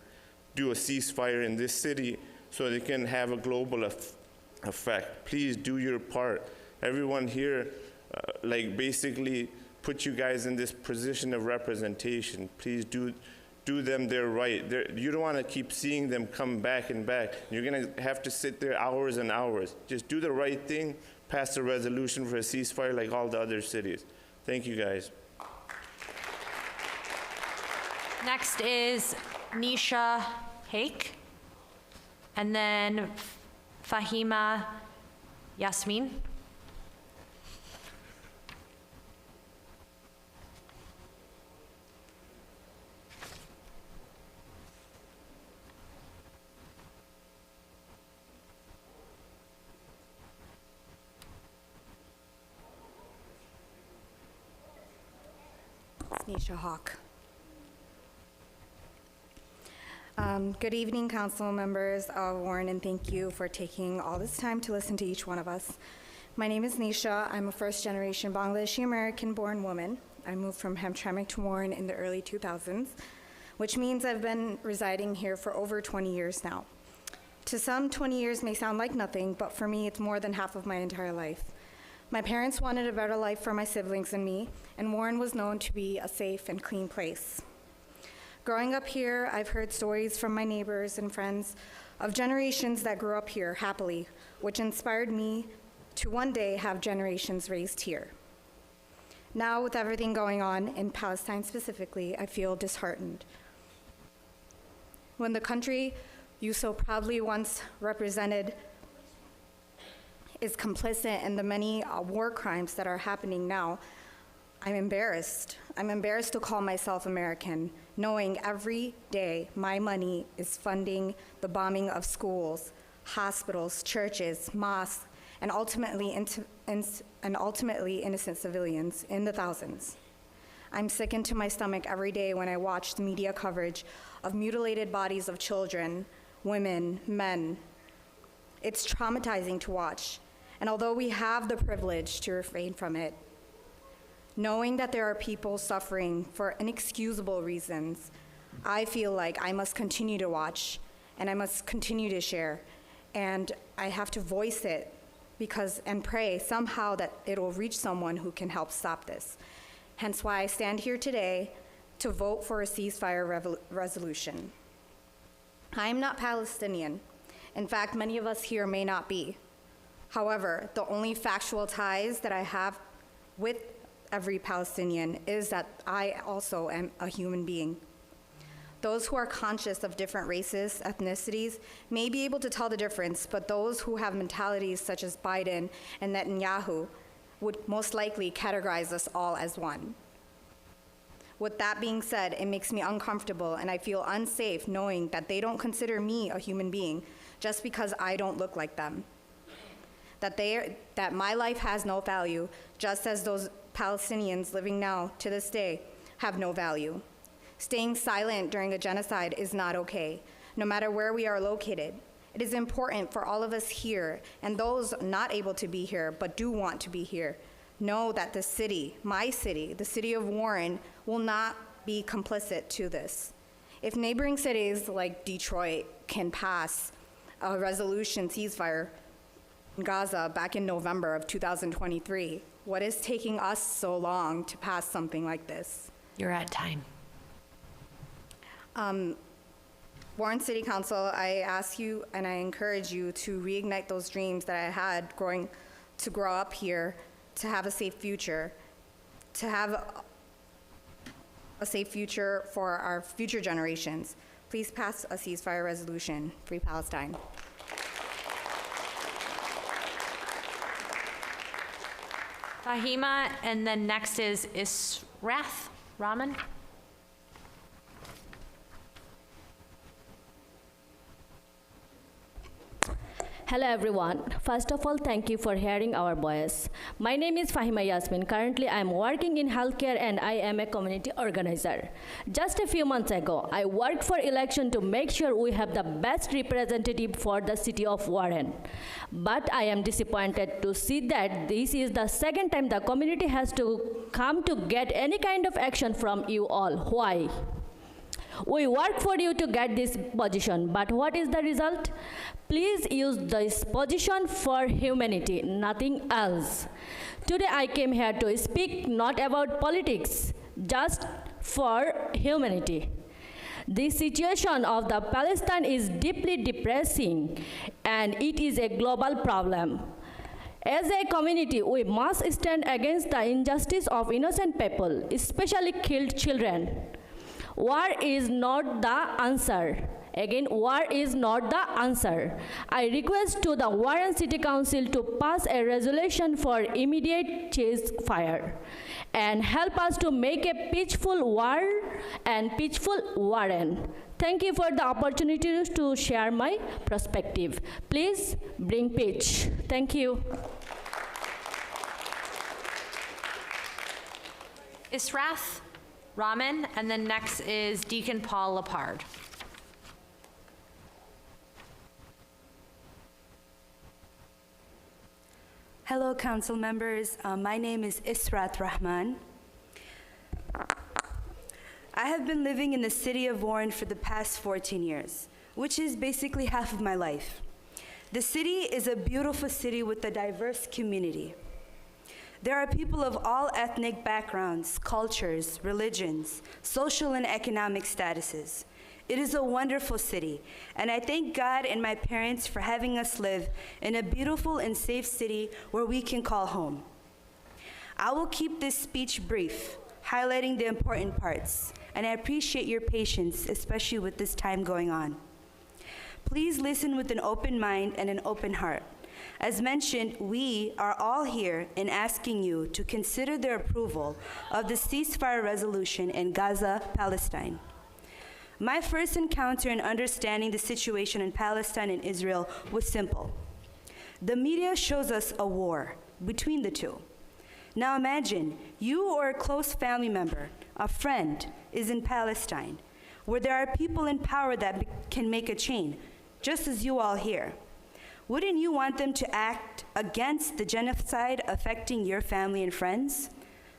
do a ceasefire in this city so they can have a global effect. Please do your part. Everyone here, basically put you guys in this position of representation. Please do them their right. You don't want to keep seeing them come back and back. You're going to have to sit there hours and hours. Just do the right thing, pass a resolution for a ceasefire like all the other cities. Thank you, guys. Next is Nisha Haik, and then Fahima Yasmin. Nisha Hawk. Good evening, council members of Warren, and thank you for taking all this time to listen to each one of us. My name is Nisha. I'm a first-generation Bangladeshi American-born woman. I moved from Hamtramck to Warren in the early 2000s, which means I've been residing here for over 20 years now. To some, 20 years may sound like nothing, but for me, it's more than half of my entire life. My parents wanted a better life for my siblings and me, and Warren was known to be a safe and clean place. Growing up here, I've heard stories from my neighbors and friends of generations that grew up here happily, which inspired me to one day have generations raised here. Now, with everything going on in Palestine specifically, I feel disheartened. When the country you so proudly once represented is complicit in the many war crimes that are happening now, I'm embarrassed. I'm embarrassed to call myself American, knowing every day my money is funding the bombing of schools, hospitals, churches, mosques, and ultimately innocent civilians in the thousands. I'm sickened to my stomach every day when I watch the media coverage of mutilated bodies of children, women, men. It's traumatizing to watch, and although we have the privilege to refrain from it, knowing that there are people suffering for inexcusable reasons, I feel like I must continue to watch and I must continue to share. And I have to voice it and pray somehow that it will reach someone who can help stop this. Hence why I stand here today to vote for a ceasefire resolution. I am not Palestinian. In fact, many of us here may not be. However, the only factual ties that I have with every Palestinian is that I also am a human being. Those who are conscious of different races, ethnicities, may be able to tell the difference, but those who have mentalities such as Biden and Netanyahu would most likely categorize us all as one. With that being said, it makes me uncomfortable and I feel unsafe knowing that they don't consider me a human being just because I don't look like them. That my life has no value, just as those Palestinians living now to this day have no value. Staying silent during a genocide is not okay, no matter where we are located. It is important for all of us here and those not able to be here but do want to be here, know that the city, my city, the city of Warren, will not be complicit to this. If neighboring cities like Detroit can pass a resolution ceasefire in Gaza back in November of 2023, what is taking us so long to pass something like this? You're at time. Warren City Council, I ask you and I encourage you to reignite those dreams that I had to grow up here, to have a safe future, to have a safe future for our future generations. Please pass a ceasefire resolution. Free Palestine. Fahima, and then next is Israth Rahman. Hello everyone. First of all, thank you for hearing our voice. My name is Fahima Yasmin. Currently, I am working in healthcare and I am a community organizer. Just a few months ago, I worked for election to make sure we have the best representative for the city of Warren. But I am disappointed to see that this is the second time the community has to come to get any kind of action from you all. Why? We work for you to get this position, but what is the result? Please use this position for humanity, nothing else. Today I came here to speak not about politics, just for humanity. The situation of the Palestine is deeply depressing, and it is a global problem. As a community, we must stand against the injustice of innocent people, especially killed children. War is not the answer. Again, war is not the answer. I request to the Warren City Council to pass a resolution for immediate ceasefire and help us to make a peaceful war and peaceful Warren. Thank you for the opportunity to share my perspective. Please bring peace. Thank you. Israth Rahman, and then next is Deacon Paul Lepard. Hello, council members. My name is Israth Rahman. I have been living in the city of Warren for the past 14 years, which is basically half of my life. The city is a beautiful city with a diverse community. There are people of all ethnic backgrounds, cultures, religions, social and economic statuses. It is a wonderful city, and I thank God and my parents for having us live in a beautiful and safe city where we can call home. I will keep this speech brief, highlighting the important parts, and I appreciate your patience, especially with this time going on. Please listen with an open mind and an open heart. As mentioned, we are all here in asking you to consider the approval of the ceasefire resolution in Gaza, Palestine. My first encounter in understanding the situation in Palestine and Israel was simple. The media shows us a war between the two. Now imagine you or a close family member, a friend, is in Palestine, where there are people in power that can make a change, just as you all here. Wouldn't you want them to act against the genocide affecting your family and friends?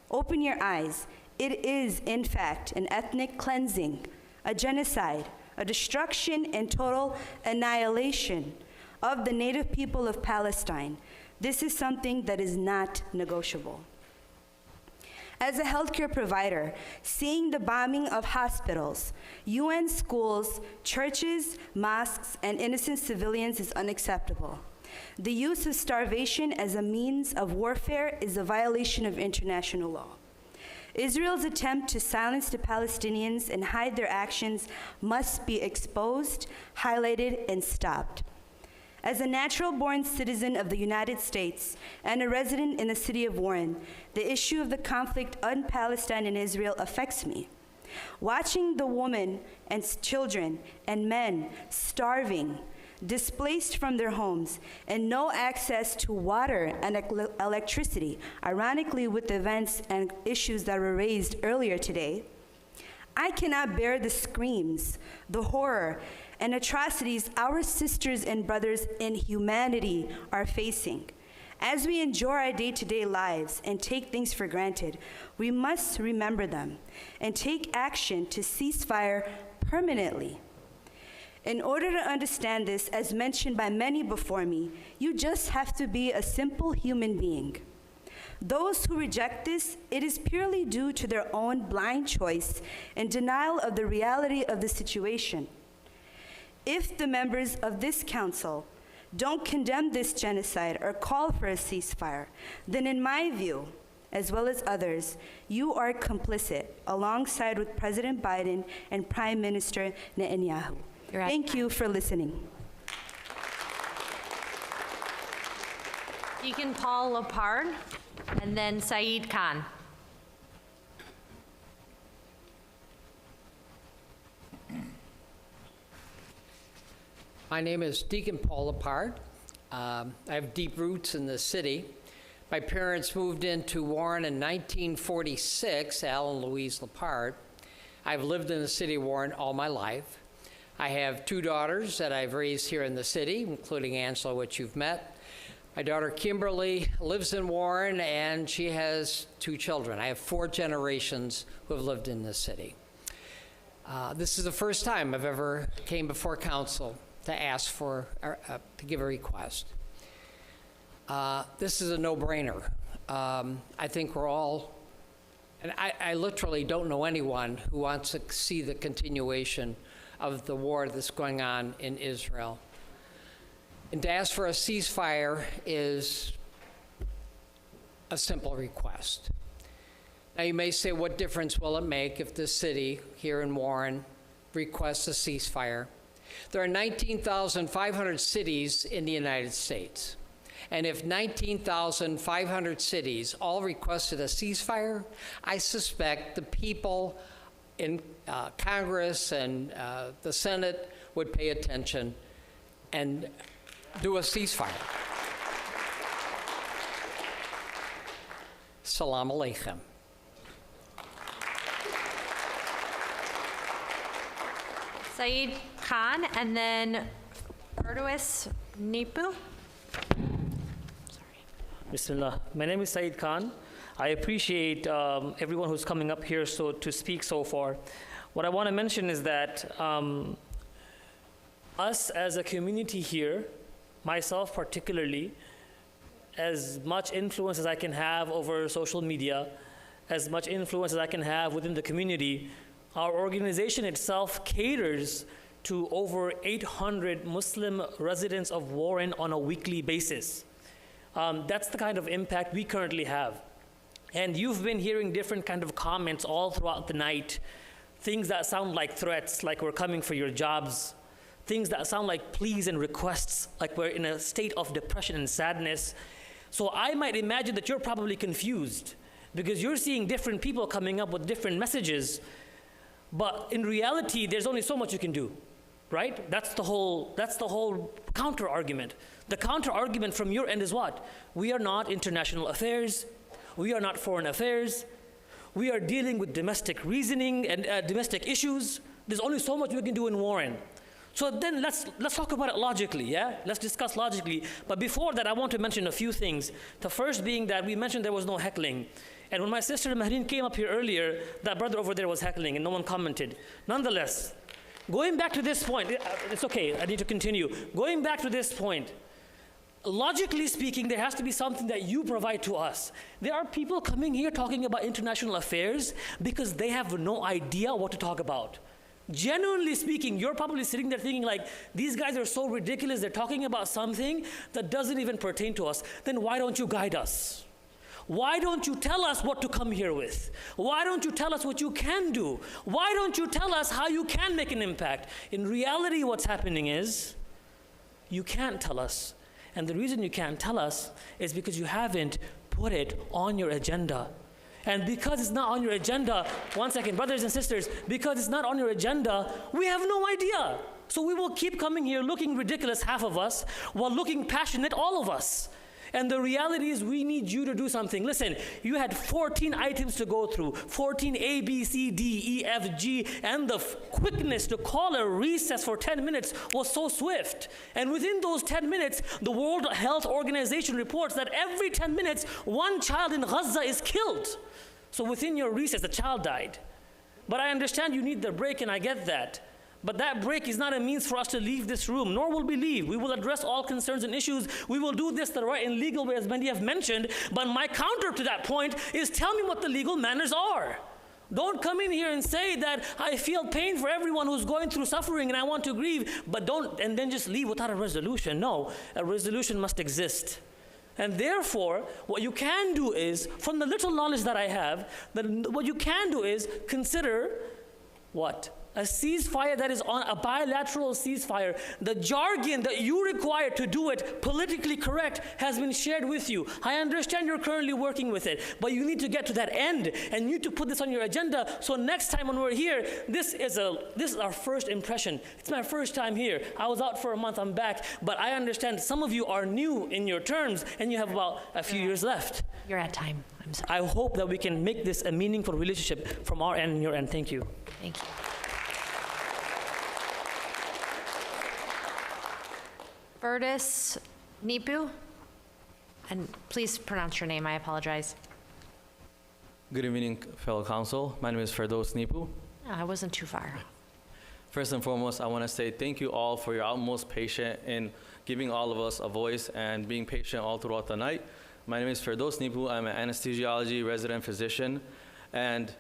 Open your eyes. It is, in fact, an ethnic cleansing, a genocide, a destruction and total annihilation of the native people of Palestine. This is something that is not negotiable. As a healthcare provider, seeing the bombing of hospitals, UN schools, churches, mosques, and innocent civilians is unacceptable. The use of starvation as a means of warfare is a violation of international law. Israel's attempt to silence the Palestinians and hide their actions must be exposed, highlighted, and stopped. As a natural-born citizen of the United States and a resident in the city of Warren, the issue of the conflict in Palestine and Israel affects me. Watching the women and children and men starving, displaced from their homes, and no access to water and electricity, ironically with the events and issues that were raised earlier today, I cannot bear the screams, the horror, and atrocities our sisters and brothers in humanity are facing. As we enjoy our day-to-day lives and take things for granted, we must remember them and take action to cease fire permanently. In order to understand this, as mentioned by many before me, you just have to be a simple human being. Those who reject this, it is purely due to their own blind choice and denial of the reality of the situation. If the members of this council don't condemn this genocide or call for a ceasefire, then in my view, as well as others, you are complicit alongside with President Biden and Prime Minister Netanyahu. Thank you for listening. Deacon Paul Lepard, and then Saeed Khan. My name is Deacon Paul Lepard. I have deep roots in the city. My parents moved into Warren in 1946, Al and Louise Lepard. I've lived in the city of Warren all my life. I have 2 daughters that I've raised here in the city, including Angela, which you've met. My daughter Kimberly lives in Warren, and she has 2 children. I have 4 generations who have lived in this city. This is the first time I've ever came before council to ask for, to give a request. This is a no-brainer. I think we're all, and I literally don't know anyone who wants to see the continuation of the war that's going on in Israel. And to ask for a ceasefire is a simple request. Now you may say, what difference will it make if the city here in Warren requests a ceasefire? There are 19,500 cities in the United States. And if 19,500 cities all requested a ceasefire, I suspect the people in Congress and the Senate would pay attention and do a ceasefire. Salam alaikum. Saeed Khan, and then Erdois Nipu. Bismillah. My name is Saeed Khan. I appreciate everyone who's coming up here to speak so far. What I want to mention is that us as a community here, myself particularly, as much influence as I can have over social media, as much influence as I can have within the community, our organization itself caters to over 800 Muslim residents of Warren on a weekly basis. That's the kind of impact we currently have. And you've been hearing different kind of comments all throughout the night, things that sound like threats, like we're coming for your jobs, things that sound like pleas and requests, like we're in a state of depression and sadness. So I might imagine that you're probably confused because you're seeing different people coming up with different messages, but in reality, there's only so much you can do, right? That's the whole counter argument. The counter argument from your end is what? We are not international affairs. We are not foreign affairs. We are dealing with domestic reasoning and domestic issues. There's only so much we can do in Warren. So then let's talk about it logically, yeah? Let's discuss logically. But before that, I want to mention a few things. The first being that we mentioned there was no heckling. And when my sister Mahreen came up here earlier, that brother over there was heckling and no one commented. Nonetheless, going back to this point, it's okay, I need to continue. Going back to this point, logically speaking, there has to be something that you provide to us. There are people coming here talking about international affairs because they have no idea what to talk about. Genuinely speaking, you're probably sitting there thinking like, these guys are so ridiculous, they're talking about something that doesn't even pertain to us. Then why don't you guide us? Why don't you tell us what to come here with? Why don't you tell us what you can do? Why don't you tell us how you can make an impact? In reality, what's happening is you can't tell us. And the reason you can't tell us is because you haven't put it on your agenda. And because it's not on your agenda, one second, brothers and sisters, because it's not on your agenda, we have no idea. So we will keep coming here looking ridiculous, half of us, while looking passionate, all of us. And the reality is we need you to do something. Listen, you had 14 items to go through, 14 A, B, C, D, E, F, G, and the quickness to call a recess for 10 minutes was so swift. And within those 10 minutes, the World Health Organization reports that every 10 minutes, one child in Gaza is killed. So within your recess, a child died. But I understand you need the break, and I get that. But that break is not a means for us to leave this room, nor will we leave. We will address all concerns and issues. We will do this the right and legal way, as many have mentioned. But my counter to that point is tell me what the legal manners are. Don't come in here and say that I feel pain for everyone who's going through suffering and I want to grieve, but don't, and then just leave without a resolution. No, a resolution must exist. And therefore, what you can do is, from the little knowledge that I have, what you can do is consider what? A ceasefire that is on a bilateral ceasefire. The jargon that you require to do it politically correct has been shared with you. I understand you're currently working with it, but you need to get to that end, and you need to put this on your agenda so next time when we're here, this is our first impression. It's my first time here. I was out for a month, I'm back, but I understand some of you are new in your terms, and you have about a few years left. You're at time. I'm sorry. I hope that we can make this a meaningful relationship from our end and your end. Thank you. Thank you. Vertus Nipu, and please pronounce your name, I apologize. Good evening, fellow council. My name is Firdaus Nipu. I wasn't too far. First and foremost, I want to say thank you all for your utmost patience in giving all of us a voice and being patient all throughout the night. My name is Firdaus Nipu. I'm an anesthesiology resident physician, and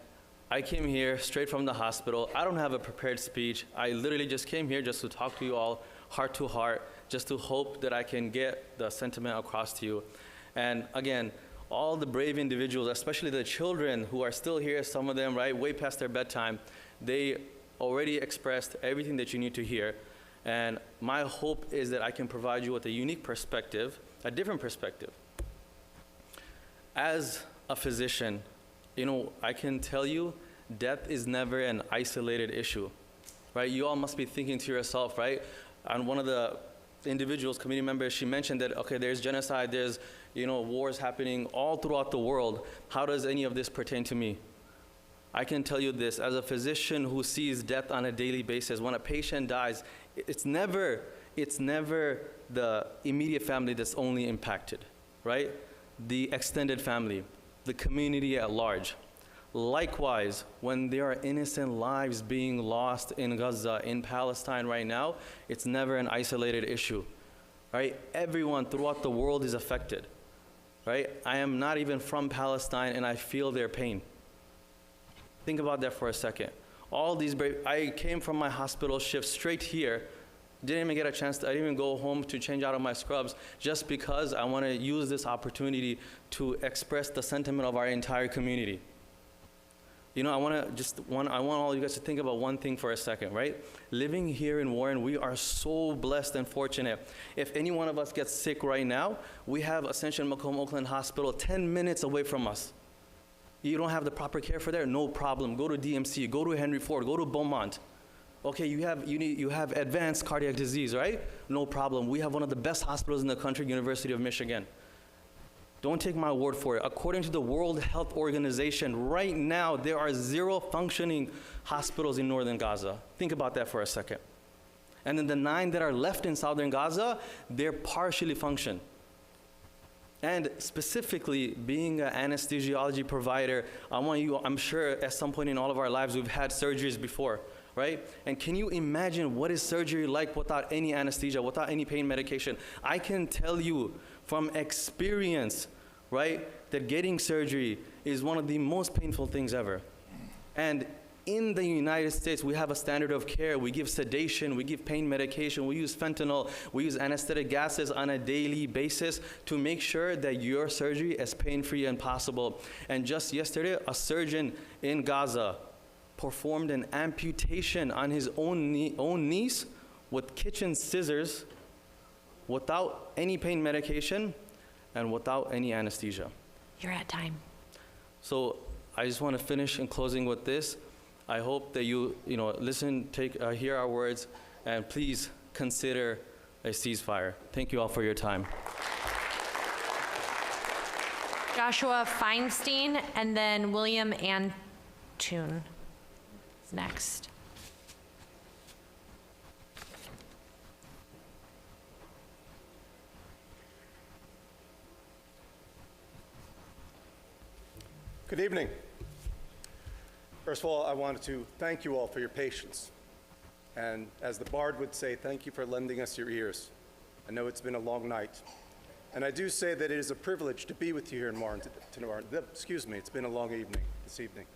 I came here straight from the hospital. I don't have a prepared speech. I literally just came here just to talk to you all heart to heart, just to hope that I can get the sentiment across to you. And again, all the brave individuals, especially the children who are still here, some of them, right, way past their bedtime, they already expressed everything that you need to hear. And my hope is that I can provide you with a unique perspective, a different perspective. As a physician, you know, I can tell you death is never an isolated issue, right? You all must be thinking to yourself, right? And one of the individuals, committee members, she mentioned that, okay, there's genocide, there's, you know, wars happening all throughout the world. How does any of this pertain to me? I can tell you this, as a physician who sees death on a daily basis, when a patient dies, it's never the immediate family that's only impacted, right? The extended family, the community at large. Likewise, when there are innocent lives being lost in Gaza, in Palestine right now, it's never an isolated issue, right? Everyone throughout the world is affected, right? I am not even from Palestine and I feel their pain. Think about that for a second. All these I came from my hospital shift straight here, didn't even get a chance I didn't even go home to change out of my scrubs just because I want to use this opportunity to express the sentiment of our entire community. You know, I want all you guys to think about one thing for a second, right? Living here in Warren, we are so blessed and fortunate. If any one of us gets sick right now, we have Ascension Macomb Oakland Hospital 10 minutes away from us. You don't have the proper care for there? No problem. Go to DMC, go to Henry Ford, go to Beaumont. Okay, you have advanced cardiac disease, right? No problem. We have one of the best hospitals in the country, University of Michigan. Don't take my word for it. According to the World Health Organization, right now, there are 0 functioning hospitals in northern Gaza. Think about that for a second. And then the 9 that are left in southern Gaza, they're partially function. And specifically, being an anesthesiology provider, I'm sure at some point in all of our lives, we've had surgeries before, right? And can you imagine what is surgery like without any anesthesia, without any pain medication? I can tell you from experience, right, that getting surgery is one of the most painful things ever. And in the United States, we have a standard of care. We give sedation, we give pain medication, we use fentanyl, we use anesthetic gases on a daily basis to make sure that your surgery is pain-free and possible. And just yesterday, a surgeon in Gaza performed an amputation on his own niece with kitchen scissors without any pain medication and without any anesthesia. You're at time. So I just want to finish in closing with this. I hope that you listen, hear our words, and please consider a ceasefire. Thank you all for your time. Joshua Feinstein, and then William Antune is next. Good evening. First of all, I wanted to thank you all for your patience. And as the Bard would say, thank you for lending us your ears. I know it's been a long night. And I do say that it is a privilege to be with you here in Warren. It's been a long evening this evening.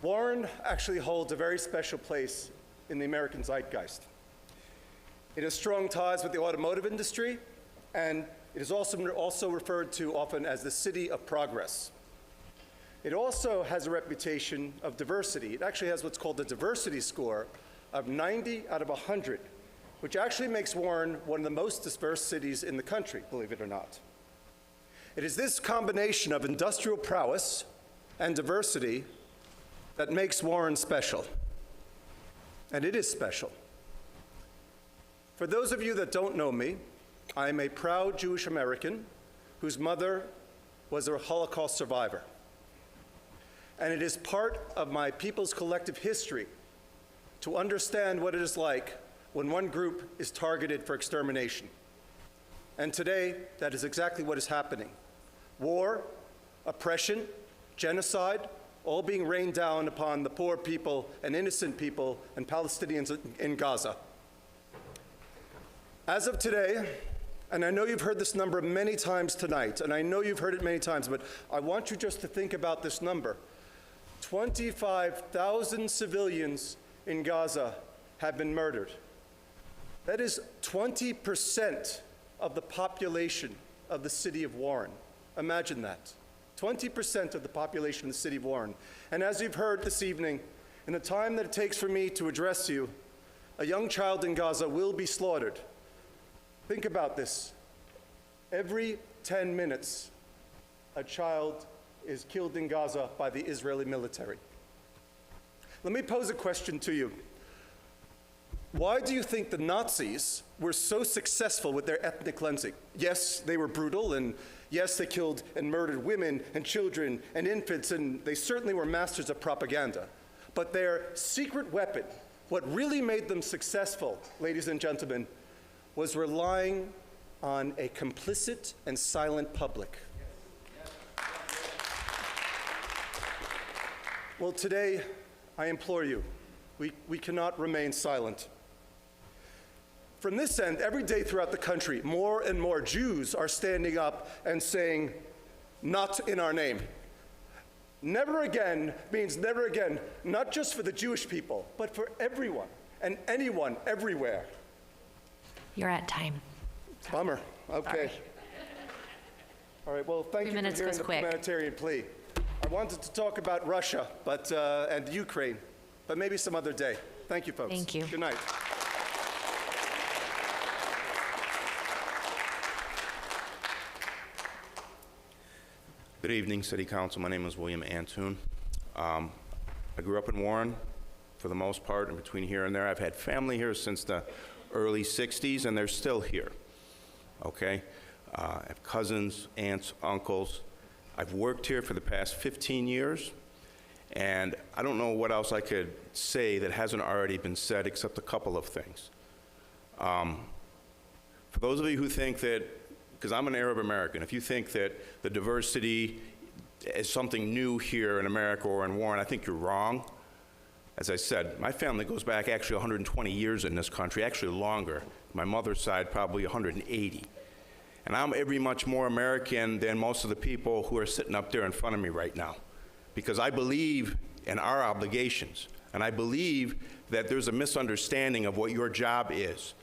Warren actually holds a very special place in the American zeitgeist. It has strong ties with the automotive industry, and it is also referred to often as the city of progress. It also has a reputation of diversity. It actually has what's called a diversity score of 90 out of 100, which actually makes Warren one of the most diverse cities in the country, believe it or not. It is this combination of industrial prowess and diversity that makes Warren special. And it is special. For those of you that don't know me, I am a proud Jewish American whose mother was a Holocaust survivor. And it is part of my people's collective history to understand what it is like when one group is targeted for extermination. And today, that is exactly what is happening. War, oppression, genocide, all being rained down upon the poor people and innocent people and Palestinians in Gaza. As of today, and I know you've heard this number many times tonight, and I know you've heard it many times, but I want you just to think about this number. 25,000 civilians in Gaza have been murdered. That is 20% of the population of the city of Warren. Imagine that. 20% of the population of the city of Warren. And as you've heard this evening, in the time that it takes for me to address you, a young child in Gaza will be slaughtered. Think about this. Every 10 minutes, a child is killed in Gaza by the Israeli military. Let me pose a question to you. Why do you think the Nazis were so successful with their ethnic cleansing? Yes, they were brutal, and yes, they killed and murdered women and children and infants, and they certainly were masters of propaganda. But their secret weapon, what really made them successful, ladies and gentlemen, was relying on a complicit and silent public. Well, today, I implore you, we cannot remain silent. From this end, every day throughout the country, more and more Jews are standing up and saying, "Not in our name." Never again means never again, not just for the Jewish people, but for everyone and anyone everywhere. You're at time. Bummer. Okay. Sorry. All right, well, thank you for hearing the humanitarian plea. I wanted to talk about Russia and Ukraine, but maybe some other day. Thank you, folks. Thank you. Good night. Good evening, City Council. My name is William Antoon. I grew up in Warren for the most part, and between here and there. I've had family here since the early 60s, and they're still here, okay? I have cousins, aunts, uncles. I've worked here for the past 15 years, and I don't know what else I could say that hasn't already been said except a couple of things. For those of you who think that, because I'm an Arab American, if you think that the diversity is something new here in America or in Warren, I think you're wrong. As I said, my family goes back actually 120 years in this country, actually longer. My mother's side, probably 180. And I'm every much more American than most of the people who are sitting up there in front of me right now. Because I believe in our obligations, and I believe that there's a misunderstanding of what your job is.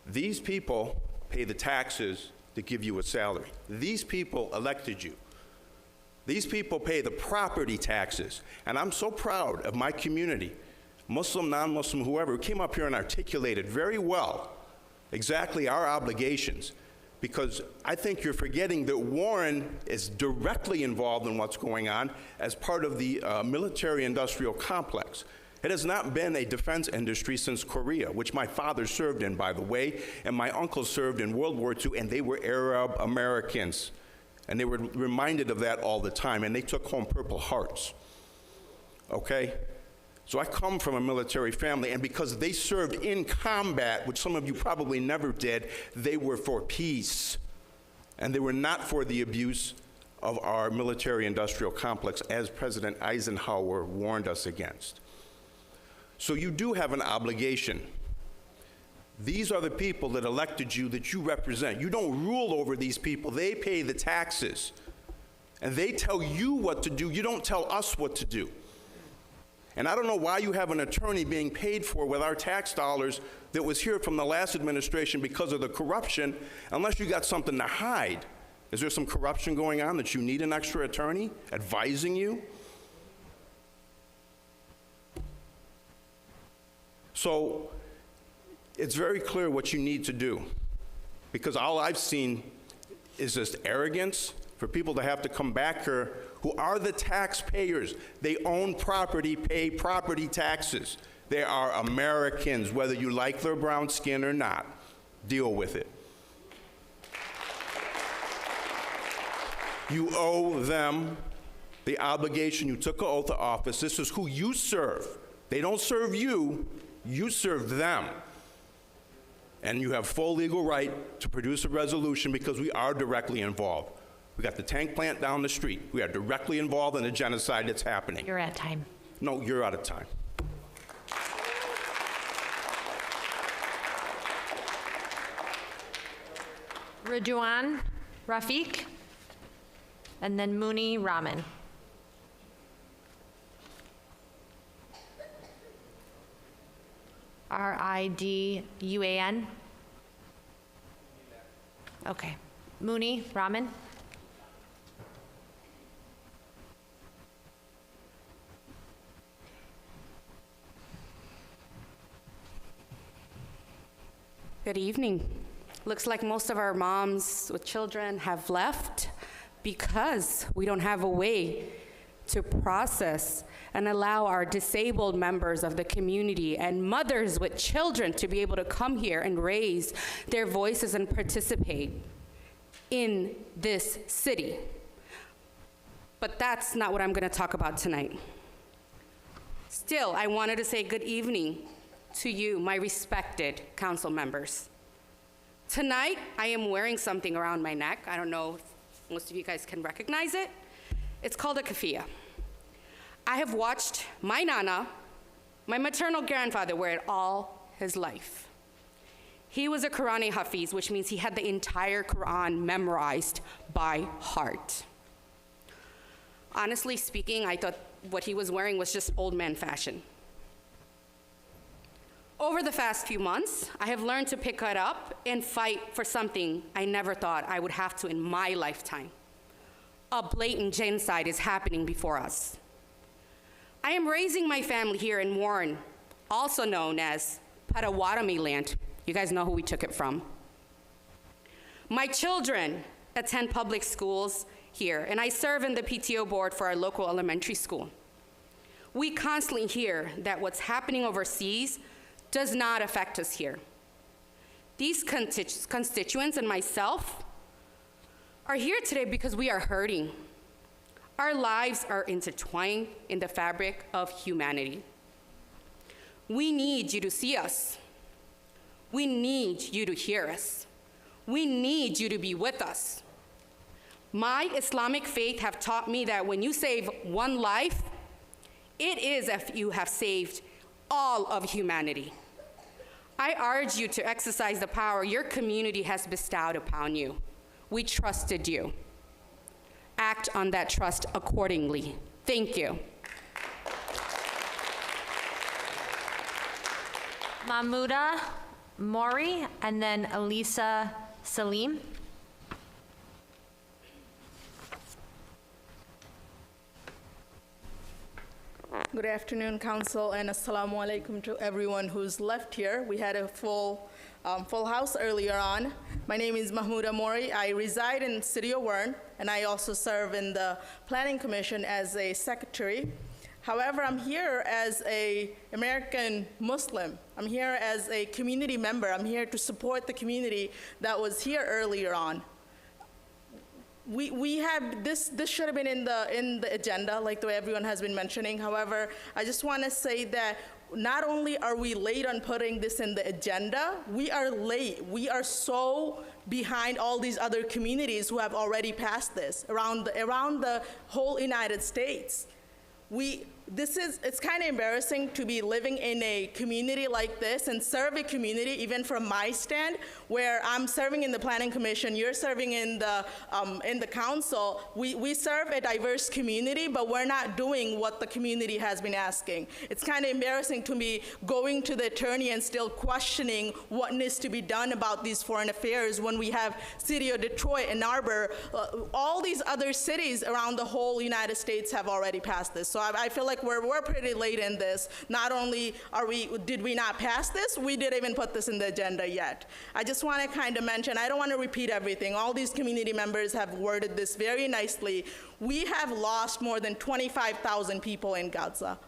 These people pay the taxes to give you a salary. These people elected you. These people pay the property taxes. And I'm so proud of my community, Muslim, non-Muslim, whoever, who came up here and articulated very well exactly our obligations. Because I think you're forgetting that Warren is directly involved in what's going on as part of the military-industrial complex. It has not been a defense industry since Korea, which my father served in, by the way, and my uncle served in World War II, and they were Arab Americans. And they were reminded of that all the time, and they took home Purple Hearts, okay? So I come from a military family, and because they served in combat, which some of you probably never did, they were for peace. And they were not for the abuse of our military-industrial complex, as President Eisenhower warned us against. So you do have an obligation. These are the people that elected you, that you represent. You don't rule over these people. They pay the taxes. And they tell you what to do. You don't tell us what to do. And I don't know why you have an attorney being paid for with our tax dollars that was here from the last administration because of the corruption, unless you got something to hide. Is there some corruption going on that you need an extra attorney advising you? So it's very clear what you need to do, because all I've seen is just arrogance for people to have to come back here who are the taxpayers. They own property, pay property taxes. They are Americans, whether you like their brown skin or not. Deal with it. You owe them the obligation. You took an oath of office. This is who you serve. They don't serve you, you serve them. And you have full legal right to produce a resolution because we are directly involved. We got the tank plant down the street. We are directly involved in the genocide that's happening. You're at time. No, you're out of time. Ridwan Rafiq, and then Mooney Rahman. Riduan. Okay. Mooney Rahman. Good evening. Looks like most of our moms with children have left because we don't have a way to process and allow our disabled members of the community and mothers with children to be able to come here and raise their voices and participate in this city. But that's not what I'm going to talk about tonight. Still, I wanted to say good evening to you, my respected council members. Tonight, I am wearing something around my neck. I don't know if most of you guys can recognize it. It's called a keffiyeh. I have watched my nana, my maternal grandfather, wear it all his life. He was a Qur'ani Hafiz, which means he had the entire Quran memorized by heart. Honestly speaking, I thought what he was wearing was just old man fashion. Over the past few months, I have learned to pick it up and fight for something I never thought I would have to in my lifetime. A blatant genocide is happening before us. I am raising my family here in Warren, also known as Potawatomi land. You guys know who we took it from. My children attend public schools here, and I serve in the PTO board for our local elementary school. We constantly hear that what's happening overseas does not affect us here. These constituents and myself are here today because we are hurting. Our lives are intertwined in the fabric of humanity. We need you to see us. We need you to hear us. We need you to be with us. My Islamic faith have taught me that when you save one life, it is if you have saved all of humanity. I urge you to exercise the power your community has bestowed upon you. We trusted you. Act on that trust accordingly. Thank you. Mahmouda Mori, and then Elisa Salim. Good afternoon, Council, and assalamu alaikum to everyone who's left here. We had a full house earlier on. My name is Mahmouda Mori. I reside in the City of Warren, and I also serve in the Planning Commission as a secretary. However, I'm here as an American Muslim. I'm here as a community member. I'm here to support the community that was here earlier on. We have this should have been in the agenda, like the way everyone has been mentioning. However, I just want to say that not only are we late on putting this in the agenda, we are late. We are so behind all these other communities who have already passed this around the whole United States. it's kind of embarrassing to be living in a community like this and serve a community, even from my stand, where I'm serving in the Planning Commission, you're serving in the council. We serve a diverse community, but we're not doing what the community has been asking. It's kind of embarrassing to me going to the attorney and still questioning what needs to be done about these foreign affairs when we have City of Detroit, Ann Arbor, all these other cities around the whole United States have already passed this. So I feel like we're pretty late in this. Not only did we not pass this, we didn't even put this in the agenda yet. I just want to kind of mention, I don't want to repeat everything. All these community members have worded this very nicely. We have lost more than 25,000 people in Gaza.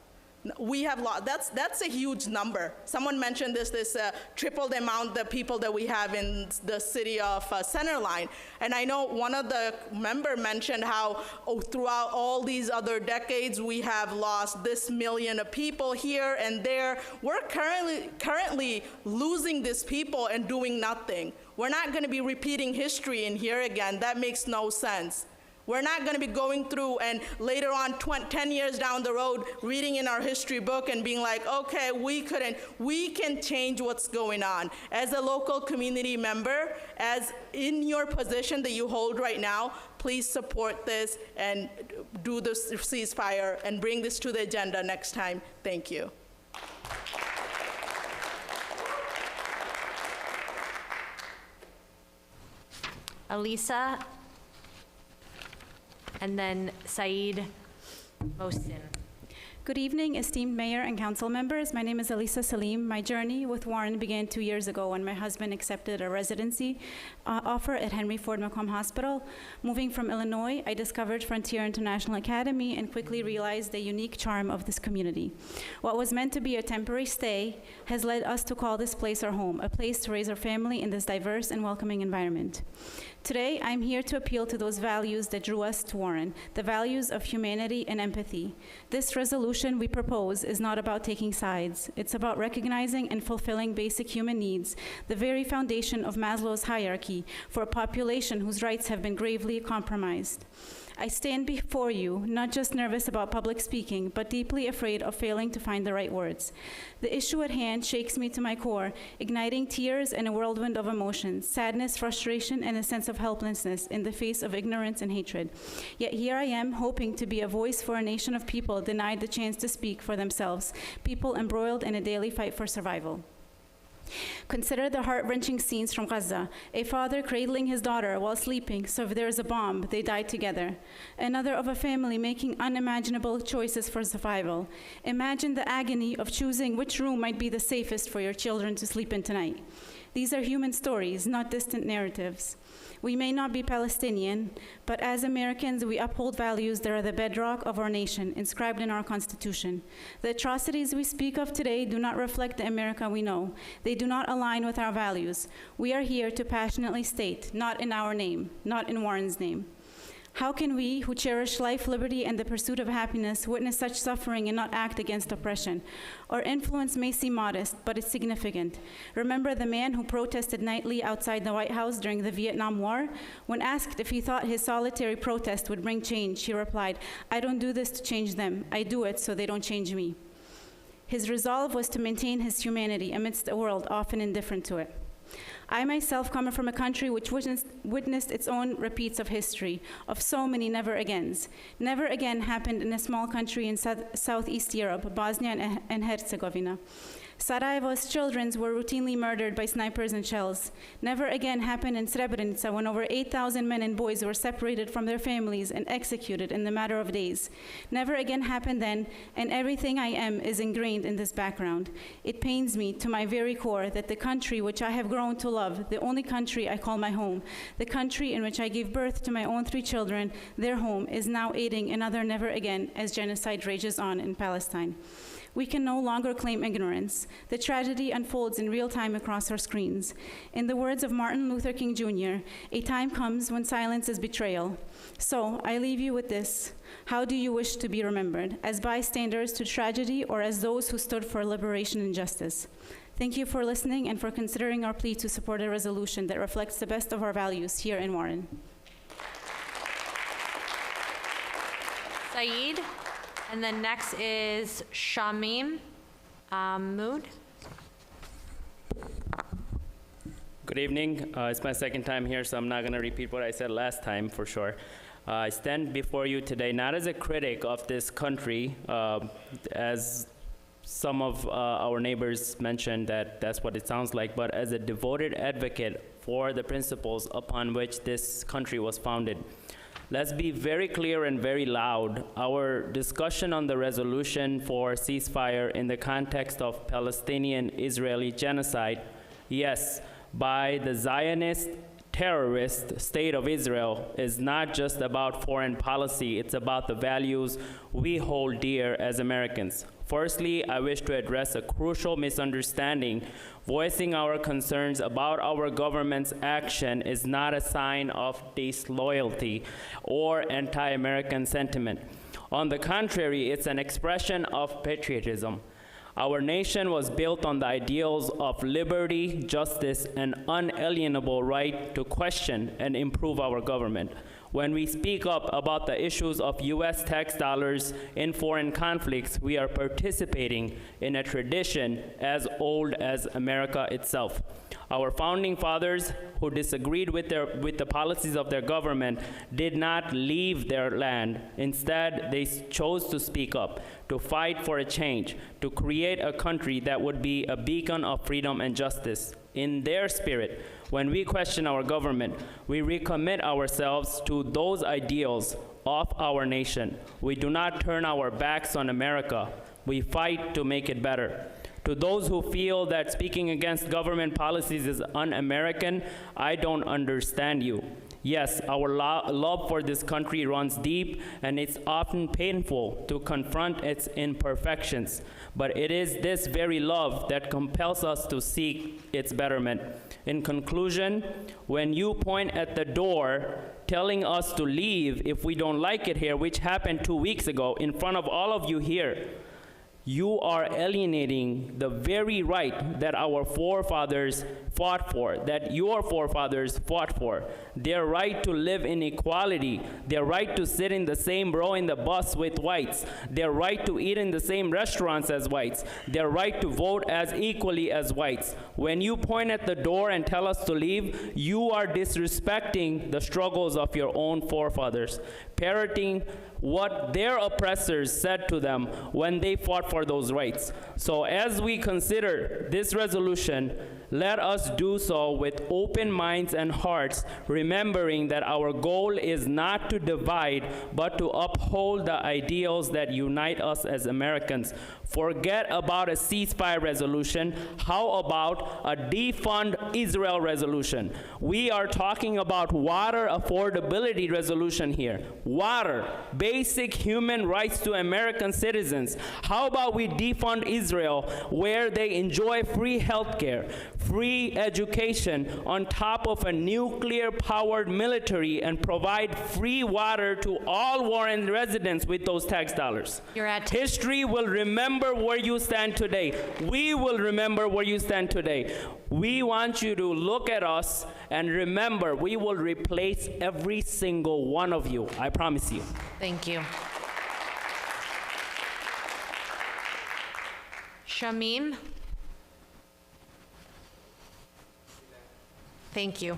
We have lost, that's a huge number. Someone mentioned this triple the amount of people that we have in the city of Centerline. And I know one of the members mentioned how throughout all these other decades, we have lost this million of people here and there. We're currently losing these people and doing nothing. We're not gonna be repeating history in here again. That makes no sense. We're not going to be going through and later on 10 years down the road reading in our history book and being like, okay, we can change what's going on. As a local community member, as in your position that you hold right now, please support this and do the ceasefire and bring this to the agenda next time. Thank you. Elisa, and then Saeed Mohsin. Good evening, esteemed mayor and council members. My name is Elisa Salim. My journey with Warren began 2 years ago when my husband accepted a residency offer at Henry Ford Macomb Hospital. Moving from Illinois, I discovered Frontier International Academy and quickly realized the unique charm of this community. What was meant to be a temporary stay has led us to call this place our home, a place to raise our family in this diverse and welcoming environment. Today, I'm here to appeal to those values that drew us to Warren, the values of humanity and empathy. This resolution we propose is not about taking sides. It's about recognizing and fulfilling basic human needs, the very foundation of Maslow's hierarchy for a population whose rights have been gravely compromised. I stand before you, not just nervous about public speaking, but deeply afraid of failing to find the right words. The issue at hand shakes me to my core, igniting tears and a whirlwind of emotions, sadness, frustration, and a sense of helplessness in the face of ignorance and hatred. Yet here I am, hoping to be a voice for a nation of people denied the chance to speak for themselves, people embroiled in a daily fight for survival. Consider the heart-wrenching scenes from Gaza. A father cradling his daughter while sleeping, so if there's a bomb, they die together. Another of a family making unimaginable choices for survival. Imagine the agony of choosing which room might be the safest for your children to sleep in tonight. These are human stories, not distant narratives. We may not be Palestinian, but as Americans, we uphold values that are the bedrock of our nation, inscribed in our Constitution. The atrocities we speak of today do not reflect the America we know. They do not align with our values. We are here to passionately state, not in our name, not in Warren's name. How can we, who cherish life, liberty, and the pursuit of happiness, witness such suffering and not act against oppression? Our influence may seem modest, but it's significant. Remember the man who protested nightly outside the White House during the Vietnam War? When asked if he thought his solitary protest would bring change, he replied, "I don't do this to change them. I do it so they don't change me." His resolve was to maintain his humanity amidst a world often indifferent to it. I myself come from a country which witnessed its own repeats of history, of so many never-agains. Never again happened in a small country in Southeast Europe, Bosnia and Herzegovina. Sarajevo's children were routinely murdered by snipers and shells. Never again happened in Srebrenica when over 8,000 men and boys were separated from their families and executed in the matter of days. Never again happened then, and everything I am is ingrained in this background. It pains me to my very core that the country which I have grown to love, the only country I call my home, the country in which I gave birth to my own 3 children, their home, is now aiding another never again as genocide rages on in Palestine. We can no longer claim ignorance. The tragedy unfolds in real time across our screens. In the words of Martin Luther King Jr., a time comes when silence is betrayal. So I leave you with this. How do you wish to be remembered? As bystanders to tragedy or as those who stood for liberation and justice? Thank you for listening and for considering our plea to support a resolution that reflects the best of our values here in Warren. Saeed? And then next is Shamim Mood. Good evening. It's my second time here, so I'm not going to repeat what I said last time for sure. I stand before you today not as a critic of this country, as some of our neighbors mentioned that that's what it sounds like, but as a devoted advocate for the principles upon which this country was founded. Let's be very clear and very loud. Our discussion on the resolution for ceasefire in the context of Palestinian-Israeli genocide, yes, by the Zionist terrorist state of Israel, is not just about foreign policy, it's about the values we hold dear as Americans. Firstly, I wish to address a crucial misunderstanding. Voicing our concerns about our government's action is not a sign of disloyalty or anti-American sentiment. On the contrary, it's an expression of patriotism. Our nation was built on the ideals of liberty, justice, and unalienable right to question and improve our government. When we speak up about the issues of U.S. tax dollars in foreign conflicts, we are participating in a tradition as old as America itself. Our founding fathers, who disagreed with the policies of their government, did not leave their land. Instead, they chose to speak up, to fight for a change, to create a country that would be a beacon of freedom and justice. In their spirit, when we question our government, we recommit ourselves to those ideals of our nation. We do not turn our backs on America. We fight to make it better. To those who feel that speaking against government policies is un-American, I don't understand you. Yes, our love for this country runs deep, and it's often painful to confront its imperfections. But it is this very love that compels us to seek its betterment. In conclusion, when you point at the door telling us to leave if we don't like it here, which happened 2 weeks ago in front of all of you here, you are alienating the very right that our forefathers fought for, that your forefathers fought for. Their right to live in equality, their right to sit in the same row in the bus with whites, their right to eat in the same restaurants as whites, their right to vote as equally as whites. When you point at the door and tell us to leave, you are disrespecting the struggles of your own forefathers, parroting what their oppressors said to them when they fought for those rights. So as we consider this resolution, let us do so with open minds and hearts, remembering that our goal is not to divide, but to uphold the ideals that unite us as Americans. Forget about a ceasefire resolution. How about a defund Israel resolution? We are talking about water affordability resolution here. Water, basic human rights to American citizens. How about we defund Israel, where they enjoy free healthcare, free education, on top of a nuclear-powered military, and provide free water to all Warren residents with those tax dollars. History will remember where you stand today. We will remember where you stand today. We want you to look at us and remember, we will replace every single one of you. I promise you. Thank you. Shamim. Thank you.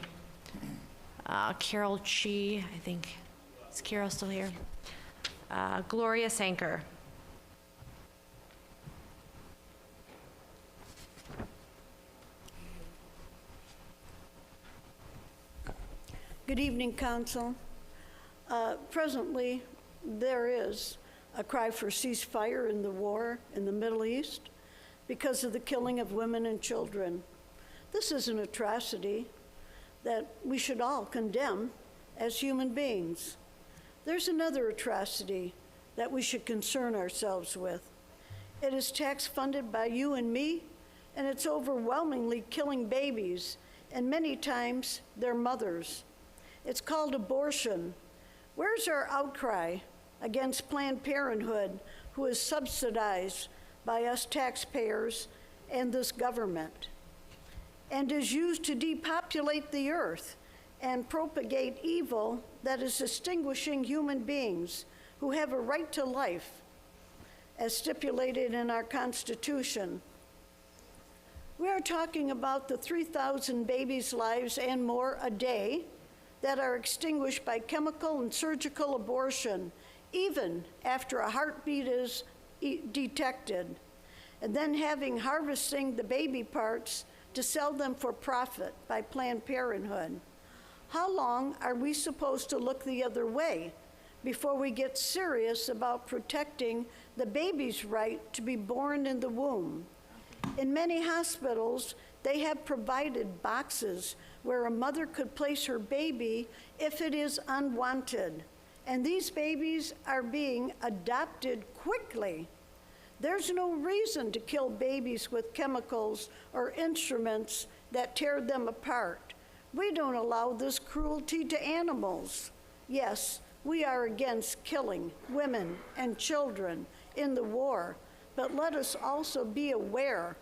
Carol Chi, I think. Is Carol still here? Gloria Sanker. Good evening, Council. Presently, there is a cry for ceasefire in the war in the Middle East because of the killing of women and children. This is an atrocity that we should all condemn as human beings. There's another atrocity that we should concern ourselves with. It is tax funded by you and me, and it's overwhelmingly killing babies, and many times their mothers. It's called abortion. Where's our outcry against Planned Parenthood, who is subsidized by us taxpayers and this government, and is used to depopulate the earth and propagate evil that is extinguishing human beings who have a right to life? as stipulated in our Constitution. We are talking about the 3,000 babies' lives and more a day that are extinguished by chemical and surgical abortion, even after a heartbeat is detected, and then harvesting the baby parts to sell them for profit by Planned Parenthood. How long are we supposed to look the other way before we get serious about protecting the baby's right to be born in the womb? In many hospitals, they have provided boxes where a mother could place her baby if it is unwanted, and these babies are being adopted quickly. There's no reason to kill babies with chemicals or instruments that tear them apart. We don't allow this cruelty to animals. Yes, we are against killing women and children in the war, but let us also be aware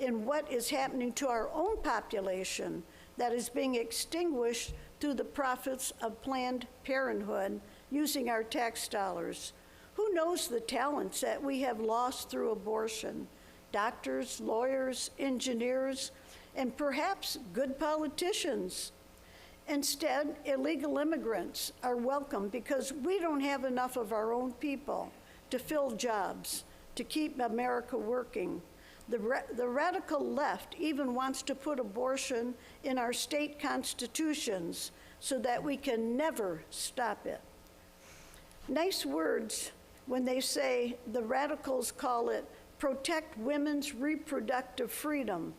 in what is happening to our own population that is being extinguished through the profits of Planned Parenthood using our tax dollars. Who knows the talents that we have lost through abortion? Doctors, lawyers, engineers, and perhaps good politicians. Instead, illegal immigrants are welcome because we don't have enough of our own people to fill jobs, to keep America working. The radical left even wants to put abortion in our state constitutions so that we can never stop it. Nice words when they say, the radicals call it, protect women's reproductive freedom.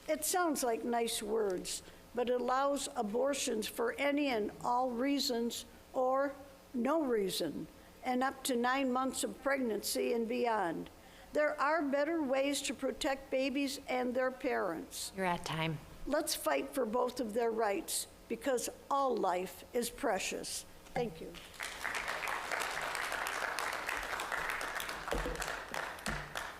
It sounds like nice words, but it allows abortions for any and all reasons or no reason, and up to 9 months of pregnancy and beyond. There are better ways to protect babies and their parents. You're at time. Let's fight for both of their rights because all life is precious. Thank you.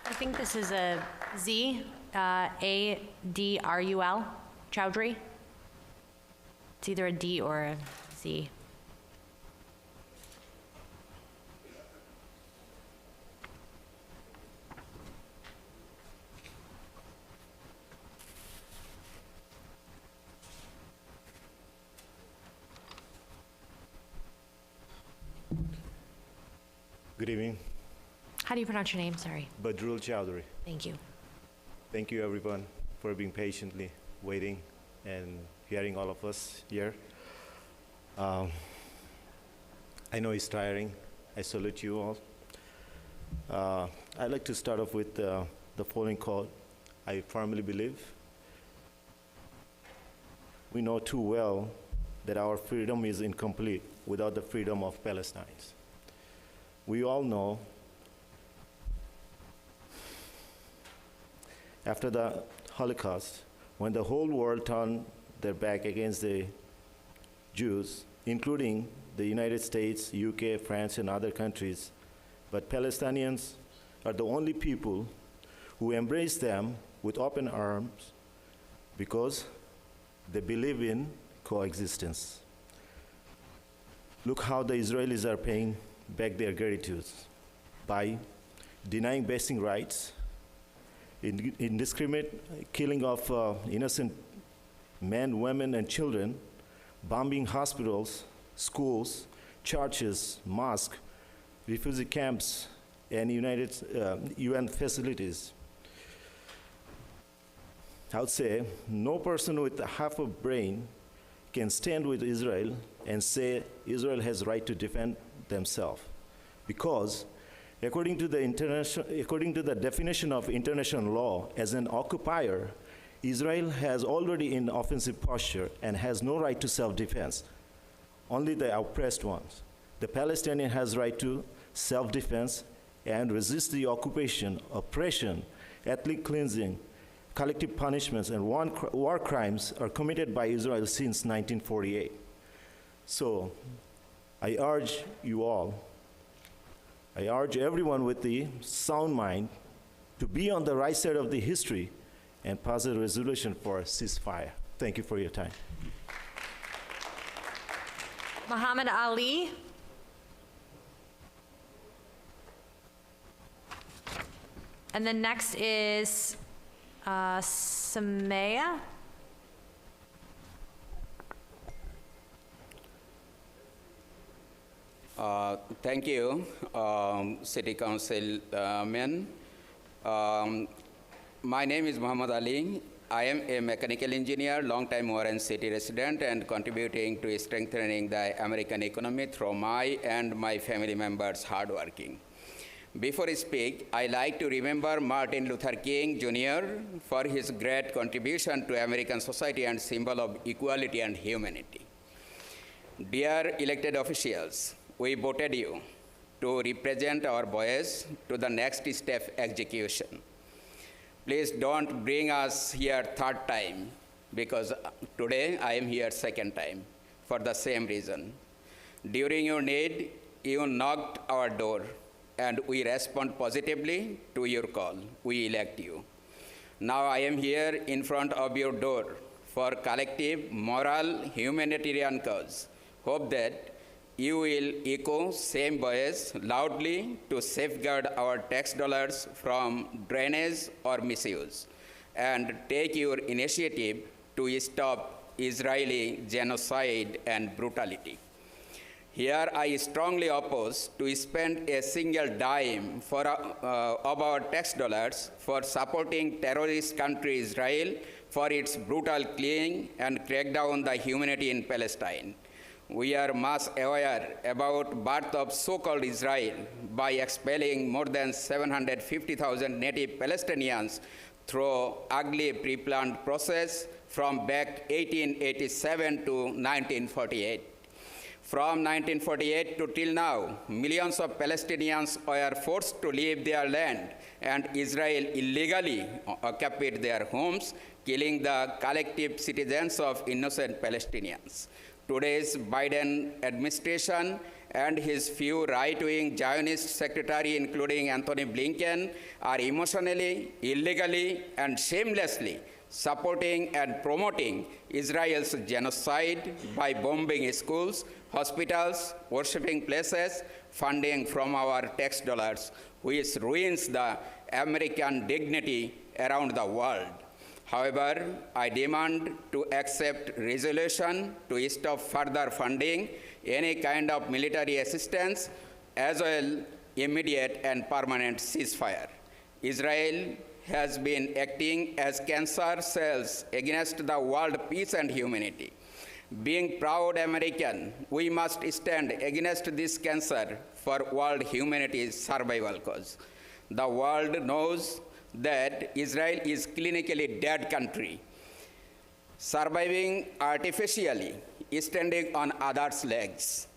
I think this is a Z, A-D-R-U-L, Chowdhury. It's either a D or a Z. Good evening. How do you pronounce your name? Sorry. Badrul Chowdhury. Thank you. Thank you, everyone, for being patiently waiting and hearing all of us here. I know it's tiring. I salute you all. I'd like to start off with the following quote. I firmly believe we know too well that our freedom is incomplete without the freedom of Palestine. We all know after the Holocaust, when the whole world turned their back against the Jews, including the United States, UK, France, and other countries, but Palestinians are the only people who embrace them with open arms because they believe in coexistence. Look how the Israelis are paying back their gratitude by denying basic rights, indiscriminate killing of innocent men, women, and children, bombing hospitals, schools, churches, mosques, refugee camps, and UN facilities. I would say no person with half a brain can stand with Israel and say Israel has right to defend themselves, because according to the definition of international law, as an occupier, Israel has already in offensive posture and has no right to self-defense. Only the oppressed ones. The Palestinian has right to self-defense and resist the occupation, oppression, ethnic cleansing, collective punishments, and war crimes are committed by Israel since 1948. So I urge you all, I urge everyone with the sound mind to be on the right side of the history and pass a resolution for a ceasefire. Thank you for your time. Muhammad Ali. And then next is Samaya. Thank you, City Councilman. My name is Muhammad Ali. I am a mechanical engineer, long-time Warren City resident, and contributing to strengthening the American economy through my and my family members' hard working. Before I speak, I like to remember Martin Luther King Jr. for his great contribution to American society and symbol of equality and humanity. Dear elected officials, we voted you to represent our voice to the next step execution. Please don't bring us here third time, because today I am here second time for the same reason. During your need, you knocked our door, and we respond positively to your call. We elect you. Now I am here in front of your door for collective, moral, humanitarian cause. Hope that you will echo same voice loudly to safeguard our tax dollars from drainage or misuse, and take your initiative to stop Israeli genocide and brutality. Here I strongly oppose to spend a single dime of our tax dollars for supporting terrorist country Israel for its brutal killing and crackdown the humanity in Palestine. We are much aware about birth of so-called Israel by expelling more than 750,000 native Palestinians through ugly pre-planned process from back 1887 to 1948. From 1948 to till now, millions of Palestinians were forced to leave their land, and Israel illegally occupied their homes, killing the collective citizens of innocent Palestinians. Today's Biden administration and his few right-wing Zionist secretaries, including Anthony Blinken, are emotionally, illegally, and shamelessly supporting and promoting Israel's genocide by bombing schools, hospitals, worshiping places, funding from our tax dollars, which ruins the American dignity around the world. However, I demand to accept resolution to stop further funding any kind of military assistance, as well immediate and permanent ceasefire. Israel has been acting as cancer cells against the world peace and humanity. Being proud American, we must stand against this cancer for world humanity's survival cause. The world knows that Israel is clinically dead country, surviving artificially, standing on others' legs.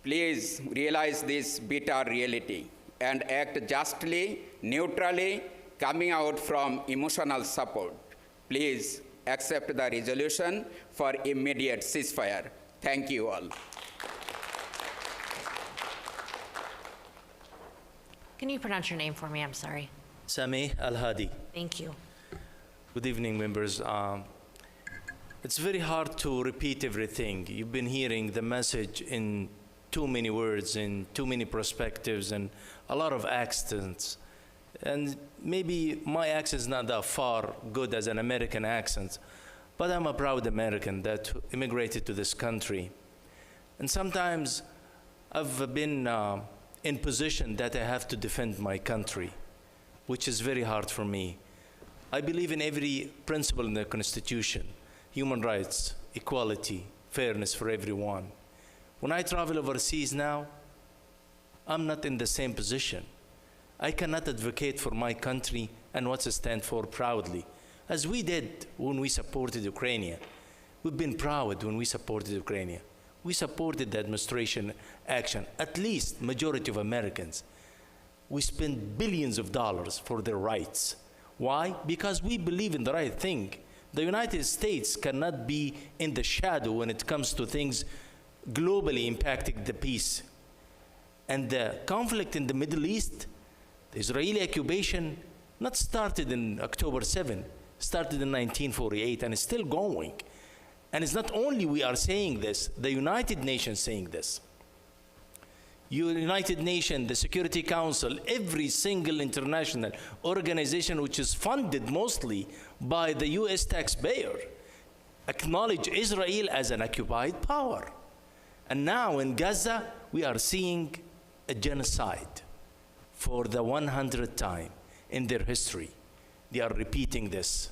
Please realize this bitter reality and act justly, neutrally, coming out from emotional support. Please accept the resolution for immediate ceasefire. Thank you all. Can you pronounce your name for me? I'm sorry. Sami Al-Hadi. Thank you. Good evening, members. It's very hard to repeat everything. You've been hearing the message in too many words, in too many perspectives, and a lot of accents. And maybe my accent is not that far good as an American accent, but I'm a proud American that immigrated to this country. And sometimes I've been in position that I have to defend my country, which is very hard for me. I believe in every principle in the Constitution: human rights, equality, fairness for everyone. When I travel overseas now, I'm not in the same position. I cannot advocate for my country and what I stand for proudly, as we did when we supported Ukraine. We've been proud when we supported Ukraine. We supported the administration action, at least majority of Americans. We spend billions of dollars for their rights. Why? Because we believe in the right thing. The United States cannot be in the shadow when it comes to things globally impacting the peace. And the conflict in the Middle East, the Israeli occupation, not started in October 7, started in 1948 and is still going. And it's not only we are saying this, the United Nations saying this. United Nations, the Security Council, every single international organization which is funded mostly by the US taxpayer, acknowledge Israel as an occupied power. And now in Gaza, we are seeing a genocide for the 100th time in their history. They are repeating this.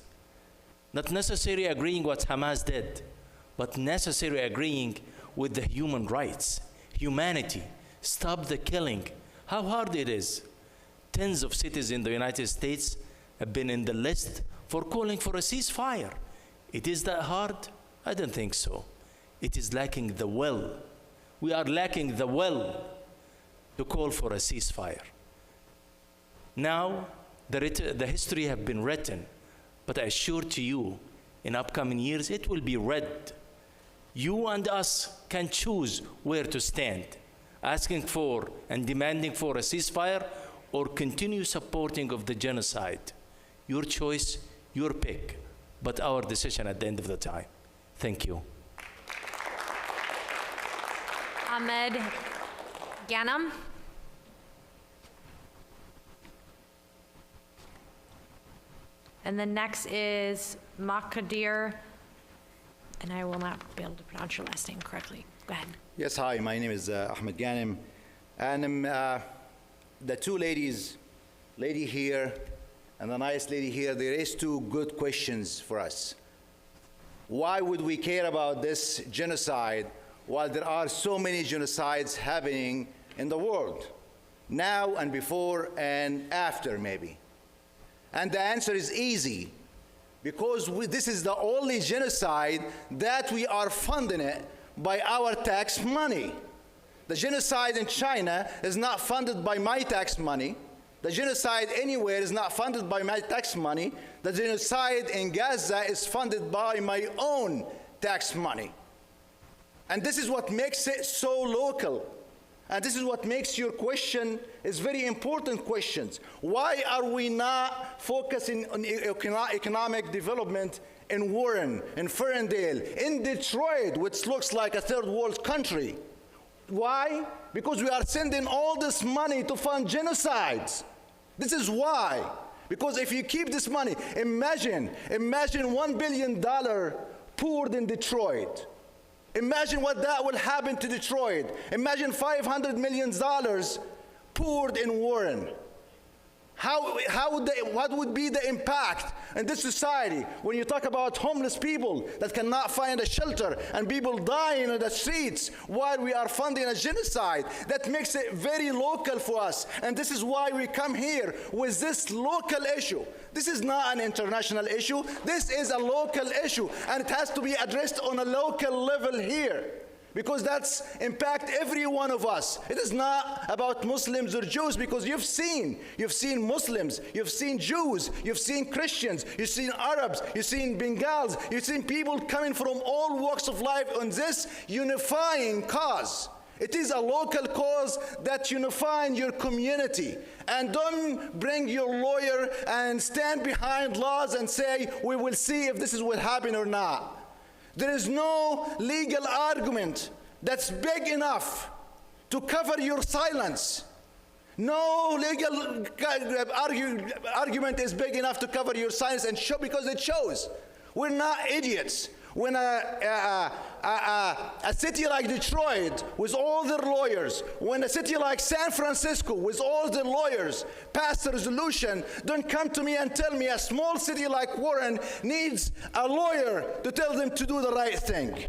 Not necessarily agreeing what Hamas did, but necessarily agreeing with the human rights, humanity. Stop the killing. How hard it is. Tens of cities in the United States have been in the list for calling for a ceasefire. It is that hard? I don't think so. It is lacking the will. We are lacking the will to call for a ceasefire. Now, the history have been written, but I assure to you, in upcoming years, it will be read. You and us can choose where to stand, asking for and demanding for a ceasefire or continue supporting of the genocide. Your choice, your pick, but our decision at the end of the time. Thank you. Ahmed Ghanem. And the next is Maqadir, and I will not be able to pronounce your last name correctly. Go ahead. Yes, hi, my name is Ahmed Ghanem, and the two ladies, lady here and the nice lady here, they raised two good questions for us. Why would we care about this genocide while there are so many genocides happening in the world, now and before and after maybe? And the answer is easy, because this is the only genocide that we are funding it by our tax money. The genocide in China is not funded by my tax money. The genocide anywhere is not funded by my tax money. The genocide in Gaza is funded by my own tax money. And this is what makes it so local. And this is what makes your question is very important questions. Why are we not focusing on economic development in Warren, in Ferndale, in Detroit, which looks like a third world country? Why? Because we are sending all this money to fund genocides. This is why. Because if you keep this money, imagine $1 billion poured in Detroit. Imagine what that will happen to Detroit. Imagine $500 million poured in Warren. What would be the impact in this society when you talk about homeless people that cannot find a shelter and people dying on the streets while we are funding a genocide? That makes it very local for us. And this is why we come here with this local issue. This is not an international issue. This is a local issue, and it has to be addressed on a local level here, because that's impact every one of us. It is not about Muslims or Jews, because you've seen Muslims, you've seen Jews, you've seen Christians, you've seen Arabs, you've seen Bengals, you've seen people coming from all walks of life on this unifying cause. It is a local cause that unifies your community. And don't bring your lawyer and stand behind laws and say, we will see if this is what happened or not. There is no legal argument that's big enough to cover your silence. No legal argument is big enough to cover your silence, and because it shows. We're not idiots. When a city like Detroit with all their lawyers, when a city like San Francisco with all their lawyers pass a resolution, don't come to me and tell me a small city like Warren needs a lawyer to tell them to do the right thing.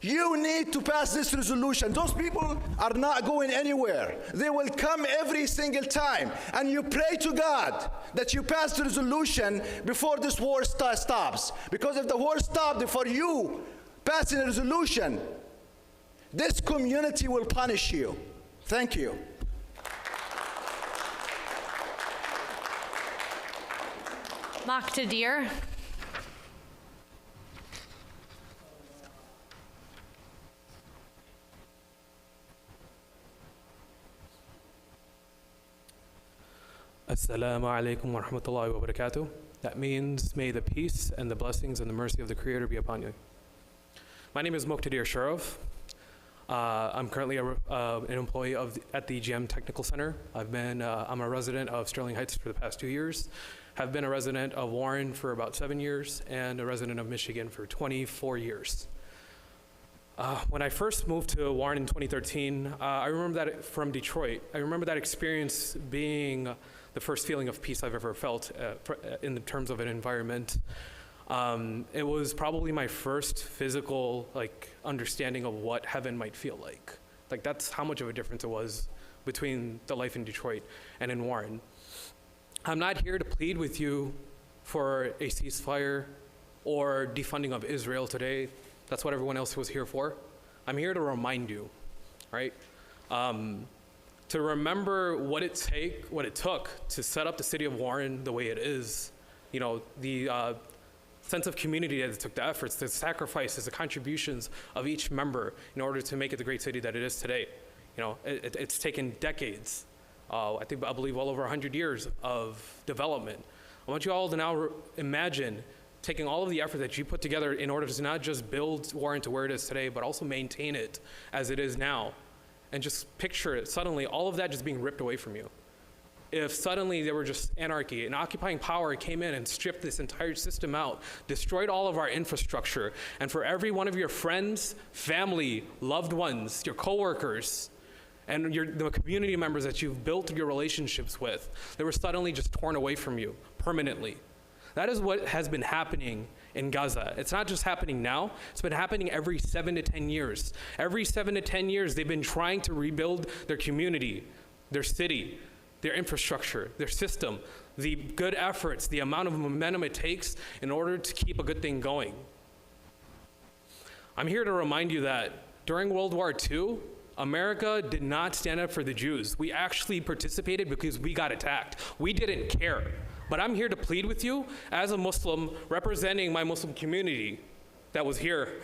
You need to pass this resolution. Those people are not going anywhere. They will come every single time. And you pray to God that you pass the resolution before this war stops. Because if the war stopped before you passing a resolution, this community will punish you. Thank you. Maqtadir. Assalamu alaikum wa rahmatullahi wa barakatuh. That means, may the peace and the blessings and the mercy of the Creator be upon you. My name is Muqtadir Sharaf. I'm currently an employee at the GM Technical Center. I'm a resident of Sterling Heights for the past 2 years, have been a resident of Warren for about 7 years, and a resident of Michigan for 24 years. When I first moved to Warren in 2013, I remember that from Detroit. I remember that experience being the first feeling of peace I've ever felt in terms of an environment. It was probably my first physical understanding of what heaven might feel like. That's how much of a difference it was between the life in Detroit and in Warren. I'm not here to plead with you for a ceasefire or defunding of Israel today. That's what everyone else was here for. I'm here to remind you, right? To remember what it took to set up the city of Warren the way it is. The sense of community that it took, the efforts, the sacrifices, the contributions of each member in order to make it the great city that it is today. It's taken decades, I believe well over 100 years of development. I want you all to now imagine taking all of the effort that you put together in order to not just build Warren to where it is today, but also maintain it as it is now. And just picture it, suddenly all of that just being ripped away from you. If suddenly there were just anarchy, an occupying power came in and stripped this entire system out, destroyed all of our infrastructure, and for every one of your friends, family, loved ones, your coworkers, and the community members that you've built your relationships with, they were suddenly just torn away from you permanently. That is what has been happening in Gaza. It's not just happening now, it's been happening every 7 to 10 years. Every 7 to 10 years, they've been trying to rebuild their community, their city, their infrastructure, their system, the good efforts, the amount of momentum it takes in order to keep a good thing going. I'm here to remind you that during World War II, America did not stand up for the Jews. We actually participated because we got attacked. We didn't care. But I'm here to plead with you as a Muslim representing my Muslim community that was here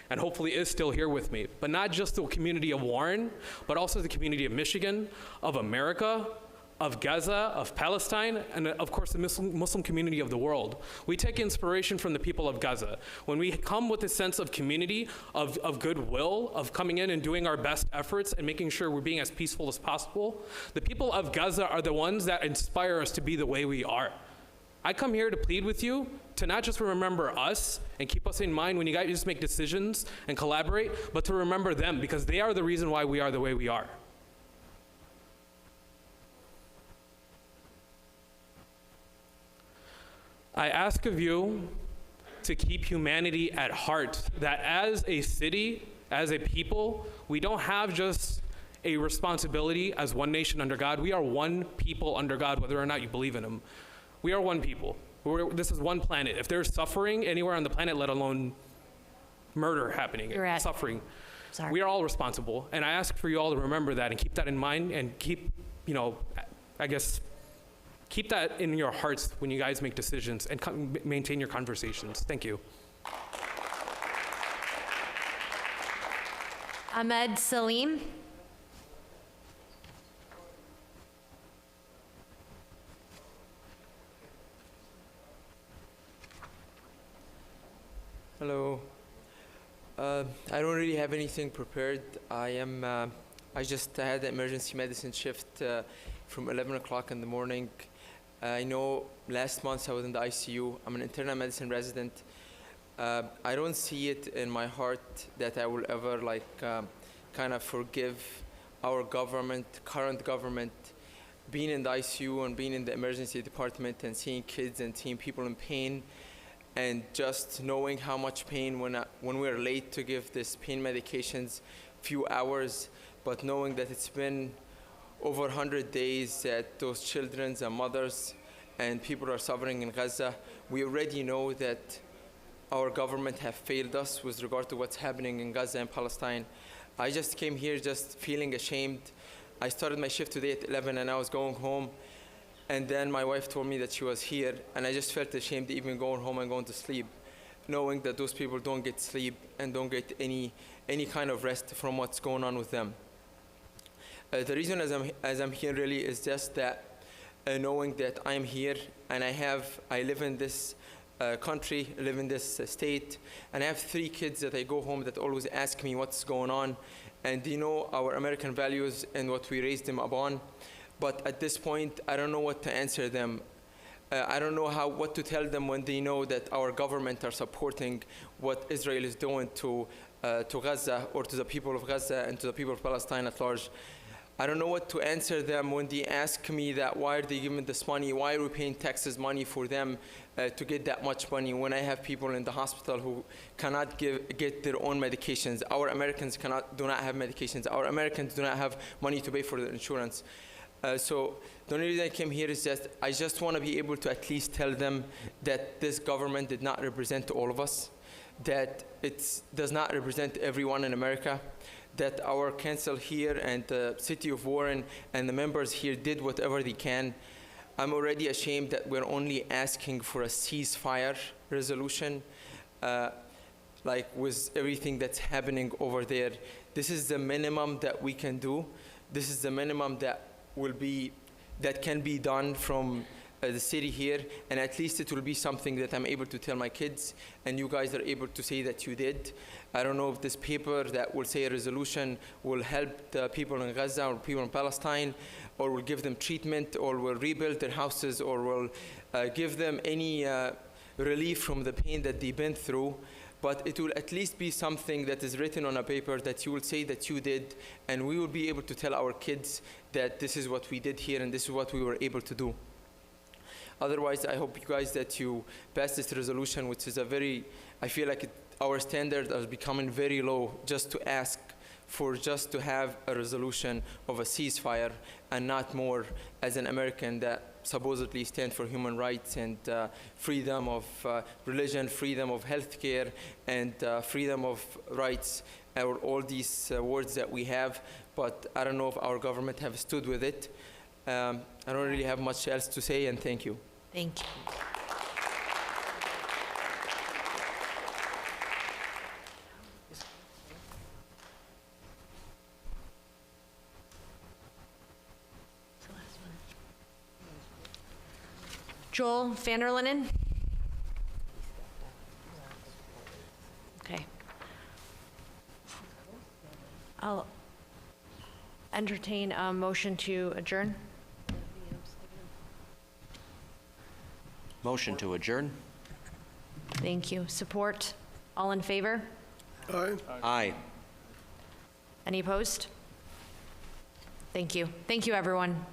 and hopefully is still here with me. But not just the community of Warren, but also the community of Michigan, of America, of Gaza, of Palestine, and of course the Muslim community of the world. We take inspiration from the people of Gaza. When we come with a sense of community, of goodwill, of coming in and doing our best efforts and making sure we're being as peaceful as possible, the people of Gaza are the ones that inspire us to be the way we are. I come here to plead with you to not just remember us and keep us in mind when you guys make decisions and collaborate, but to remember them because they are the reason why we are the way we are. I ask of you to keep humanity at heart, that as a city, as a people, we don't have just a responsibility as one nation under God. We are one people under God, whether or not you believe in Him. We are one people. This is one planet. If there's suffering anywhere on the planet, let alone murder happening, suffering, we are all responsible. And I ask for you all to remember that and keep that in mind and keep, keep that in your hearts when you guys make decisions and maintain your conversations. Thank you. Ahmed Salim. Hello. I don't really have anything prepared. I just had the emergency medicine shift from 11 o'clock in the morning. I know last month I was in the ICU. I'm an internal medicine resident. I don't see it in my heart that I will ever kind of forgive our government, current government, being in the ICU and being in the emergency department and seeing kids and seeing people in pain and just knowing how much pain when we're late to give this pain medications, few hours, but knowing that it's been over 100 days that those children and mothers and people are suffering in Gaza. We already know that our government have failed us with regard to what's happening in Gaza and Palestine. I just came here just feeling ashamed. I started my shift today at 11 and I was going home. And then my wife told me that she was here and I just felt ashamed even going home and going to sleep, knowing that those people don't get sleep and don't get any kind of rest from what's going on with them. The reason as I'm here really is just that knowing that I'm here and I live in this country, live in this state, and I have 3 kids that I go home that always ask me what's going on and they know our American values and what we raised them upon. But at this point, I don't know what to answer them. I don't know what to tell them when they know that our government are supporting what Israel is doing to Gaza, or to the people of Gaza and to the people of Palestine at large. I don't know what to answer them when they ask me that why are they giving this money, why are we paying taxes money for them to get that much money when I have people in the hospital who cannot get their own medications. Our Americans do not have medications. Our Americans do not have money to pay for their insurance. So the only reason I came here is I just want to be able to at least tell them that this government did not represent all of us, that it does not represent everyone in America, that our council here and the city of Warren and the members here did whatever they can. I'm already ashamed that we're only asking for a ceasefire resolution, like with everything that's happening over there. This is the minimum that we can do. This is the minimum that can be done from the city here, and at least it will be something that I'm able to tell my kids, and you guys are able to say that you did. I don't know if this paper that will say a resolution will help the people in Gaza or people in Palestine, or will give them treatment, or will rebuild their houses, or will give them any relief from the pain that they've been through. But it will at least be something that is written on a paper that you will say that you did, and we will be able to tell our kids that this is what we did here and this is what we were able to do. Otherwise, I hope you guys that you pass this resolution, which is I feel like our standards are becoming very low just to ask for just to have a resolution of a ceasefire and not more as an American that supposedly stand for human rights and freedom of religion, freedom of healthcare, and freedom of rights, or all these words that we have. But I don't know if our government have stood with it. I don't really have much else to say, and thank you. Thank you. Joel van der Linden? Okay. I'll entertain a motion to adjourn. Motion to adjourn. Thank you. Support? All in favor? Aye. Aye. Any opposed? Thank you. Thank you, everyone.